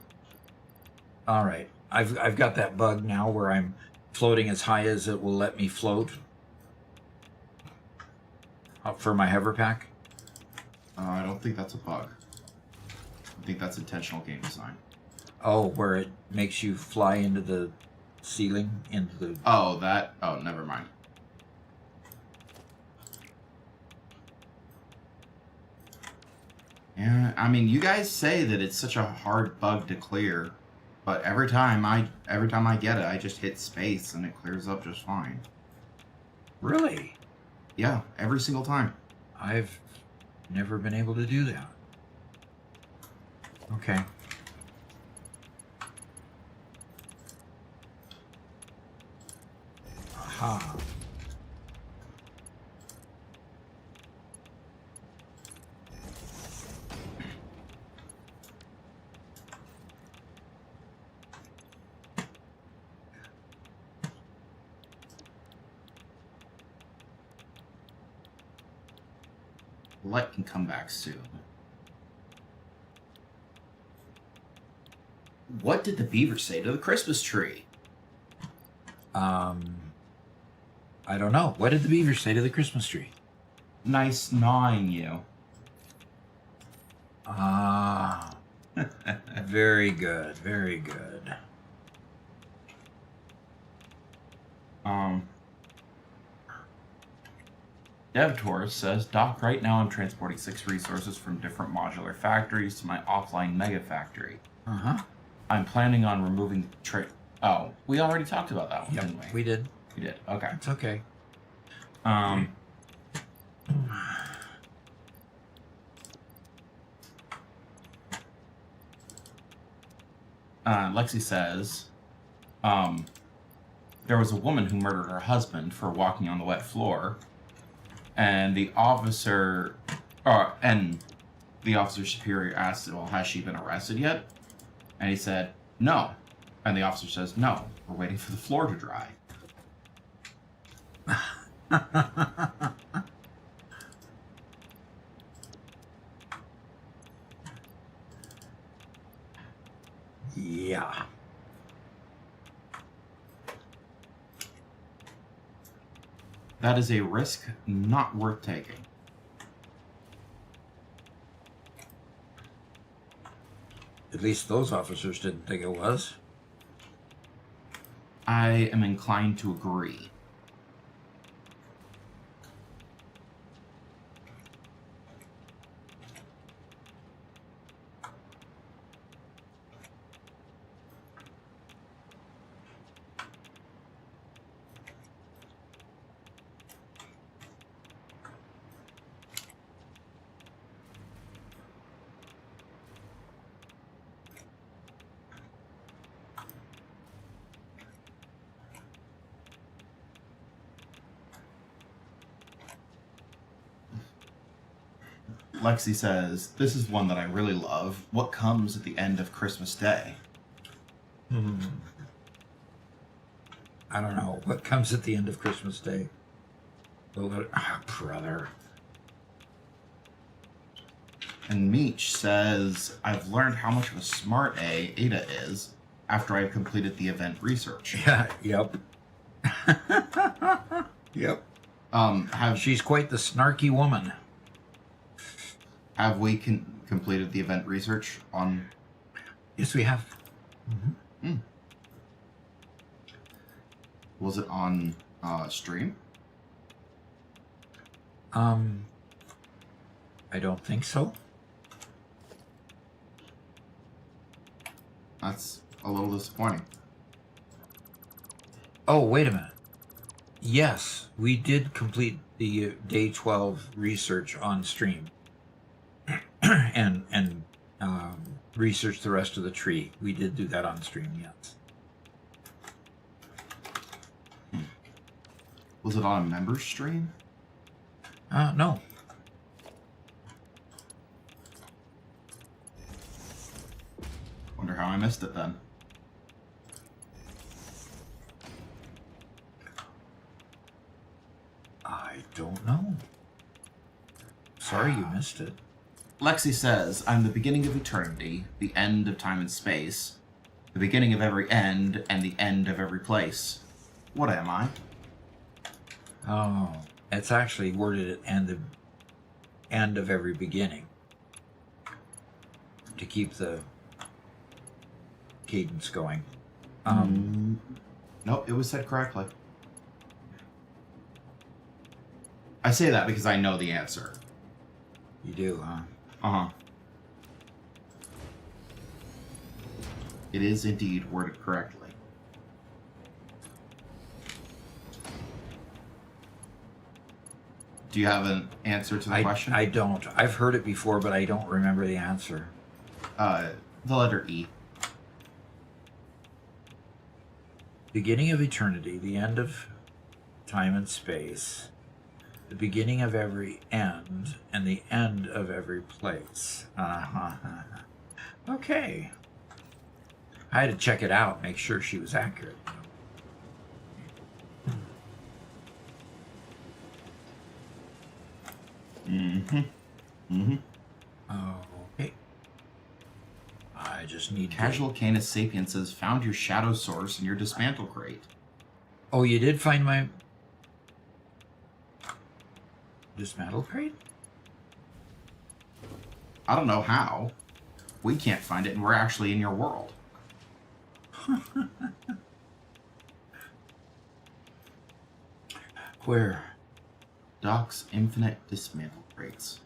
All right, I've got that bug now where I'm floating as high as it will let me float for my hover pack. I don't think that's a bug. I think that's intentional game design. Oh, where it makes you fly into the ceiling, into the... Oh, that... Oh, never mind. Yeah, I mean, you guys say that it's such a hard bug to clear, but every time I get it, I just hit space and it clears up just fine. Really? Yeah, every single time. I've never been able to do that. Okay. Aha. Light can come back soon. What did the beaver say to the Christmas tree? I don't know. What did the beaver say to the Christmas tree? Nice gnawing you. Ah. Very good. Very good. DevTour says, Doc, right now I'm transporting 6 resources from different modular factories to my offline mega factory. Uh-huh. I'm planning on removing Oh, we already talked about that one, didn't we? We did. We did. Okay. It's okay. Lexi says, there was a woman who murdered her husband for walking on the wet floor, and the officer superior asked, well, has she been arrested yet? And he said, no. And the officer says, no, we're waiting for the floor to dry. Yeah. That is a risk not worth taking. At least those officers didn't think it was. I am inclined to agree. Lexi says, this is one that I really love. What comes at the end of Christmas Day? I don't know. What comes at the end of Christmas Day? Brother. And Meech says, I've learned how much of a smart Ada is after I've completed the event research. Yeah, yep. Yep. She's quite the snarky woman. Have we completed the event research on... Yes, we have. Was it on stream? I don't think so. That's a little disappointing. Oh, wait a minute. Yes, we did complete the day 12 research on stream. and research the rest of the tree. We did do that on stream, yes. Was it on a member stream? No. Wonder how I missed it then. I don't know. Sorry you missed it. Lexi says, I'm the beginning of eternity, the end of time and space, the beginning of every end, and the end of every place. What am I? Oh, it's actually worded at end of every beginning to keep the cadence going. Nope, it was said correctly. I say that because I know the answer. You do, huh? Uh-huh. It is indeed worded correctly. Do you have an answer to the question? I don't. I've heard it before, but I don't remember the answer. The letter E. Beginning of eternity, the end of time and space, the beginning of every end, and the end of every place. Okay. I had to check it out, make sure she was accurate. Okay. I just need Casual Canis Sapiens says, found your shadow source in your dismantle crate. Oh, you did find my dismantle crate? I don't know how. We can't find it, and we're actually in your world. Where? Doc's infinite dismantle crates.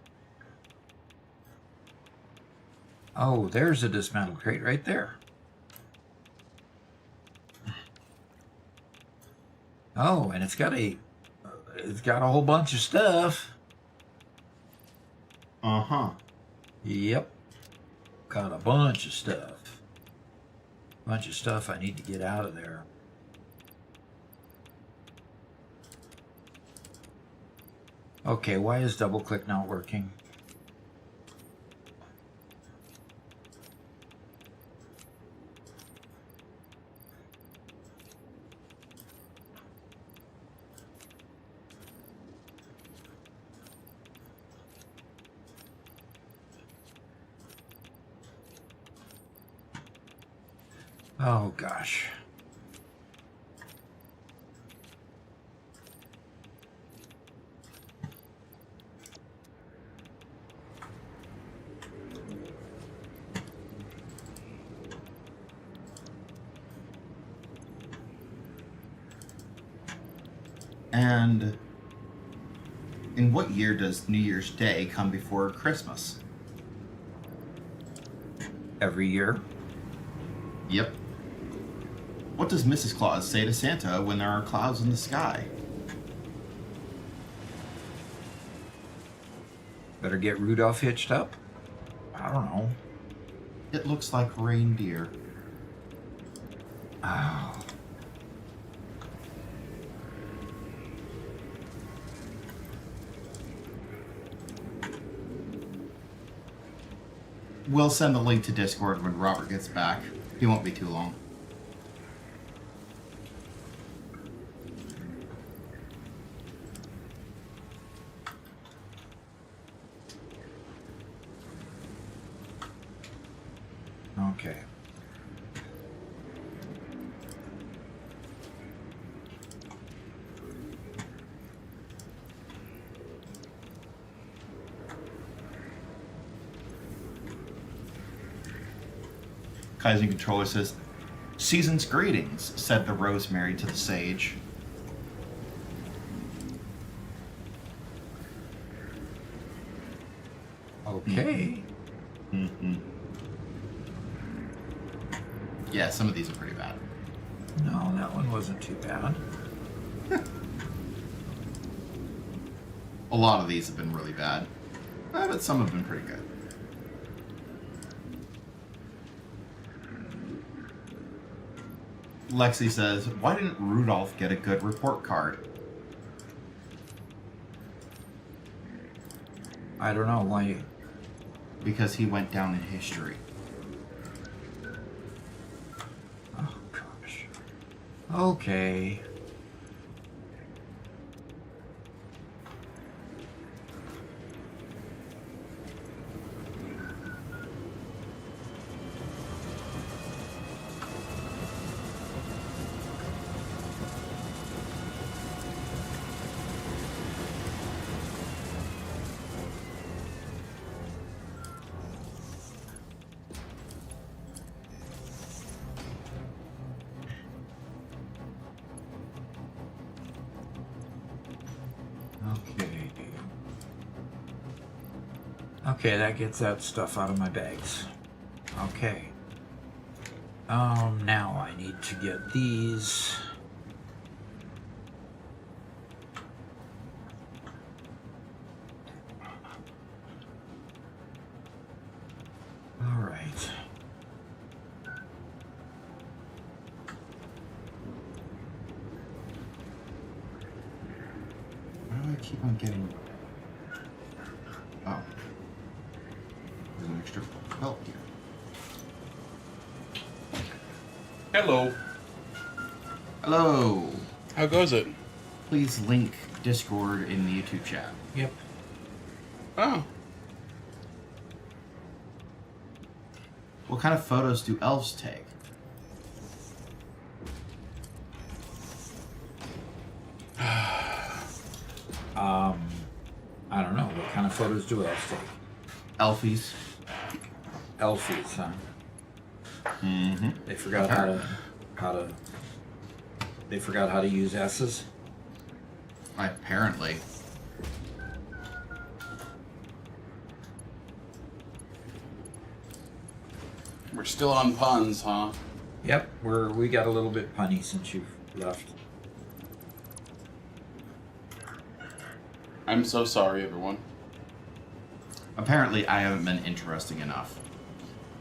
Oh, there's a dismantle crate right there. Oh, and it's got a whole bunch of stuff. Uh-huh. Yep. Got a bunch of stuff. Bunch of stuff I need to get out of there. Okay, why is double click not working? Oh gosh. And in what year does New Year's Day come before Christmas? Every year. Yep. What does Mrs. Claus say to Santa when there are clouds in the sky? Better get Rudolph hitched up. I don't know. It looks like reindeer. Oh. We'll send the link to Discord when Robert gets back. He won't be too long. Okay. Kaizen Controller says, "Season's greetings," said the rosemary to the sage. Okay. Mm-hmm. Yeah, some of these are pretty bad. No, that one wasn't too bad. A lot of these have been really bad, but some have been pretty good. Lexi says, "Why didn't Rudolph get a good report card?" I don't know why. Because he went down in history. Oh gosh. Okay. Okay. Okay, that gets that stuff out of my bags. Okay. Now I need to get these. All right. Why do I keep on getting... Oh. There's an extra belt here. Hello. Hello! How goes it? Please link Discord in the YouTube chat. Yep. Oh. What kind of photos do elves take? I don't know. What kind of photos do elves take? Elfies. Elfies, huh? Mm-hmm. They forgot They forgot how to use S's. Apparently. We're still on puns, huh? Yep, we got a little bit punny since you've left. I'm so sorry, everyone. Apparently, I haven't been interesting enough.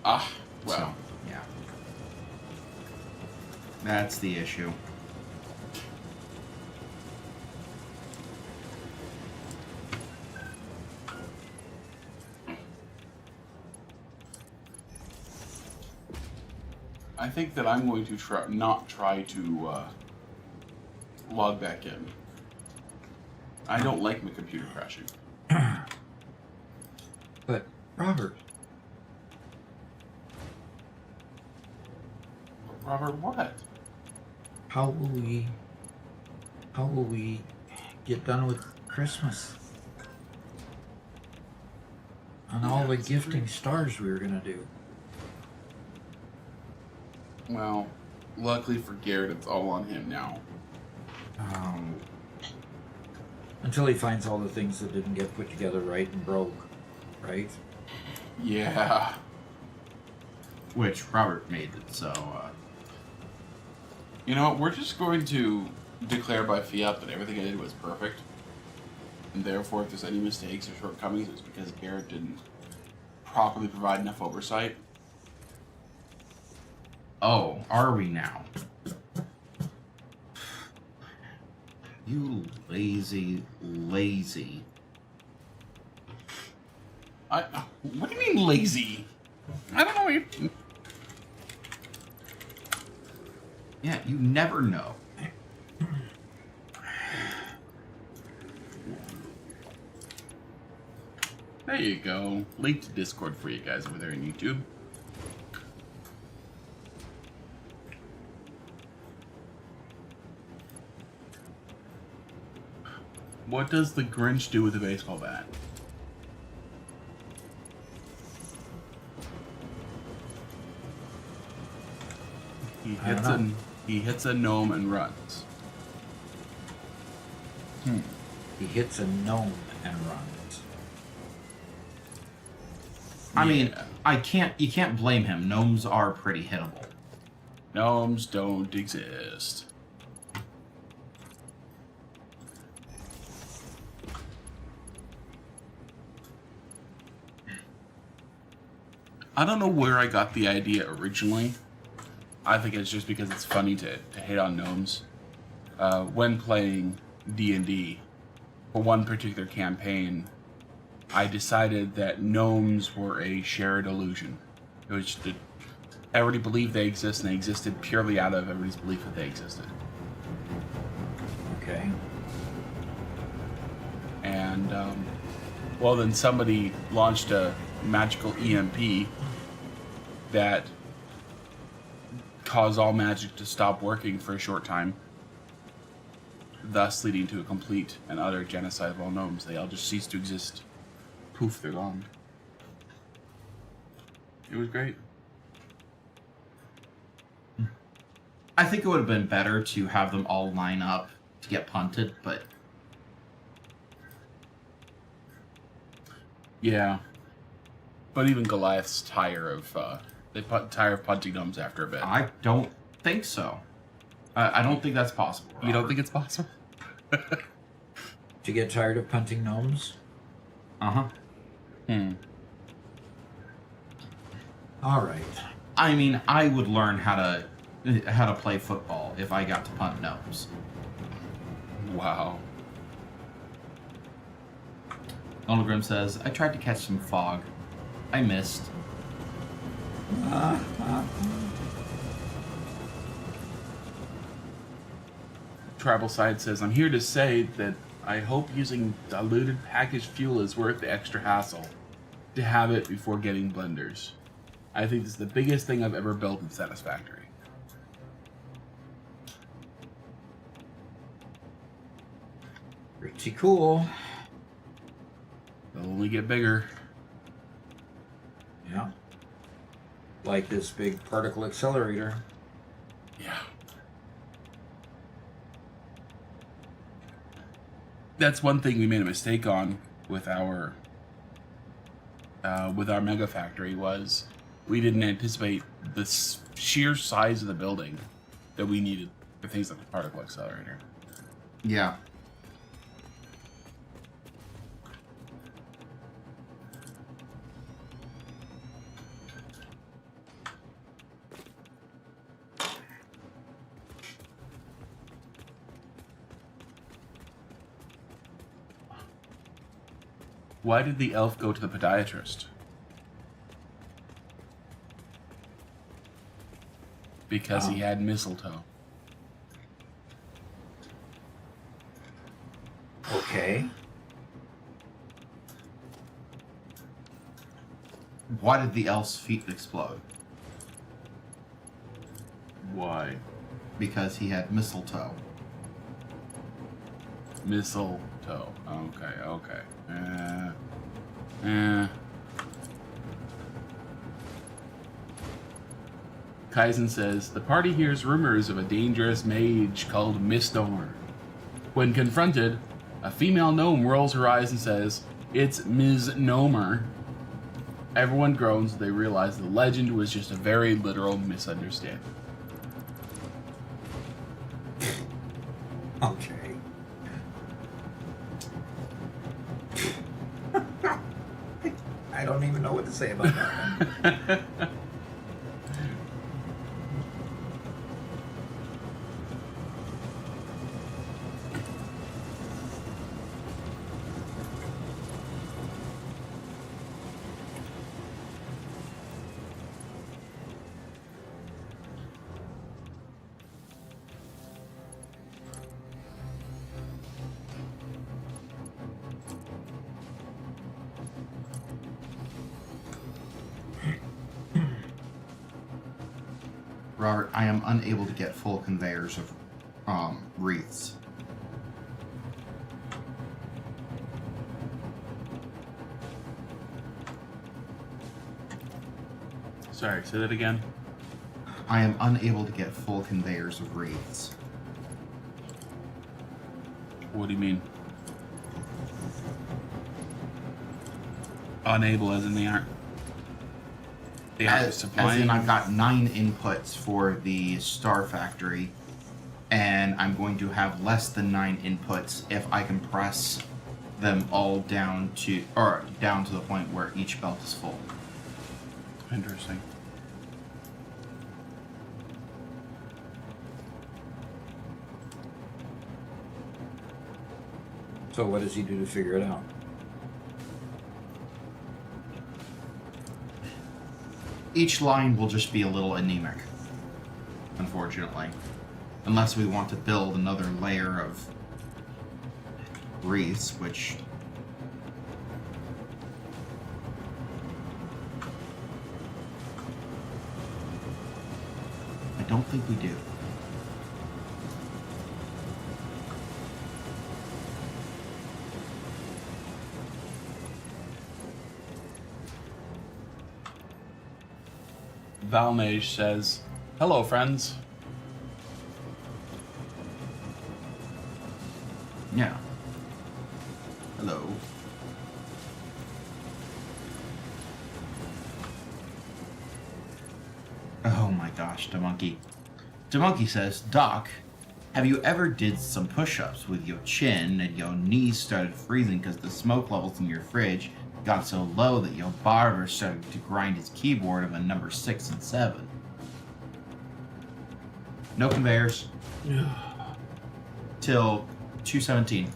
Ah, well. So, yeah. That's the issue. I think that I'm going to not try to log back in. I don't like my computer crashing. But Robert, Robert, what? how will we get done with Christmas? And all the gifting stars we were gonna do. Well, luckily for Garrett, it's all on him now. Until he finds all the things that didn't get put together right and broke, right? Yeah. Which Robert made it, so You know, we're just going to declare by fiat that everything I did was perfect. And therefore, if there's any mistakes or shortcomings, it's because Garrett didn't properly provide enough oversight. oh, are we now? You lazy. What do you mean lazy? I don't know what you... Yeah, you never know. There you go. Link to Discord for you guys over there in YouTube. What does the Grinch do with a baseball bat? He hits a gnome and runs. He hits a gnome and runs. I mean, you can't blame him. Gnomes are pretty hittable. Gnomes don't exist. I don't know where I got the idea originally. I think it's just because it's funny to hate on gnomes. When playing D&D, for one particular campaign, I decided that gnomes were a shared illusion. It was just that everybody believed they exist, and they existed purely out of everybody's belief that they existed. Okay. And, well, then somebody launched a magical EMP that caused all magic to stop working for a short time, thus leading to a complete and utter genocide of all gnomes. They all just ceased to exist. Poof, they're gone. It was great. I think it would have been better to have them all line up to get punted, but Yeah. But even Goliath's tire of punting gnomes after a bit. I don't think so. I don't think that's possible. You don't Robert. think it's possible? To get tired of punting gnomes? Uh-huh. All right. I mean, I would learn how to play football if I got to punt gnomes. Wow. Onogrim says, I tried to catch some fog. I missed. Tribal Side says, I'm here to say that I hope using diluted packaged fuel is worth the extra hassle to have it before getting blenders. I think this is the biggest thing I've ever built in Satisfactory. Pretty cool. They'll only get bigger. Yeah. Like this big particle accelerator. Yeah. That's one thing we made a mistake on with our mega factory was we didn't anticipate the sheer size of the building that we needed for things like the particle accelerator. Yeah. Why did the elf go to the podiatrist? Because he had mistletoe. Okay. Why did the elf's feet explode? Why? Because he had mistletoe. Mistletoe. Okay. Kaizen says, the party hears rumors of a dangerous mage called Mistorm. When confronted, A female gnome rolls her eyes and says, "It's Ms. Gnomer." Everyone groans. They realize the legend was just a very literal misunderstanding. Okay. I don't even know what to say about that one. Robert, I am unable to get full conveyors of wreaths. Sorry, say that again. I am unable to get full conveyors of wreaths. What do you mean? Unable as in they aren't. They aren't As supplying. in, I've got 9 inputs for the Star Factory, and I'm going to have less than 9 inputs if I can press them all down to the point where each belt is full. Interesting. So what does he do to figure it out? Each line will just be a little anemic, unfortunately. Unless we want to build another layer of wreaths, which... I don't think we do. Valnage says, "Hello, friends." Yeah. Hello. Oh my gosh, DeMonkey. DeMonkey says, "Doc, have you ever did some push-ups with your chin and your knees started freezing because the smoke levels in your fridge got so low that your barber started to grind his keyboard of a number 6 and 7? No conveyors. Till 217.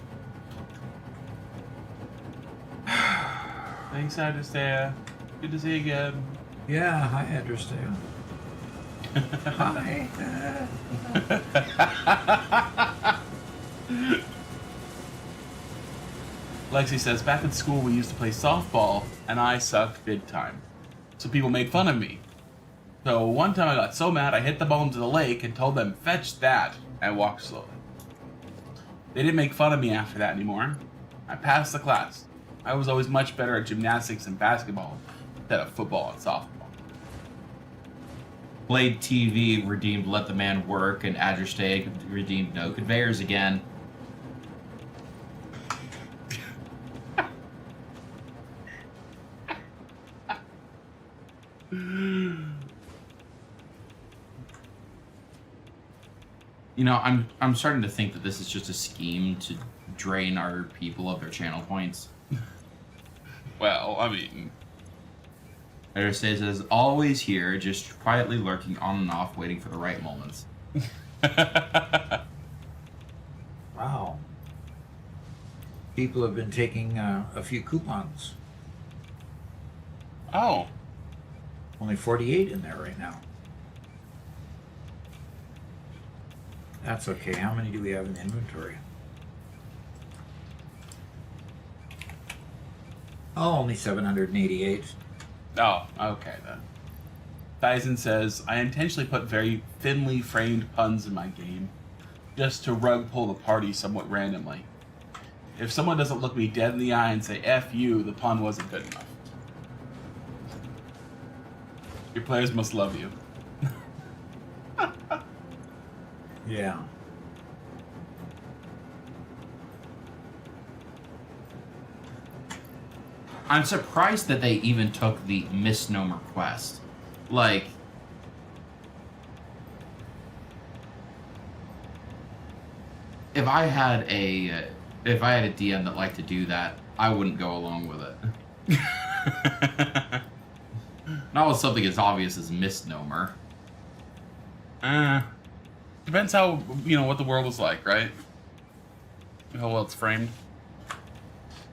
Thanks, Satisfactory. Good to see you again. Yeah, hi, understand. Hi. Lexi says, "Back in school we used to play softball, and I sucked big time. So people made fun of me. So one time I got so mad I hit the ball into the lake and told them, 'Fetch that,' and walked slowly. They didn't make fun of me after that anymore. I passed the class. I was always much better at gymnastics and basketball than at football and softball." Blade TV redeemed Let the Man Work, and Adrestag redeemed No Conveyors again. You know, I'm starting to think that this is just a scheme to drain our people of their channel points. Well, I mean, Adrestag says, "Always here, just quietly lurking on and off, waiting for the right moments." Wow. People have been taking a few coupons. oh, Only 48 in there right now. That's okay. How many do we have in inventory? Oh, only 788. oh, okay then. Dyson says, "I intentionally put very thinly framed puns in my game, just to rug pull the party somewhat randomly. If someone doesn't look me dead in the eye and say F you, the pun wasn't good enough. Your players must love you." Yeah. I'm surprised that they even took the misnomer quest. Like, if I had a DM that liked to do that, I wouldn't go along with it. Not with something as obvious as misnomer. Depends how, what the world is like, right? How well it's framed.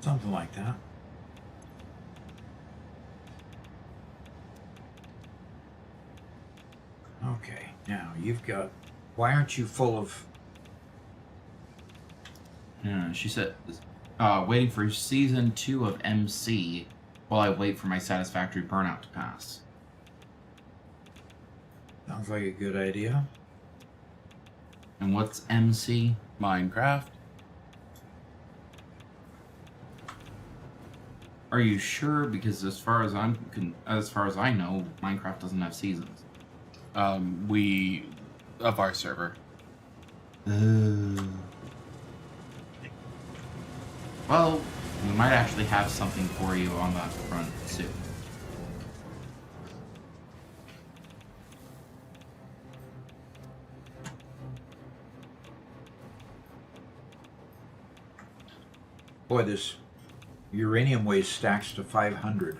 Something like that. Okay, now you've got... Why aren't you full of... Yeah, she said, waiting for season 2 of MC while I wait for my Satisfactory Burnout to pass. Sounds like a good idea. And what's MC? Minecraft. Are you sure? Because as far as I know, Minecraft doesn't have seasons. Of our server. Well, we might actually have something for you on that front soon. Boy, this uranium waste stacks to 500.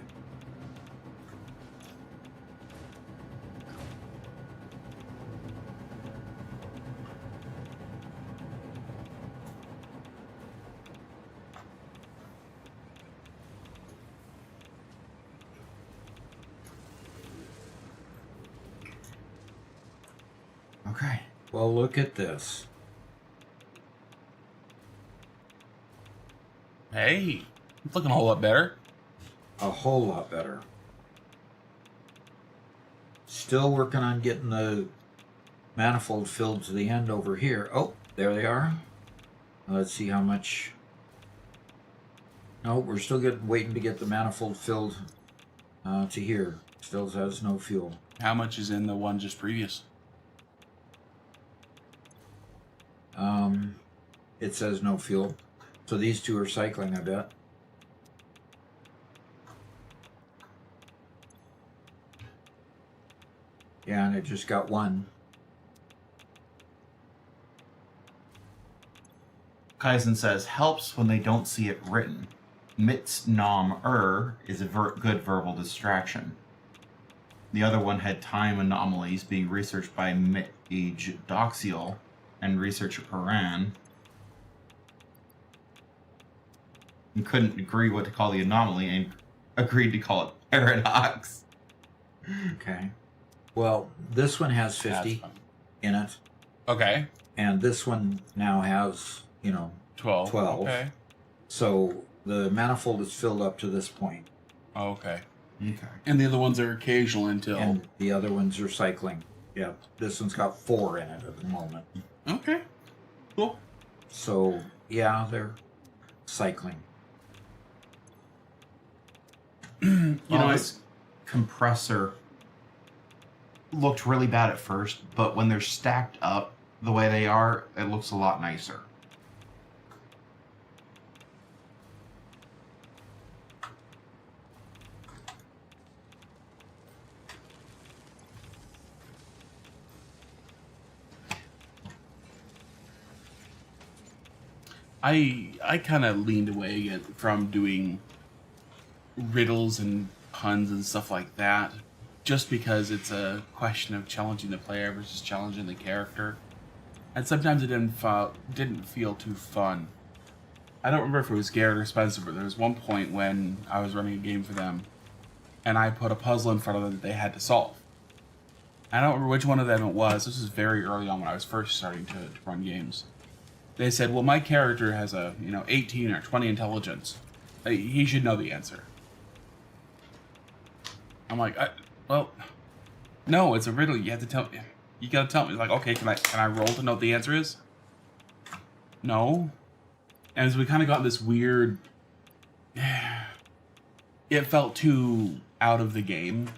Okay. Well, look at this. Hey, it's looking a whole lot better. A whole lot better. Still working on getting the manifold filled to the end over here. Oh, there they are. Let's see how much... No, we're still waiting to get the manifold filled to here. Still has no fuel. How much is in the one just previous? It says no fuel. So these two are cycling, I bet. Yeah, and it just got one. Kaizen says, helps when they don't see it written. Mitz nom is a good verbal distraction. The other one had time anomalies being researched by Mage Doxial and researcher Paran. And couldn't agree what to call the anomaly and agreed to call it paradox. Okay. Well, this one has 50 in it. Okay. And this one now has, 12. 12. Okay. So the manifold is filled up to this point. Okay. Okay. And the other ones are occasional until... And the other ones are cycling. Yeah, this one's got 4 in it at the moment. Okay. Cool. So, yeah, they're cycling. This compressor looked really bad at first, but when they're stacked up the way they are, it looks a lot nicer. I kind of leaned away again from doing riddles and puns and stuff like that, just because it's a question of challenging the player versus challenging the character, and sometimes it didn't feel too fun. I don't remember if it was Garrett or Spencer, but there was one point when I was running a game for them, and I put a puzzle in front of them that they had to solve. I don't remember which one of them it was. This was very early on when I was first starting to run games. They said, well, my character has a 18 or 20 intelligence. He should know the answer. I'm like, well, no, it's a riddle. You have to tell me. You gotta tell me. It's like, okay, can I roll to know what the answer is? No. And so we kind of got this weird. It felt too out of the game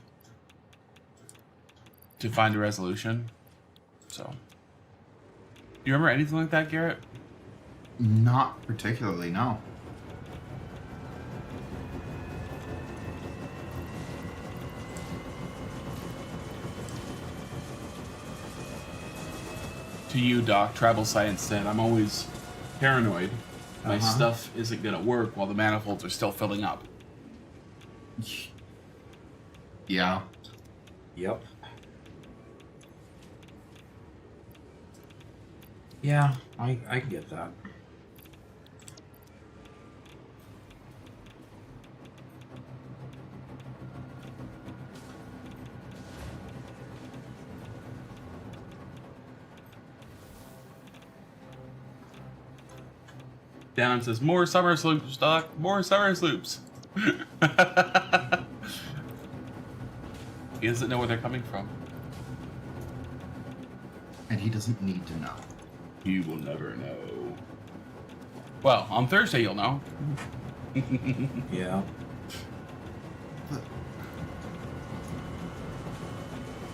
to find a resolution. So, do you remember anything like that, Garrett? Not particularly, no. to you, Doc, Travel Science said, I'm always paranoid. My Uh-huh. stuff isn't going to work while the manifolds are still filling up. Yeah. Yep. Yeah, I get that. Dan says, more summer sloops, Doc. More summer sloops. He doesn't know where they're coming from. And he doesn't need to know. You will never know. Well, on Thursday you'll know. Yeah.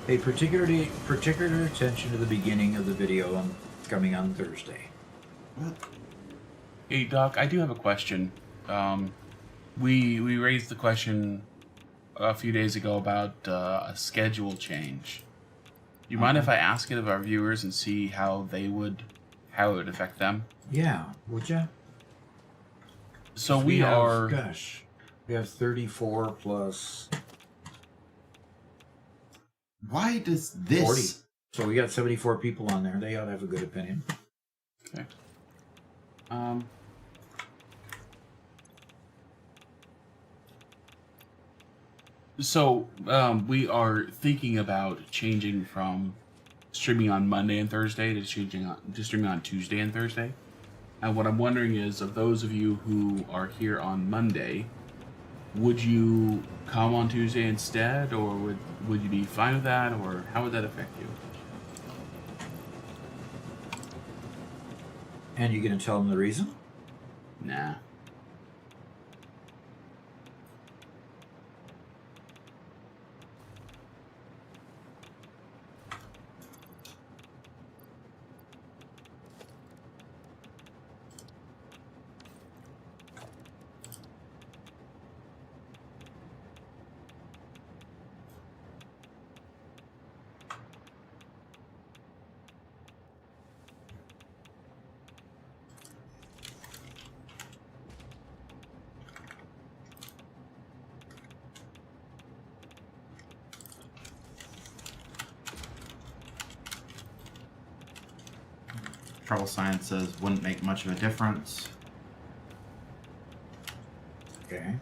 Pay particular attention to the beginning of the video coming on Thursday. Hey, Doc, I do have a question. We raised the question a few days ago about a schedule change. Do you mind if I ask it of our viewers and see how it would affect them? Yeah, would ya? So We have, are. Gosh, we have 34 plus Why does this 40. So we got 74 people on there. They ought to have a good opinion. Okay. So we are thinking about changing from streaming on Monday and Thursday to streaming on Tuesday and Thursday. And what I'm wondering is, of those of you who are here on Monday, would you come on Tuesday instead, or would you be fine with that, or how would that affect you? And you gonna tell them the reason? Nah. Trouble Science says wouldn't make much of a difference? Okay.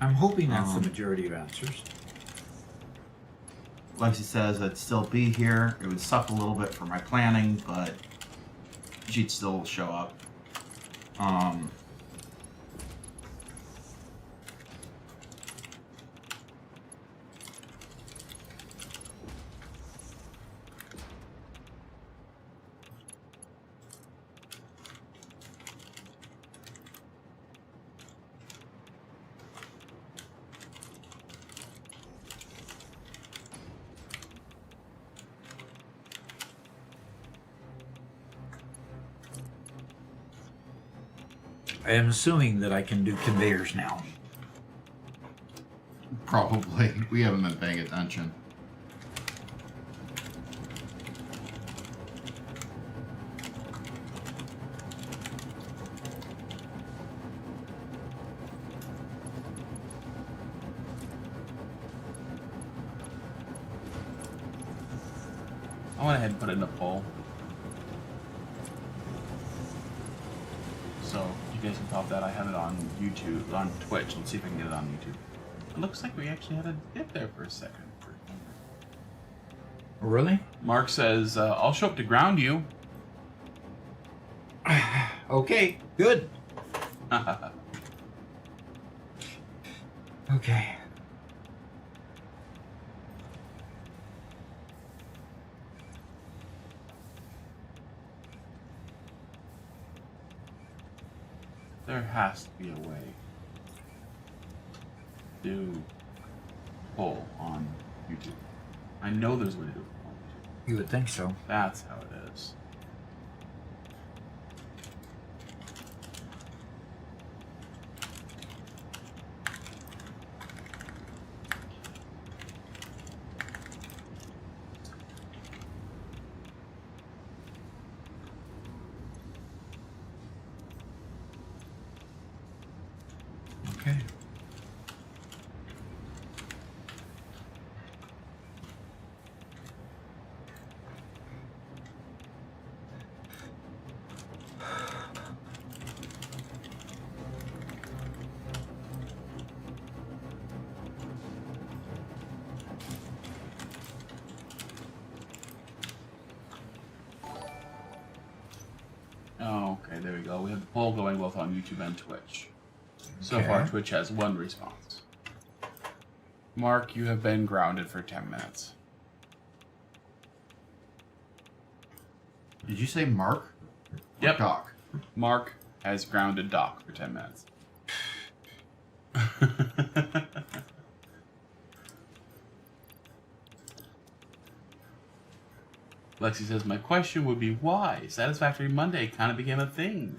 I'm hoping that's the majority of answers. Lexi says I'd still be here. It would suck a little bit for my planning, but she'd still show up. I am assuming that I can do conveyors now. Probably. We haven't been paying attention. I went ahead and put it in a poll. So you guys can pop that. I have it on YouTube, on Twitch. Let's see if I can get it on YouTube. It looks like we actually had a dip there for a second. Really? Mark says, I'll show up to ground you. Okay, good. Okay. There has to be a way to poll on YouTube. I know there's a way to do it on YouTube. You would think so. That's how it is. Okay. Oh, okay, there we go. We have the poll going both on YouTube and Twitch. So Okay. far, Twitch has 1 response. Mark, you have been grounded for 10 minutes. Did you say Mark? Or Yep. Doc. Mark has grounded Doc for 10 minutes. Lexi says, my question would be why Satisfactory Monday kind of became a thing.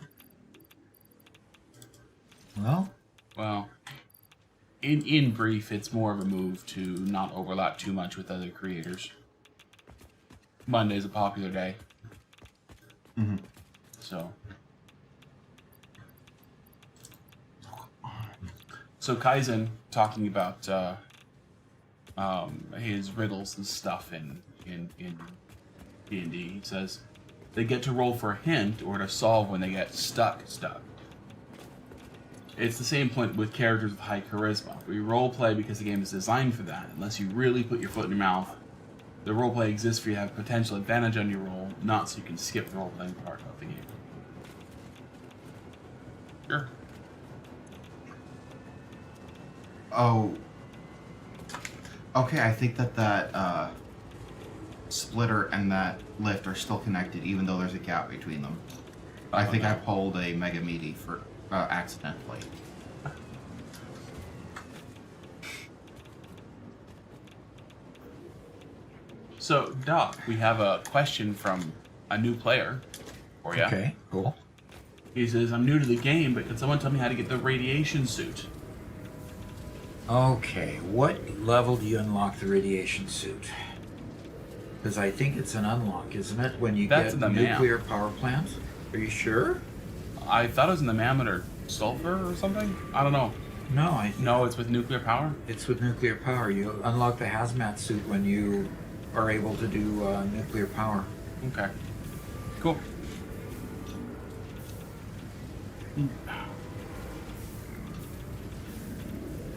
Well, Well, in brief, it's more of a move to not overlap too much with other creators. Monday's a popular day. Mm-hmm. So Kaizen talking about his riddles and stuff in D&D. He says they get to roll for a hint or to solve when they get stuck. It's the same point with characters with high charisma. We role play because the game is designed for that. Unless you really put your foot in your mouth, the role play exists for you to have potential advantage on your roll, not so you can skip the role playing part of the game. Sure. Oh. Okay, I think that splitter and that lift are still connected, even though there's a gap between them. I think I pulled a Mega Meaty for accidentally. So, Doc, we have a question from a new player for you. okay, cool. He says, I'm new to the game, but can someone tell me how to get the radiation suit? Okay, what level do you unlock the radiation suit? Because I think it's an unlock, isn't it? When you That's get in the nuclear power plants? Are you sure? I thought it was in the mammoth or sulfur or something? I don't know. No, No, it's with nuclear power? it's with nuclear power. You unlock the hazmat suit when you are able to do nuclear power. Okay. Cool.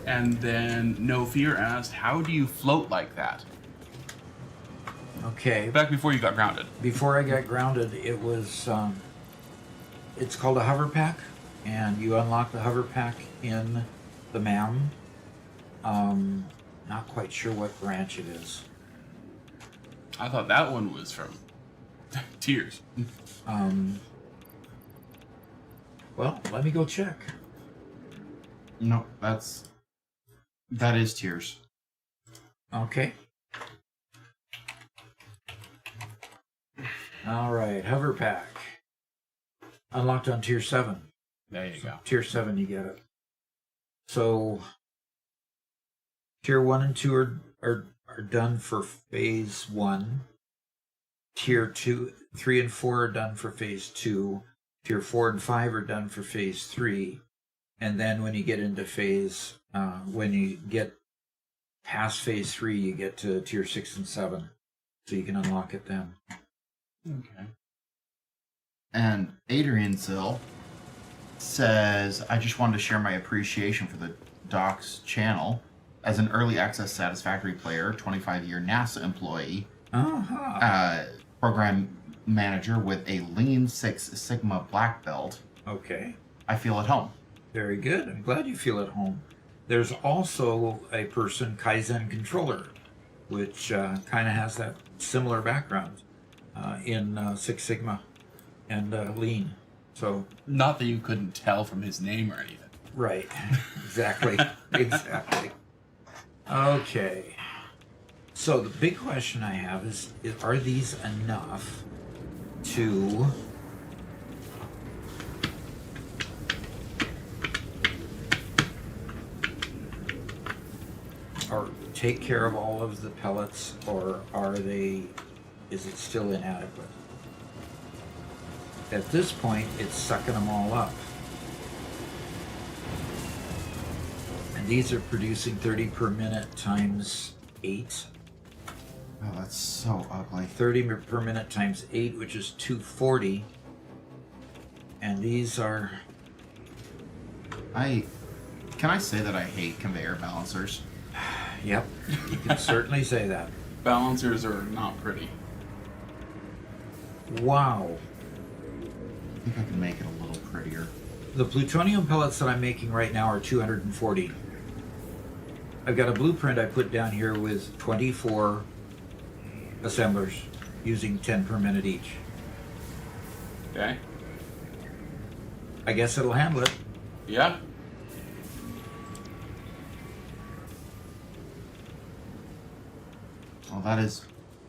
And then No Fear asked, how do you float like that? Okay, Back before you got grounded. before I got grounded, it was, it's called a hover pack, and you unlock the hover pack in the MAM. Not quite sure what branch it is. I thought that one was from Tears. Well, let me go check. No, that is Tears. Okay. All right, hover pack. Unlocked on tier 7. There you go. Tier 7, you get it. So, tier 1 and 2 are done for phase 1. Tier 2, 3 and 4 are done for phase 2. Tier 4 and 5 are done for phase 3. And then when you get into phase, when you get past phase 3, you get to tier 6 and 7. So you can unlock it then. Okay. And Adrian Zill says, I just wanted to share my appreciation for the Doc's channel. As an early access Satisfactory player, 25-year NASA employee, program manager with a Lean Six Sigma black belt, Okay. I feel at home. Very good. I'm glad you feel at home. There's also a person, Kaizen controller, which kind of has that similar background in Six Sigma and Lean. So, Not that you couldn't tell from his name or anything. right. Exactly. Exactly. Okay. So the big question I have is are these enough to or take care of all of the pellets, or is it still inadequate? At this point, it's sucking them all up. And these are producing 30 per minute times 8. Oh, that's so ugly. 30 per minute times 8, which is 240. And these are... Can I say that I hate conveyor balancers? Yep, you can certainly say that. Balancers are not pretty. Wow. I think I can make it a little prettier. The plutonium pellets that I'm making right now are 240. I've got a blueprint I put down here with 24 assemblers using 10 per minute each. Okay. I guess it'll handle it. Yeah. Well, that is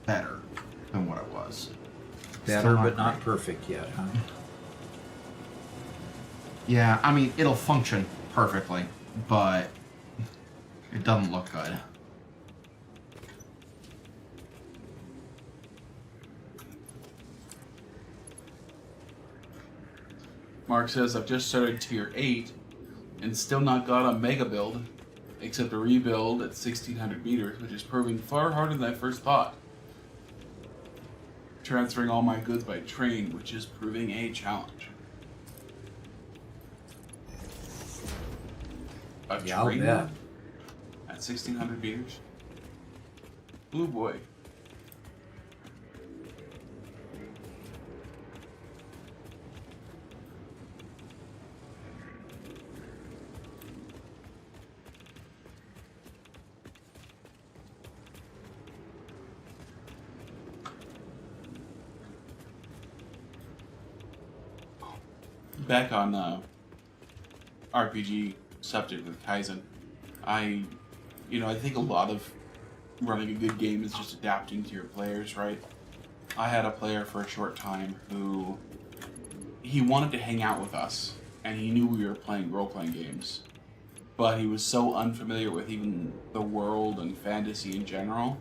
better than what it was. Better, Still but not great. perfect yet, huh? Yeah, I mean, it'll function perfectly, but it doesn't look good. Mark says, I've just started tier 8 and still not got a mega build, except a rebuild at 1600 meters, which is proving far harder than I first thought. Transferring all my goods by train, which is proving a challenge. A Yeah, I'll train bet. at 1600 meters? Oh boy. Back on RPG subject with Kaizen, I think a lot of running a good game is just adapting to your players, right? I had a player for a short time who he wanted to hang out with us, and he knew we were playing role-playing games, but he was so unfamiliar with even the world and fantasy in general,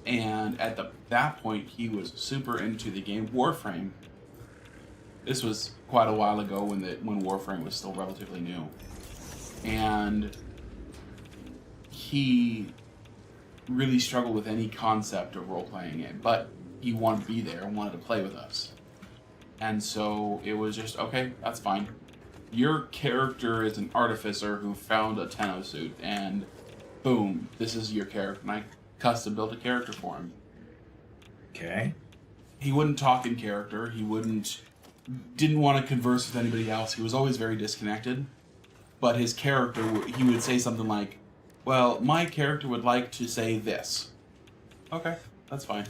and at that point he was super into the game Warframe. This was quite a while ago when Warframe was still relatively new. And he really struggled with any concept of role-playing it, but he wanted to be there and wanted to play with us. And so it was just, okay, that's fine. Your character is an artificer who found a Tenno suit, and boom, this is your character. And I custom built a character for him. Okay. He wouldn't talk in character. He didn't want to converse with anybody else. He was always very disconnected. But his character, he would say something like, well, my character would like to say this. Okay, that's fine.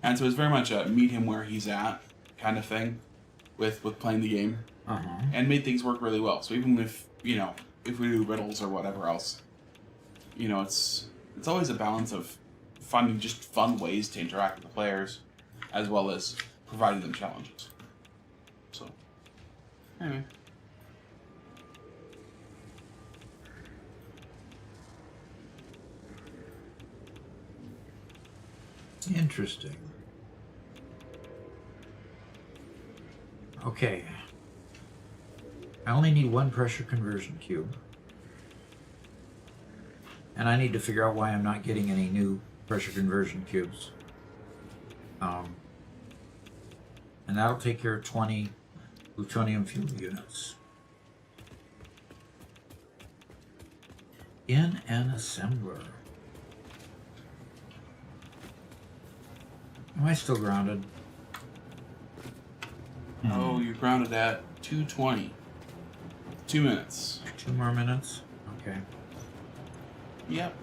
And so it's very much a meet him where he's at kind of thing with playing the game. Uh-huh. And made things work really well. So even if we do riddles or whatever else, it's always a balance of finding just fun ways to interact with the players as well as providing them challenges. So, anyway. Interesting. Okay. I only need one pressure conversion cube. And I need to figure out why I'm not getting any new pressure conversion cubes. And that'll take care of 20 plutonium fuel units. In an assembler. Am I still grounded? Oh, you're grounded at 220. 2 minutes. 2 more minutes? Okay. Yep.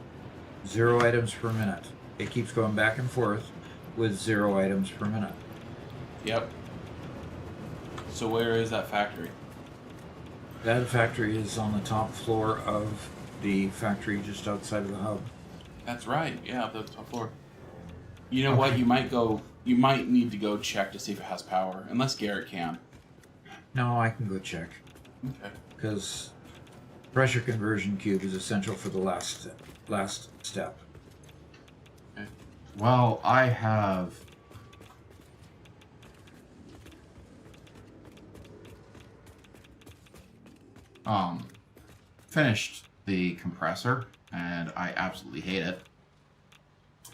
0 items per minute. It keeps going back and forth with 0 items per minute. Yep. So where is that factory? That factory is on the top floor of the factory just outside of the hub. That's right. Yeah, the top floor. You know what? You might need to go check to see if it has power, unless Garrett can. No, I can go check. Okay. Because pressure conversion cube is essential for the last step. Okay. Well, I have finished the compressor, and I absolutely hate it.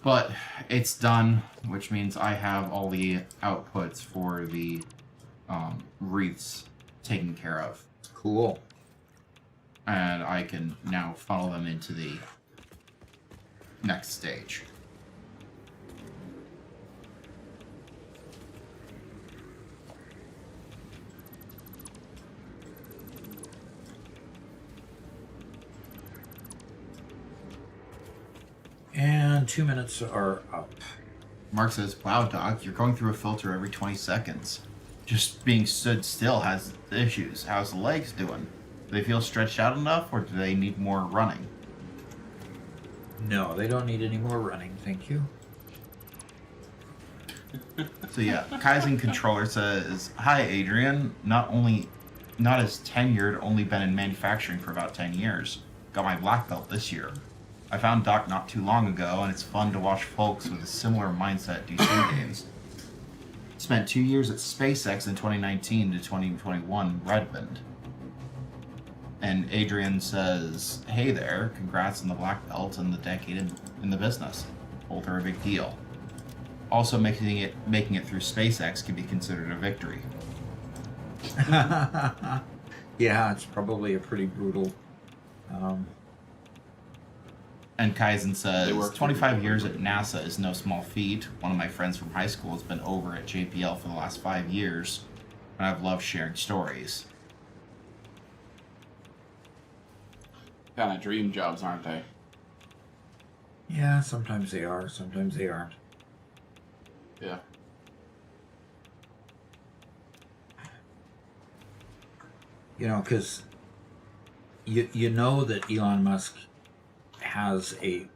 But it's done, which means I have all the outputs for the wreaths taken care of. Cool. And I can now funnel them into the next stage. And 2 minutes are up. Mark says, wow, Doc, you're going through a filter every 20 seconds. Just being stood still has issues. How's the legs doing? Do they feel stretched out enough, or do they need more running? No, they don't need any more running, thank you. So yeah, Kaizen Controller says, hi, Adrian. Not as tenured, only been in manufacturing for about 10 years. Got my black belt this year. I found Doc not too long ago, and it's fun to watch folks with a similar mindset do sim games. Spent 2 years at SpaceX in 2019 to 2021 Redmond. And Adrian says, hey there, congrats on the black belt and the decade in the business. Both are a big deal. Also, making it through SpaceX can be considered a victory. Yeah, it's probably a pretty brutal... And Kaizen says, They work 25 years at NASA is no small feat. One of my friends from high school has been over at JPL for the last 5 years, and I've loved sharing stories. Kind of dream jobs, aren't they? Yeah, sometimes they are, sometimes they aren't. Yeah. You know, because you know that Elon Musk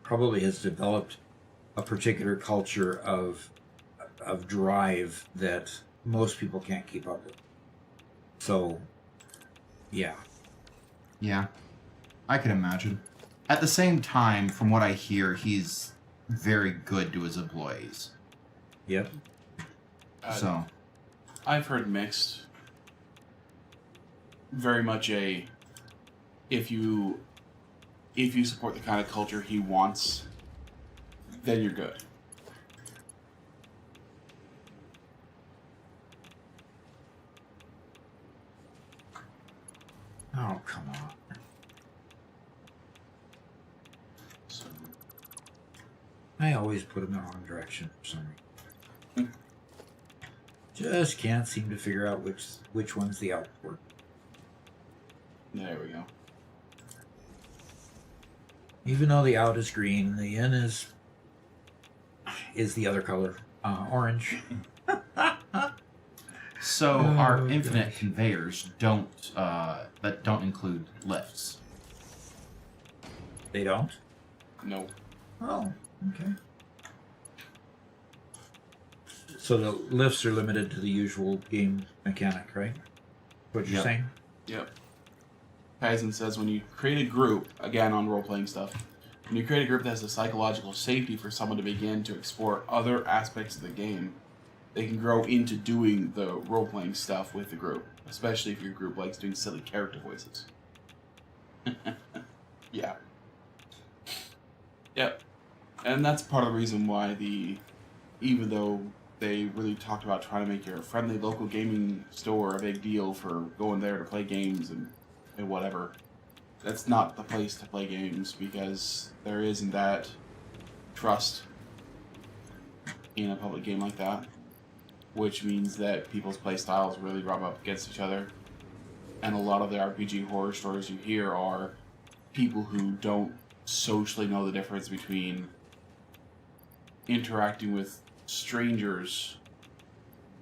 probably has developed a particular culture of drive that most people can't keep up with. So, yeah. Yeah, I can imagine. At the same time, from what I hear, he's very good to his employees. Yep. So, I've heard mixed. Very much if you support the kind of culture he wants, then you're good. Oh, come on. So, I always put him in the wrong direction for some reason. Just can't seem to figure out which one's the output. there we go. Even though the out is green, the in is the other color, orange. so Oh, our infinite gosh. conveyors don't include lifts. They don't? No. Oh, okay. So the lifts are limited to the usual game mechanic, right? What you're Yep. saying? Yep. Kaizen says when you create a group, again on role-playing stuff, when you create a group that has the psychological safety for someone to begin to explore other aspects of the game, they can grow into doing the role-playing stuff with the group, especially if your group likes doing silly character voices. Yeah. Yep. And that's part of the reason why even though they really talked about trying to make your friendly local gaming store a big deal for going there to play games and whatever, that's not the place to play games because there isn't that trust in a public game like that, which means that people's play styles really rub up against each other. And a lot of the RPG horror stories you hear are people who don't socially know the difference between interacting with strangers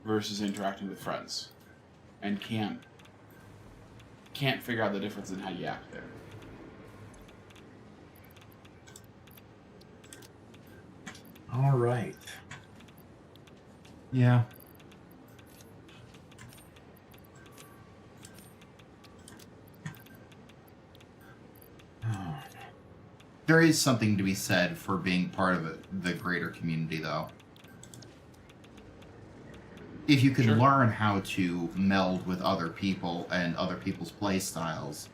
versus interacting with friends, and can't figure out the difference in how you act there. All right. Yeah. Oh, There is something to be said for being part of the greater community, though. If you can Sure. learn how to meld with other people and other people's play styles,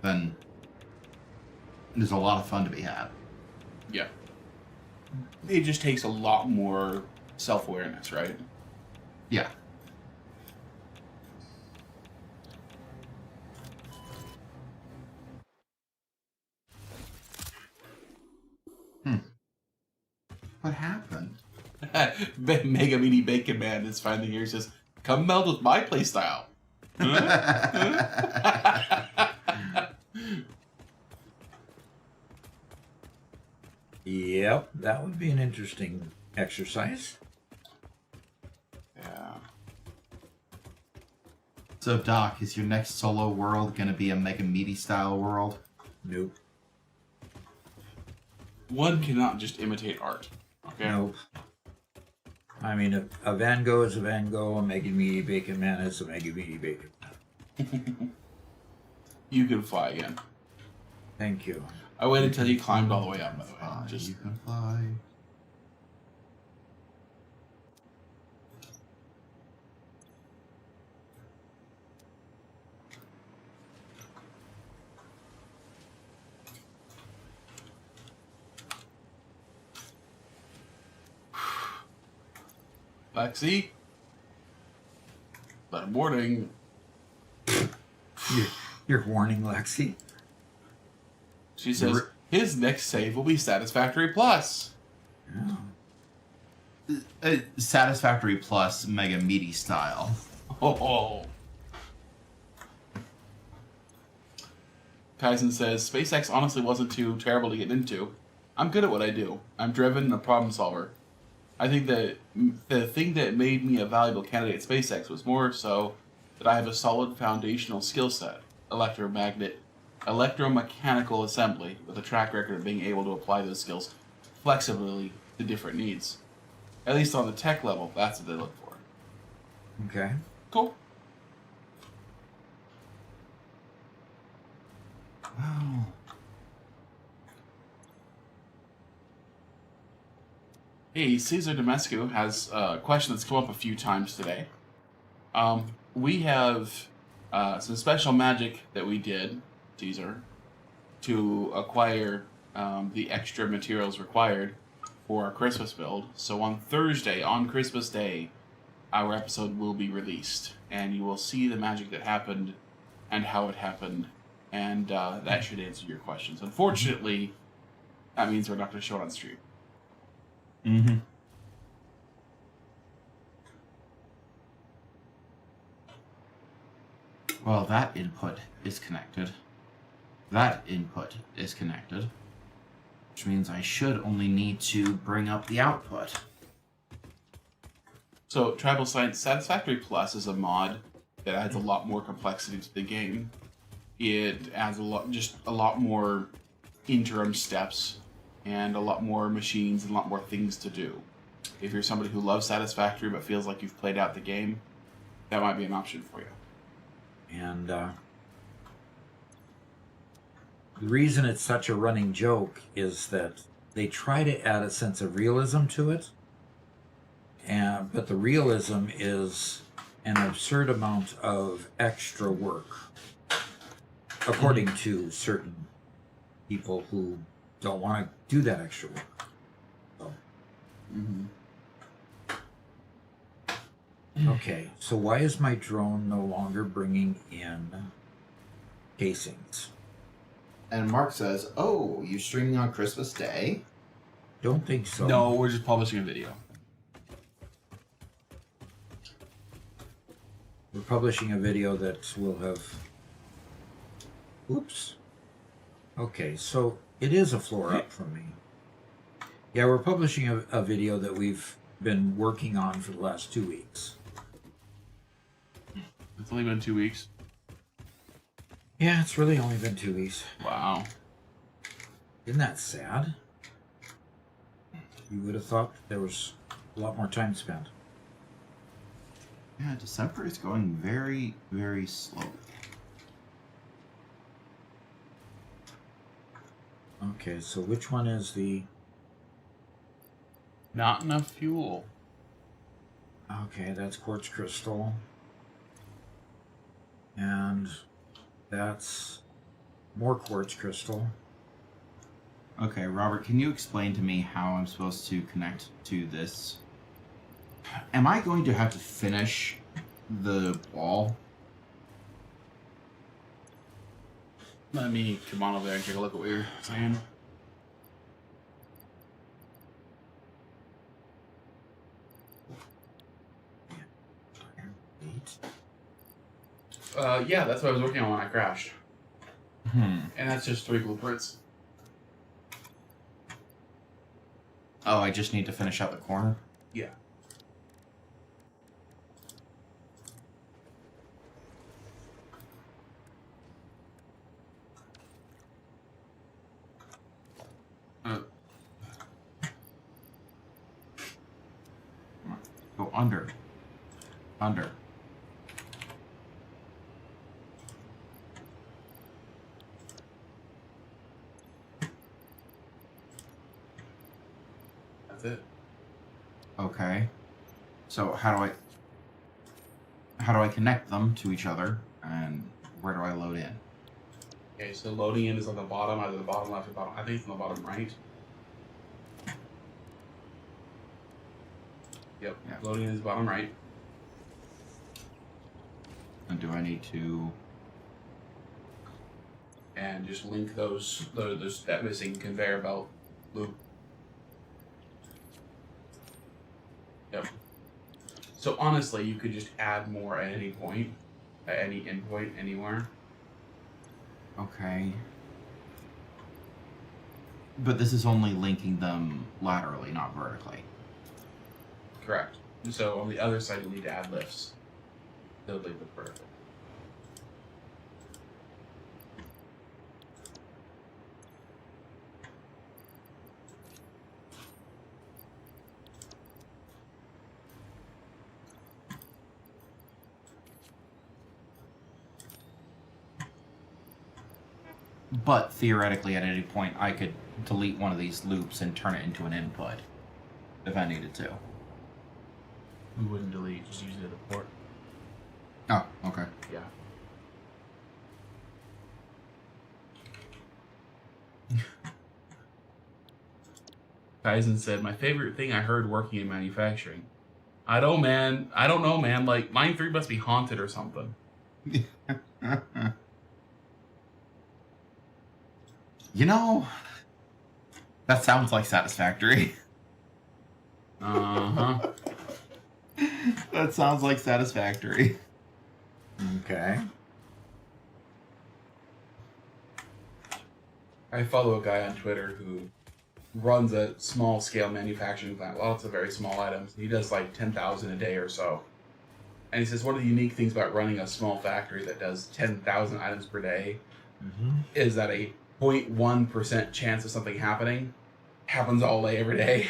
then There's a lot of fun to be had. Yeah. It just takes a lot more self-awareness, right? Yeah. What happened? Mega Meaty Bacon Man is finally here. He says, "Come meld with my playstyle." Yep, that would be an interesting exercise. Yeah. So, Doc, is your next solo world going to be a Mega Meaty style world? Nope. One cannot just imitate art. Okay. Nope. I mean, a Van Gogh is a Van Gogh, a Mega Meaty Bacon Man is a Mega Meaty Bacon Man. You can fly again. Thank you. I waited until he climbed all the way up, by the way. Fly, Just you can fly. Lexi. But warning. You're warning Lexi. She says his next save will be Satisfactory Plus. Yeah. Satisfactory Plus Mega Meaty style. Oh. Kaizen says SpaceX honestly wasn't too terrible to get into. I'm good at what I do. I'm driven and a problem solver. I think that the thing that made me a valuable candidate at SpaceX was more so that I have a solid foundational skill set, electromechanical assembly, with a track record of being able to apply those skills flexibly to different needs. At least on the tech level, that's what they look for. Okay. Cool. Wow. Hey, Caesar Domescu has a question that's come up a few times today. We have some special magic that we did, Caesar, to acquire the extra materials required for our Christmas build. So on Thursday, on Christmas Day, our episode will be released, and you will see the magic that happened and how it happened, and that should answer your questions. Unfortunately, that means we're not going to show it on stream. Mm-hmm. Well, that input is connected. That input is connected. Which means I should only need to bring up the output. So, Tribal Science Satisfactory Plus is a mod that adds a lot more complexity to the game. It adds a lot more interim steps and a lot more machines and a lot more things to do. If you're somebody who loves Satisfactory but feels like you've played out the game, that might be an option for you. And the reason it's such a running joke is that they try to add a sense of realism to it, but the realism is an absurd amount of extra work, according to certain people who don't want to do that extra work. So. Okay, so why is my drone no longer bringing in casings? And Mark says, "Oh, you streaming on Christmas Day?" Don't think so. No, we're just publishing a video. We're publishing a video that will have... Oops. Okay, so it is a floor up from me. Yeah, we're publishing a video that we've been working on for the last 2 weeks. It's only been 2 weeks. Yeah, it's really only been 2 weeks. Wow. Isn't that sad? You would have thought there was a lot more time spent. Yeah, December is going very, very slowly. Okay, so which one is the... Not enough fuel. Okay, that's quartz crystal. And that's more quartz crystal. Okay, Robert, can you explain to me how I'm supposed to connect to this? Am I going to have to finish the wall? Let me come on over there and take a look at what you're saying. Yeah, that's what I was working on when I crashed. And that's just 3 blueprints. Oh, I just need to finish out the corner? Yeah. Go under. Under. That's it. Okay. So how do I connect them to each other, and where do I load in? Okay, so loading in is on the bottom, either the bottom left or bottom. I think it's on the bottom right. Yep. Yeah. Loading in is bottom right. And do I need to... And just link those that missing conveyor belt loop. Yep. So honestly, you could just add more at any point, at any endpoint, anywhere. Okay. But this is only linking them laterally, not vertically. Correct. So on the other side, you'll need to add lifts. They'll link with vertical. But theoretically, at any point, I could delete one of these loops and turn it into an input, if I needed to. We wouldn't delete, just use it as a port. Oh, okay. Yeah. Kaizen said, my favorite thing I heard working in manufacturing. I don't know, man. Like, Line 3 must be haunted or something. You know, that sounds like Satisfactory. Uh-huh. That sounds like Satisfactory. Okay. I follow a guy on Twitter who runs a small-scale manufacturing plant, lots of very small items. He does like 10,000 a day or so. And he says one of the unique things about running a small factory that does 10,000 items per day is that a 0.1% chance of something happening happens all day, every day.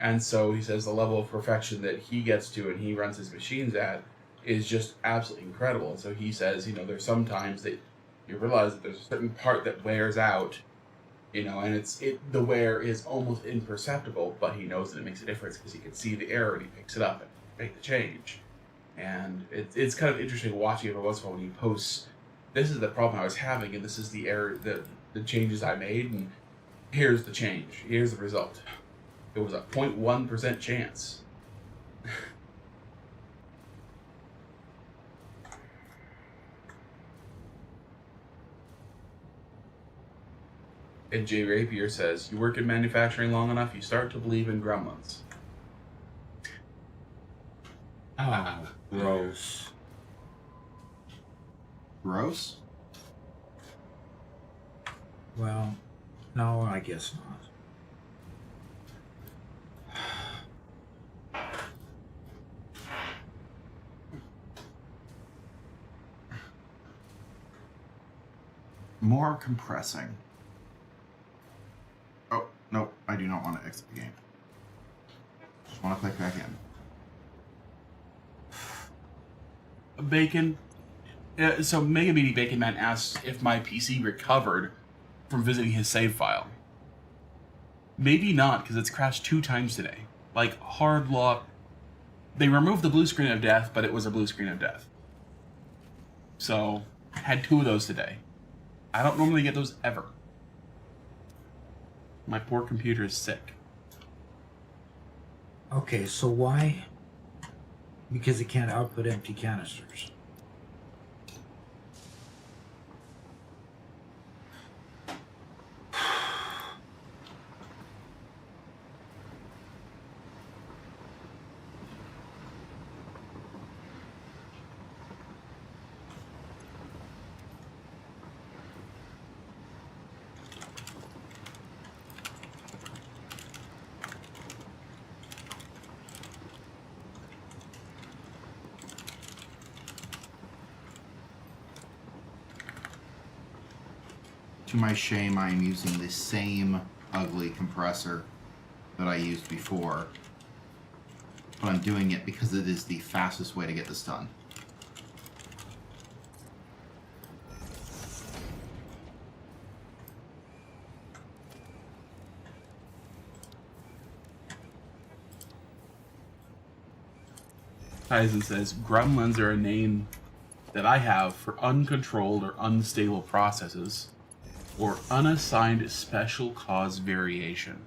And so he says the level of perfection that he gets to and he runs his machines at is just absolutely incredible. And so he says, you know, there's some times that you realize that there's a certain part that wears out, you know, and the wear is almost imperceptible, but he knows that it makes a difference because he can see the error and he picks it up and make the change. And it's kind of interesting watching it once in a while when he posts, this is the problem I was having, and this is the error, the changes I made, and here's the change. Here's the result. It was a 0.1% chance. And Jay Rapier says, you work in manufacturing long enough, you start to believe in gremlins. Ah, gross. Gross? Well, no, I guess not. More compressing. Oh, no, I do not want to exit the game. Just want to click back in. Bacon. So Mega Meaty Bacon Man asks if my PC recovered from visiting his save file. Maybe not, because it's crashed 2 times today. Like, hard lock. They removed the blue screen of death, but it was a blue screen of death. So, had 2 of those today. I don't normally get those ever. My poor computer is sick. Okay, so why? Because it can't output empty canisters. To my shame, I am using the same ugly compressor that I used before. But I'm doing it because it is the fastest way to get this done. Tyson says, gremlins are a name that I have for uncontrolled or unstable processes or unassigned special cause variation.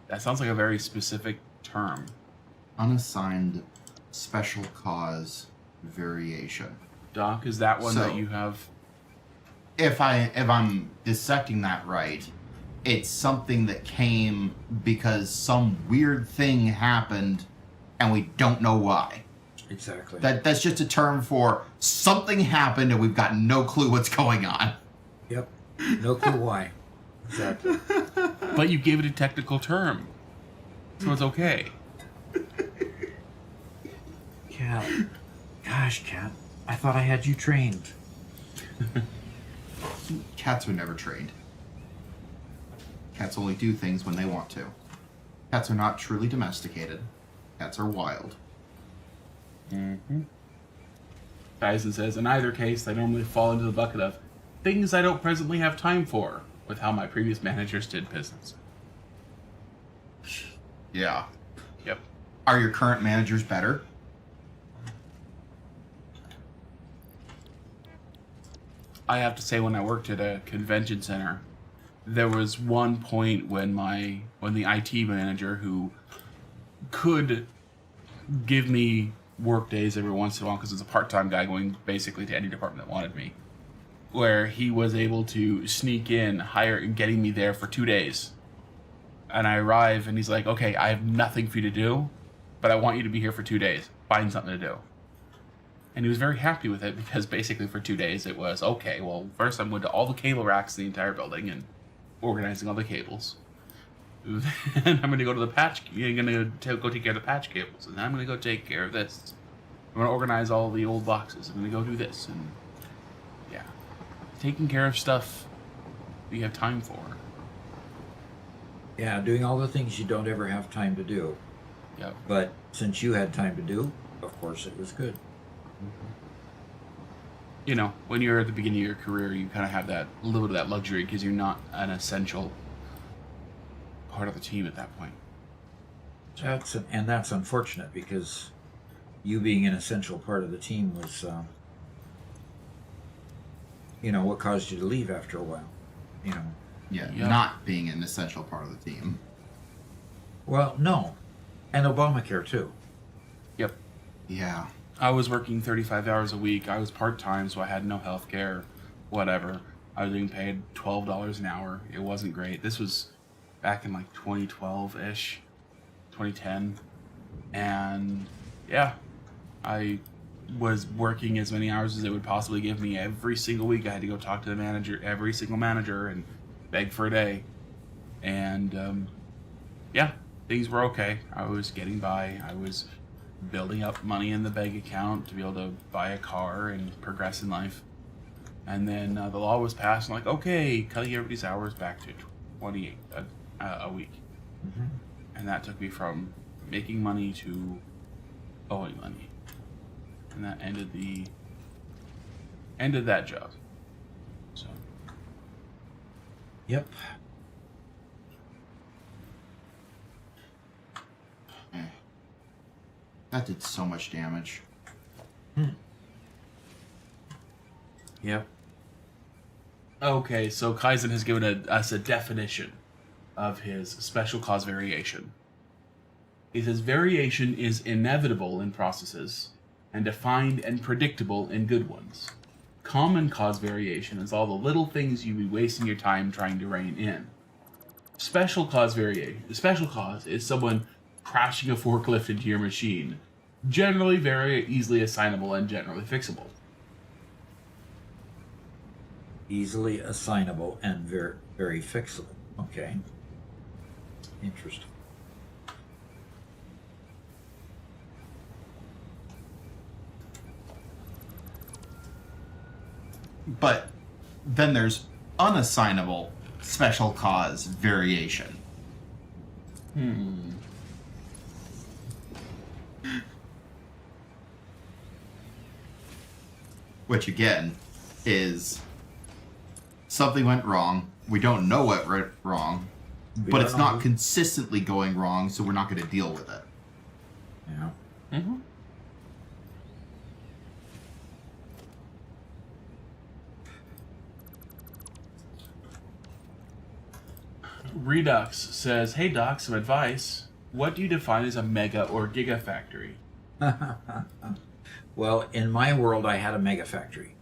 That sounds like a very specific term. Unassigned special cause variation. Doc, is that one So- that you have? If I'm dissecting that right, it's something that came because some weird thing happened and we don't know why. Exactly. That's just a term for something happened and we've got no clue what's going on. Yep. No clue why. Exactly. But you gave it a technical term, so it's okay. Cat. Gosh, Cat. I thought I had you trained. Cats are never trained. Cats only do things when they want to. Cats are not truly domesticated. Cats are wild. Mm-hmm. Tyson says, in either case, I normally fall into the bucket of things I don't presently have time for with how my previous managers did business. Yeah. Yep. Are your current managers better? I have to say, when I worked at a convention center, there was one point when the IT manager, who could give me work days every once in a while because it's a part-time guy going basically to any department that wanted me, where he was able to sneak in, getting me there for 2 days. And I arrive and he's like, okay, I have nothing for you to do, but I want you to be here for 2 days. Find something to do. And he was very happy with it because basically for 2 days it was, okay, well, first I'm going to all the cable racks in the entire building and organizing all the cables. Then I'm going to go to the patch, you're going to go take care of the patch cables. And then I'm going to go take care of this. I'm going to organize all the old boxes. I'm going to go do this. And yeah, taking care of stuff you have time for. Yeah, doing all the things you don't ever have time to do. Yep. But since you had time to do, of course it was good. You know, when you're at the beginning of your career, you kind of have that a little bit of that luxury because you're not an essential part of the team at that point. That's unfortunate because you being an essential part of the team was, what caused you to leave after a while. Yeah, Yeah. not being an essential part of the team. Well, no, and Obamacare too. Yep. Yeah. I was working 35 hours a week. I was part-time, so I had no health care, whatever. I was being paid $12 an hour. It wasn't great. This was back in like 2012-ish, 2010. And yeah, I was working as many hours as it would possibly give me every single week. I had to go talk to the manager, every single manager, and beg for a day. And yeah, things were okay. I was getting by. I was building up money in the bank account to be able to buy a car and progress in life. And then the law was passed, and like, okay, cutting everybody's hours back to 28 a week. Mm-hmm. And that took me from making money to owing money. And that ended that job. So Yep. That did so much damage. Yep. Okay, so Kaizen has given us a definition of his special cause variation. He says variation is inevitable in processes and defined and predictable in good ones. Common cause variation is all the little things you be wasting your time trying to rein in. Special cause is someone crashing a forklift into your machine, generally very easily assignable and generally fixable. Easily assignable and very, very fixable. Okay. Interesting. But then there's unassignable special cause variation. Which again is something went wrong. We don't know what went wrong, but it's not consistently going wrong, so we're not going to deal with it. Yeah. Mm-hmm. Redux says, "Hey Doc, some advice. What do you define as a mega or gigafactory?" Well, in my world, I had a mega factory.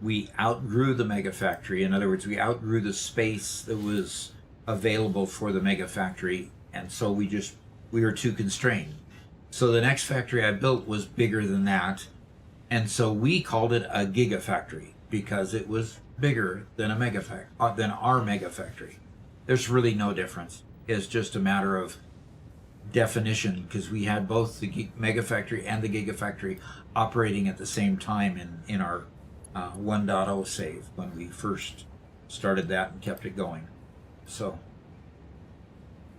We outgrew the mega factory. In other words, we outgrew the space that was available for the mega factory, and so we were too constrained. So the next factory I built was bigger than that, and so we called it a gigafactory because it was bigger than than our mega factory. There's really no difference. It's just a matter of definition, because we had both the mega factory and the gigafactory operating at the same time in our 1.0 save when we first started that and kept it going. So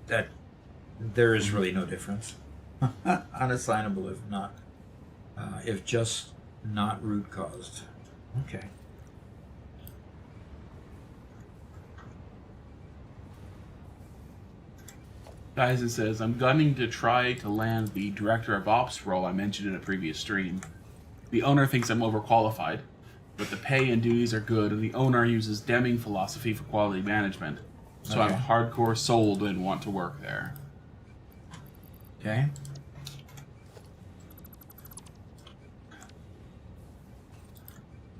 that there is really no difference. Unassignable if just not root caused. Okay. Guys, it says, "I'm gunning to try to land the Director of Ops role I mentioned in a previous stream. The owner thinks I'm overqualified, but the pay and duties are good, and the owner uses Deming philosophy for quality management. So Okay. I'm hardcore sold and want to work there." Okay.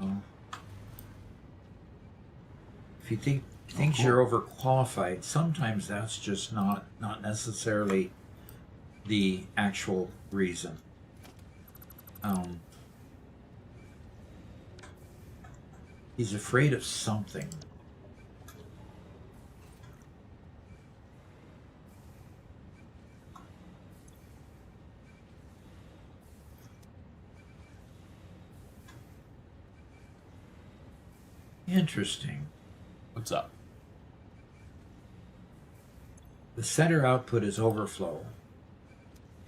Well, if you thinks you're overqualified, sometimes that's just not necessarily the actual reason. He's afraid of something. Interesting. What's up? The center output is overflow.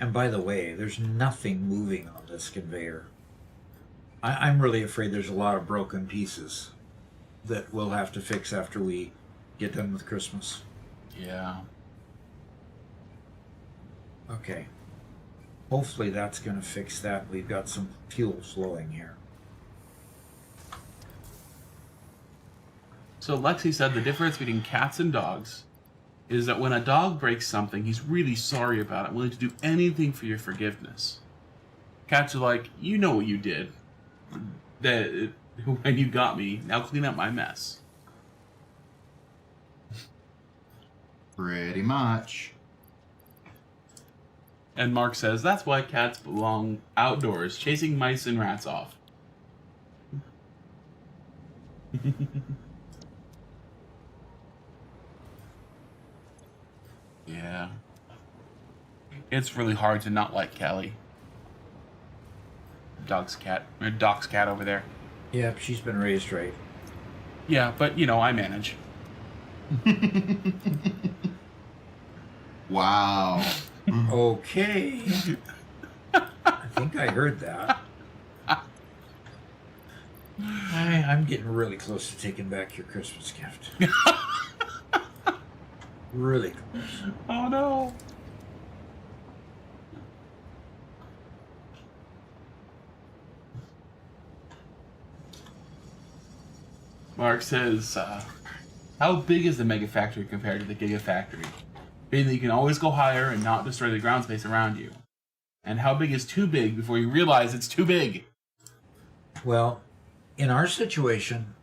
And by the way, there's nothing moving on this conveyor. I'm really afraid there's a lot of broken pieces that we'll have to fix after we get done with Christmas. Yeah. Okay. Hopefully that's going to fix that. We've got some fuel flowing here. So Lexi said the difference between cats and dogs is that when a dog breaks something, he's really sorry about it, willing to do anything for your forgiveness. Cats are like, you know what you did that when you got me, now clean up my mess. Pretty much. And Mark says, that's why cats belong outdoors, chasing mice and rats off. Yeah. It's really hard to not like Kelly. Doc's cat over there. Yep, she's been raised right. Yeah, but, you know, I manage. Wow. Okay. I think I heard that. I'm getting really close to taking back your Christmas gift. Really close. Oh, no. Mark says, how big is the Mega Factory compared to the Giga Factory? Being that you can always go higher and not destroy the ground space around you. And how big is too big before you realize it's too big? Well, in our situation,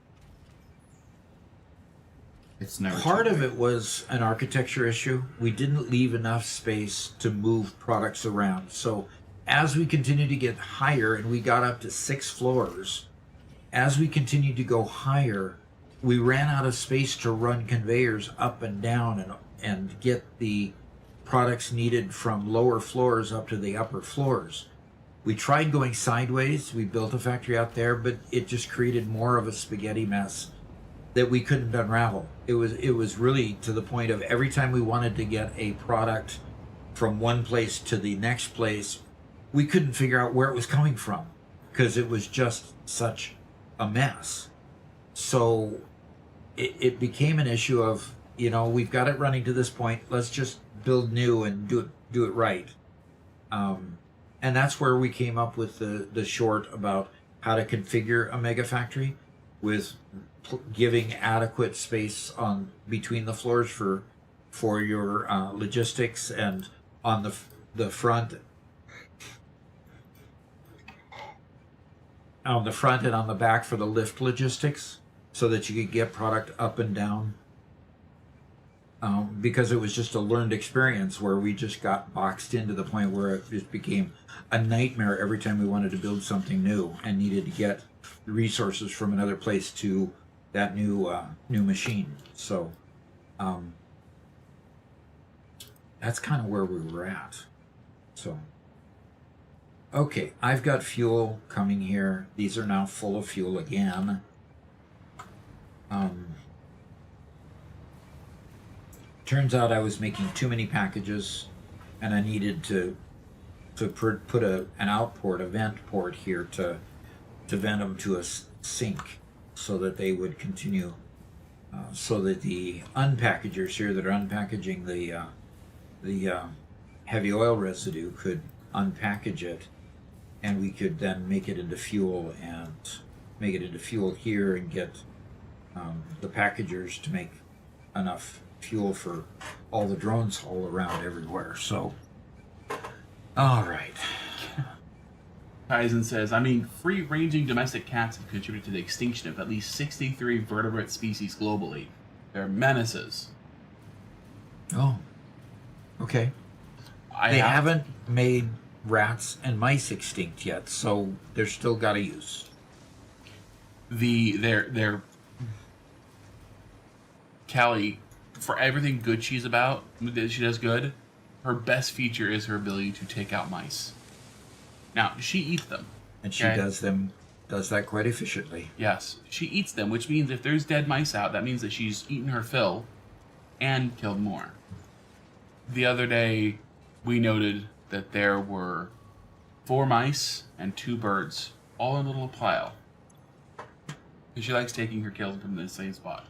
It's never part too of big. it was an architecture issue. We didn't leave enough space to move products around. So as we continued to get higher, and we got up to 6 floors, as we continued to go higher, we ran out of space to run conveyors up and down and get the products needed from lower floors up to the upper floors. We tried going sideways. We built a factory out there, but it just created more of a spaghetti mess that we couldn't unravel. It was really to the point of every time we wanted to get a product from one place to the next place, we couldn't figure out where it was coming from because it was just such a mess. So it became an issue of, we've got it running to this point. Let's just build new and do it right. And that's where we came up with the short about how to configure a mega factory with giving adequate space on between the floors for your logistics, and on the front and on the back for the lift logistics, so that you could get product up and down. Because it was just a learned experience where we just got boxed into the point where it just became a nightmare every time we wanted to build something new and needed to get resources from another place to that new machine. So that's kind of where we were at. So okay, I've got fuel coming here. These are now full of fuel again. Turns out I was making too many packages, and I needed to put an outport, a vent port here to vent them to a sink, so that they would continue, so that the unpackagers here that are unpackaging the heavy oil residue could unpackage it, and we could then make it into fuel here and get the packagers to make enough fuel for all the drones all around everywhere. So, all right. Kaizen says, free-ranging domestic cats have contributed to the extinction of at least 63 vertebrate species globally. They're menaces. Oh, okay. They haven't made rats and mice extinct yet, so they're still got a use. They're Callie, for everything good she's about, that she does good, her best feature is her ability to take out mice. Now, she eats them. And she does that quite efficiently. Yes, she eats them, which means if there's dead mice out, that means that she's eaten her fill and killed more. The other day, we noted that there were 4 mice and 2 birds, all in a little pile. Because she likes taking her kills from the same spot.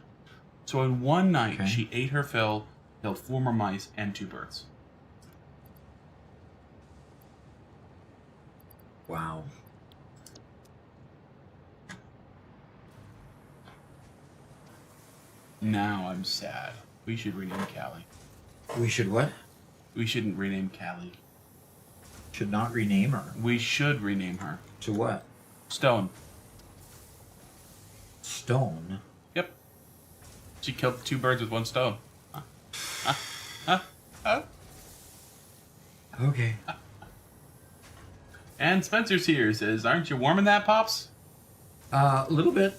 So in one night, she ate her fill, killed 4 more mice and 2 birds. Wow. Now I'm sad. We should rename Callie. We should what? We shouldn't rename Callie. Should not rename her. We should rename her. To what? Stone. Stone? Yep. She killed 2 birds with 1 stone. Okay. And Spencer's here, says, aren't you warming that, Pops? A little bit.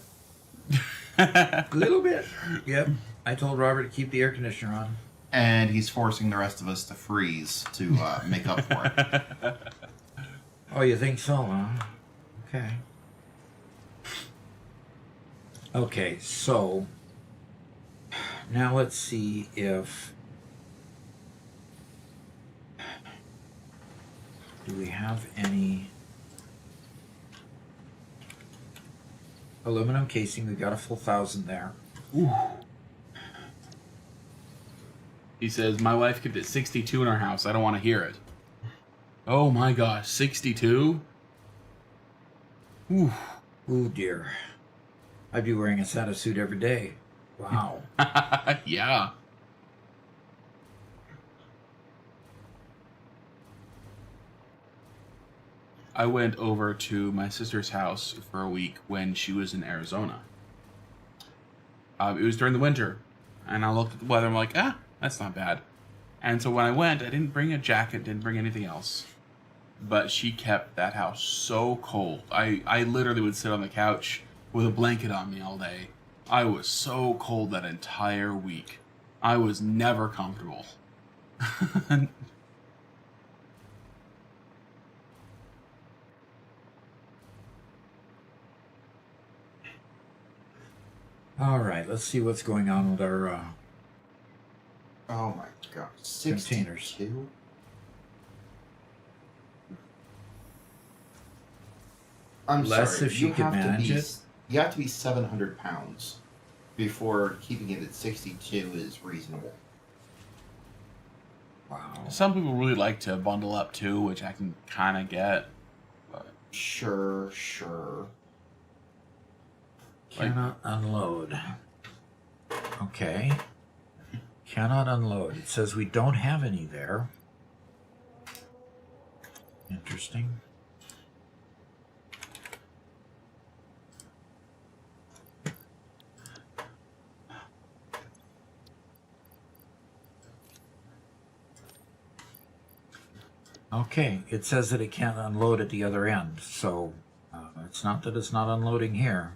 A little bit. Yep. I told Robert to keep the air conditioner on. And he's forcing the rest of us to freeze to make up for it. Oh, you think so, huh? Okay. Okay, so now let's see if... Do we have any aluminum casing? We've got a full 1,000 there. Ooh. He says, my wife kept it 62 in our house. I don't want to hear it. Oh my gosh, 62? Ooh. Oh dear. I'd be wearing a Sata suit every day. Wow. Yeah. I went over to my sister's house for a week when she was in Arizona. It was during the winter, and I looked at the weather. I'm like, that's not bad. And so when I went, I didn't bring a jacket, didn't bring anything else. But she kept that house so cold. I literally would sit on the couch with a blanket on me all day. I was so cold that entire week. I was never comfortable. All right, let's see what's going on with our Oh my god. containers. 62? I'm Less sorry. if she you could have to manage be, it? You have to be 700 pounds before keeping it at 62 is reasonable. Wow. Some people really like to bundle up too, which I can kind of get. But Sure. Cannot unload. Okay. Cannot unload. It says we don't have any there. Interesting. Okay, it says that it can't unload at the other end, so it's not that it's not unloading here.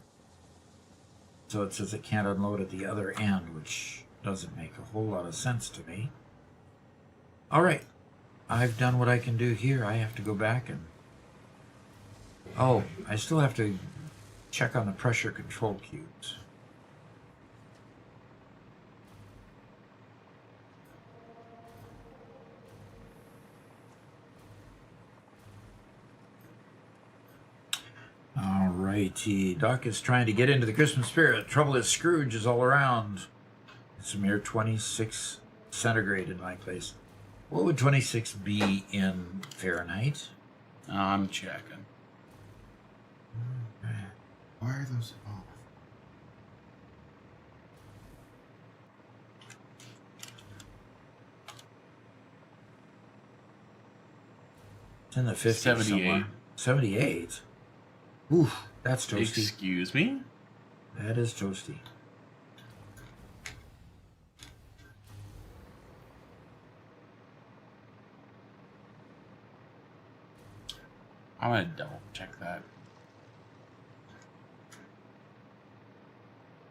So it says it can't unload at the other end, which doesn't make a whole lot of sense to me. All right, I've done what I can do here. I have to go back and... Oh, I still have to check on the pressure control cubes. Alrighty, Doc is trying to get into the Christmas spirit. Trouble is Scrooge is all around. It's a mere 26 centigrade in my place. What would 26 be in Fahrenheit? I'm checking. Why are those off? It's in the 50s 78. somewhere. 78? Oof, that's toasty. Excuse me? That is toasty. I'm gonna double check that.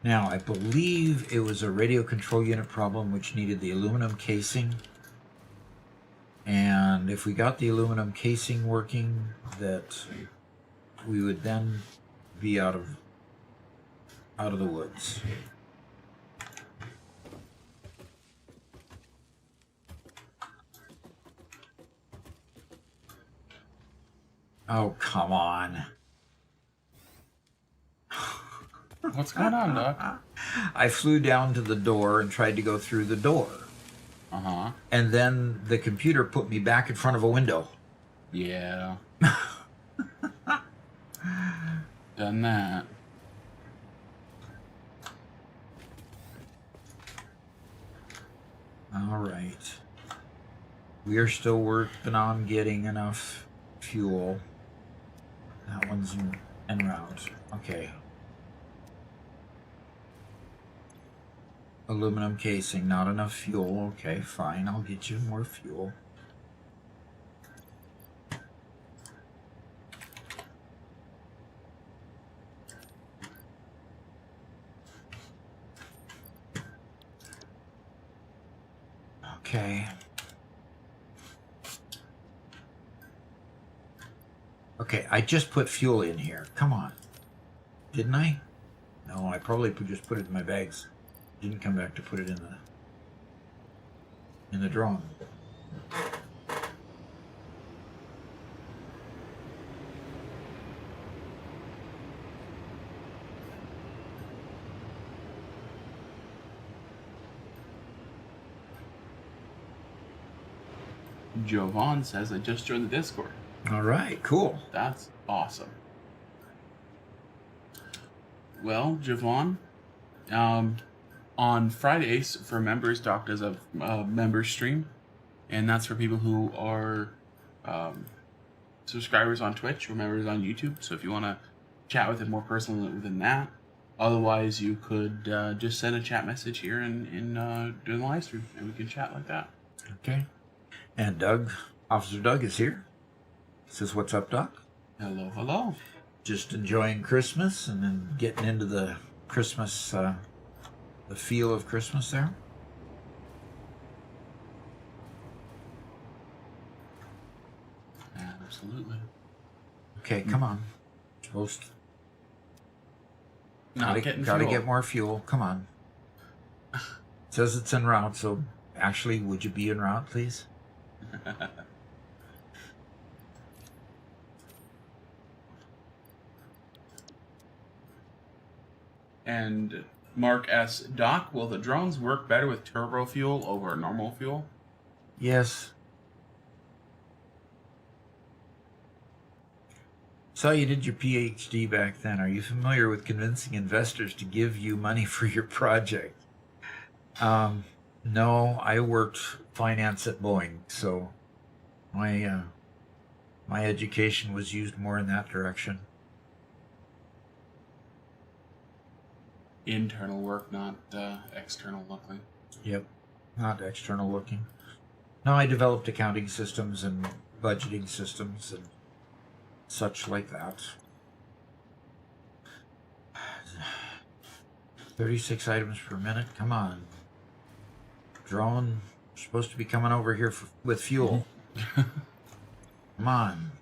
Now, I believe it was a radio control unit problem which needed the aluminum casing. And if we got the aluminum casing working, that we would then be out of the woods. Oh, come on. What's going on, Doc? I flew down to the door and tried to go through the door. Uh-huh. And then the computer put me back in front of a window. Yeah. Done that. All right. We are still working on getting enough fuel. That one's en route. Okay. Aluminum casing, not enough fuel. Okay, fine. I'll get you more fuel. Okay. Okay, I just put fuel in here. Come on. Didn't I? No, I probably just put it in my bags. Didn't come back to put it in the drum. Jovan says I just joined the Discord. All right, cool. That's awesome. Well, Javon, on Fridays for members, Doc does a member stream, and that's for people who are subscribers on Twitch or members on YouTube. So if you want to chat with him more personally than that, otherwise you could just send a chat message here and do the live stream, and we can chat like that. Okay. And Doug, Officer Doug is here. Says, "What's up, Doc?" Hello, hello. Just enjoying Christmas and then getting into the Christmas, the feel of Christmas there. Absolutely. Okay, come on. Supposed Not getting gotta fuel. get more fuel. Come on. It says it's en route, so actually, would you be en route, please? And Mark asks, Doc, will the drones work better with turbo fuel over normal fuel? Yes. Saw you did your PhD back then. Are you familiar with convincing investors to give you money for your project? No, I worked finance at Boeing, so my education was used more in that direction. Internal work, not external looking. Yep, not external looking. No, I developed accounting systems and budgeting systems and such like that. 36 items per minute. Come on. Drone, supposed to be coming over here with fuel. Come on.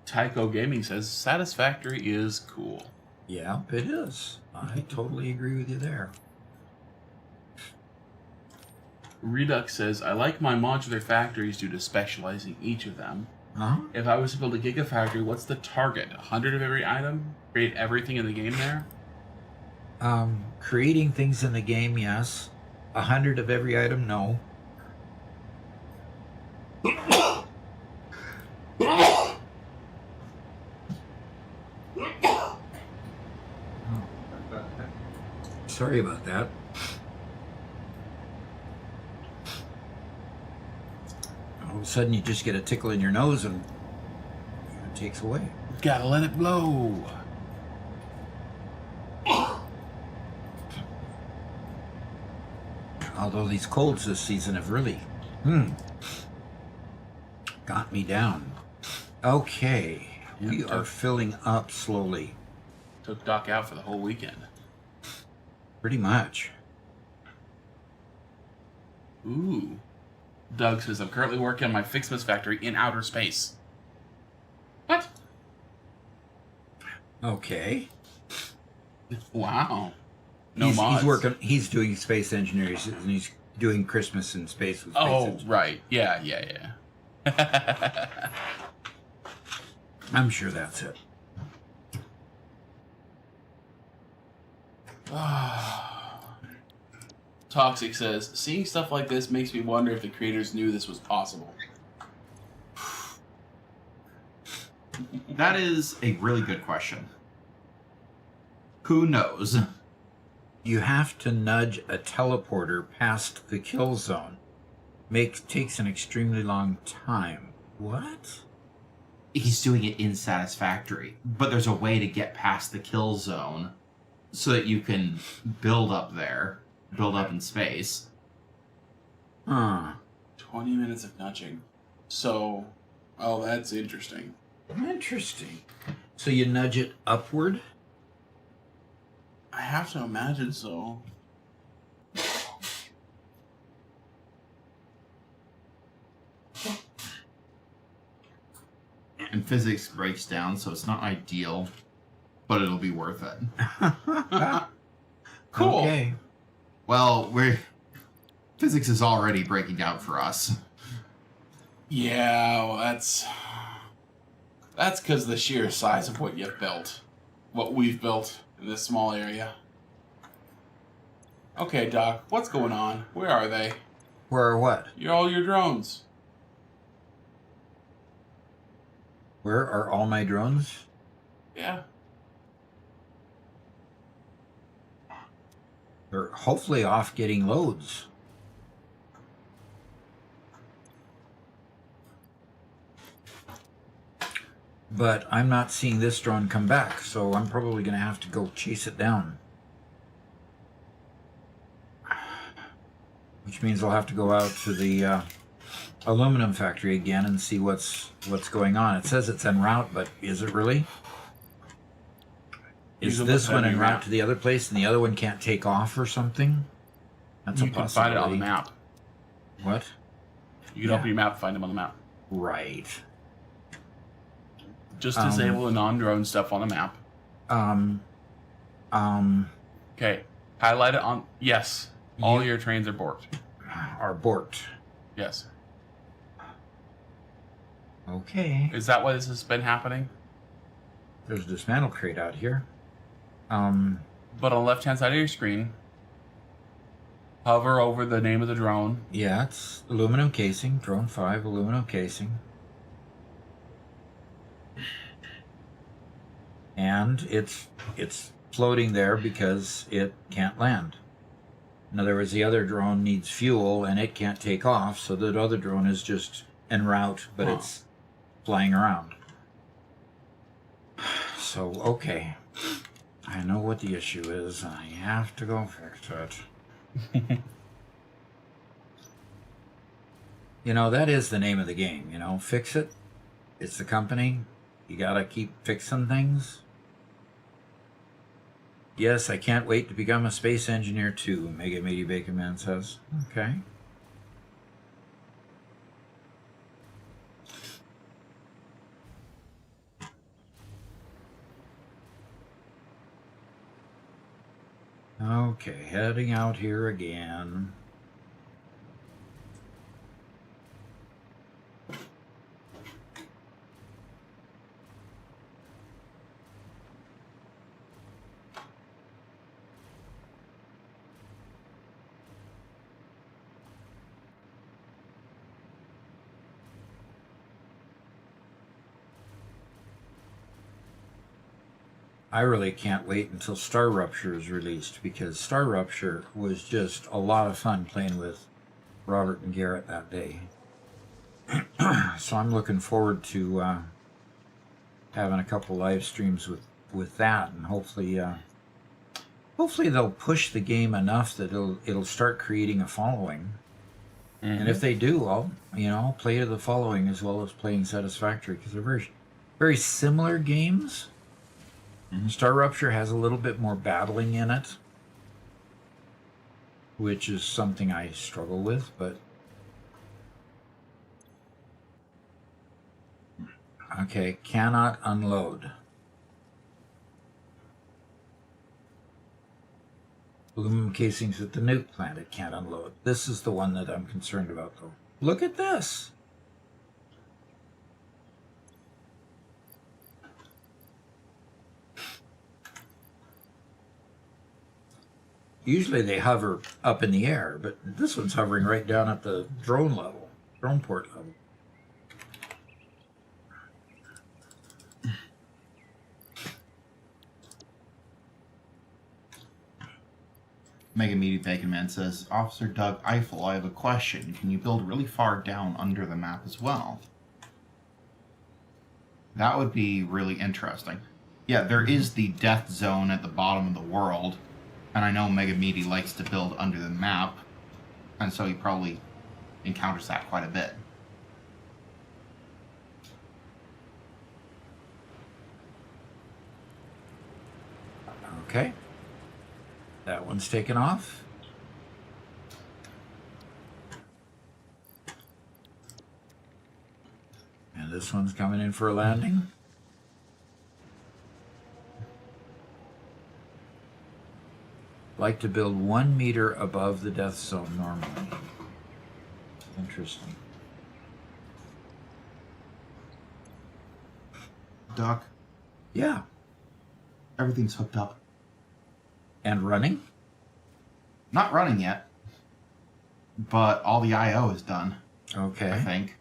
Tycho Gaming says Satisfactory is cool. Yeah, it is. I totally agree with you there. Redux says, I like my modular factories due to specializing each of them. Huh? If I was to build a gigafactory, what's the target? 100 of every item? Create everything in the game there? Creating things in the game, yes. 100 of every item, no. Sorry about that. All of a sudden you just get a tickle in your nose and it takes away. Gotta let it blow. Although these colds this season have really got me down. Okay, we are filling up slowly. Took Doc out for the whole weekend. Pretty much. Ooh. Doug says, I'm currently working on my Fixmas factory in outer space. What? Okay. Wow. No mods. He's doing space engineering and he's doing Christmas in space with space engineering. Right. Yeah. I'm sure that's it. Toxic says, seeing stuff like this makes me wonder if the creators knew this was possible. That is a really good question. Who knows? You have to nudge a teleporter past the kill zone. Takes an extremely long time. What? He's doing it in Satisfactory, but there's a way to get past the kill zone so that you can build up there, build up in space. 20 minutes of nudging. So, that's interesting. Interesting. So you nudge it upward? I have to imagine so. And physics breaks down, so it's not ideal, but it'll be worth it. Cool. Okay. Well, physics is already breaking down for us. Yeah, well, that's because of the sheer size of what you've built. what we've built in this small area. Okay, Doc, what's going on? Where are they? Where are what? All your drones. Where are all my drones? Yeah. They're hopefully off getting loads. But I'm not seeing this drone come back, so I'm probably going to have to go chase it down. Which means I'll have to go out to the aluminum factory again and see what's going on. It says it's en route, but is it really? Is this one en route to the other place and the other one can't take off or something? That's You a can possibility. find it on the map. What? You can open your map and find them on the map. Right. Just disable the non-drone stuff on the map. Okay. Highlight it on... Yes. All your trains are borked. Are borked. Yes. Okay. Is that why this has been happening? There's a dismantle crate out here. But on the left-hand side of your screen, hover over the name of the drone. Yeah, it's aluminum casing. Drone 5, aluminum casing. And it's floating there because it can't land. In other words, the other drone needs fuel and it can't take off, so that other drone is just en route, but it's flying around. So, okay. I know what the issue is, and I have to go fix it. You know, that is the name of the game, you know. Fix it. It's the company. You gotta keep fixing things. Yes, I can't wait to become a space engineer too, Mega Meaty Bacon Man says. Okay. Okay, heading out here again. I really can't wait until Star Rupture is released, because Star Rupture was just a lot of fun playing with Robert and Garrett that day. So I'm looking forward to having a couple live streams with that, and hopefully they'll push the game enough that it'll start creating a following. Mm-hmm. And if they do, I'll play to the following as well as playing Satisfactory, because they're very, very similar games. Mm-hmm. Star Rupture has a little bit more battling in it, which is something I struggle with, but okay, cannot unload. Aluminum casings at the nuke plant, it can't unload. This is the one that I'm concerned about, though. Look at this. Usually they hover up in the air, but this one's hovering right down at the drone level, drone port level. Mega Meaty Bacon Man says, Officer Doug Eiffel, I have a question. Can you build really far down under the map as well? That would be really interesting. Yeah, there is the death zone at the bottom of the world, and I know Mega Meaty likes to build under the map, and so he probably encounters that quite a bit. Okay. That one's taken off. And this one's coming in for a landing. Like to build 1 meter above the death zone normally. Interesting. Doc? Yeah. Everything's hooked up. And running? Not running yet, but all the I/O is done. Okay. I think.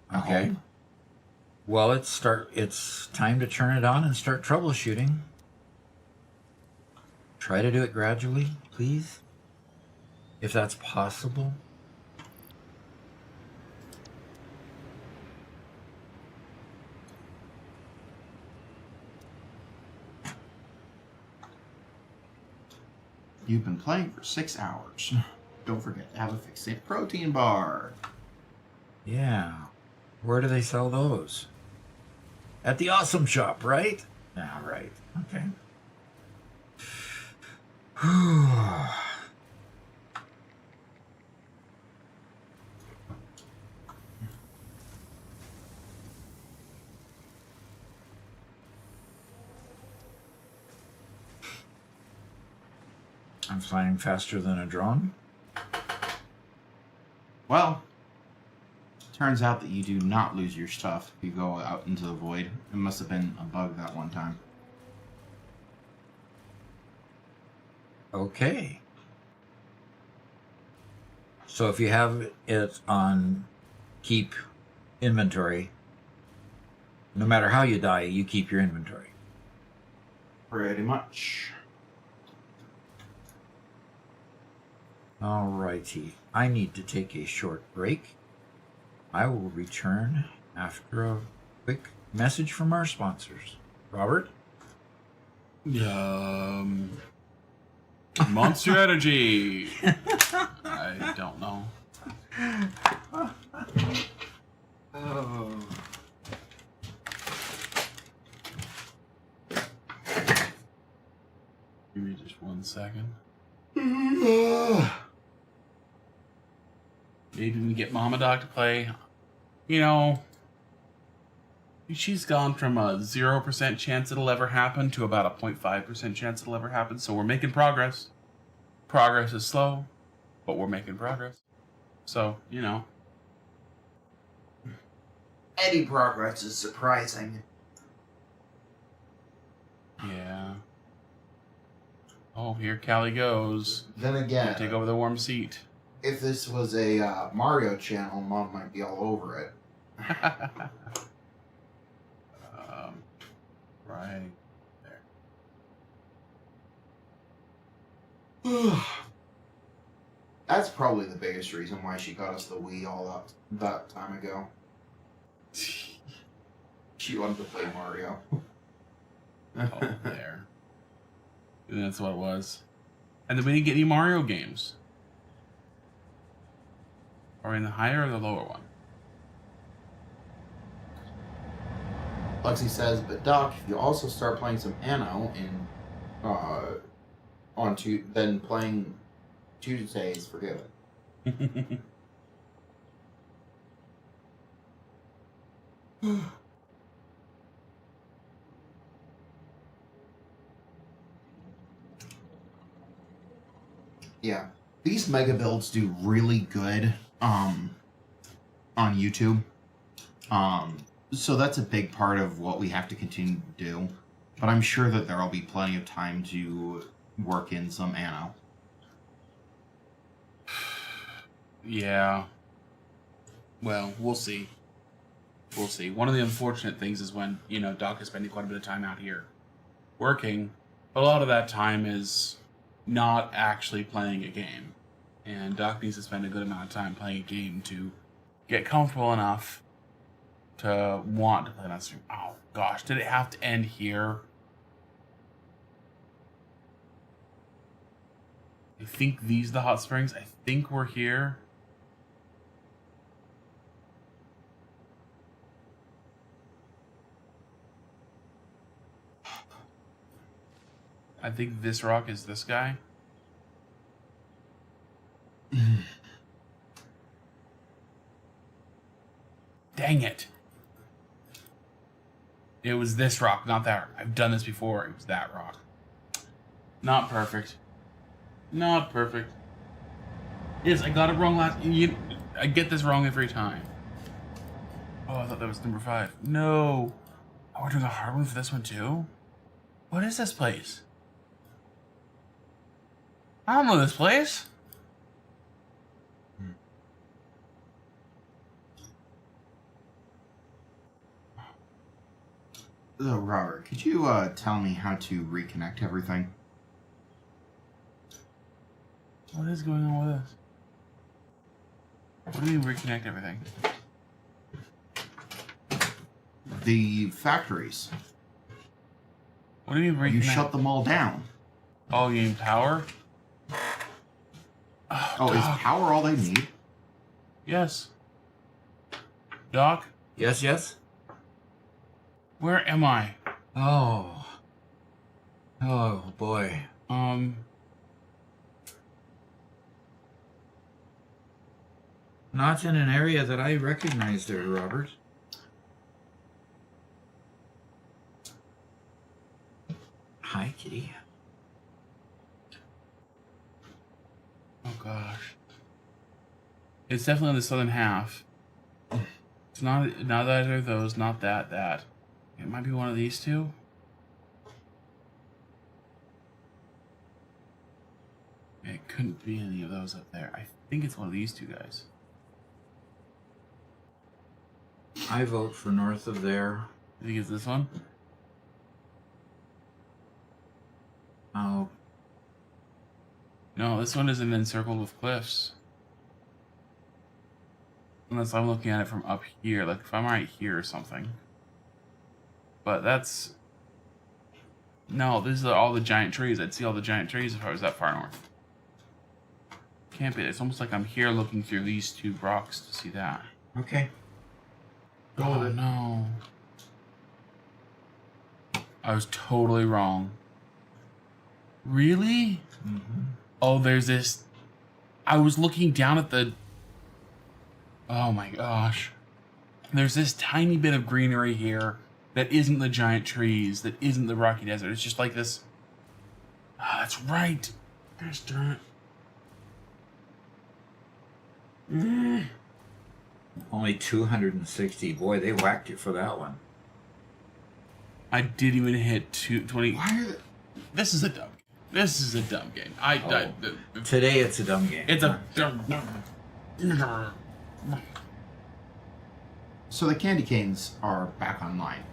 I Okay. hope. Well, it's time to turn it on and start troubleshooting. Try to do it gradually, please. If that's possible. You've been playing for 6 hours. Don't forget to have a fixed protein bar. Yeah. Where do they sell those? At the Awesome Shop, right? Yeah, right. Okay. I'm flying faster than a drone. Well, turns out that you do not lose your stuff if you go out into the void. It must have been a bug that one time. Okay. So if you have it on keep inventory, no matter how you die, you keep your inventory. Pretty much. Alrighty. I need to take a short break. I will return after a quick message from our sponsors. Robert? Monster Energy. I don't know. Oh. Give me just 1 second. Maybe we get Mama Doc to play. You know, she's gone from a 0% chance it'll ever happen to about a 0.5% chance it'll ever happen. So we're making progress. Progress is slow, but we're making progress. So, you know. Any progress is surprising. Yeah. Oh, here Callie goes. Then Gonna again, take over the warm seat. if this was a Mario channel, Mom might be all over it. Right there. That's probably the biggest reason why she got us the Wii all that time ago. She wanted to play Mario. Oh, there. And that's what it was. And then we didn't get any Mario games. Are we in the higher or the lower one? Lexi says, but Doc, if you also start playing some Anno then playing Tuesdays, forgive it. Yeah. These mega builds do really good on YouTube. So that's a big part of what we have to continue to do. But I'm sure that there'll be plenty of time to work in some Anno. Yeah. Well, we'll see. We'll see. One of the unfortunate things is when, you know, Doc is spending quite a bit of time out here working. A lot of that time is not actually playing a game. And Doc needs to spend a good amount of time playing a game to get comfortable enough to want to play that stream. Oh, gosh. Did it have to end here? I think these are the hot springs. I think we're here. I think this rock is this guy. Dang it. It was this rock, not that. I've done this before. It was that rock. Not perfect. Not perfect. Yes, I got it wrong last... I get this wrong every time. Oh, I thought that was number 5. No. Oh, we're doing a hard one for this one too? What is this place? I don't know this place. So, Robert, could you tell me how to reconnect everything? What is going on with this? What do you mean reconnect everything? The factories. What do you mean reconnect? You shut them all down. Oh, you mean power? Oh, is power all they need? Yes. Doc, Yes, yes? where am I? Oh. Oh, boy. Not in an area that I recognize there, Robert. Hi, kitty. Oh gosh. It's definitely on the southern half. It's not either of those, not that. It might be one of these two. It couldn't be any of those up there. I think it's one of these two guys. I vote for north of there. I think it's this one. Oh, No, this one isn't encircled with cliffs. Unless I'm looking at it from up here, like if I'm right here or something. But that's... No, these are all the giant trees. I'd see all the giant trees if I was that far north. Can't be. It's almost like I'm here looking through these two rocks to see that. okay. Oh no. I was totally wrong. Really? Mm-hmm. Oh, there's this... I was looking down at the... Oh my gosh. There's this tiny bit of greenery here that isn't the giant trees, that isn't the rocky desert. It's just like this... Ah, that's right. Gosh darn it. Only 260. Boy, they whacked you for that one. I didn't even hit 220. Why are they... This is a dumb game. This is a dumb game. Today it's a dumb game. It's a... So the candy canes are back online.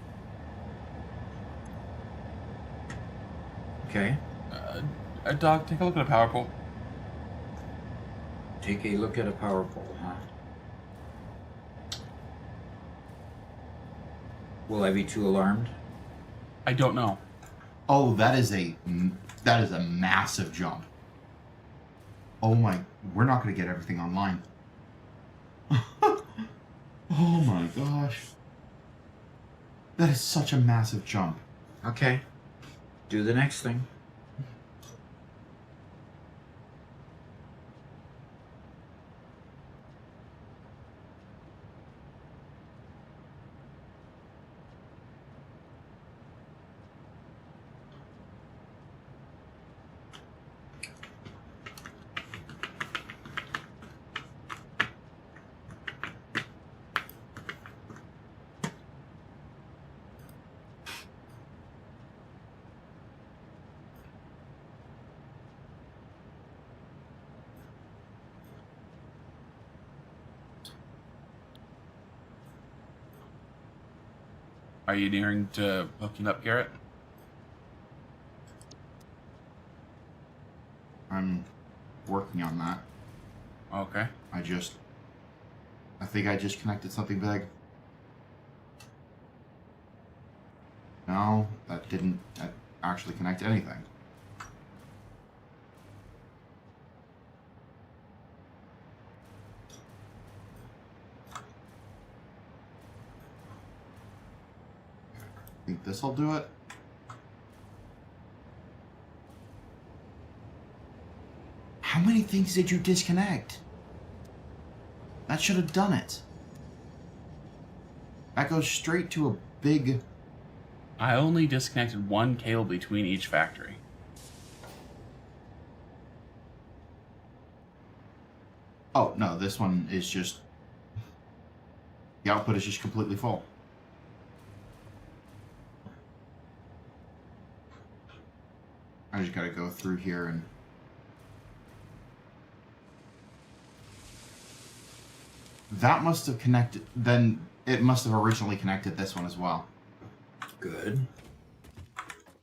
Okay. Doc, take a look at a power pole. Take a look at a power pole, huh? Will I be too alarmed? I don't know. Oh, that is a massive jump. Oh my, we're not going to get everything online. Oh my gosh. That is such a massive jump. Okay. Do the next thing. Are you nearing to hooking up, Garrett? I'm working on that. Okay. I think I just connected something big. No, that didn't actually connect anything. I think this'll do it. How many things did you disconnect? That should have done it. That goes straight to a big... I only disconnected one cable between each factory. Oh, no, this one is just... The output is just completely full. I just gotta go through here and... That must have connected... Then it must have originally connected this one as well. Good.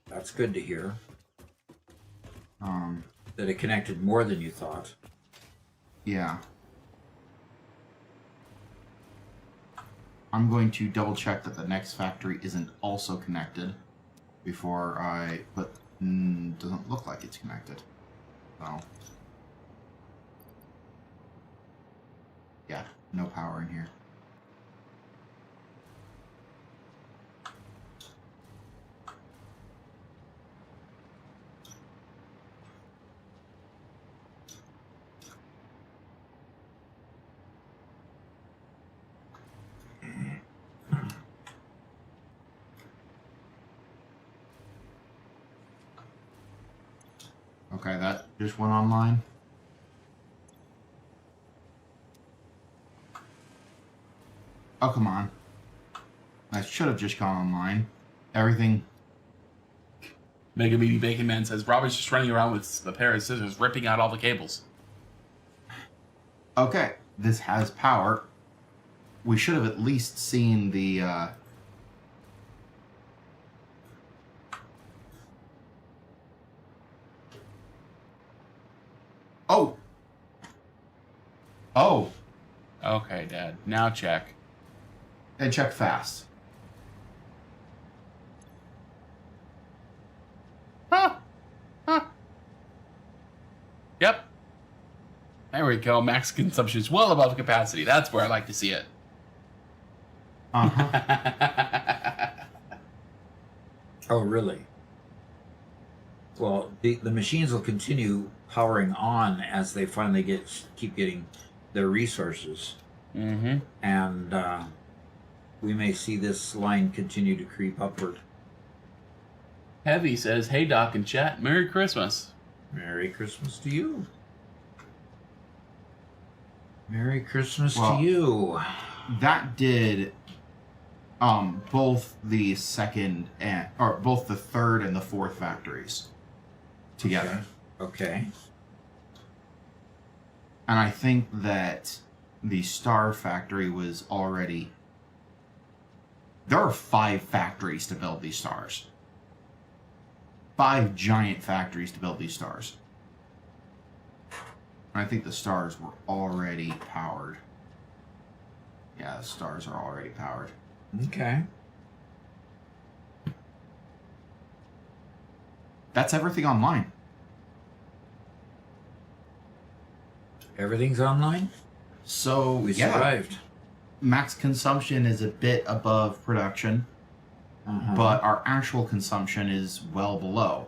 That's good to hear. That it connected more than you thought. Yeah. I'm going to double check that the next factory isn't also connected before I... But doesn't look like it's connected. So... Yeah, no power in here. Okay, that just went online. Oh, come on. I should have just gone online. Everything... Mega Meaty Bacon Man says Robert's just running around with a pair of scissors ripping out all the cables. Okay, this has power. We should have at least seen the, Oh! Oh! Okay, Dad. Now check. And check fast. Yep. There we go. Max consumption is well above capacity. That's where I like to see it. Uh-huh. Oh, really? Well, the machines will continue powering on as they finally keep getting their resources. Mm-hmm. And we may see this line continue to creep upward. Heavy says, "Hey Doc and chat, Merry Christmas." Merry Christmas to you. Merry Christmas Well, to you. That did both the second and both the third and the fourth factories together. Okay. And I think that the Star Factory was already... There are 5 factories to build these stars. 5 giant factories to build these stars. And I think the stars were already powered. Yeah, the stars are already powered. Okay. That's everything online. Everything's online? So, We yeah, survived. max consumption is a bit above production, but our actual consumption is well below.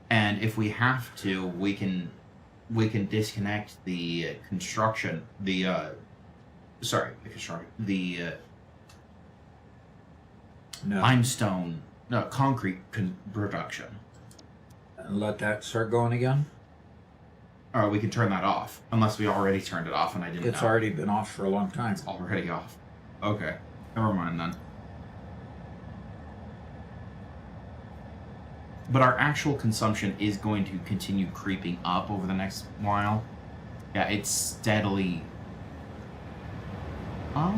And if we have to, we can disconnect the construction, No. limestone, concrete production. And let that start going again? Or we can turn that off, unless we already turned it off and I didn't It's know. already been off for a long time. It's already off. Okay, never mind then. But our actual consumption is going to continue creeping up over the next while. Yeah, it's steadily... I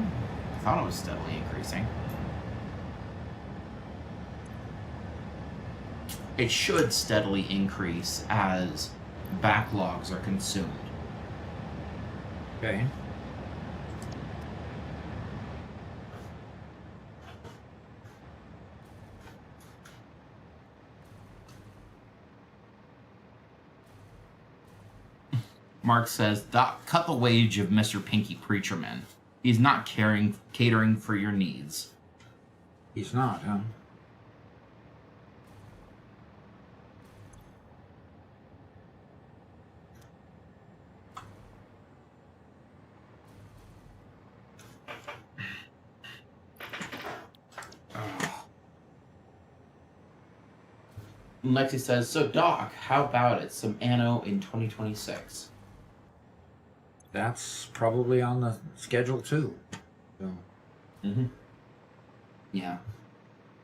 thought it was steadily increasing. It should steadily increase as backlogs are consumed. Okay. Mark says, cut the wage of Mr. Pinky Preacherman. He's not catering for your needs. He's not, huh? Lexi says, so Doc, how about it? Some Anno in 2026. That's probably on the schedule too. So. Mm-hmm. Yeah.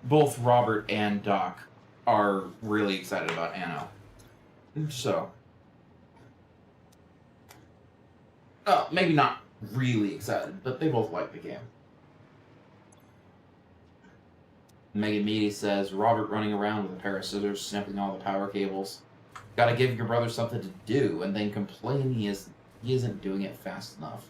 Both Robert and Doc are really excited about Anno. So, maybe not really excited, but they both like the game. Megan Meady says, Robert running around with a pair of scissors, snipping all the power cables. Gotta give your brother something to do, and then complain he isn't doing it fast enough.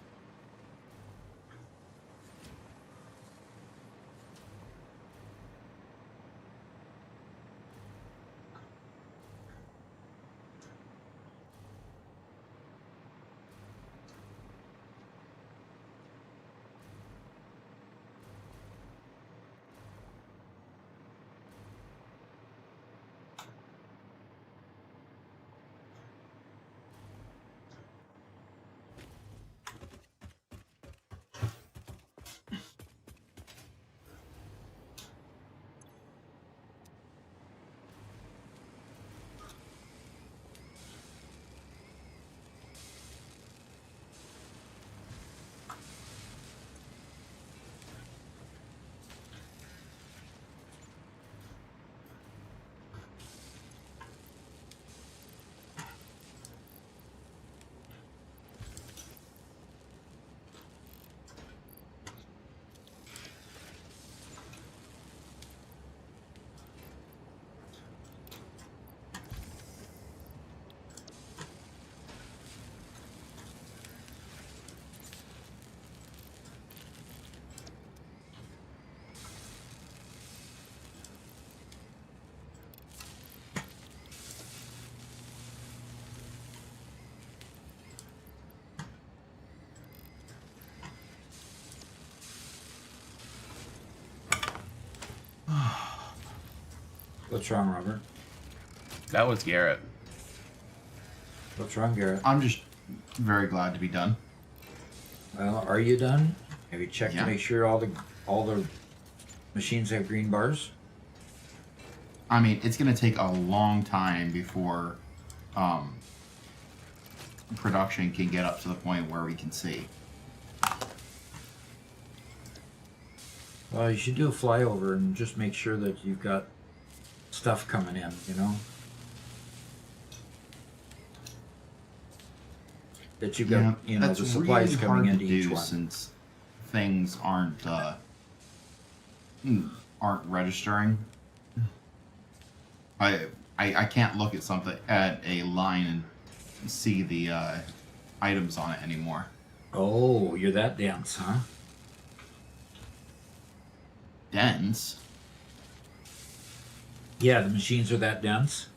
What's wrong, Robert? That was Garrett. What's wrong, Garrett? I'm just very glad to be done. Well, are you done? Have you checked Yeah. to make sure all the machines have green bars? I mean, it's going to take a long time before production can get up to the point where we can see. Well, you should do a flyover and just make sure that you've got stuff coming in, you know? That you've got, you know, that's the supplies really coming hard into to each do one. since things aren't registering. I can't look at something at a line and see the items on it anymore. Oh, you're that dense, huh? Dense? Yeah, the machines are that dense.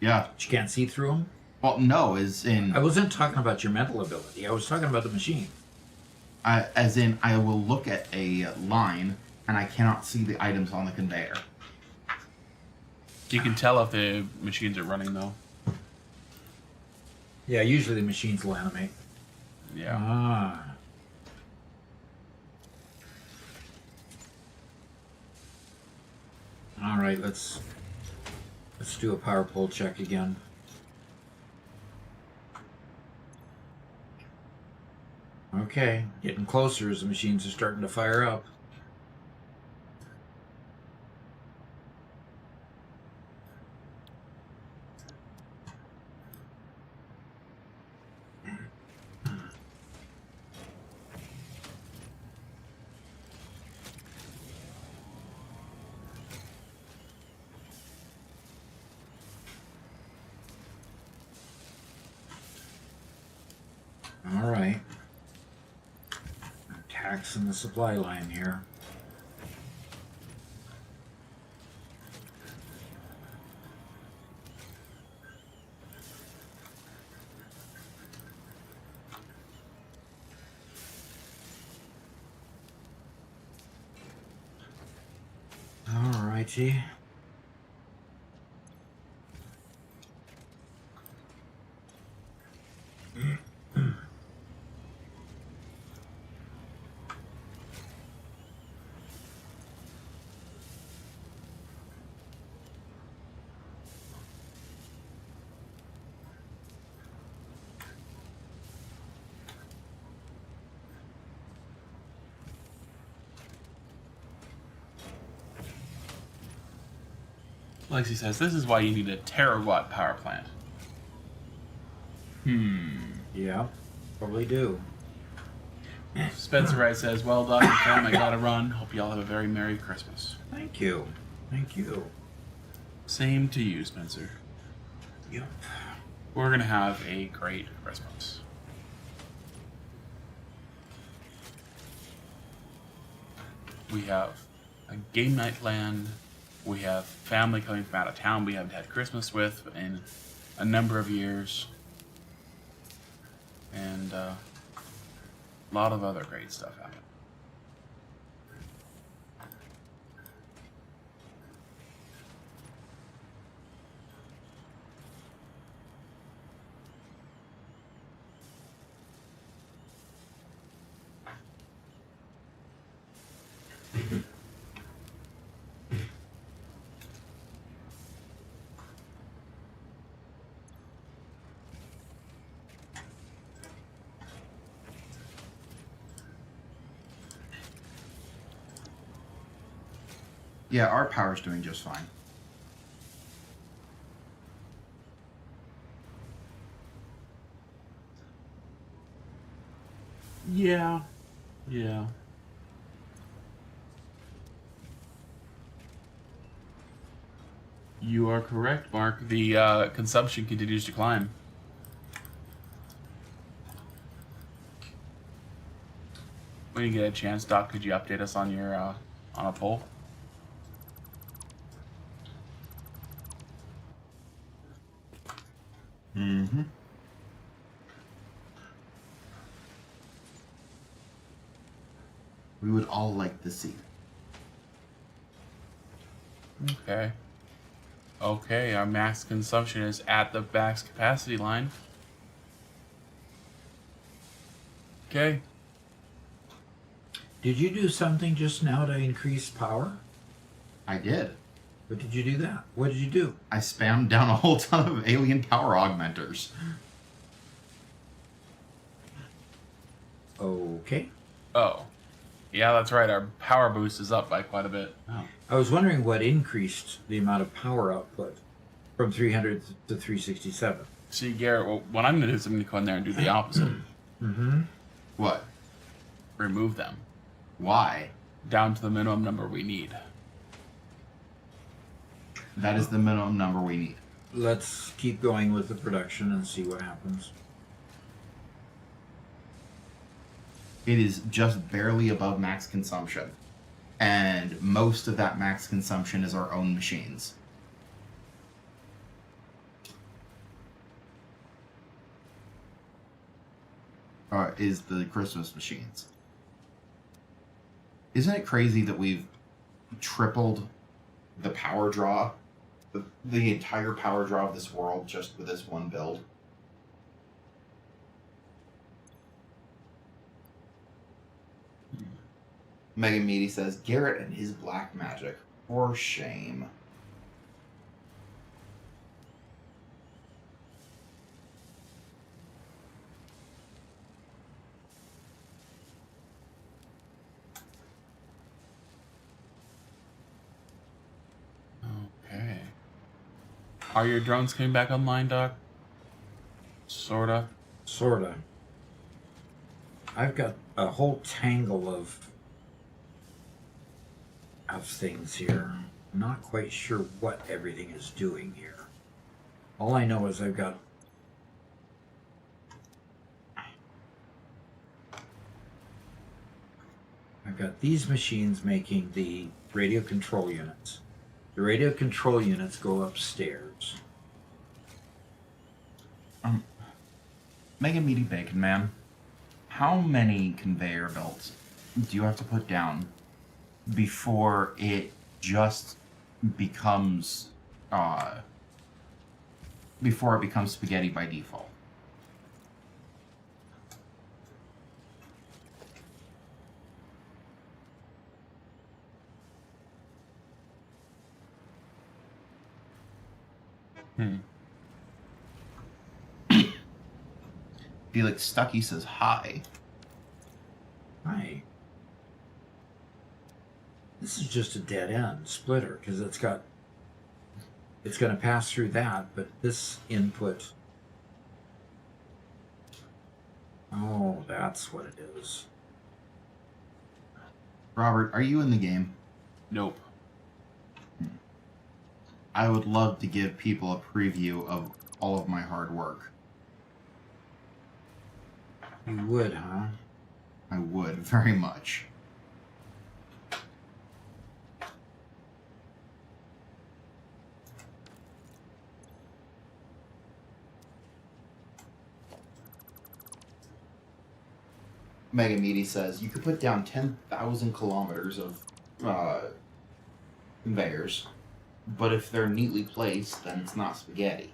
Yeah. But you can't see through them. Well, no, as in I wasn't talking about your mental ability. I was talking about the machine. as in I will look at a line and I cannot see the items on the conveyor. You can tell if the machines are running, though. Yeah, usually the machines will animate. Yeah. Ah. All right, let's do a power pole check again. Okay, getting closer as the machines are starting to fire up. All right. Taxing the supply line here. All righty. Lexi says, this is why you need a terawatt power plant. Yeah, probably do. Spencer Wright says, "Well done, fam. I gotta run. Hope y'all have a very Merry Christmas." Thank you. Thank you. Same to you, Spencer. Yep. We're gonna have a great Christmas. We have a game night planned. We have family coming from out of town we haven't had Christmas with in a number of years. And a lot of other great stuff happening. Yeah, our power's doing just fine. Yeah. You are correct, Mark. The consumption continues to climb. When you get a chance, Doc, could you update us on your on a poll? Mm-hmm. We would all like to see. Okay, our max consumption is at the max capacity line. Okay. Did you do something just now to increase power? I did. What did you do that? What did you do? I spammed down a whole ton of alien power augmenters. Okay. Oh. Yeah, that's right. Our power boost is up by quite a bit. Oh. I was wondering what increased the amount of power output from 300 to 367. See, Garrett, well, what I'm going to do is I'm going to go in there and do the opposite. Mm-hmm. What? Remove them. Why? Down to the minimum number we need. That is the minimum number we need. Let's keep going with the production and see what happens. It is just barely above max consumption. And most of that max consumption is our own machines. Is the Christmas machines. Isn't it crazy that we've tripled the power draw, the entire power draw of this world just with this one build? Megan Meaty says, Garrett and his black magic. For shame. Okay. Are your drones coming back online, Doc? Sorta. I've got a whole tangle of things here. I'm not quite sure what everything is doing here. All I know is I've got these machines making the radio control units. The radio control units go upstairs. Megan Meaty Bacon Man, how many conveyor belts do you have to put down before it just becomes spaghetti by default? Felix Stuckey says hi. Hi. This is just a dead end splitter because it's going to pass through that, but this input Oh, that's what it is. Robert, are you in the game? Nope. I would love to give people a preview of all of my hard work. You would, huh? I would, very much. Mega Meaty says, you could put down 10,000 kilometers of conveyors, but if they're neatly placed, then it's not spaghetti.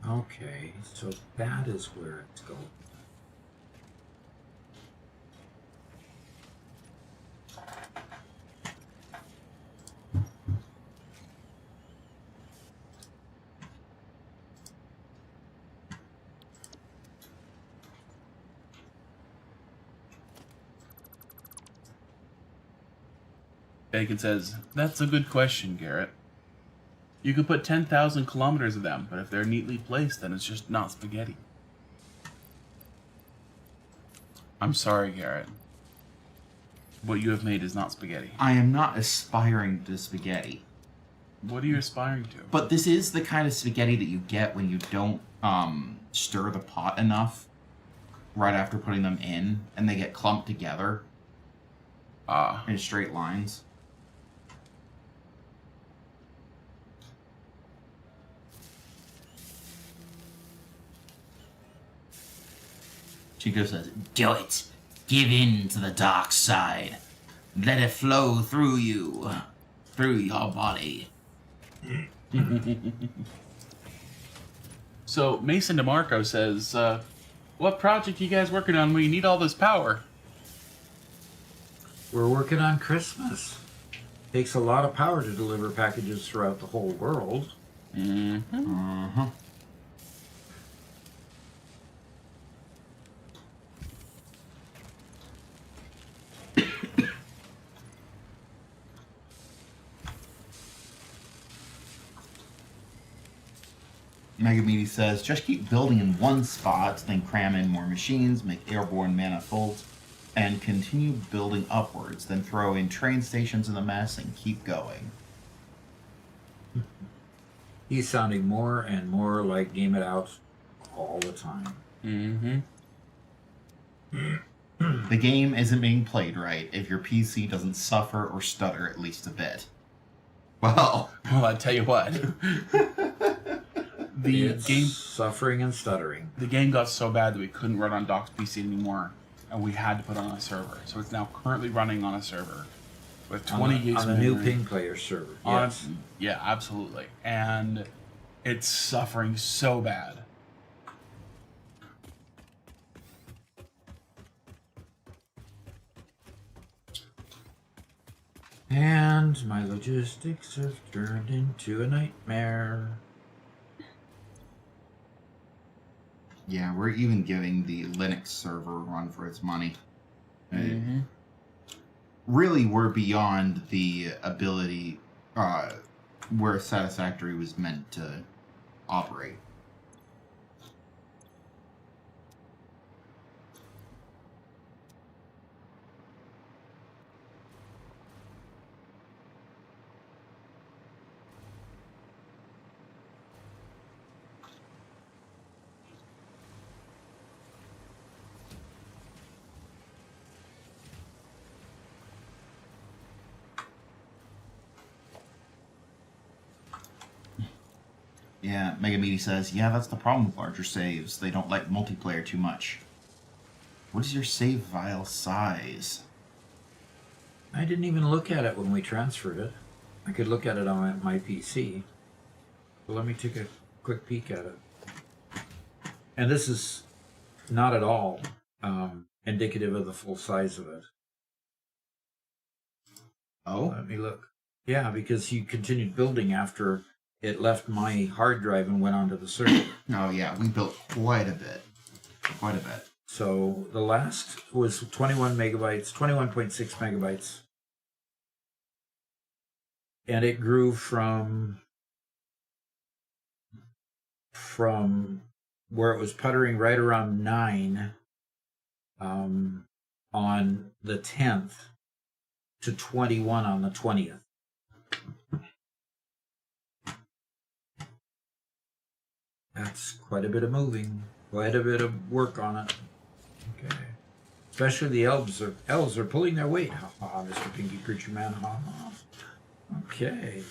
Okay, so that is where it's going. Bacon says, that's a good question, Garrett. You could put 10,000 kilometers of them, but if they're neatly placed, then it's just not spaghetti. I'm sorry, Garrett. What you have made is not spaghetti. I am not aspiring to spaghetti. What are you aspiring to? But this is the kind of spaghetti that you get when you don't stir the pot enough right after putting them in, and they get clumped together in straight lines. Chico says, do it. Give in to the dark side. Let it flow through you. Through your body. So, Mason DeMarco says, what project are you guys working on when you need all this power? We're working on Christmas. Takes a lot of power to deliver packages throughout the whole world. Uh-huh. Megamedi says, just keep building in one spot, then cram in more machines, make airborne manifolds, and continue building upwards. Then throw in train stations in the mess and keep going. He's sounding more and more like Game It Out all the time. The game isn't being played right if your PC doesn't suffer or stutter at least a bit. Well, I tell you what. It's suffering and stuttering. The game got so bad that we couldn't run on Doc's PC anymore, and we had to put it on a server. So it's now currently running on a server with 20 gigs on of the new memory. Ping Player server. On- Yes. Yeah, absolutely. And it's suffering so bad. And my logistics have turned into a nightmare. yeah, we're even giving the Linux server a run for its money. Really, we're beyond the ability where Satisfactory was meant to operate. Yeah, Megamedi says, yeah, that's the problem with larger saves. They don't like multiplayer too much. What is your save file size? I didn't even look at it when we transferred it. I could look at it on my PC. So let me take a quick peek at it. And this is not at all indicative of the full size of it. Oh? Let me look. Yeah, because you continued building after it left my hard drive and went onto the server. Oh, yeah, we built quite a bit. Quite a bit. So the last was 21 megabytes, 21.6 megabytes. And it grew from where it was puttering right around 9 on the 10th to 21 on the 20th. That's quite a bit of moving, quite a bit of work on it. Okay. Especially the elves are pulling their weight. Ha ha, Mr. Pinky Preacher Man. Ha ha. Okay.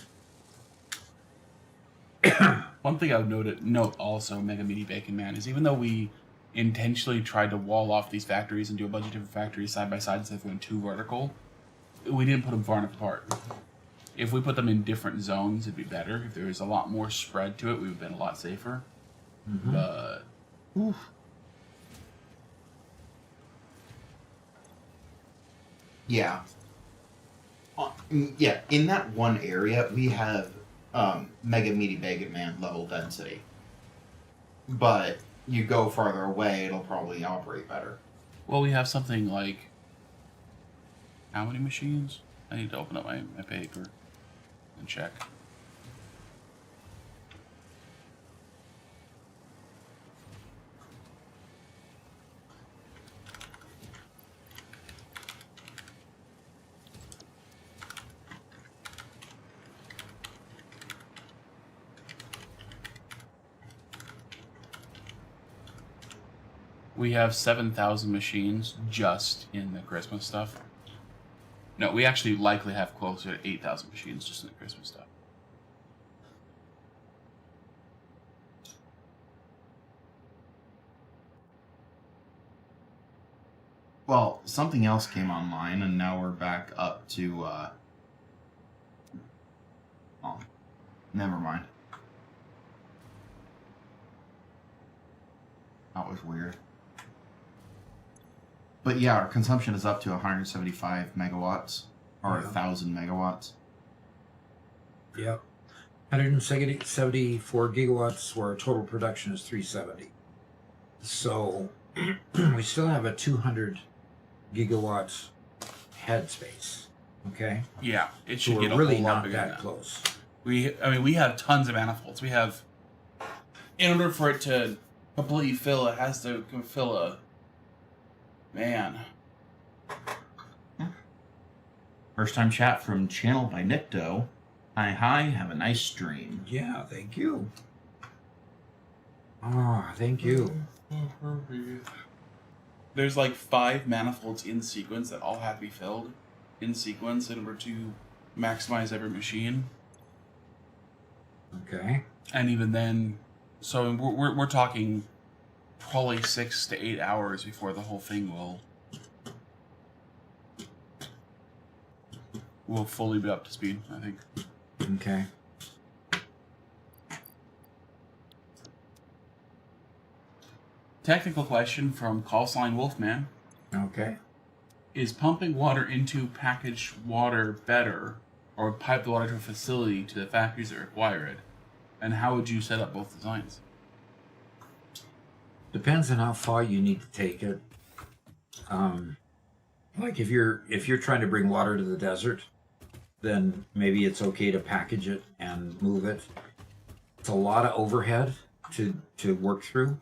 One thing I would note also, Mega Meaty Bacon Man, is even though we intentionally tried to wall off these factories and do a bunch of different factories side by side instead of going too vertical, we didn't put them far enough apart. If we put them in different zones, it'd be better. If there was a lot more spread to it, we would have been a lot safer. Mm-hmm. But Yeah. Yeah, in that one area, we have Mega Meaty Bacon Man level density. But you go farther away, it'll probably operate better. well, we have something like how many machines? I need to open up my paper and check. We have 7,000 machines just in the Christmas stuff. No, we actually likely have closer to 8,000 machines just in the Christmas stuff. Well, something else came online, and now we're back up to, oh, never mind. That was weird. But yeah, our consumption is up to 175 megawatts, or 1,000 megawatts. Yep. 174 gigawatts, where our total production is 370. So we still have a 200 gigawatt headspace. Okay? Yeah, it So should get we're a really whole lot not bigger than that that. close. We have tons of manifolds. We have, in order for it to completely fill, it has to fill a, man. First time chat from Channel by Nicto. Hi, have a nice stream. Yeah, thank you. Ah, thank you. There's like 5 manifolds in sequence that all have to be filled in sequence in order to maximize every machine. Okay. And even then, so we're talking probably 6 to 8 hours before the whole thing will fully be up to speed, I think. Okay. Technical question from Callsign Wolfman. Okay. Is pumping water into packaged water better, or pipe the water to a facility to the factories that require it? And how would you set up both designs? Depends on how far you need to take it. Like if you're trying to bring water to the desert, then maybe it's okay to package it and move it. It's a lot of overhead to work through.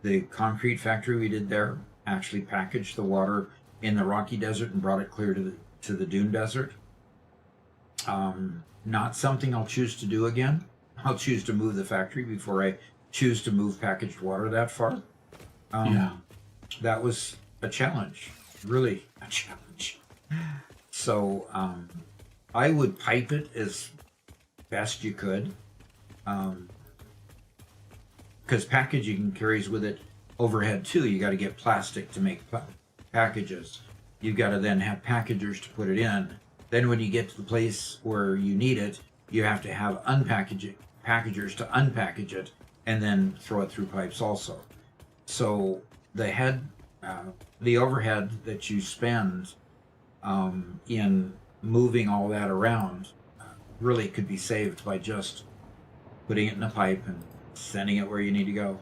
The concrete factory we did there actually packaged the water in the Rocky Desert and brought it clear to the Dune Desert. Not something I'll choose to do again. I'll choose to move the factory before I choose to move packaged water that far. That was a challenge, really a challenge. So I would pipe it as best you could, because packaging carries with it overhead too. You got to get plastic to make packages. You've got to then have packagers to put it in. Then when you get to the place where you need it, you have to have packagers to unpackage it and then throw it through pipes also. So the overhead that you spend in moving all that around really could be saved by just putting it in a pipe and sending it where you need to go.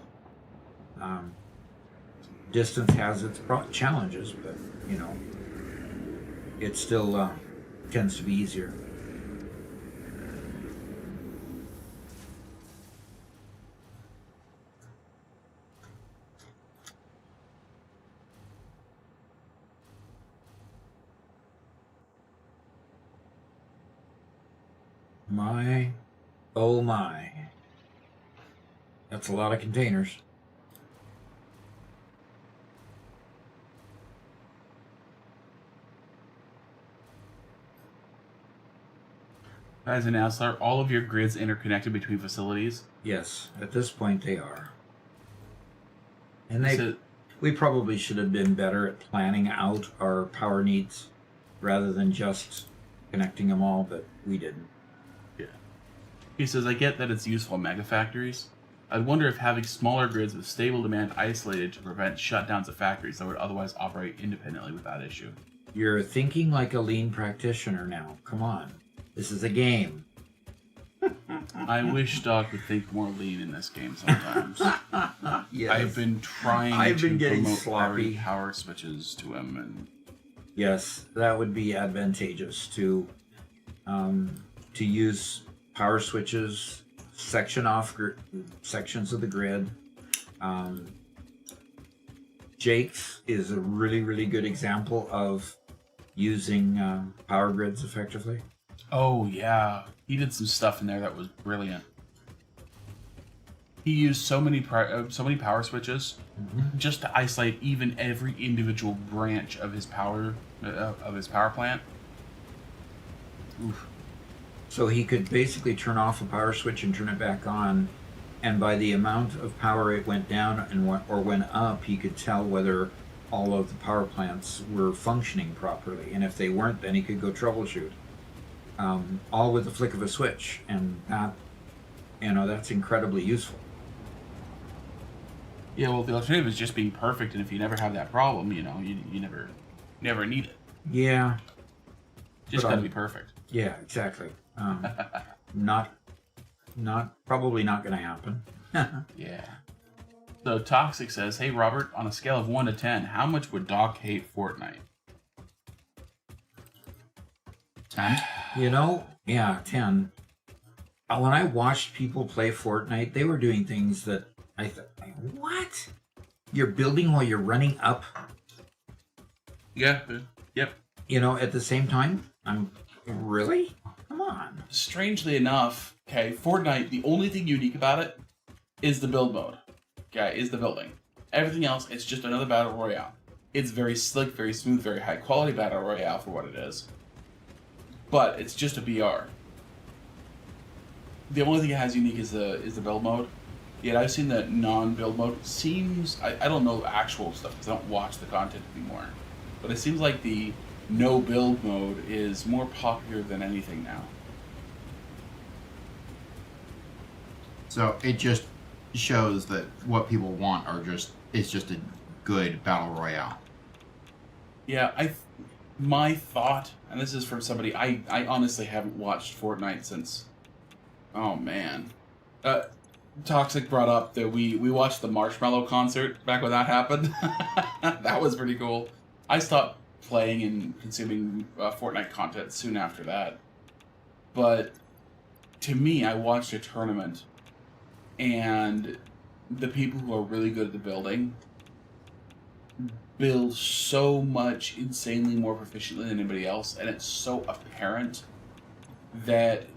Distance has its challenges, but you know, it still tends to be easier. My, oh my. That's a lot of containers. As announced, are all of your grids interconnected between facilities? Yes, at this point they are. And So- we probably should have been better at planning out our power needs rather than just connecting them all, but we didn't. Yeah. He says, I get that it's useful in mega factories. I wonder if having smaller grids with stable demand isolated to prevent shutdowns of factories that would otherwise operate independently without issue. You're thinking like a lean practitioner now. Come on. This is a game. I wish Doc would think more lean in this game sometimes. Yes. I've been trying I've been to getting promote sloppy. power switches to him, and Yes, that would be advantageous to use power switches, section off sections of the grid. Jake's is a really, really good example of using power grids effectively. oh yeah, he did some stuff in there that was brilliant. He used so many power switches just to isolate even every individual branch of his power plant. Oof. So he could basically turn off a power switch and turn it back on, and by the amount of power it went down or went up, he could tell whether all of the power plants were functioning properly. And if they weren't, then he could go troubleshoot. All with the flick of a switch, and that, that's incredibly useful. Yeah, well, the alternative is just being perfect, and if you never have that problem, you never need it. Yeah. Just But, gotta be perfect. Yeah, exactly. Probably not going to happen. Yeah. So Toxic says, "Hey Robert, on a scale of 1 to 10, how much would Doc hate Fortnite?" 10? Yeah, 10. When I watched people play Fortnite, they were doing things that I thought, what? You're building while you're running up, Yeah. Yep. at the same time? Really? Come on. Strangely enough, okay, Fortnite, the only thing unique about it is the build mode. Okay, is the building. Everything else, it's just another battle royale. It's very slick, very smooth, very high quality battle royale for what it is. But it's just a BR. The only thing it has unique is the build mode. Yet I've seen the non-build mode seems, I don't know actual stuff because I don't watch the content anymore. But it seems like the no build mode is more popular than anything now. So it just shows that what people want is just a good battle royale. Yeah, my thought, and this is from somebody, I honestly haven't watched Fortnite since, oh man. Toxic brought up that we watched the Marshmallow concert back when that happened. That was pretty cool. I stopped playing and consuming Fortnite content soon after that. But to me, I watched a tournament, and the people who are really good at the building build so much insanely more proficiently than anybody else, and it's so apparent that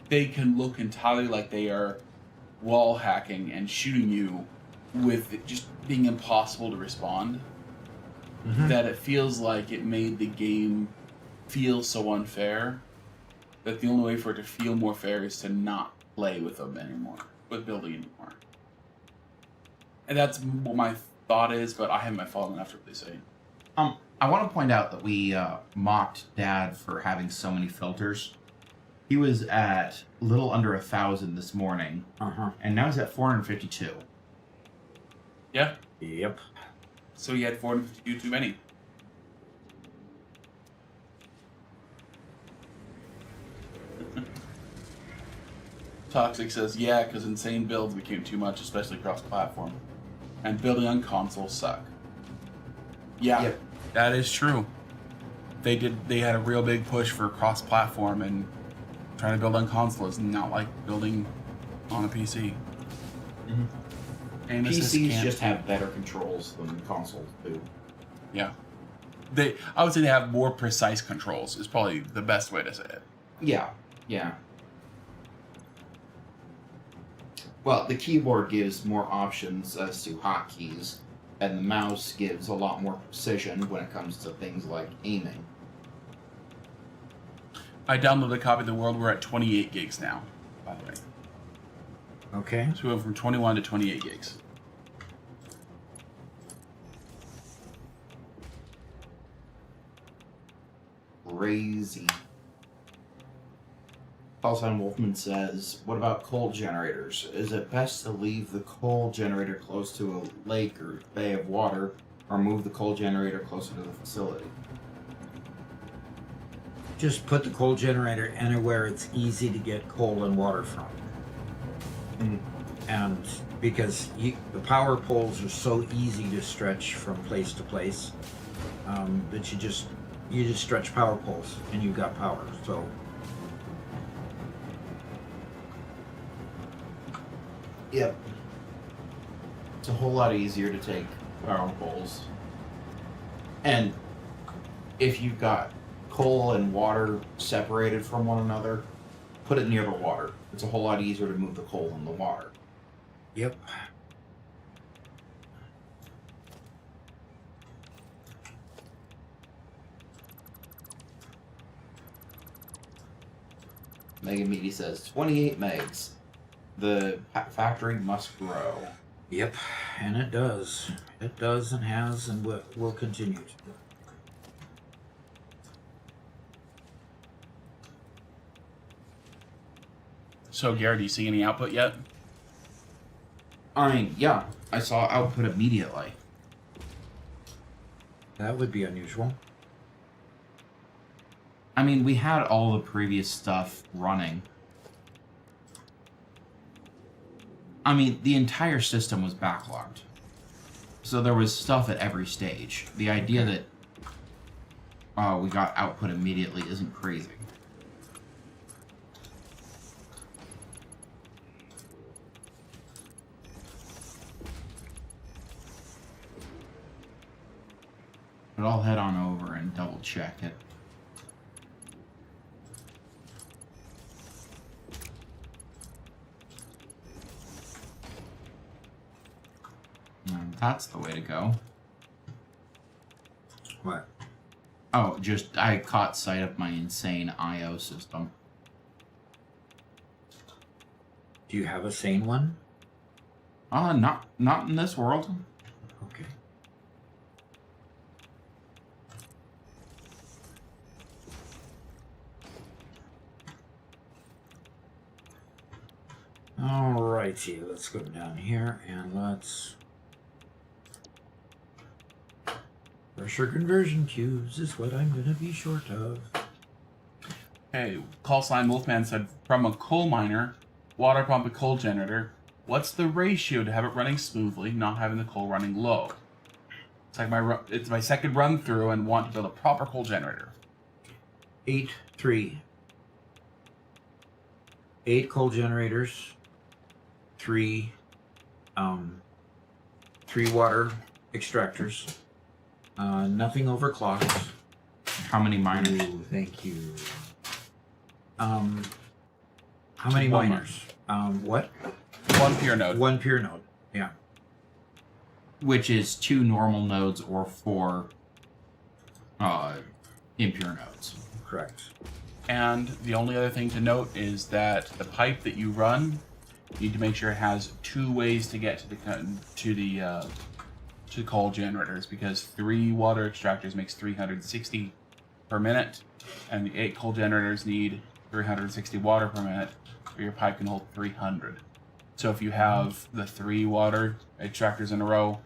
they can look entirely like they are wall hacking and shooting you with it just being impossible to respond, that it feels like it made the game feel so unfair that the only way for it to feel more fair is to not play with them anymore, with building anymore. And that's what my thought is, but I haven't been following after what they say. I want to point out that we mocked Dad for having so many filters. He was at a little under 1,000 this morning, and now he's at 452. Yeah. Yep. So he had 452 too many. Toxic says, yeah, because insane builds became too much, especially cross-platform. and building on consoles suck. Yeah, Yep. that is true. They had a real big push for cross-platform, and trying to build on console is not like building on a PC. Mhm. Aim assist PCs can't- just have better controls than consoles do. Yeah. I would say they have more precise controls, is probably the best way to say it. Yeah, yeah. Well, the keyboard gives more options as to hotkeys, and the mouse gives a lot more precision when it comes to things like aiming. I downloaded a copy of the world. We're at 28 gigs now, by the way. Okay. So we went from 21 to 28 gigs. Crazy. Paulson Wolfman says, what about coal generators? Is it best to leave the coal generator close to a lake or bay of water, or move the coal generator closer to the facility? Just put the coal generator anywhere it's easy to get coal and water from. And because the power poles are so easy to stretch from place to place, that you just stretch power poles and you've got power. So Yep. It's a whole lot easier to take power poles. And if you've got coal and water separated from one another, put it near the water. It's a whole lot easier to move the coal in the water. yep. Megan Meaty says 28 megs. The factory must grow. Yep, and it does. It does and has and will continue to. So, Garrett, do you see any output yet? Yeah, I saw output immediately. That would be unusual. I mean, we had all the previous stuff running. I mean, the entire system was backlogged. So there was stuff at every stage. The idea that we got output immediately isn't crazy. But I'll head on over and double check it. That's the way to go. What? Oh, just I caught sight of my insane IO system. Do you have a sane one? Not in this world. Okay. Alrighty, let's go down here and let's... Pressure conversion queues is what I'm going to be short of. Hey, call sign Wolfman said, from a coal miner, water pump a coal generator, what's the ratio to have it running smoothly, not having the coal running low? It's like it's my second run through and want to build a proper coal generator. 8 coal generators, 3 water extractors, nothing overclocked. How many miners? Ooh, thank you. How many One miners? What? One pure node. One pure node. Yeah. Which is 2 normal nodes or 4 impure nodes. Correct. And the only other thing to note is that the pipe that you run, you need to make sure it has 2 ways to get to the coal generators, because 3 water extractors makes 360 per minute, and the 8 coal generators need 360 water per minute, or your pipe can hold 300. So if you have the 3 water extractors in a row,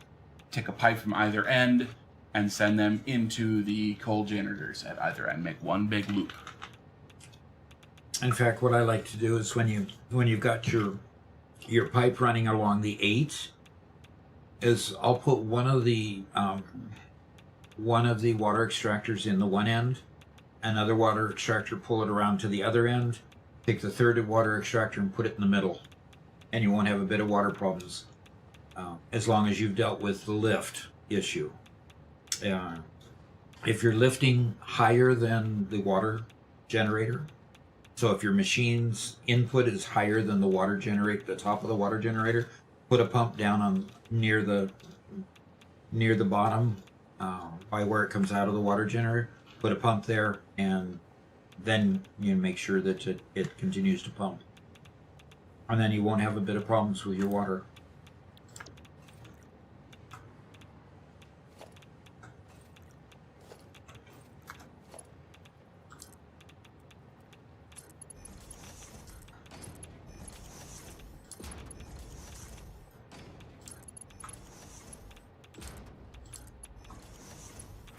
take a pipe from either end and send them into the coal generators at either end. Make one big loop. In fact, what I like to do is when you've got your pipe running along the 8, is I'll put one of the water extractors in the one end, another water extractor, pull it around to the other end, take the third water extractor and put it in the middle, and you won't have a bit of water problems as long as you've dealt with the lift issue. If you're lifting higher than the water generator, so if your machine's input is higher than the water generator, the top of the water generator, put a pump down on near the bottom by where it comes out of the water generator. Put a pump there, and then you make sure that it continues to pump, and then you won't have a bit of problems with your water.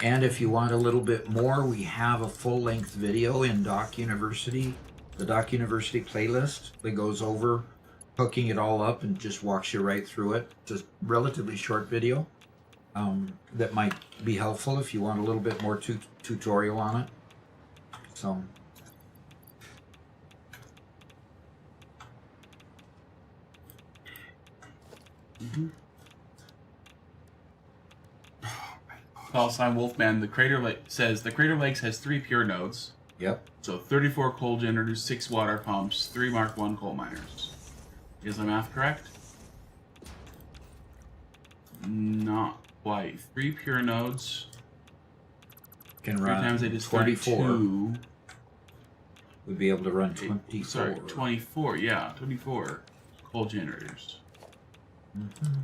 And if you want a little bit more, we have a full-length video in Doc University, the Doc University playlist that goes over hooking it all up and just walks you right through it. It's a relatively short video that might be helpful if you want a little bit more tutorial on it. So. Mm-hmm. Call sign Wolfman. The Crater Lake says the Crater Lakes has 3 pure nodes. Yep. So 34 coal generators, 6 water pumps, 3 Mark 1 coal miners. Is my math correct? Not quite. 3 pure nodes. Can 3 run times they just 24. 2. Would be able to run 24. Sorry, 24. Yeah, 24 coal generators. Mm-hmm.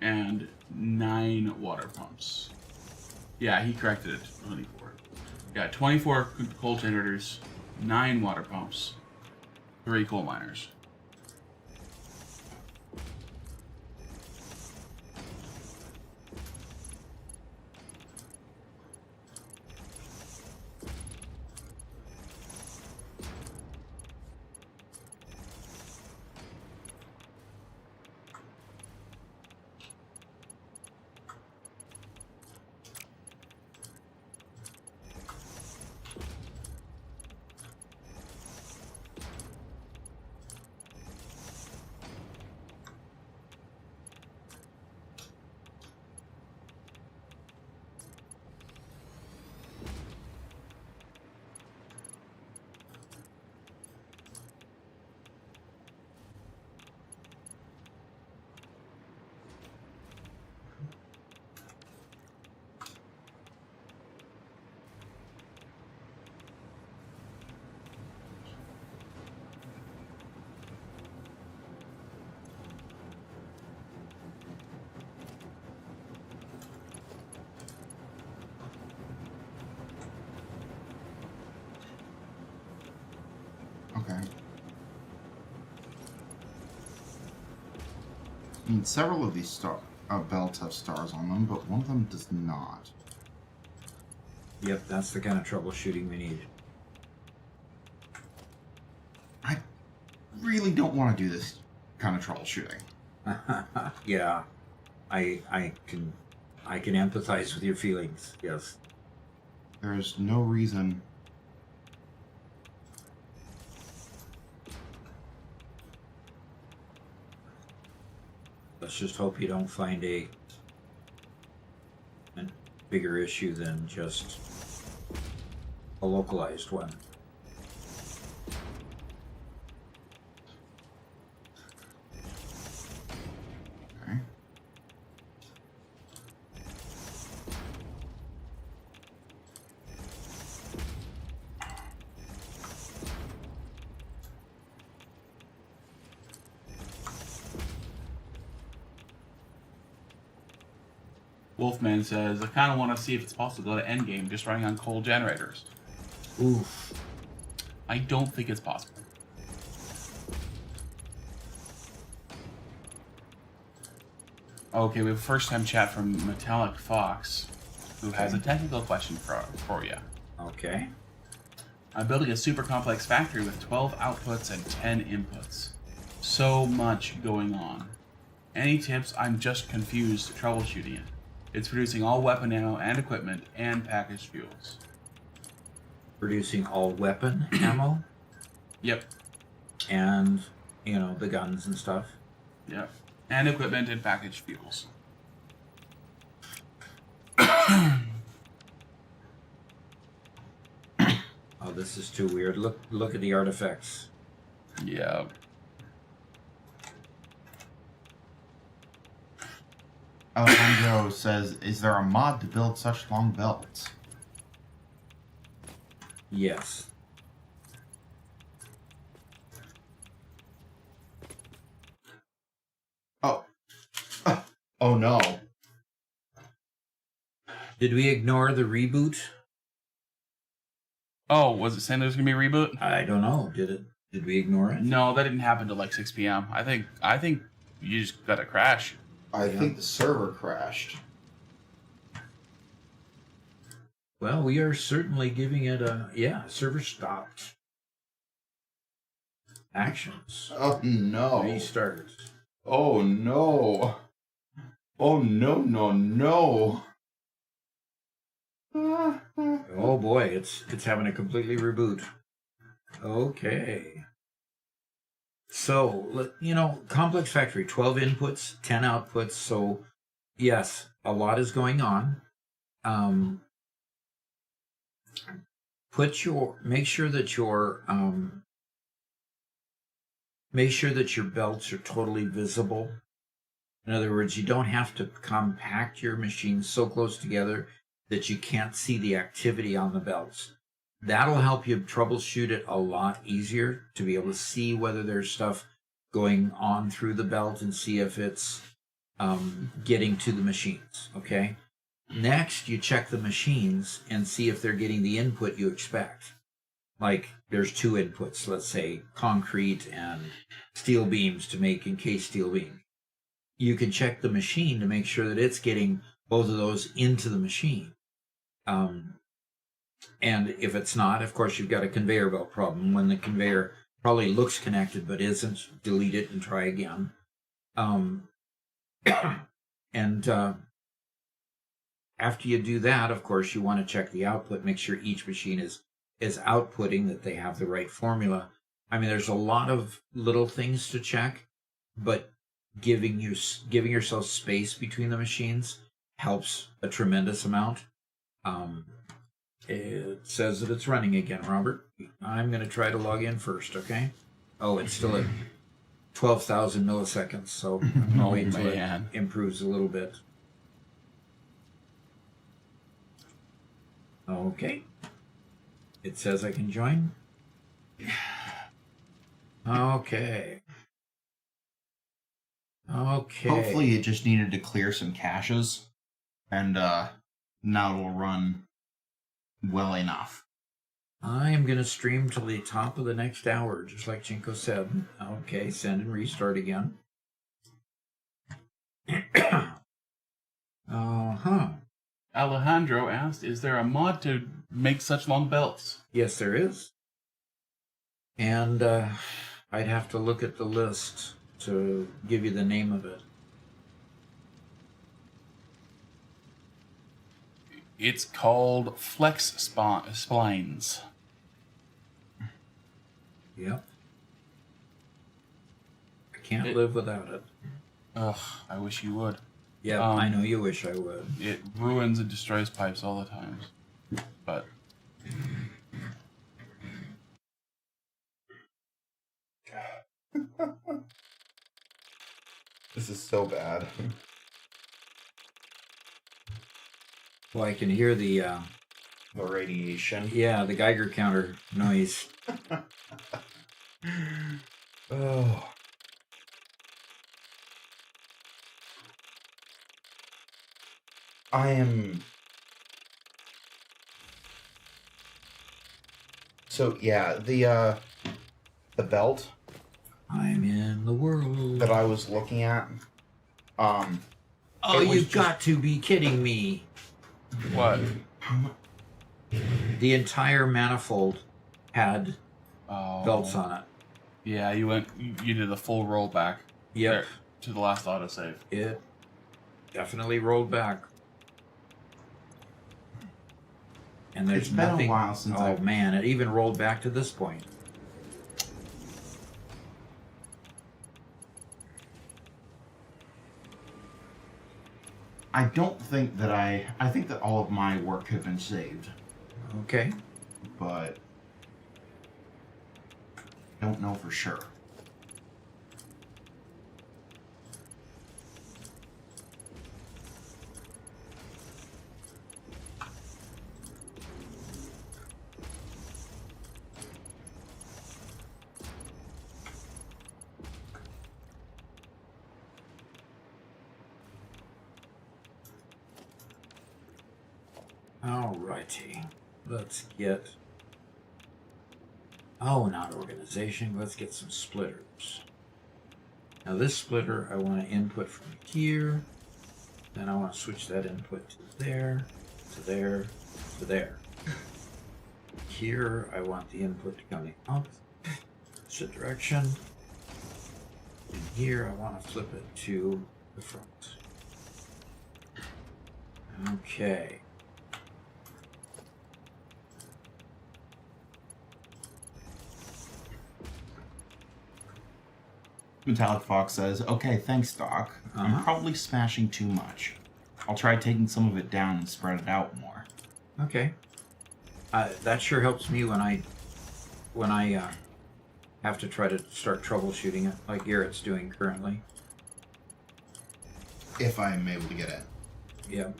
And 9 water pumps. Yeah, he corrected it. 24. Yeah, 24 coal generators, 9 water pumps, 3 coal miners. Okay. I mean, several of these belts have stars on them, but one of them does not. Yep, that's the kind of troubleshooting we need. I really don't want to do this kind of troubleshooting. Yeah, I can empathize with your feelings. Yes. There's no reason. Let's just hope you don't find a bigger issue than just a localized one. Okay. Wolfman says, I kind of want to see if it's possible to go to Endgame just running on coal generators. Oof. I don't think it's possible. Okay, we have a first-time chat from Metallic Fox, who has a technical question for you. Okay. I'm building a super complex factory with 12 outputs and 10 inputs. So much going on. Any tips? I'm just confused troubleshooting it. It's producing all weapon ammo and equipment and packaged fuels. Producing all weapon ammo Yep. and, the guns and stuff. Yep. And equipment and packaged fuels. Oh, this is too weird. Look at the artifacts. Yeah. Alejandro says, is there a mod to build such long belts? Yes. Oh. Oh no. Did we ignore the reboot? Oh, was it saying there was gonna be a reboot? I don't know. Did it? Did we ignore it? No, that didn't happen till like 6 p.m. I think you just got a crash. I think the server crashed. Well, we are certainly giving it server stopped. Actions. Oh no. Restart. Oh no. Oh no. Oh boy, it's having a completely reboot. Okay. So, complex factory, 12 inputs, 10 outputs. So, yes, a lot is going on. Make sure that your belts are totally visible. In other words, you don't have to compact your machines so close together that you can't see the activity on the belts. That'll help you troubleshoot it a lot easier to be able to see whether there's stuff going on through the belt and see if it's getting to the machines, okay? Next, you check the machines and see if they're getting the input you expect. Like, there's 2 inputs, let's say concrete and steel beams to make encased steel beam. You can check the machine to make sure that it's getting both of those into the machine. And if it's not, of course, you've got a conveyor belt problem. When the conveyor probably looks connected but isn't, delete it and try again. After you do that, of course, you want to check the output, make sure each machine is outputting, that they have the right formula. I mean, there's a lot of little things to check, but giving yourself space between the machines helps a tremendous amount. It says that it's running again, Robert. I'm going to try to log in first, okay? Oh, it's still at 12,000 milliseconds, so I'm going to wait until it improves a little bit. Okay. It says I can join. Okay. Hopefully it just needed to clear some caches, and now it'll run well enough. I am going to stream till the top of the next hour, just like Chinko said. Okay, send and restart again. Alejandro asked, is there a mod to make such long belts? Yes, there is. And I'd have to look at the list to give you the name of it. It's called Flex Splines. Yep. I can't live without it. Ugh, I wish you would. Yeah, I know you wish I would. It ruins and destroys pipes all the time. But This is so bad. Well, I can hear the radiation. Yeah, the Geiger counter noise. Oh. I am... So, yeah, the belt I'm in the world that I was looking at, oh, you've got to be kidding me. what? The entire manifold had belts on it. Yeah, you did a full rollback. Yep. There. to the last autosave. It definitely rolled back. And there's It's been nothing. a while since oh I've- man, it even rolled back to this point. I don't think that I think that all of my work had been saved, Okay. but don't know for sure. Alrighty. Let's get. Oh, not organization. Let's get some splitters. Now, this splitter I want to input from here. Then I want to switch that input to there, to there, to there. Here, I want the input to come out. Opposite direction. And here, I want to flip it to the front. Okay. Metallic Fox says, "Okay, thanks, Doc. I'm Uh-huh. probably smashing too much. I'll try taking some of it down and spread it out more." Okay. That sure helps me when I have to try to start troubleshooting it, like Garrett's doing currently. If I'm able to get in. Yep.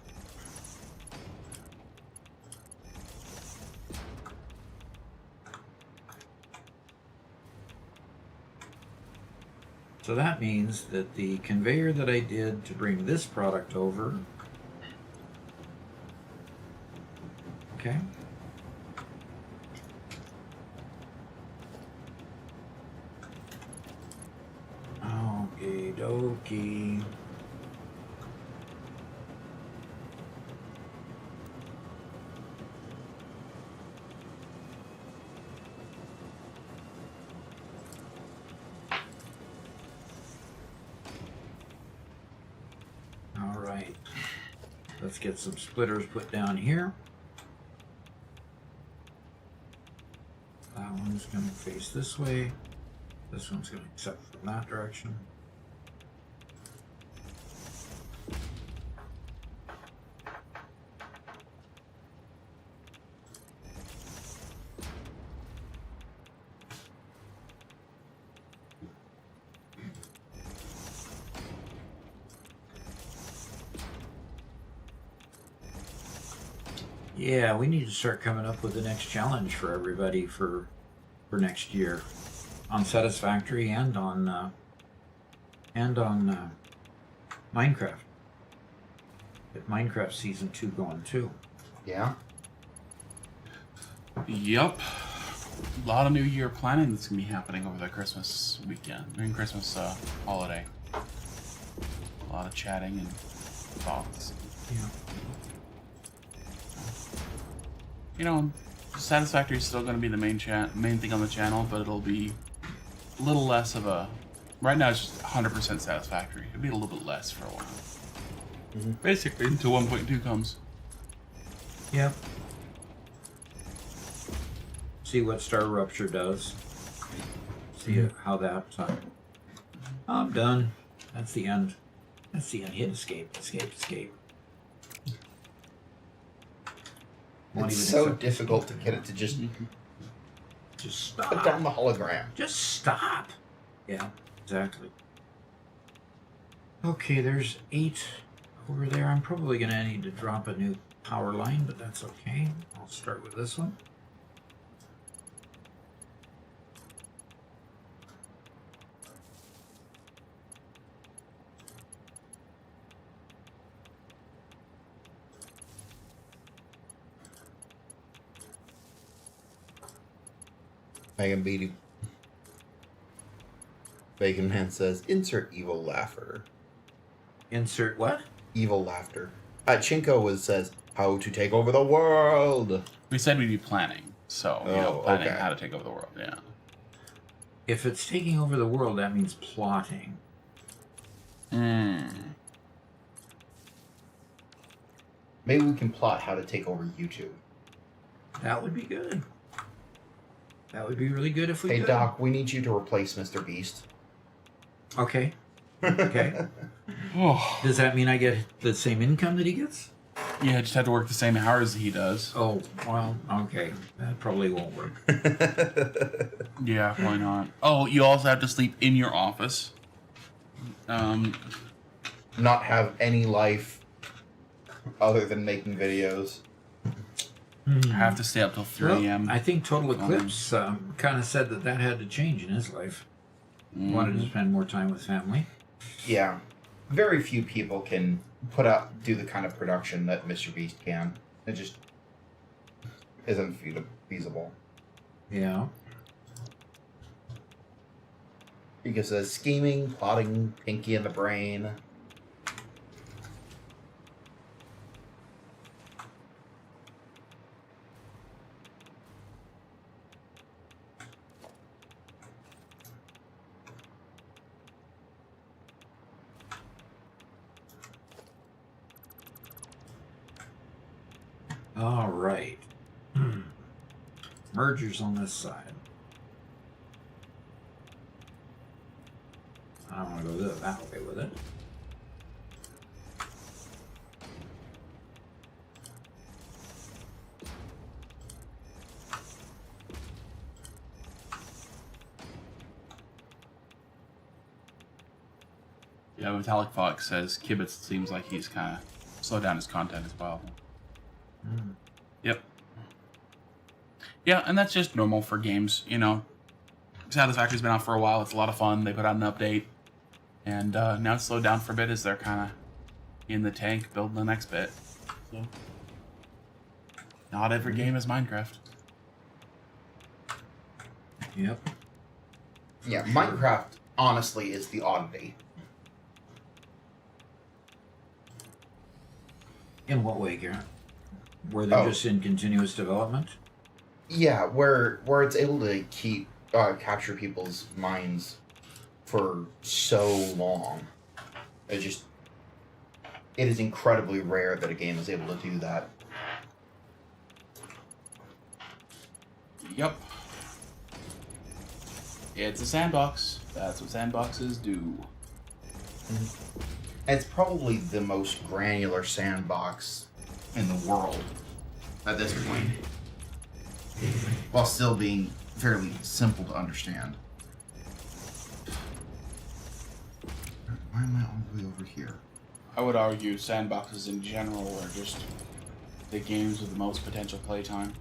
So that means that the conveyor that I did to bring this product over. Okay. Okie dokie. All right. Let's get some splitters put down here. That one's going to face this way. This one's going to accept from that direction. Yeah, we need to start coming up with the next challenge for everybody for next year, on Satisfactory and on Minecraft. Get Minecraft Season 2 going too. Yeah. Yep. A lot of New Year planning that's going to be happening over the Christmas weekend. I mean, Christmas holiday. A lot of chatting and thoughts. Yeah. You know, Satisfactory is still going to be the main thing on the channel, but it'll be a little less of a... Right now it's just 100% Satisfactory. It'll be a little bit less for a while. Basically, until 1.2 comes. Yep. See what Star Rupture does. See how that... I'm done. That's the end. That's the end. Hit escape. Escape. Escape. Won't It's even so accept- difficult to get it to just Just put stop. down the hologram. Just stop. Yeah, exactly. Okay, there's 8 over there. I'm probably going to need to drop a new power line, but that's okay. I'll start with this one. Megan Beatty. Bacon Man says, insert evil laughter. Insert what? Evil laughter. Chinko says, how to take over the world. We said we'd be planning, so, Oh, planning okay. how to take over the world, yeah. If it's taking over the world, that means plotting. Maybe we can plot how to take over YouTube. That would be good. That would be really good if we Hey could. Doc, we need you to replace Mr. Beast. Okay. Okay. Oh, Does that mean I get the same income that he gets? yeah, just have to work the same hours he does. Oh, well, okay. That probably won't work. Yeah, why not? Oh, you also have to sleep in your office. Not have any life other than making videos. Have to stay up till 3 a.m. Well, I think Total Eclipse kind of said that had to change in his life. Wanted to spend more time with family. Yeah. Very few people can do the kind of production that Mr. Beast can. It just isn't feasible. Yeah. Because of scheming, plotting, Pinky in the brain. All right. Mergers on this side. I don't want to go that way with it. Yeah, Metallic Fox says Kibitz seems like he's kind of slowed down his content as well. Yep. Yeah, and that's just normal for games, you know. Satisfactory's been out for a while. It's a lot of fun. They put out an update. And now it's slowed down for a bit as they're kind of in the tank building the next bit. So, not every game is Minecraft. Yep. Yeah, Minecraft, honestly, is the oddity. In what way, Garrett? Where they're Oh. just in continuous development? Yeah, where it's able to keep capture people's minds for so long. It is incredibly rare that a game is able to do that. Yep. It's a sandbox. That's what sandboxes do. It's probably the most granular sandbox in the world at this point, while still being fairly simple to understand. Why am I all the way over here? I would argue sandboxes in general are just the games with the most potential playtime.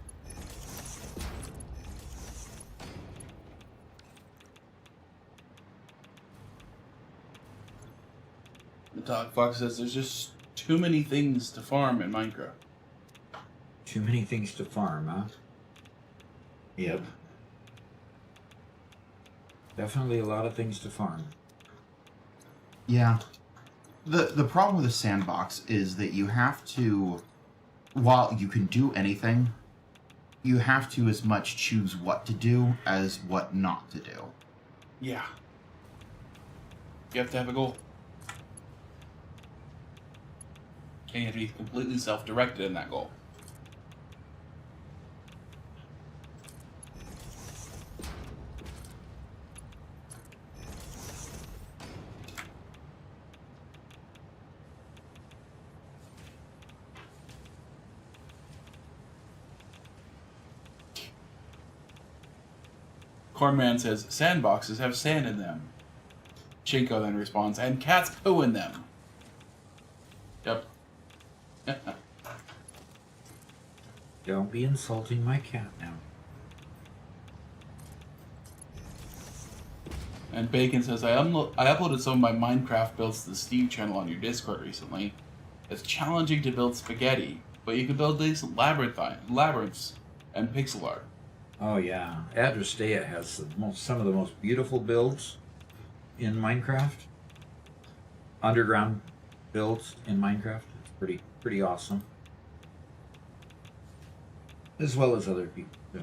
The Dog Fox says there's just too many things to farm in Minecraft. Too many things to farm, huh? Yep. Definitely a lot of things to farm. Yeah. The problem with a sandbox is that you have to, while you can do anything, you have to as much choose what to do as what not to do. Yeah. You have to have a goal. And you have to be completely self-directed in that goal. Cornman says, sandboxes have sand in them. Chinko then responds, and cats poo in them. Yep. Don't be insulting my cat now. And Bacon says, I uploaded some of my Minecraft builds to the Steve channel on your Discord recently. It's challenging to build spaghetti, but you can build these labyrinths and pixel art. Oh yeah, Adrastea has some of the most beautiful builds in Minecraft. Underground builds in Minecraft. It's pretty awesome. As well as other people. Yeah.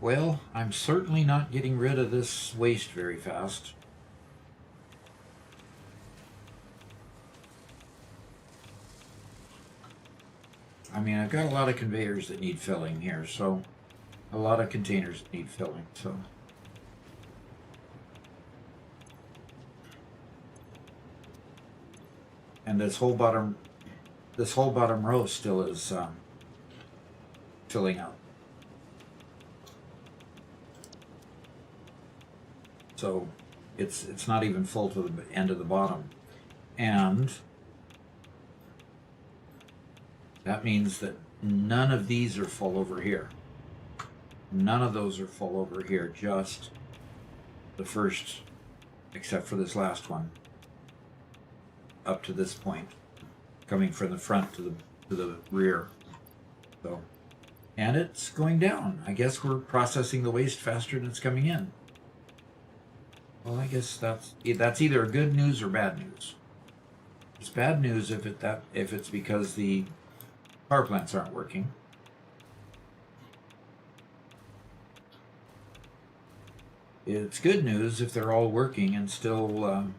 Well, I'm certainly not getting rid of this waste very fast. I mean, I've got a lot of conveyors that need filling here, so a lot of containers that need filling, so. And this whole bottom row still is filling up. So it's not even full to the end of the bottom. And that means that none of these are full over here. None of those are full over here, just the first, except for this last one, up to this point, coming from the front to the rear. So, and it's going down. I guess we're processing the waste faster than it's coming in. Well, I guess that's either good news or bad news. It's bad news if it's because the power plants aren't working. It's good news if they're all working and still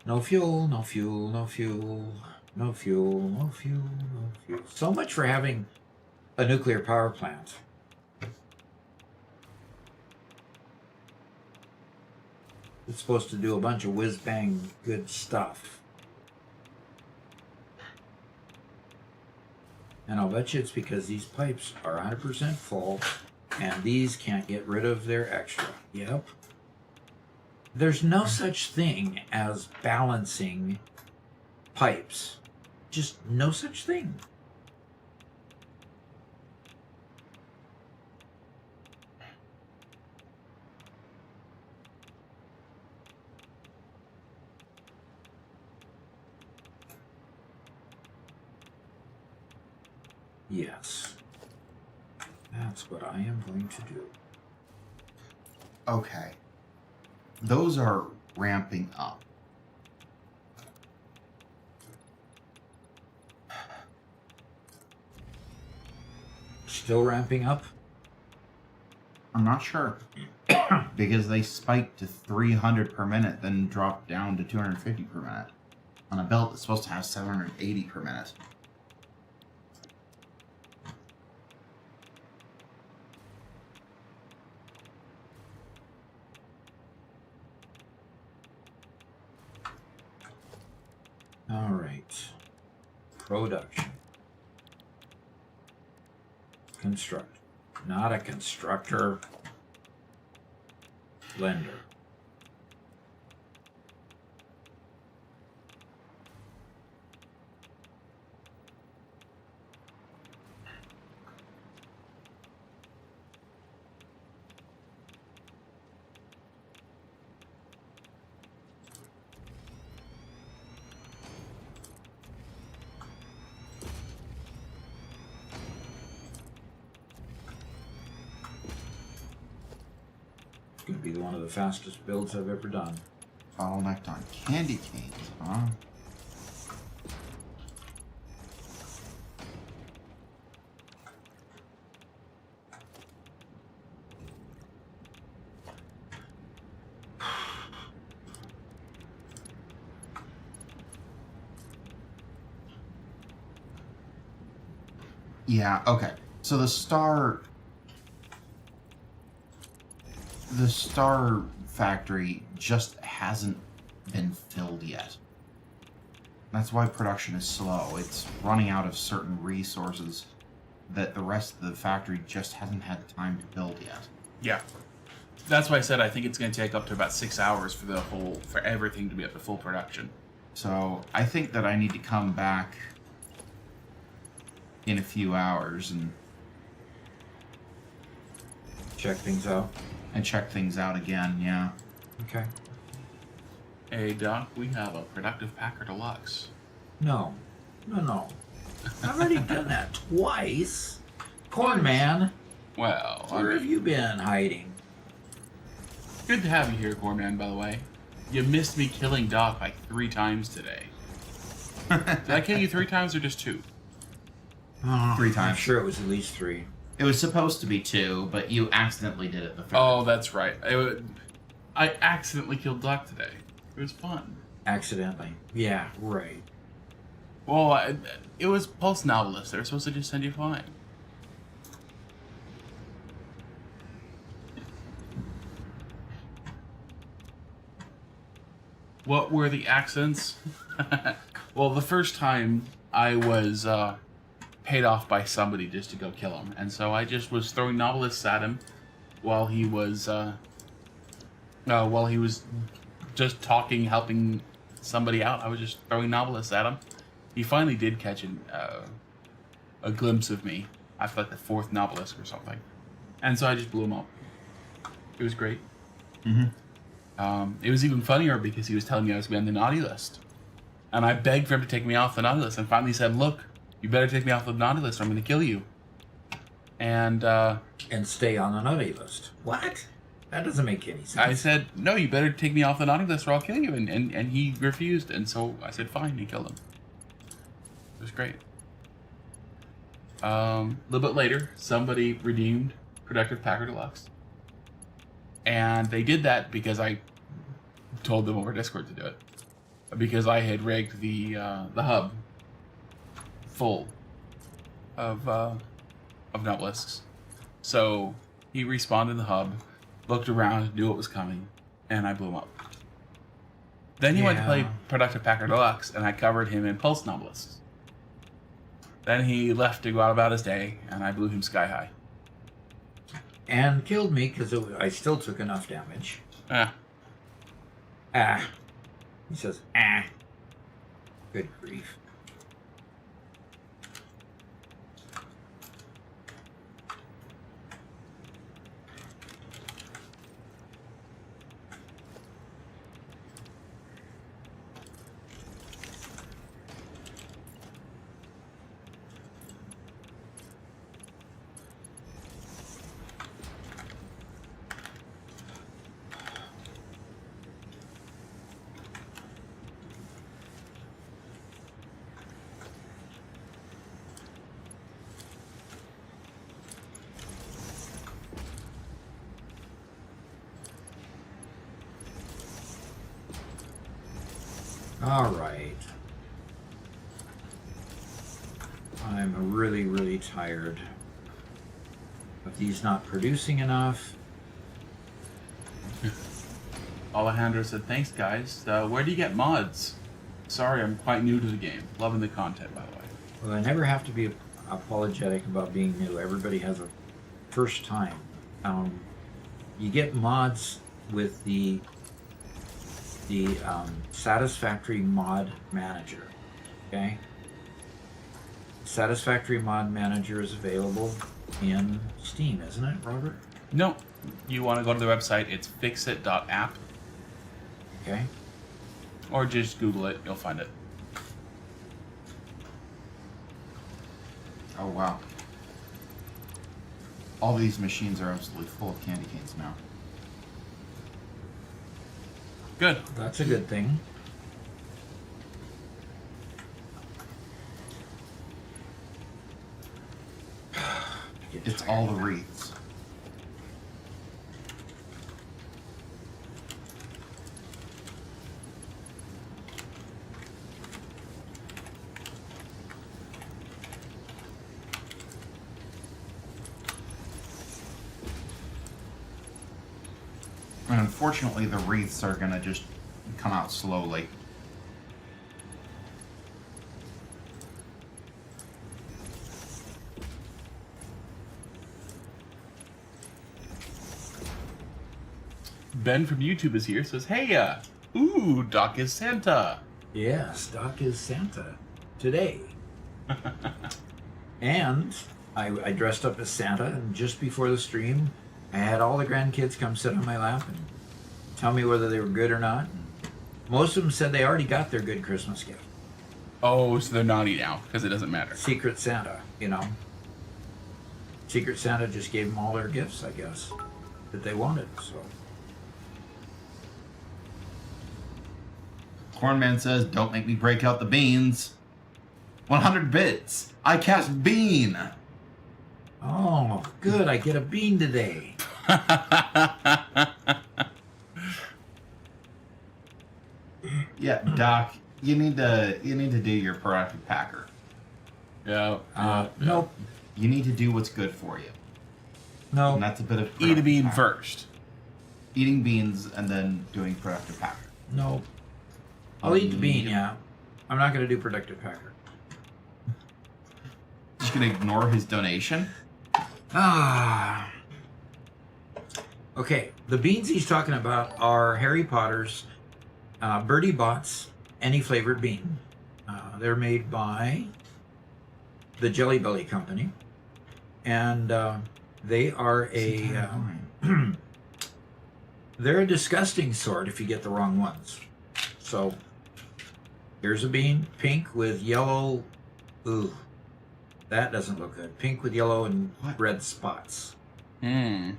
no fuel, no fuel, no fuel, no fuel, no fuel, no fuel. So much for having a nuclear power plant. It's supposed to do a bunch of whiz-bang good stuff. And I'll bet you it's because these pipes are 100% full and these can't get rid of their extra. Yep. There's no such thing as balancing pipes. Just no such thing. Yes. That's what I am going to do. Okay. Those are ramping up. Still ramping up? I'm not sure. Because they spiked to 300 per minute, then dropped down to 250 per minute. On a belt that's supposed to have 780 per minute. All right. Production. Construct. Not a constructor. Blender. It's going to be one of the fastest builds I've ever done. Bottlenecked on candy canes, huh? Yeah, okay. So the star factory just hasn't been filled yet. That's why production is slow. It's running out of certain resources that the rest of the factory just hasn't had time to build yet. Yeah. That's why I said I think it's going to take up to about 6 hours for everything to be up to full production. So I think that I need to come back in a few hours and Check things out. check things out again, yeah. Okay. Hey, Doc, we have a productive Packer Deluxe. No. No. I've already done that twice. Corn Man, Well, where have you been hiding? good to have you here, Gorman, by the way. You missed me killing Doc like 3 times today. Did I kill you 3 times or just 2? Oh, 3 I'm times. sure it was at least 3. It was supposed to be 2, but you accidentally did it the 3rd. Oh, that's right. I accidentally killed Doc today. It was fun. Accidentally. Yeah, right. Well, it was Pulse Novelist. They were supposed to just send you flying. What were the accents? Well, the first time I was paid off by somebody just to go kill him, and so I just was throwing novelists at him while he was just talking, helping somebody out. I was just throwing novelists at him. He finally did catch a glimpse of me after like the 4th novelist or something, and so I just blew him up. It was great. It was even funnier because he was telling me I was going to be on the naughty list. And I begged for him to take me off the naughty list, and finally said, look, you better take me off the naughty list or I'm going to kill you. And stay on the naughty list. What? That doesn't make any sense. I said, no, you better take me off the naughty list or I'll kill you. And he refused, and so I said, fine, and killed him. It was great. A little bit later, somebody redeemed Productive Packer Deluxe. And they did that because I told them over Discord to do it. Because I had rigged the hub full of novelisks. So he respawned in the hub, looked around, knew what was coming, and I blew him up. Then he went to play Productive Packer Deluxe, and I covered him in Pulse Novelisks. Then he left to go out about his day, and I blew him sky high. And killed me because I still took enough damage. He says, Good grief. All right. I'm really, really tired of these not producing enough. Alejandro said, thanks, guys. Where do you get mods? Sorry, I'm quite new to the game. Loving the content, by the way. Well, I never have to be apologetic about being new. Everybody has a first time. You get mods with the Satisfactory Mod Manager. Okay? Satisfactory Mod Manager is available in Steam, isn't it, Robert? No, you want to go to the website. It's fixit.app, Okay. or just Google it. You'll find it. Oh, wow. All these machines are absolutely full of candy canes now. Good. That's a good thing. It's all the wreaths. And unfortunately, the wreaths are gonna just come out slowly. Ben from YouTube is here. Says, hey, ooh, Doc is Santa. Yes, Doc is Santa today. And I dressed up as Santa, and just before the stream, I had all the grandkids come sit on my lap and tell me whether they were good or not. Most of them said they already got their good Christmas gift. Oh, so they're naughty now because it doesn't matter. Secret Santa, you know. Secret Santa just gave them all their gifts, I guess, that they wanted, so. Cornman says, don't make me break out the beans. 100 bits. I cast Bean. Oh, good. I get a bean today. Yeah, Doc, you need to do your proactive packer. Yeah. Nope. You need to do what's good for you. No. And that's a bit of Eat a proactive bean packer. first. Eating beans and then doing productive packer. No. I'll eat the bean, yeah. I'm not going to do productive packer. Just gonna ignore his donation. Ah. Okay, the beans he's talking about are Harry Potter's Birdie Bots Any Flavored Bean. They're made by the Jelly Belly Company, and they are they're a disgusting sort if you get the wrong ones. So here's a bean, pink with yellow. Ooh, that doesn't look good. Pink with yellow and red spots. Hmm.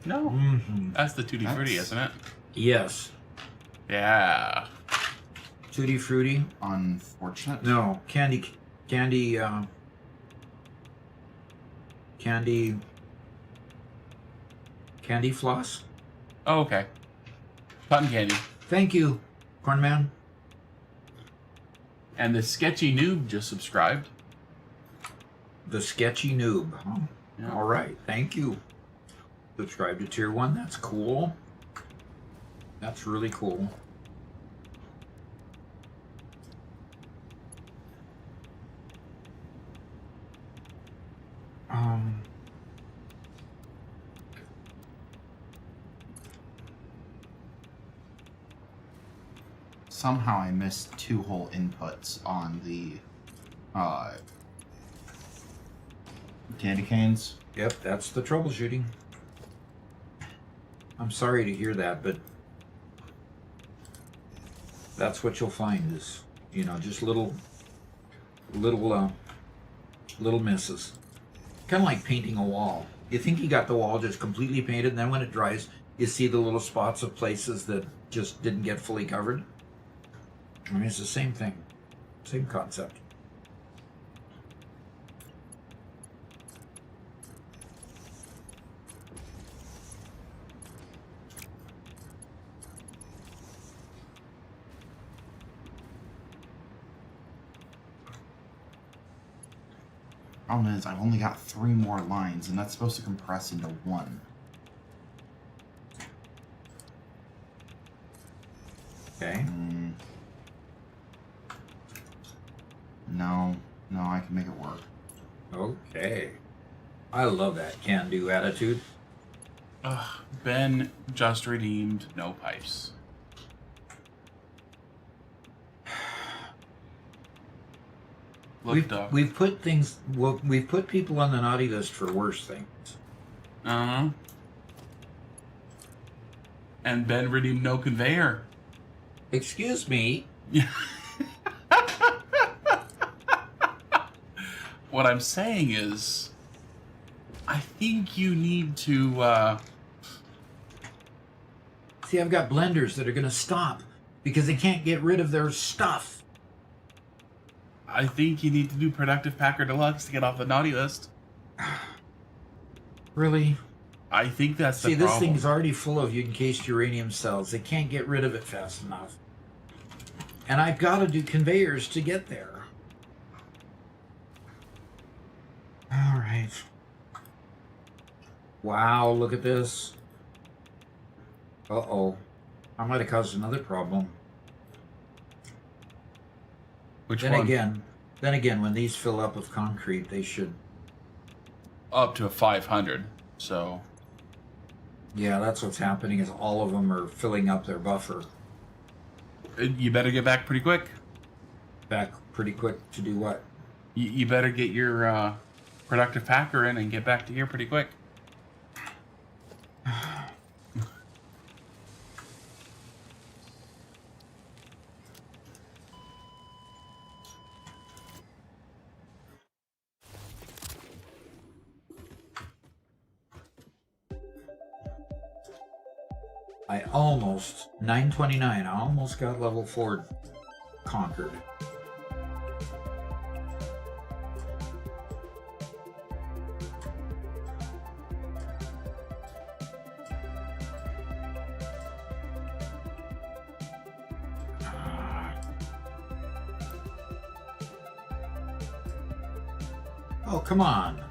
No. Mm-hmm. That's the Tutti Frutti, That's- isn't it? Yes. Yeah. Tutti Frutti. Unfortunate. No, candy floss. Oh, okay. Cotton candy. Thank you, Cornman. And the Sketchy Noob just subscribed. The sketchy noob. Huh? Yeah. All right, thank you. Subscribe to Tier 1. That's cool. That's really cool. Somehow I missed 2 whole inputs on the candy canes. Yep, that's the troubleshooting. I'm sorry to hear that, but that's what you'll find is, you know, just little misses. Kind of like painting a wall. You think you got the wall just completely painted, and then when it dries, you see the little spots of places that just didn't get fully covered. I mean, it's the same thing, same concept. Problem is, I've only got 3 more lines, and that's supposed to compress into 1. Okay. No, I can make it work. Okay. I love that can-do attitude. Ben just redeemed no pipes. Looked up. We've put things. Well, we've put people on the naughty list for worse things. Uh-huh. And Ben redeemed no conveyor. Excuse me. What I'm saying is, I think you need to, See, I've got blenders that are going to stop because they can't get rid of their stuff. I think you need to do Productive Packer Deluxe to get off the naughty list. Really? I think that's the See, problem. this thing's already full of encased uranium cells. They can't get rid of it fast enough. And I've got to do conveyors to get there. All right. Wow, look at this. Uh-oh. I might have caused another problem. Which Then one? again, when these fill up with concrete, they should... Up to a 500, so... Yeah, that's what's happening, is all of them are filling up their buffer. You better get back pretty quick. Back pretty quick to do what? You better get your Productive Packer in and get back to here pretty quick. I almost 929. I almost got level 4 conquered. Oh, come on.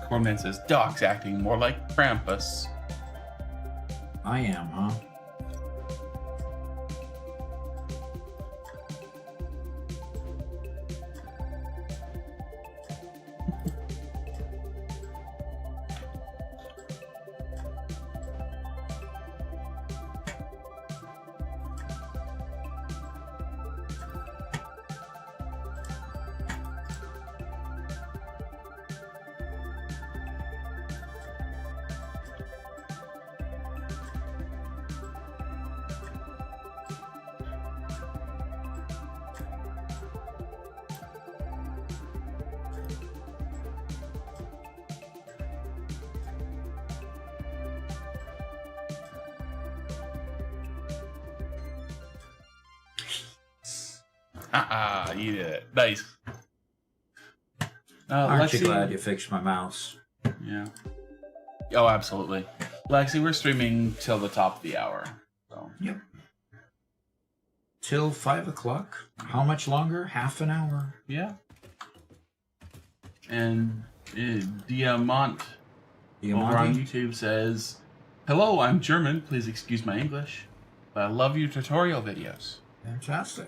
Corman says, Doc's acting more like Krampus. I am, huh? You did it. Nice. Aren't you Lexi, glad you fixed my mouse? Yeah. Oh, absolutely. Lexi, we're streaming till the top of the hour. So. Yep. Till 5 o'clock. How much longer? Half an hour. Yeah. And Diamant over on YouTube says, Hello, I'm German. Please excuse my English. But I love your tutorial videos. Fantastic.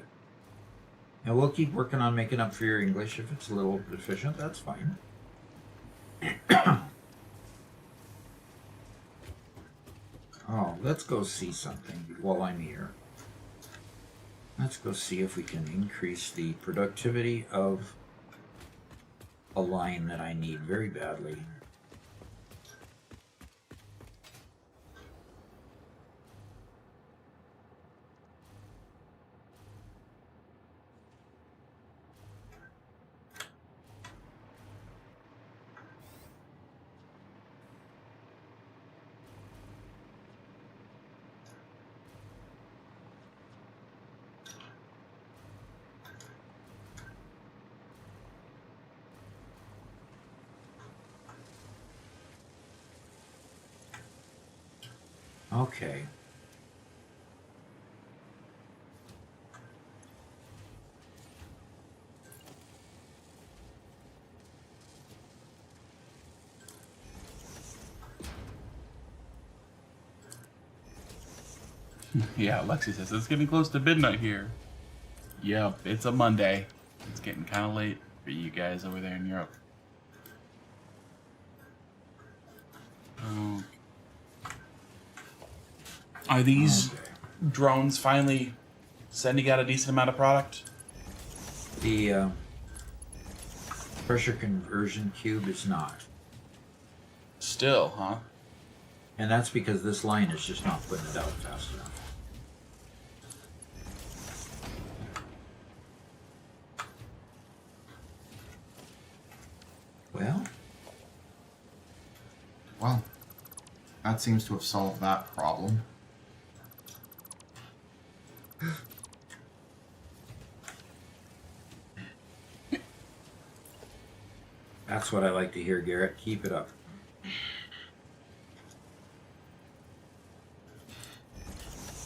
And we'll keep working on making up for your English if it's a little deficient. That's fine. Oh, let's go see something while I'm here. Let's go see if we can increase the productivity of a line that I need very badly. Okay. Yeah, Lexi says, it's getting close to midnight here. Yep, it's a Monday. It's getting kind of late for you guys over there in Europe. Are these drones finally sending out a decent amount of product? The pressure conversion cube is not. Still, huh? And that's because this line is just not putting it out fast enough. Well, that seems to have solved that problem. That's what I like to hear, Garrett. Keep it up.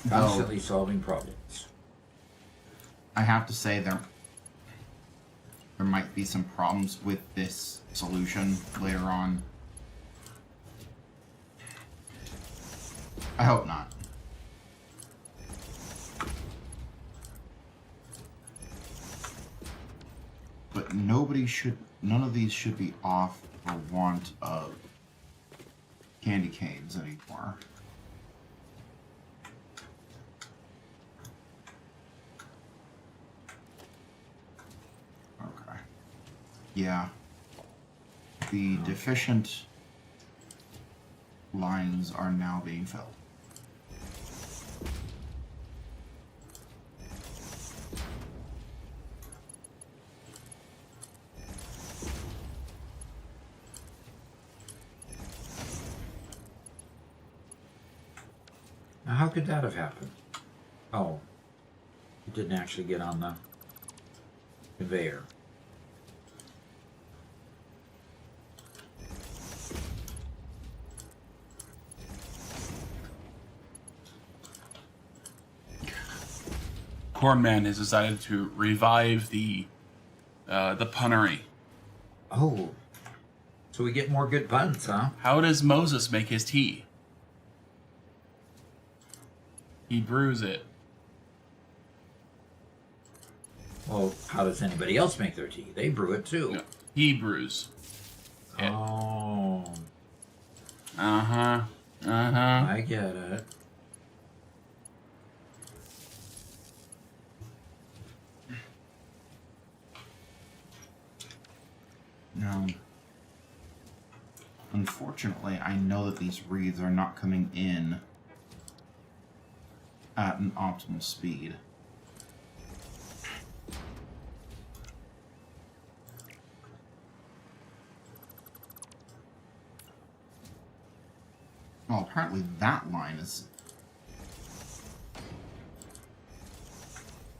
Constantly solving problems. I have to say there might be some problems with this solution later on. I hope not. But none of these should be off for want of candy canes anymore. Okay. Yeah. The deficient lines are now being filled. Now, how could that have happened? Oh, it didn't actually get on the conveyor. Cornman has decided to revive the punnery. Oh, so we get more good puns, huh? How does Moses make his tea? He brews it. Well, how does anybody else make their tea? They brew it too. No, he brews it. Oh, I get it. Now, unfortunately, I know that these wreaths are not coming in at an optimal speed. Well, apparently that line is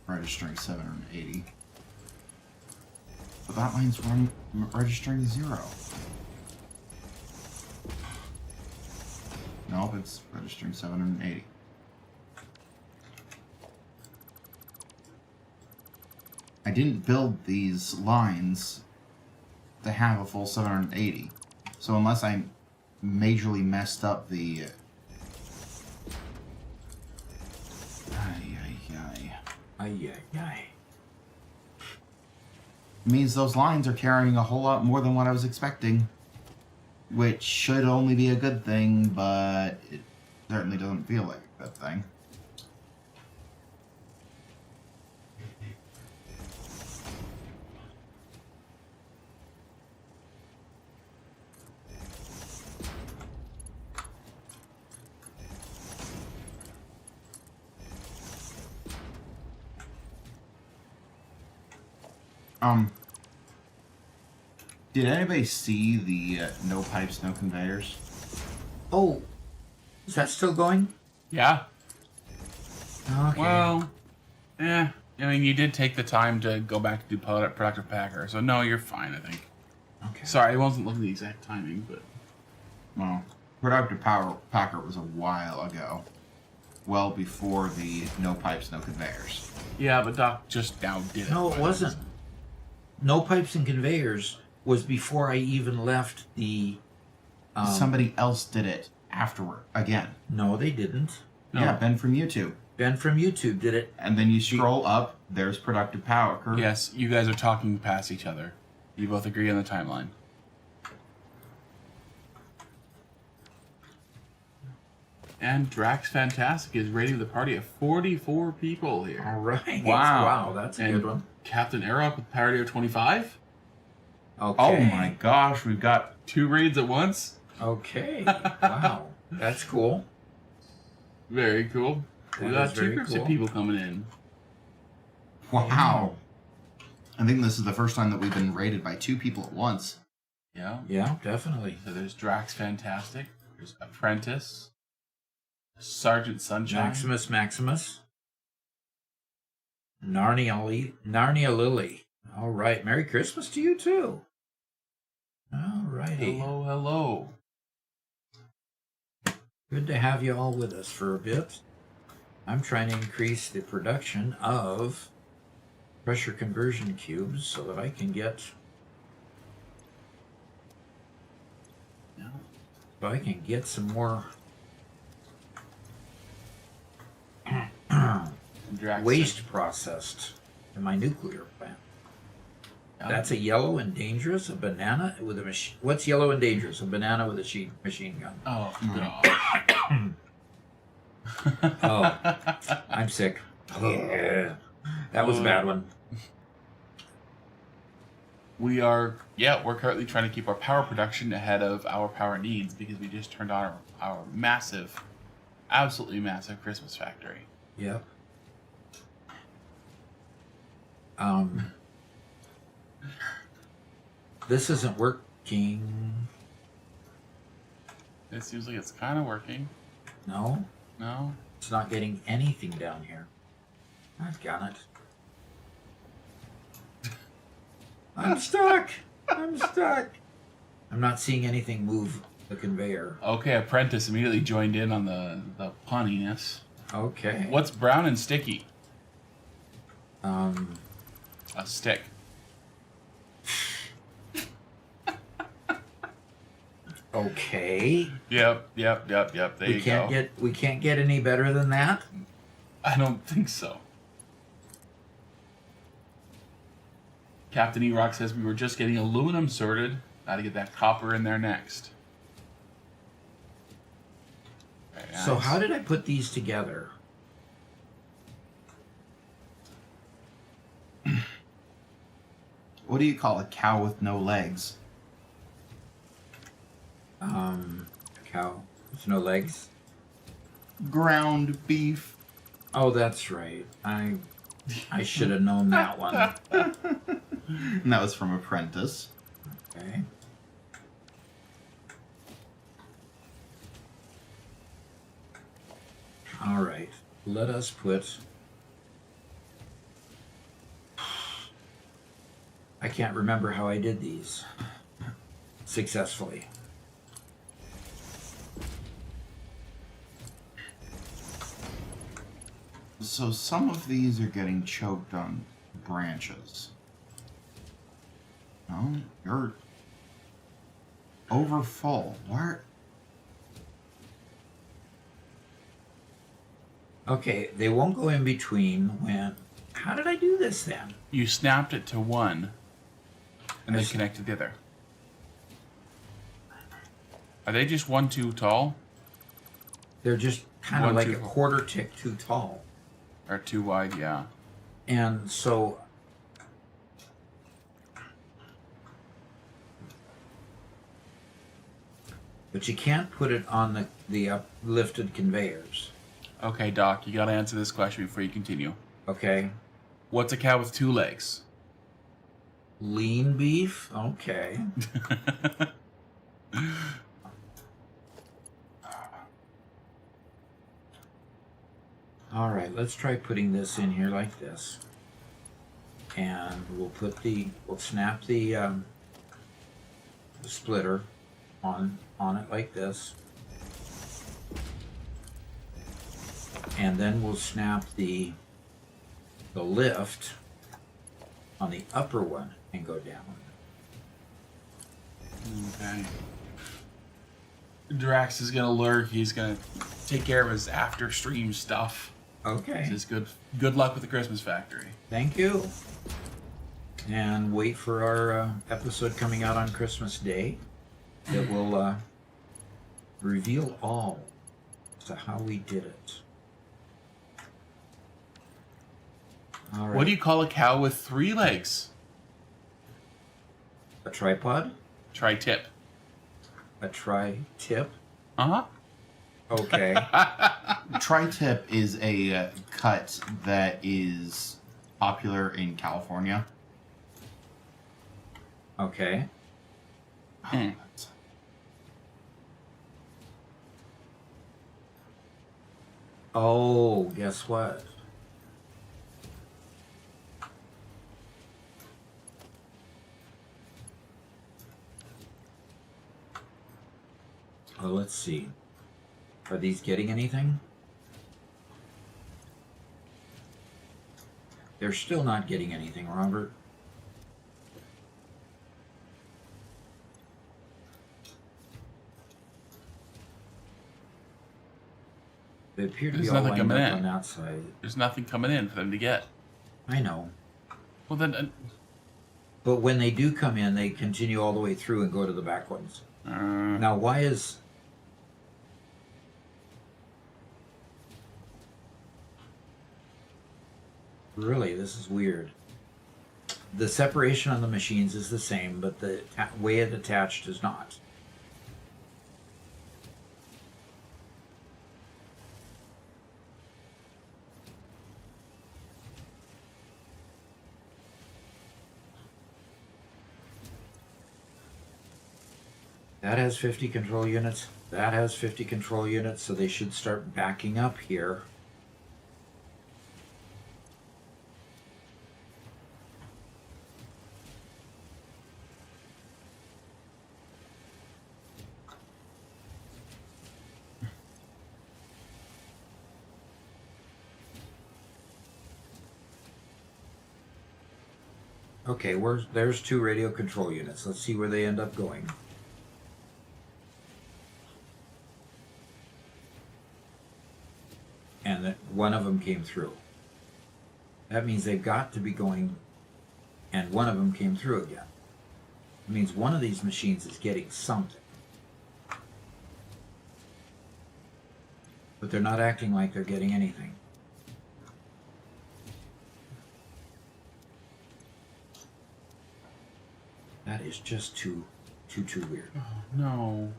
registering 780. But that line's registering 0. Nope, it's registering 780. I didn't build these lines to have a full 780. So unless I majorly messed up the... means those lines are carrying a whole lot more than what I was expecting. Which should only be a good thing, but it certainly doesn't feel like a good thing. Did anybody see the no pipes, no conveyors? Oh, is that still going? Yeah. Okay. Well, I mean, you did take the time to go back to do productive packer, so no, you're fine, I think. Okay. Sorry, I wasn't looking at the exact timing, but... Well, productive power packer was a while ago. Well before the no pipes, no conveyors. Yeah, but Doc just now did it. No, it wasn't. No pipes and conveyors was before I even left the... Somebody else did it afterward, again. No, they didn't. No. Yeah, Ben from YouTube. Ben from YouTube did it. And then you scroll up, there's productive power. Yes, you guys are talking past each other. You both agree on the timeline. And Drax Fantastic is rating the party of 44 people here. All right. Wow. Wow, that's a And good one. Captain Arrow with parity of 25. Okay. Oh my gosh, we've got... 2 raids at once. Okay. Wow. That's cool. Very cool. We That got is 2 very groups cool. of people coming in. Wow. I think this is the first time that we've been rated by 2 people at once. Yeah. Yeah, definitely. So there's Drax Fantastic. There's Apprentice. Sergeant Sunshine. Maximus. Narnia Lily. All right. Merry Christmas to you, too. All righty. Hello, hello. Good to have you all with us for a bit. I'm trying to increase the production of pressure conversion cubes so that I can get... So I can get some more Drax waste processed in my nuclear plant. That's a yellow and dangerous, a banana with a machine. What's yellow and dangerous? A banana with a machine gun. Oh, God. Oh, I'm sick. Yeah. That was a bad one. we're currently trying to keep our power production ahead of our power needs because we just turned on our massive, absolutely massive Christmas factory. Yep. This isn't working. It seems like it's kind of working. No, No? it's not getting anything down here. I've got it. I'm stuck. I'm stuck. I'm not seeing anything move the conveyor. Okay, Apprentice immediately joined in on the punniness. Okay. What's brown and sticky? Um, A stick. okay. Yep. There We you go. we can't get any better than that. I don't think so. Captain E-Rock says we were just getting aluminum sorted. Got to get that copper in there next. Very So nice. how did I put these together? What do you call a cow with no legs? Cow with no legs. Ground beef. Oh, that's right. I should have known that one. And that was from Apprentice. Okay. All right. Let us put. I can't remember how I did these successfully. So some of these are getting choked on branches. No, you're over full. Where? Okay, they won't go in between when. How did I do this then? You snapped it to one, and I they see. connect together. Are they just one too tall They're just kind of One, like two, a four. quarter tick too tall. or too wide? Yeah. And so but you can't put it on the uplifted conveyors. Okay, Doc, you got to answer this question before you continue. Okay. What's a cow with two legs? Lean beef? Okay. All right, let's try putting this in here like this. And we'll snap the splitter on it like this. And then we'll snap the lift on the upper one and go down. Okay. Drax is gonna lurk. He's gonna take care of his after stream stuff. Okay. This is good luck with the Christmas factory. Thank you. And wait for our episode coming out on Christmas Day that will reveal all as to how we did it. All right. What do you call a cow with three legs? A tripod? Tri-tip. A tri-tip? Uh-huh. Okay. Tri-tip is a cut that is popular in California. Okay. Hmm. Oh, guess what? Oh, let's see. Are these getting anything? They're still not getting anything, Robert. They appear to There's be all nothing lined coming up in. on that side. There's nothing coming in for them to get. I know. Well, then... But when they do come in, they continue all the way through and go to the back ones. Now, why is... Really, this is weird. the separation on the machines is the same, but the way it attached is not. That has 50 control units. That has 50 control units, so they should start backing up here. Okay, there's 2 radio control units. Let's see where they end up going. And that one of them came through. That means they've got to be going, and one of them came through again. It means one of these machines is getting something. But they're not acting like they're getting anything. That is just too weird. Oh, no.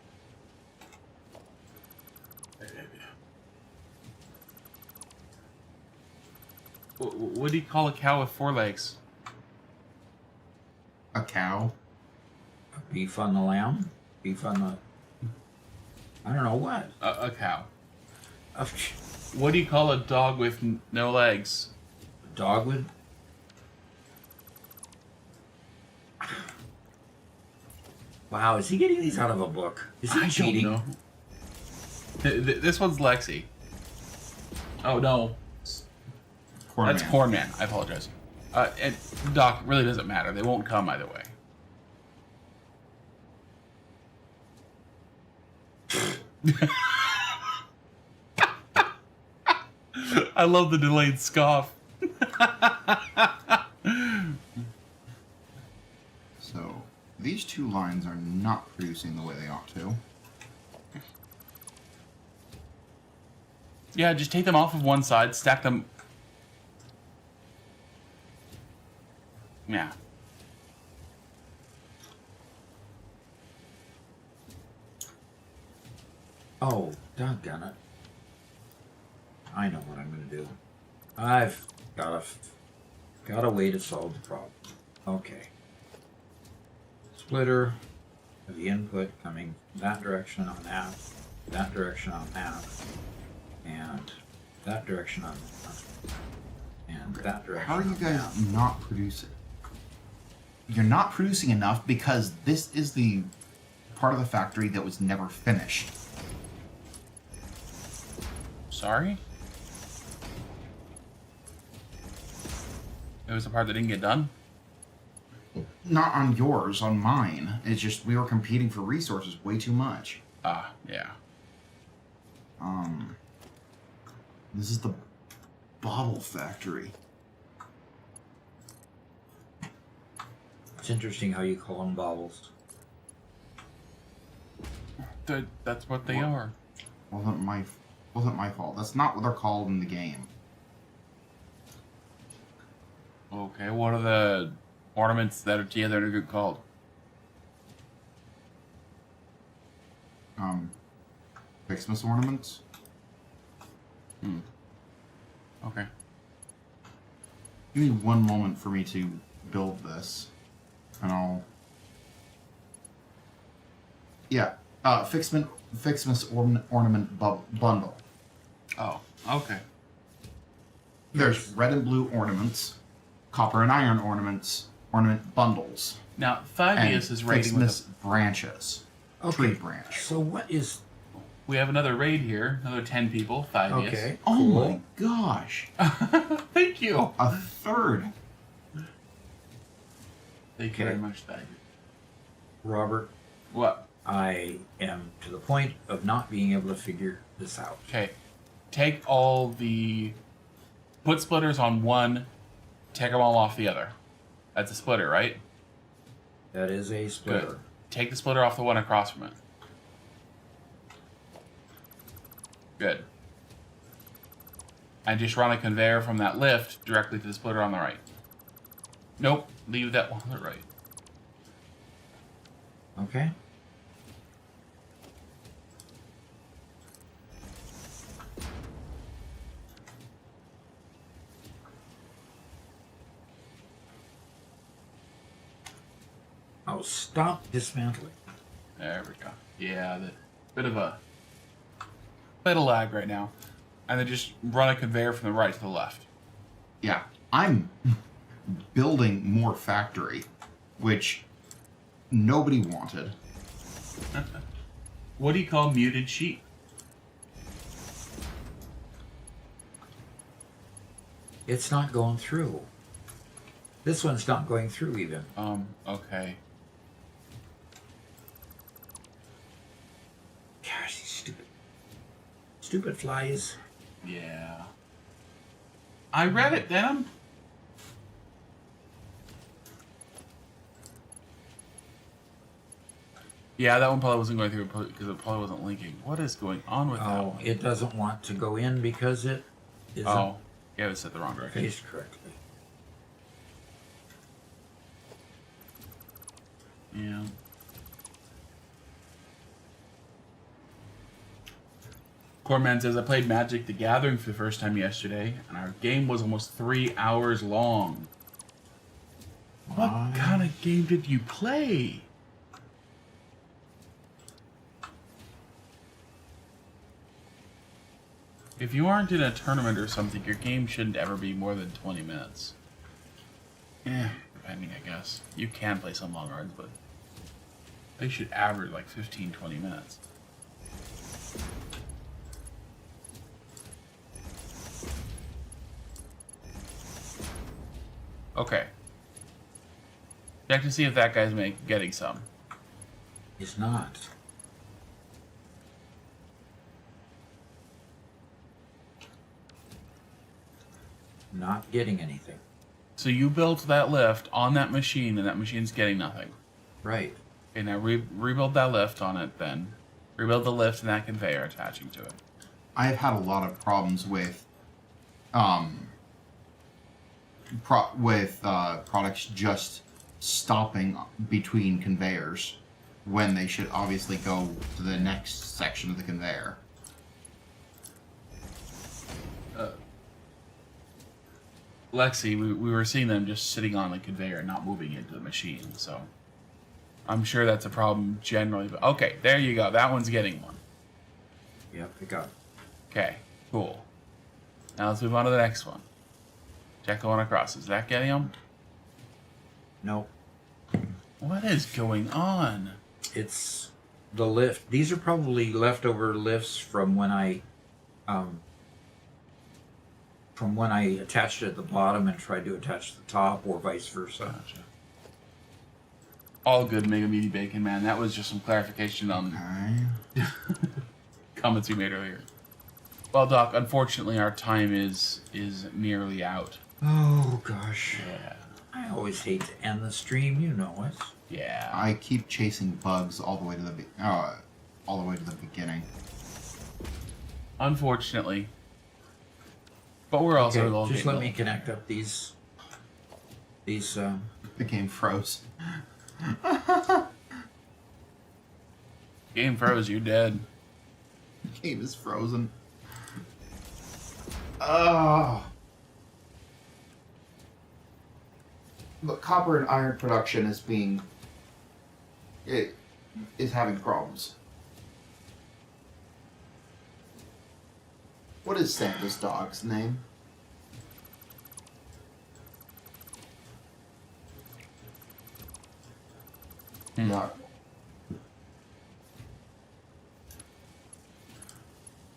What do you call a cow with 4 legs? A cow? Beef on the lamb? Beef on the... I don't know what. A cow. A What do you call a dog with no legs? dog with... Wow, is he getting these out of a book? Is he cheating? Don't know. This one's Lexi. Oh no. Corn That's man. Corn Man. I apologize. And Doc, really doesn't matter. They won't come either way. I love the delayed scoff. So, these 2 lines are not producing the way they ought to. Yeah, just take them off of one side, stack them. Yeah. Oh, doggone it. I know what I'm going to do. I've got a way to solve the problem. Okay. Splitter of the input coming that direction on that direction on that, and that direction on that, and that direction. How are you on guys that. not producing? You're not producing enough because this is the part of the factory that was never finished. Sorry? It was the part that didn't get done? Not on yours, on mine. It's just we were competing for resources way too much. Ah, yeah. This is the bauble factory. It's interesting how you call them baubles. That's what they are. Wasn't my fault. That's not what they're called in the game. Okay, what are the ornaments that are together that are good called? Fixmas ornaments. Okay. Give me one moment for me to build this, and I'll. Yeah, Fixmas ornament bundle. Oh, okay. There's red and blue ornaments, copper and iron ornaments, ornament bundles, Now, and Fabius is raiding with Fixmas branches. Tree branch. So what is... We have another raid here. Another 10 people. Fabius. Okay, Oh cool. my gosh! Thank you. A third. Thank you very much, Fabius. Robert, What? I am to the point of not being able to figure this out. Okay. Take all the... Put splitters on one. Take them all off the other. That's a splitter, right? That is a splitter. Good. Take the splitter off the one across from it. Good. And just run a conveyor from that lift directly to the splitter on the right. Nope. Leave that one on the right. Okay. Oh, stop dismantling. There we go. Yeah, bit of lag right now. And then just run a conveyor from the right to the left. Yeah, I'm building more factory, which nobody wanted. What do you call muted sheep? It's not going through. This one's not going through even. Okay. Gosh, these stupid flies. Yeah. I read it, Denim. Yeah, that one probably wasn't going through because it probably wasn't linking. What is going on with that Oh, one? it doesn't want to go in because it isn't Oh, yeah, it set the wrong direction. faced correctly. Yeah. Corman says, I played Magic the Gathering for the first time yesterday, and our game was almost 3 hours long. What kind of game did you play? If you aren't in a tournament or something, your game shouldn't ever be more than 20 minutes. Eh, depending, I guess. You can play some long runs, but they should average like 15, 20 minutes. Okay. Check to see if that guy's getting some. He's not. Not getting anything. So you built that lift on that machine, and that machine's getting nothing. Right. Okay, now rebuild that lift on it then. Rebuild the lift and that conveyor attaching to it. I've had a lot of problems with products just stopping between conveyors when they should obviously go to the next section of the conveyor. Lexi, we were seeing them just sitting on the conveyor and not moving into the machine, so I'm sure that's a problem generally. But okay, there you go. That one's getting one. Yep, I got it. Okay, cool. Now let's move on to the next one. Check the one across. Is that getting them? Nope. What is going on? It's the lift. These are probably leftover lifts from when I attached it at the bottom and tried to attach the top, or vice versa. Gotcha. All good, Mega Meaty Bacon, man. That was just some clarification on comments we made earlier. Well, Doc, unfortunately, our time is nearly out. Oh gosh. Yeah. I always hate to end the stream. You know it. Yeah. I keep chasing bugs all the way to the beginning. Unfortunately. But we're also all just getting let me old. connect up these. The game froze. Game froze, you're dead. The game is frozen. Oh. But copper and iron production is having problems. What is Santa's dog's name? Doc.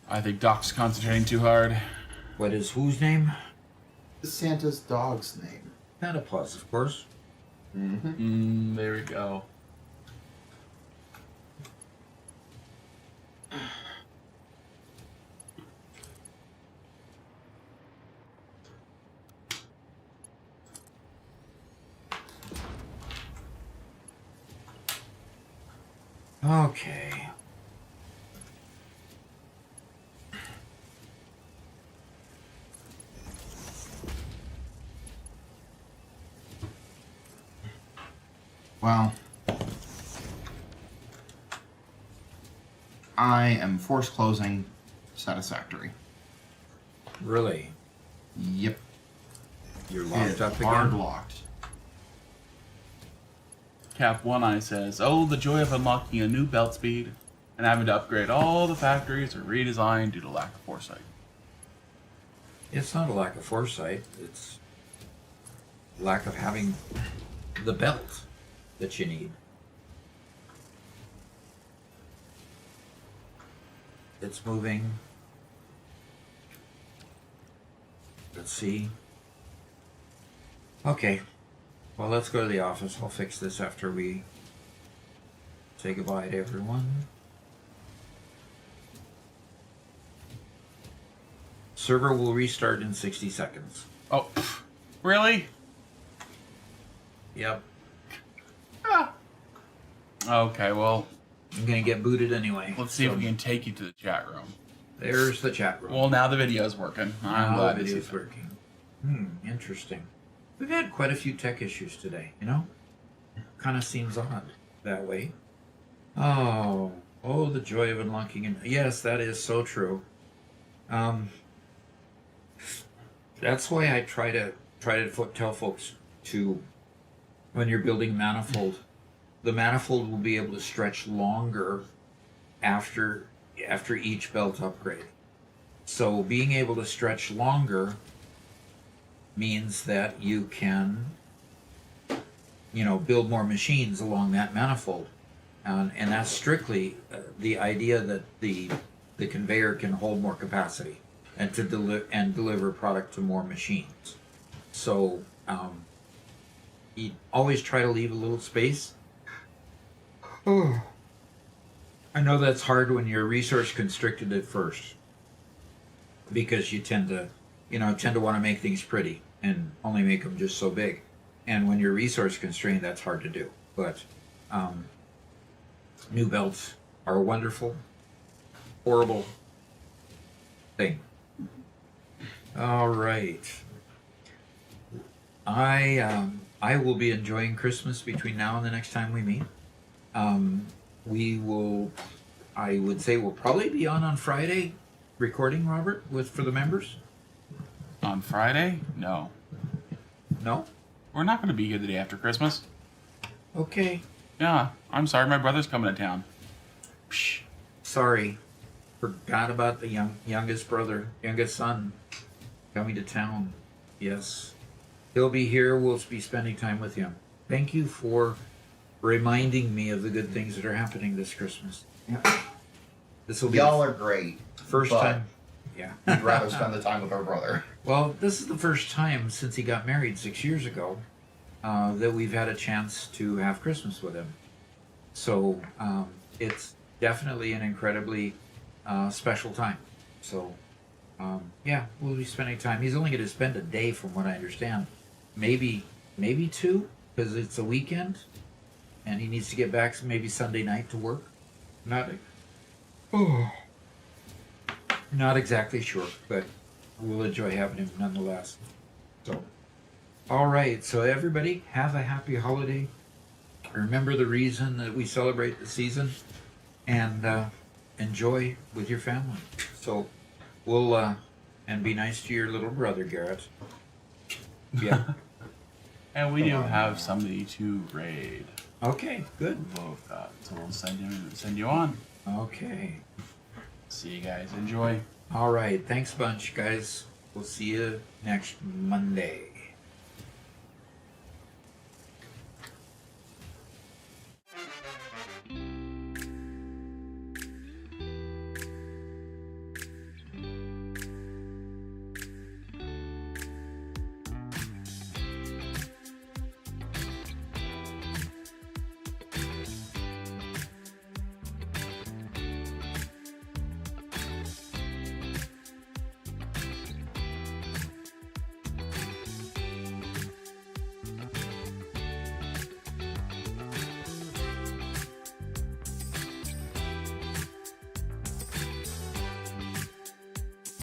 I think Doc's concentrating too hard. What is whose name? Santa's dog's name. Platypus, of course. There we go. Okay. Well, I am force closing Satisfactory. Really? Yep. You're locked It's up hard again? locked. Cap One Eye says, "Oh, the joy of unlocking a new belt speed and having to upgrade all the factories or redesign due to lack of foresight." It's not a lack of foresight. It's lack of having the belt that you need. It's moving. Let's see. Okay. Well, let's go to the office. I'll fix this after we say goodbye to everyone. Server will restart in 60 seconds. Oh, really? Yep. Okay, well, I'm going to get booted anyway. let's see if we can take you to the chat room. There's the chat room. Well, now the video's working. I'm Now glad the to see video's that. working. Interesting. We've had quite a few tech issues today, you know? Kind of seems odd that way. Oh, the joy of unlocking. Yes, that is so true. That's why I try to tell folks to, when you're building manifold, the manifold will be able to stretch longer after each belt upgrade. So being able to stretch longer means that you can, build more machines along that manifold, and that's strictly the idea that the conveyor can hold more capacity and to deliver product to more machines. So you always try to leave a little space. Oh, I know that's hard when you're resource constricted at first, because you tend to want to make things pretty and only make them just so big. And when you're resource constrained, that's hard to do. But new belts are a wonderful, horrible thing. All right. I will be enjoying Christmas between now and the next time we meet. I would say we'll probably be on Friday recording, Robert, for the members. On Friday? No. No? We're not going to be here the day after Christmas. Okay. Yeah, I'm sorry, my brother's coming to town. Psh, sorry. Forgot about the youngest son coming to town. Yes. He'll be here. We'll be spending time with him. Thank you for reminding me of the good things that are happening this Christmas. Yeah. This will be Y'all are great. first but time. Yeah. We'd rather spend the time with our brother. Well, this is the first time since he got married 6 years ago that we've had a chance to have Christmas with him. So it's definitely an incredibly special time. So yeah, we'll be spending time. He's only going to spend a day, from what I understand, maybe 2, because it's a weekend, and he needs to get back maybe Sunday night to work. Not exactly sure, but we'll enjoy having him nonetheless. So, all right. So everybody, have a happy holiday. Remember the reason that we celebrate the season, and enjoy with your family. So, we'll and be nice to your little brother, Garrett. Yeah. And we do have somebody to raid. Okay. Good. Both so we'll send you on. Okay. See you guys. Enjoy. All right. Thanks a bunch, guys. We'll see you next Monday.